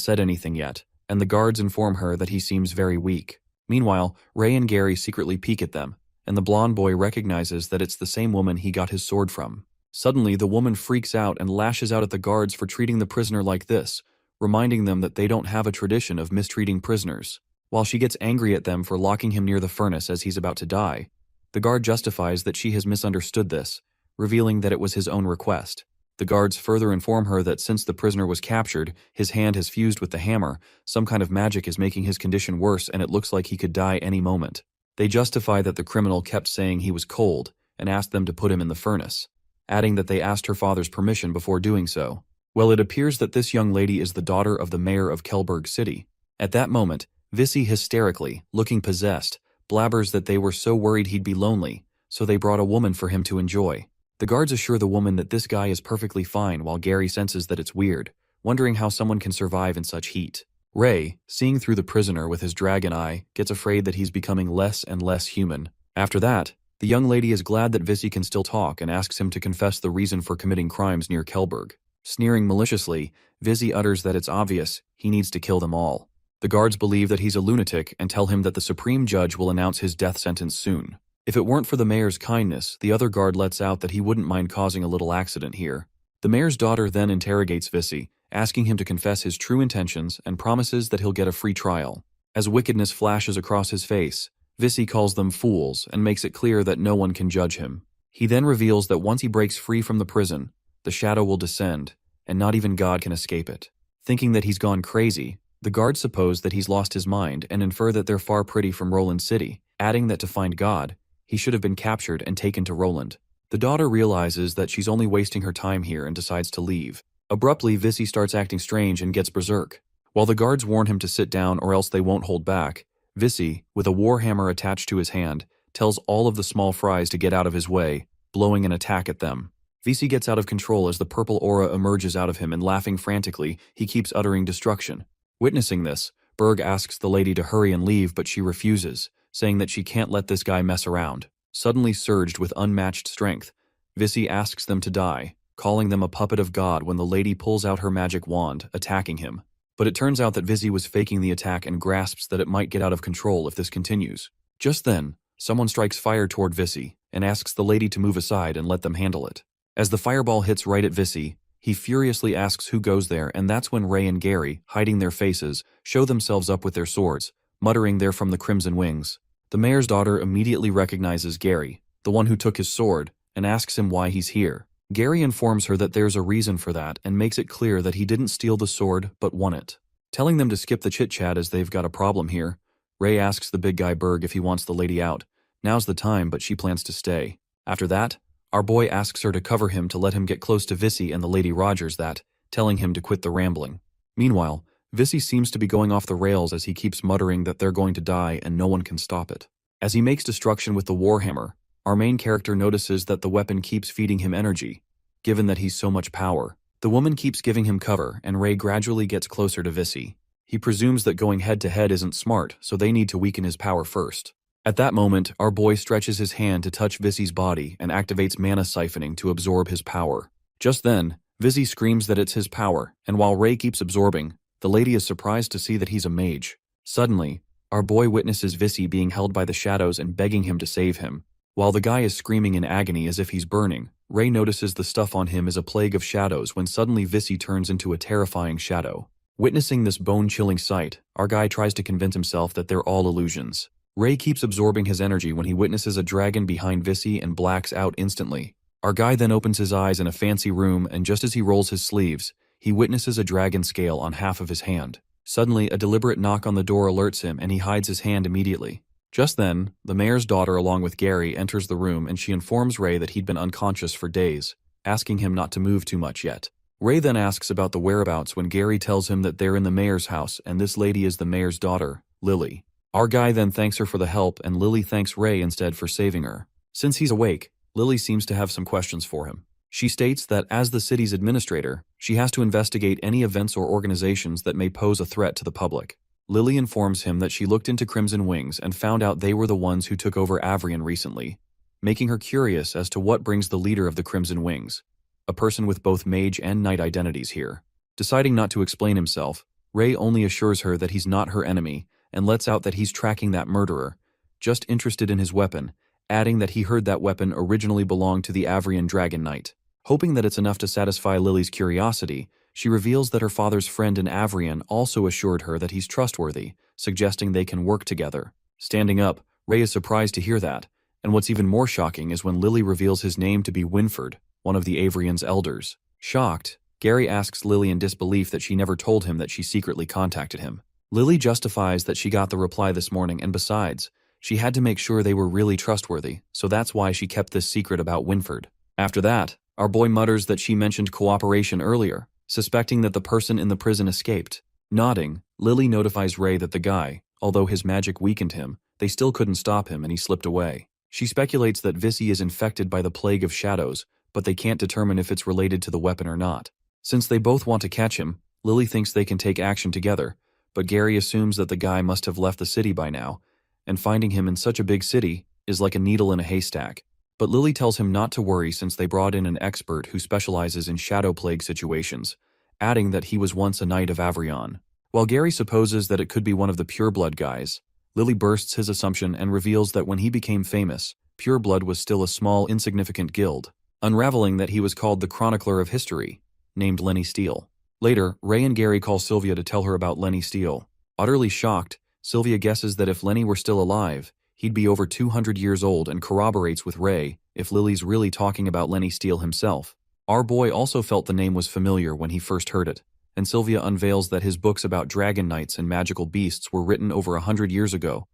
said anything yet, and the guards inform her that he seems very weak. Meanwhile, Ray and Gary secretly peek at them, and the blonde boy recognizes that it's the same woman he got his sword from. Suddenly, the woman freaks out and lashes out at the guards for treating the prisoner like this, reminding them that they don't have a tradition of mistreating prisoners. While she gets angry at them for locking him near the furnace as he's about to die, the guard justifies that she has misunderstood this, revealing that it was his own request. The guards further inform her that since the prisoner was captured, his hand has fused with the hammer, some kind of magic is making his condition worse and it looks like he could die any moment. They justify that the criminal kept saying he was cold and asked them to put him in the furnace, adding that they asked her father's permission before doing so. Well, it appears that this young lady is the daughter of the mayor of Kelberg City. At that moment, Vissy hysterically, looking possessed, blabbers that they were so worried he'd be lonely, so they brought a woman for him to enjoy. The guards assure the woman that this guy is perfectly fine while Gary senses that it's weird, wondering how someone can survive in such heat. Ray, seeing through the prisoner with his dragon eye, gets afraid that he's becoming less and less human. After that, the young lady is glad that Vissy can still talk and asks him to confess the reason for committing crimes near Kelberg. Sneering maliciously, Vissy utters that it's obvious he needs to kill them all. The guards believe that he's a lunatic and tell him that the Supreme Judge will announce his death sentence soon. If it weren't for the mayor's kindness, the other guard lets out that he wouldn't mind causing a little accident here. The mayor's daughter then interrogates Vissy, asking him to confess his true intentions and promises that he'll get a free trial. As wickedness flashes across his face, Vissy calls them fools and makes it clear that no one can judge him. He then reveals that once he breaks free from the prison, the shadow will descend, and not even God can escape it. Thinking that he's gone crazy, the guards suppose that he's lost his mind and infer that they're far pretty from Roland City, adding that to find God, he should have been captured and taken to Roland. The daughter realizes that she's only wasting her time here and decides to leave. Abruptly, Vissy starts acting strange and gets berserk. While the guards warn him to sit down or else they won't hold back, Vissy, with a warhammer attached to his hand, tells all of the small fries to get out of his way, blowing an attack at them. Vissy gets out of control as the purple aura emerges out of him and laughing frantically, he keeps uttering destruction. Witnessing this, Berg asks the lady to hurry and leave, but she refuses, saying that she can't let this guy mess around. Suddenly surged with unmatched strength, Vissy asks them to die, calling them a puppet of God when the lady pulls out her magic wand, attacking him. But it turns out that Vissy was faking the attack and grasps that it might get out of control if this continues. Just then, someone strikes fire toward Vissy and asks the lady to move aside and let them handle it. As the fireball hits right at Vissy, he furiously asks who goes there, and that's when Ray and Gary, hiding their faces, show themselves up with their swords, muttering they're from the Crimson Wings. The mayor's daughter immediately recognizes Gary, the one who took his sword, and asks him why he's here. Gary informs her that there's a reason for that and makes it clear that he didn't steal the sword but won it. Telling them to skip the chit-chat as they've got a problem here, Ray asks the big guy Berg if he wants the lady out. Now's the time, but she plans to stay. After that, our boy asks her to cover him to let him get close to Vissy and the Lady Rogers that, telling him to quit the rambling. Meanwhile, Vissy seems to be going off the rails as he keeps muttering that they're going to die and no one can stop it. As he makes destruction with the warhammer, our main character notices that the weapon keeps feeding him energy, given that he's so much power. The woman keeps giving him cover and Ray gradually gets closer to Vissy. He presumes that going head-to-head isn't smart, so they need to weaken his power first. At that moment, our boy stretches his hand to touch Vissy's body and activates mana siphoning to absorb his power. Just then, Vissy screams that it's his power, and while Ray keeps absorbing, the lady is surprised to see that he's a mage. Suddenly, our boy witnesses Vissy being held by the shadows and begging him to save him. While the guy is screaming in agony as if he's burning, Ray notices the stuff on him is a plague of shadows when suddenly Vissy turns into a terrifying shadow. Witnessing this bone-chilling sight, our guy tries to convince himself that they're all illusions. Ray keeps absorbing his energy when he witnesses a dragon behind Vissy and blacks out instantly. Our guy then opens his eyes in a fancy room and just as he rolls his sleeves, he witnesses a dragon scale on half of his hand. Suddenly, a deliberate knock on the door alerts him and he hides his hand immediately. Just then, the mayor's daughter along with Gary enters the room and she informs Ray that he'd been unconscious for days, asking him not to move too much yet. Ray then asks about the whereabouts when Gary tells him that they're in the mayor's house and this lady is the mayor's daughter, Lily. Our guy then thanks her for the help and Lily thanks Ray instead for saving her. Since he's awake, Lily seems to have some questions for him. She states that as the city's administrator, she has to investigate any events or organizations that may pose a threat to the public. Lily informs him that she looked into Crimson Wings and found out they were the ones who took over Avrion recently, making her curious as to what brings the leader of the Crimson Wings, a person with both mage and knight identities here. Deciding not to explain himself, Ray only assures her that he's not her enemy and lets out that he's tracking that murderer, just interested in his weapon, adding that he heard that weapon originally belonged to the Avrion Dragon Knight. Hoping that it's enough to satisfy Lily's curiosity, she reveals that her father's friend in Avrion also assured her that he's trustworthy, suggesting they can work together. Standing up, Ray is surprised to hear that, and what's even more shocking is when Lily reveals his name to be Winford, one of the Avrion's elders. Shocked, Gary asks Lily in disbelief that she never told him that she secretly contacted him. Lily justifies that she got the reply this morning and besides, she had to make sure they were really trustworthy, so that's why she kept this secret about Winford. After that, our boy mutters that she mentioned cooperation earlier, suspecting that the person in the prison escaped. Nodding, Lily notifies Ray that the guy, although his magic weakened him, they still couldn't stop him and he slipped away. She speculates that Vissy is infected by the plague of shadows, but they can't determine if it's related to the weapon or not. Since they both want to catch him, Lily thinks they can take action together, but Gary assumes that the guy must have left the city by now, and finding him in such a big city is like a needle in a haystack. But Lily tells him not to worry since they brought in an expert who specializes in shadow plague situations, adding that he was once a knight of Avrion. While Gary supposes that it could be one of the pureblood guys, Lily bursts his assumption and reveals that when he became famous, pureblood was still a small, insignificant guild, unraveling that he was called the Chronicler of History, named Lenny Steele. Later, Ray and Gary call Sylvia to tell her about Lenny Steele. Utterly shocked, Sylvia guesses that if Lenny were still alive, he'd be over 200 years old and corroborates with Ray if Lily's really talking about Lenny Steele himself. Our boy also felt the name was familiar when he first heard it, and Sylvia unveils that his books about dragon knights and magical beasts were written over 100 years ago,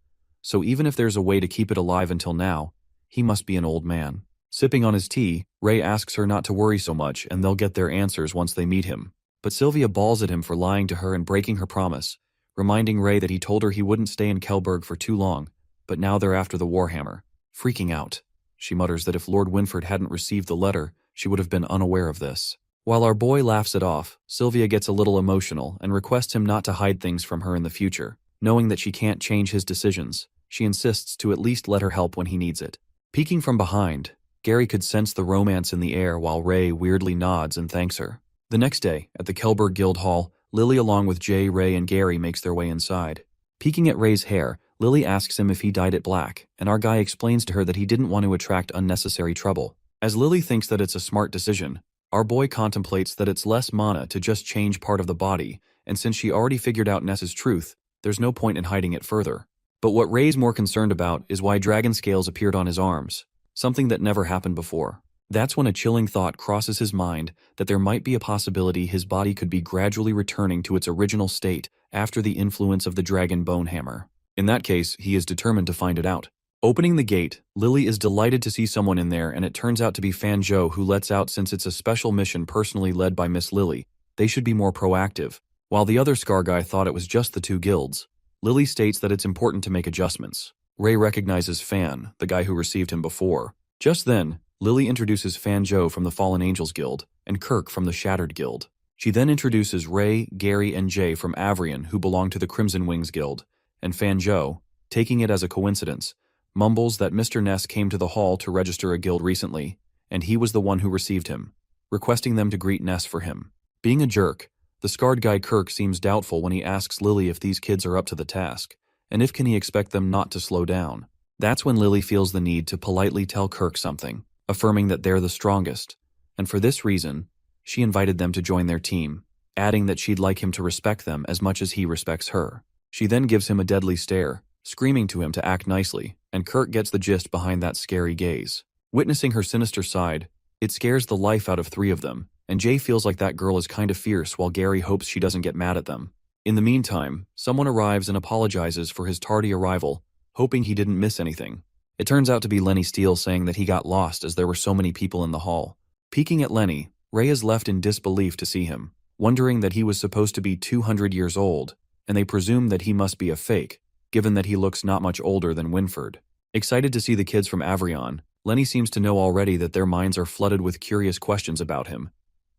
so even if there's a way to keep it alive until now, he must be an old man. Sipping on his tea, Ray asks her not to worry so much and they'll get their answers once they meet him. But Sylvia bawls at him for lying to her and breaking her promise, reminding Ray that he told her he wouldn't stay in Kelberg for too long, but now they're after the Warhammer. Freaking out, she mutters that if Lord Winford hadn't received the letter, she would have been unaware of this. While our boy laughs it off, Sylvia gets a little emotional and requests him not to hide things from her in the future. Knowing that she can't change his decisions, she insists to at least let her help when he needs it. Peeking from behind, Gary could sense the romance in the air while Ray weirdly nods and thanks her. The next day, at the Kelberg Guild Hall, Lily along with Jay, Ray, and Gary makes their way inside. Peeking at Ray's hair, Lily asks him if he dyed it black, and our guy explains to her that he didn't want to attract unnecessary trouble. As Lily thinks that it's a smart decision, our boy contemplates that it's less mana to just change part of the body, and since she already figured out Ness's truth, there's no point in hiding it further. But what Ray's more concerned about is why dragon scales appeared on his arms, something that never happened before. That's when a chilling thought crosses his mind that there might be a possibility his body could be gradually returning to its original state after the influence of the dragon bone hammer. In that case, he is determined to find it out. Opening the gate, Lily is delighted to see someone in there and it turns out to be Fan Zhou who lets out since it's a special mission personally led by Miss Lily. They should be more proactive, While the other Scar guy thought it was just the two guilds, Lily states that it's important to make adjustments. Ray recognizes Fan, the guy who received him before. Just then, Lily introduces Fan Zhou from the Fallen Angels Guild and Kirk from the Shattered Guild. She then introduces Ray, Gary, and Jay from Avrion, who belong to the Crimson Wings Guild, and Fan Zhou, taking it as a coincidence, mumbles that Mr. Ness came to the hall to register a guild recently, and he was the one who received him, requesting them to greet Ness for him. Being a jerk, the scarred guy Kirk seems doubtful when he asks Lily if these kids are up to the task, and if can he expect them not to slow down. That's when Lily feels the need to politely tell Kirk something, affirming that they're the strongest, and for this reason, she invited them to join their team, adding that she'd like him to respect them as much as he respects her. She then gives him a deadly stare, screaming to him to act nicely, and Kirk gets the gist behind that scary gaze. Witnessing her sinister side, it scares the life out of three of them, and Jay feels like that girl is kind of fierce while Gary hopes she doesn't get mad at them. In the meantime, someone arrives and apologizes for his tardy arrival, hoping he didn't miss anything. It turns out to be Lenny Steele saying that he got lost as there were so many people in the hall. Peeking at Lenny, Ray is left in disbelief to see him, wondering that he was supposed to be 200 years old, and they presume that he must be a fake, given that he looks not much older than Winford. Excited to see the kids from Avrion, Lenny seems to know already that their minds are flooded with curious questions about him,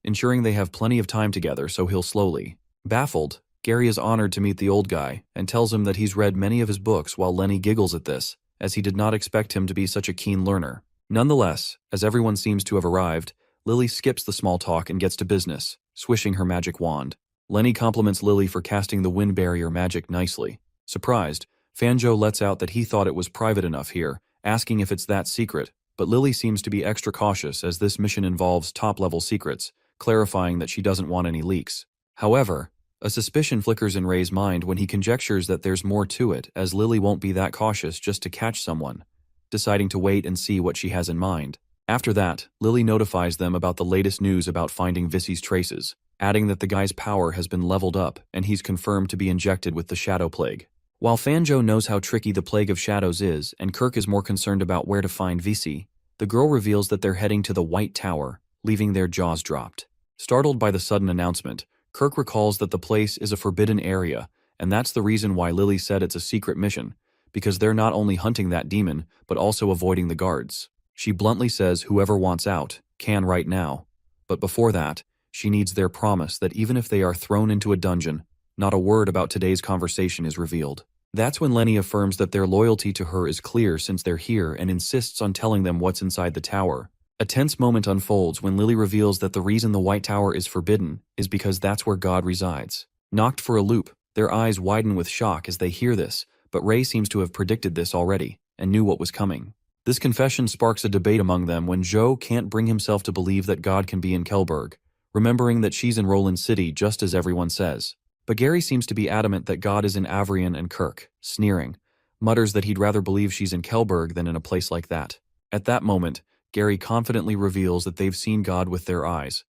ensuring they have plenty of time together so he'll slowly. Baffled, Gary is honored to meet the old guy and tells him that he's read many of his books while Lenny giggles at this, as he did not expect him to be such a keen learner. Nonetheless, as everyone seems to have arrived, Lily skips the small talk and gets to business, swishing her magic wand. Lenny compliments Lily for casting the wind barrier magic nicely. Surprised, Fan Zhou lets out that he thought it was private enough here, asking if it's that secret, but Lily seems to be extra cautious as this mission involves top-level secrets, clarifying that she doesn't want any leaks. However, a suspicion flickers in Ray's mind when he conjectures that there's more to it, as Lily won't be that cautious just to catch someone, deciding to wait and see what she has in mind. After that, Lily notifies them about the latest news about finding Vissy's traces, adding that the guy's power has been leveled up and he's confirmed to be injected with the Shadow Plague. While Fan Zhou knows how tricky the Plague of Shadows is and Kirk is more concerned about where to find Vissy, the girl reveals that they're heading to the White Tower, leaving their jaws dropped. Startled by the sudden announcement, Kirk recalls that the place is a forbidden area, and that's the reason why Lily said it's a secret mission, because they're not only hunting that demon, but also avoiding the guards. She bluntly says whoever wants out can right now, but before that, she needs their promise that even if they are thrown into a dungeon, not a word about today's conversation is revealed. That's when Lenny affirms that their loyalty to her is clear since they're here and insists on telling them what's inside the tower. A tense moment unfolds when Lily reveals that the reason the White Tower is forbidden is because that's where God resides. Knocked for a loop, their eyes widen with shock as they hear this, but Ray seems to have predicted this already and knew what was coming. This confession sparks a debate among them when Zhou can't bring himself to believe that God can be in Kelberg, remembering that she's in Roland City just as everyone says. But Gary seems to be adamant that God is in Avrion, and Kirk, sneering, mutters that he'd rather believe she's in Kelberg than in a place like that. At that moment, Gary confidently reveals that they've seen God with their eyes,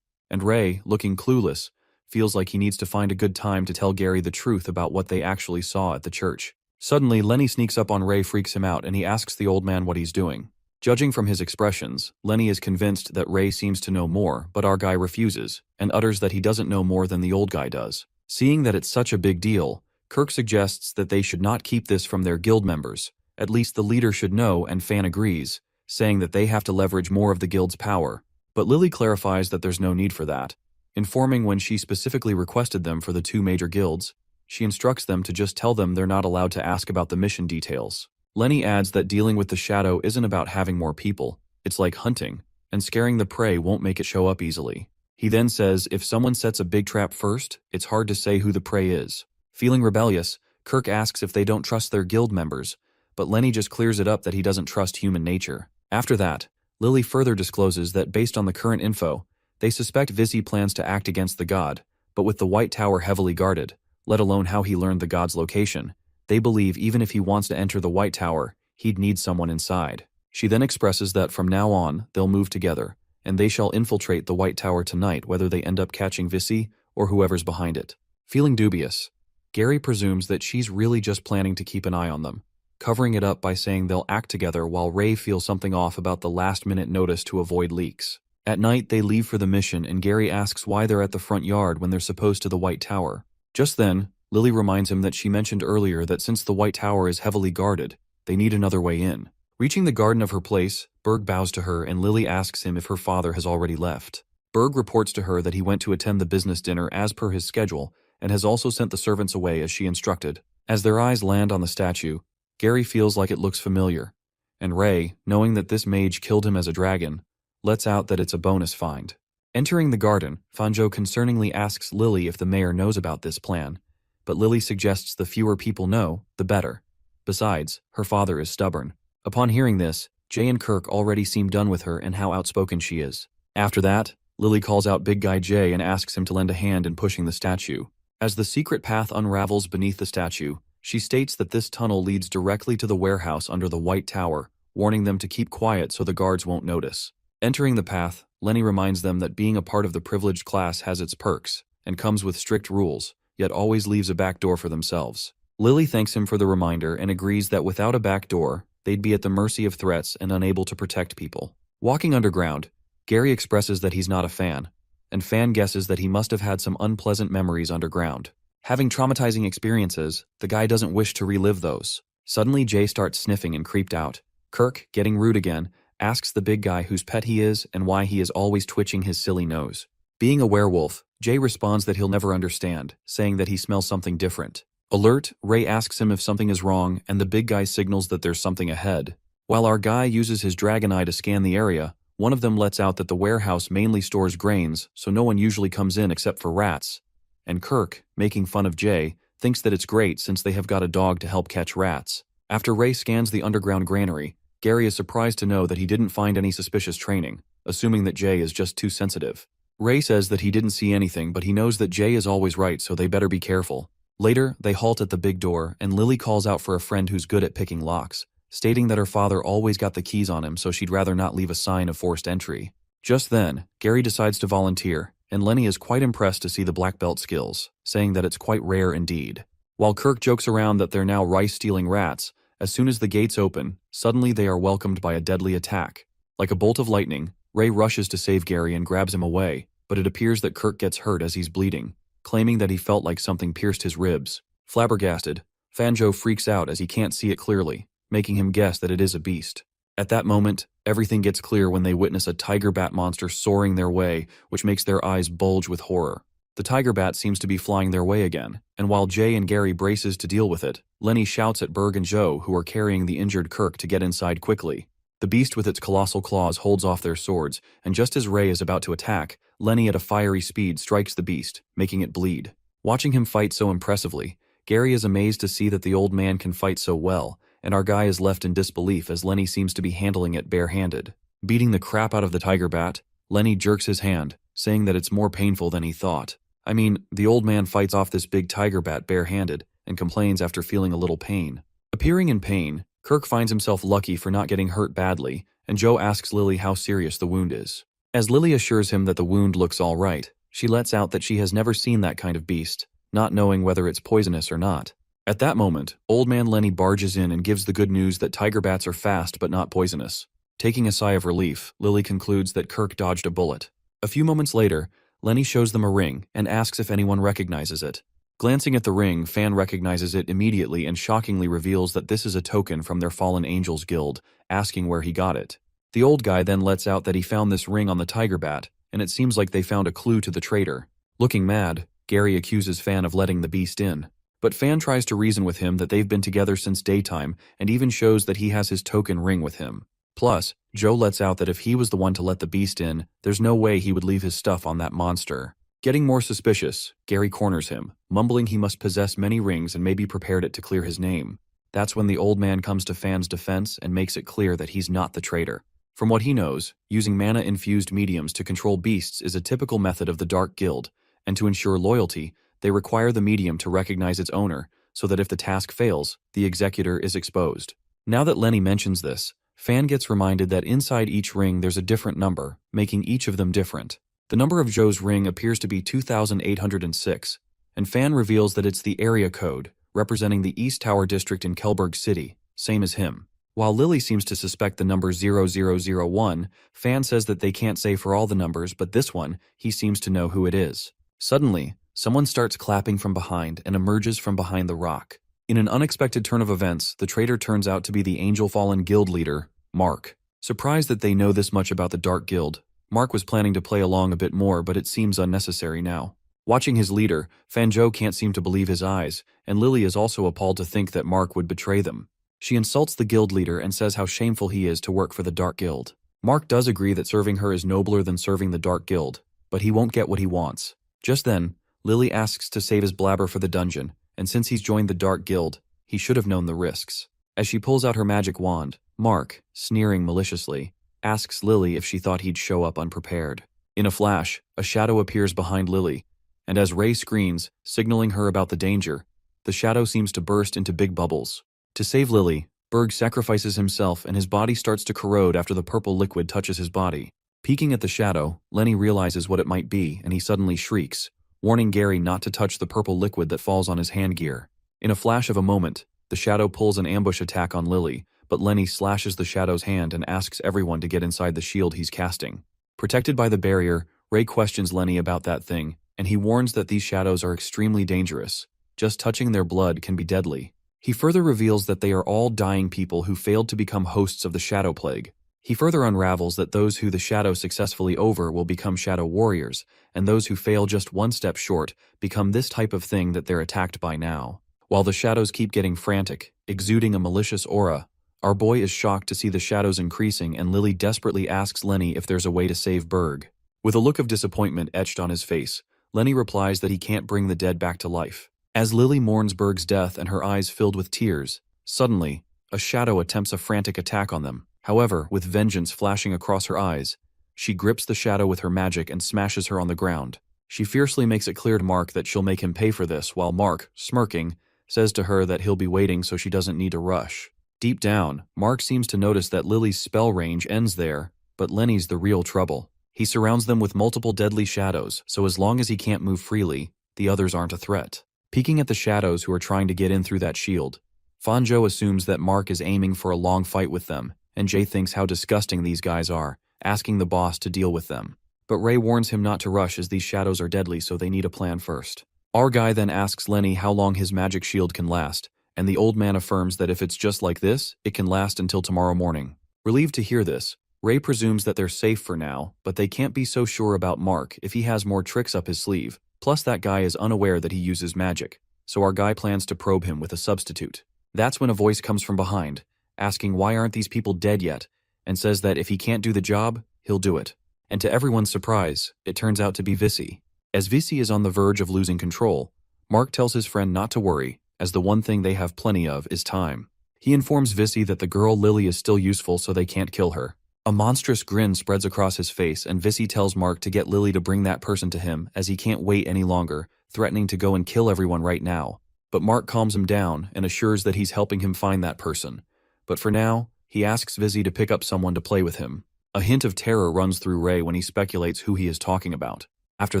and Ray, looking clueless, feels like he needs to find a good time to tell Gary the truth about what they actually saw at the church. Suddenly, Lenny sneaks up on Ray, freaks him out, and he asks the old man what he's doing. Judging from his expressions, Lenny is convinced that Ray seems to know more, but our guy refuses, and utters that he doesn't know more than the old guy does. Seeing that it's such a big deal, Kirk suggests that they should not keep this from their guild members. At least the leader should know, and Fan agrees, saying that they have to leverage more of the guild's power. But Lily clarifies that there's no need for that, informing when she specifically requested them for the two major guilds. She instructs them to just tell them they're not allowed to ask about the mission details. Lenny adds that dealing with the shadow isn't about having more people, it's like hunting, and scaring the prey won't make it show up easily. He then says if someone sets a big trap first, it's hard to say who the prey is. Feeling rebellious, Kirk asks if they don't trust their guild members, but Lenny just clears it up that he doesn't trust human nature. After that, Lily further discloses that based on the current info, they suspect Vissy plans to act against the god, but with the White Tower heavily guarded, let alone how he learned the god's location, they believe even if he wants to enter the White Tower, he'd need someone inside. She then expresses that from now on, they'll move together, and they shall infiltrate the White Tower tonight whether they end up catching Vissy or whoever's behind it. Feeling dubious, Gary presumes that she's really just planning to keep an eye on them, covering it up by saying they'll act together while Ray feels something off about the last-minute notice to avoid leaks. At night, they leave for the mission and Gary asks why they're at the front yard when they're supposed to the White Tower. Just then, Lily reminds him that she mentioned earlier that since the White Tower is heavily guarded, they need another way in. Reaching the garden of her place, Berg bows to her and Lily asks him if her father has already left. Berg reports to her that he went to attend the business dinner as per his schedule and has also sent the servants away as she instructed. As their eyes land on the statue, Gary feels like it looks familiar, and Ray, knowing that this mage killed him as a dragon, lets out that it's a bonus find. Entering the garden, Fanjo concerningly asks Lily if the mayor knows about this plan, but Lily suggests the fewer people know, the better. Besides, her father is stubborn. Upon hearing this, Jay and Kirk already seem done with her and how outspoken she is. After that, Lily calls out Big Guy Jay and asks him to lend a hand in pushing the statue. As the secret path unravels beneath the statue, she states that this tunnel leads directly to the warehouse under the White Tower, warning them to keep quiet so the guards won't notice. Entering the path, Lenny reminds them that being a part of the privileged class has its perks, and comes with strict rules, yet always leaves a back door for themselves. Lily thanks him for the reminder and agrees that without a back door, they'd be at the mercy of threats and unable to protect people. Walking underground, Gary expresses that he's not a fan, and Fan guesses that he must have had some unpleasant memories underground. Having traumatizing experiences, the guy doesn't wish to relive those. Suddenly, Jay starts sniffing and creeped out. Kirk, getting rude again, asks the big guy whose pet he is and why he is always twitching his silly nose. Being a werewolf, Jay responds that he'll never understand, saying that he smells something different. Alert, Ray asks him if something is wrong, and the big guy signals that there's something ahead. While our guy uses his dragon eye to scan the area, one of them lets out that the warehouse mainly stores grains, so no one usually comes in except for rats. And Kirk, making fun of Jay, thinks that it's great since they have got a dog to help catch rats. After Ray scans the underground granary, Gary is surprised to know that he didn't find any suspicious training, assuming that Jay is just too sensitive. Ray says that he didn't see anything, but he knows that Jay is always right, so they better be careful. Later, they halt at the big door, and Lily calls out for a friend who's good at picking locks, stating that her father always got the keys on him, so she'd rather not leave a sign of forced entry. Just then, Gary decides to volunteer, and Lenny is quite impressed to see the black belt skills, saying that it's quite rare indeed. While Kirk jokes around that they're now rice-stealing rats, as soon as the gates open, suddenly they are welcomed by a deadly attack. Like a bolt of lightning, Ray rushes to save Gary and grabs him away, but it appears that Kirk gets hurt as he's bleeding, claiming that he felt like something pierced his ribs. Flabbergasted, Fanjo freaks out as he can't see it clearly, making him guess that it is a beast. At that moment, everything gets clear when they witness a tiger bat monster soaring their way, which makes their eyes bulge with horror. The tiger bat seems to be flying their way again, and while Jay and Gary braces to deal with it, Lenny shouts at Berg and Joe, who are carrying the injured Kirk, to get inside quickly. The beast with its colossal claws holds off their swords, and just as Ray is about to attack, Lenny at a fiery speed strikes the beast, making it bleed. Watching him fight so impressively, Gary is amazed to see that the old man can fight so well, and our guy is left in disbelief as Lenny seems to be handling it barehanded. Beating the crap out of the tiger bat, Lenny jerks his hand, saying that it's more painful than he thought. I mean, the old man fights off this big tiger bat barehanded and complains after feeling a little pain. Appearing in pain, Kirk finds himself lucky for not getting hurt badly, and Joe asks Lily how serious the wound is. As Lily assures him that the wound looks all right, she lets out that she has never seen that kind of beast, not knowing whether it's poisonous or not. At that moment, old man Lenny barges in and gives the good news that tiger bats are fast but not poisonous. Taking a sigh of relief, Lily concludes that Kirk dodged a bullet. A few moments later, Lenny shows them a ring and asks if anyone recognizes it. Glancing at the ring, Fan recognizes it immediately and shockingly reveals that this is a token from their Fallen Angels Guild, asking where he got it. The old guy then lets out that he found this ring on the tiger bat, and it seems like they found a clue to the traitor. Looking mad, Gary accuses Fan of letting the beast in. But Fan tries to reason with him that they've been together since daytime and even shows that he has his token ring with him. Plus, Joe lets out that if he was the one to let the beast in, there's no way he would leave his stuff on that monster. Getting more suspicious, Gary corners him, mumbling he must possess many rings and maybe prepared it to clear his name. That's when the old man comes to Fan's defense and makes it clear that he's not the traitor. From what he knows, using mana-infused mediums to control beasts is a typical method of the Dark Guild, and to ensure loyalty, they require the medium to recognize its owner, so that if the task fails, the executor is exposed. Now that Lenny mentions this, Fan gets reminded that inside each ring there's a different number, making each of them different. The number of Joe's ring appears to be 2806, and Fan reveals that it's the area code, representing the East Tower district in Kelberg City, same as him. While Lily seems to suspect the number 0001, Fan says that they can't say for all the numbers, but this one, he seems to know who it is. Suddenly, Someone starts clapping from behind and emerges from behind the rock. In an unexpected turn of events, the traitor turns out to be the Angel Fallen guild leader, Mark. Surprised that they know this much about the Dark Guild, Mark was planning to play along a bit more, but it seems unnecessary now. Watching his leader, Fanjo can't seem to believe his eyes, and Lily is also appalled to think that Mark would betray them. She insults the guild leader and says how shameful he is to work for the Dark Guild. Mark does agree that serving her is nobler than serving the Dark Guild, but he won't get what he wants. Just then, Lily asks to save his blabber for the dungeon, and since he's joined the Dark Guild, he should have known the risks. As she pulls out her magic wand, Mark, sneering maliciously, asks Lily if she thought he'd show up unprepared. In a flash, a shadow appears behind Lily, and as Ray screams, signaling her about the danger, the shadow seems to burst into big bubbles. To save Lily, Berg sacrifices himself and his body starts to corrode after the purple liquid touches his body. Peeking at the shadow, Lenny realizes what it might be and he suddenly shrieks, warning Gary not to touch the purple liquid that falls on his handgear. In a flash of a moment, the shadow pulls an ambush attack on Lily, but Lenny slashes the shadow's hand and asks everyone to get inside the shield he's casting. Protected by the barrier, Ray questions Lenny about that thing, and he warns that these shadows are extremely dangerous. Just touching their blood can be deadly. He further reveals that they are all dying people who failed to become hosts of the Shadow Plague. He further unravels that those who the shadow successfully over will become shadow warriors, and those who fail just one step short become this type of thing that they're attacked by now. While the shadows keep getting frantic, exuding a malicious aura, our boy is shocked to see the shadows increasing and Lily desperately asks Lenny if there's a way to save Berg. With a look of disappointment etched on his face, Lenny replies that he can't bring the dead back to life. As Lily mourns Berg's death and her eyes filled with tears, suddenly, a shadow attempts a frantic attack on them. However, with vengeance flashing across her eyes, she grips the shadow with her magic and smashes her on the ground. She fiercely makes it clear to Mark that she'll make him pay for this, while Mark, smirking, says to her that he'll be waiting so she doesn't need to rush. Deep down, Mark seems to notice that Lily's spell range ends there, but Lenny's the real trouble. He surrounds them with multiple deadly shadows, so as long as he can't move freely, the others aren't a threat. Peeking at the shadows who are trying to get in through that shield, Fanjo assumes that Mark is aiming for a long fight with them, and Jay thinks how disgusting these guys are, asking the boss to deal with them. But Ray warns him not to rush as these shadows are deadly, so they need a plan first. Our guy then asks Lenny how long his magic shield can last, and the old man affirms that if it's just like this, it can last until tomorrow morning. Relieved to hear this, Ray presumes that they're safe for now, but they can't be so sure about Mark if he has more tricks up his sleeve. Plus that guy is unaware that he uses magic, so our guy plans to probe him with a substitute. That's when a voice comes from behind, asking why aren't these people dead yet, and says that if he can't do the job, he'll do it. And to everyone's surprise, it turns out to be Vissy. As Vissy is on the verge of losing control, Mark tells his friend not to worry, as the one thing they have plenty of is time. He informs Vissy that the girl Lily is still useful so they can't kill her. A monstrous grin spreads across his face and Vissy tells Mark to get Lily to bring that person to him as he can't wait any longer, threatening to go and kill everyone right now. But Mark calms him down and assures that he's helping him find that person. But for now, he asks Vissy to pick up someone to play with him. A hint of terror runs through Ray when he speculates who he is talking about. After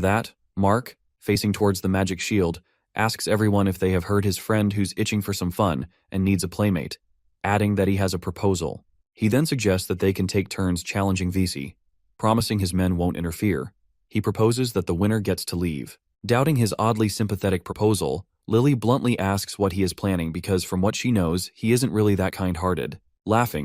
that, Mark, facing towards the magic shield, asks everyone if they have heard his friend who's itching for some fun and needs a playmate, adding that he has a proposal. He then suggests that they can take turns challenging Vissy, promising his men won't interfere. He proposes that the winner gets to leave. Doubting his oddly sympathetic proposal, Lily bluntly asks what he is planning because from what she knows, he isn't really that kind-hearted. Laughing,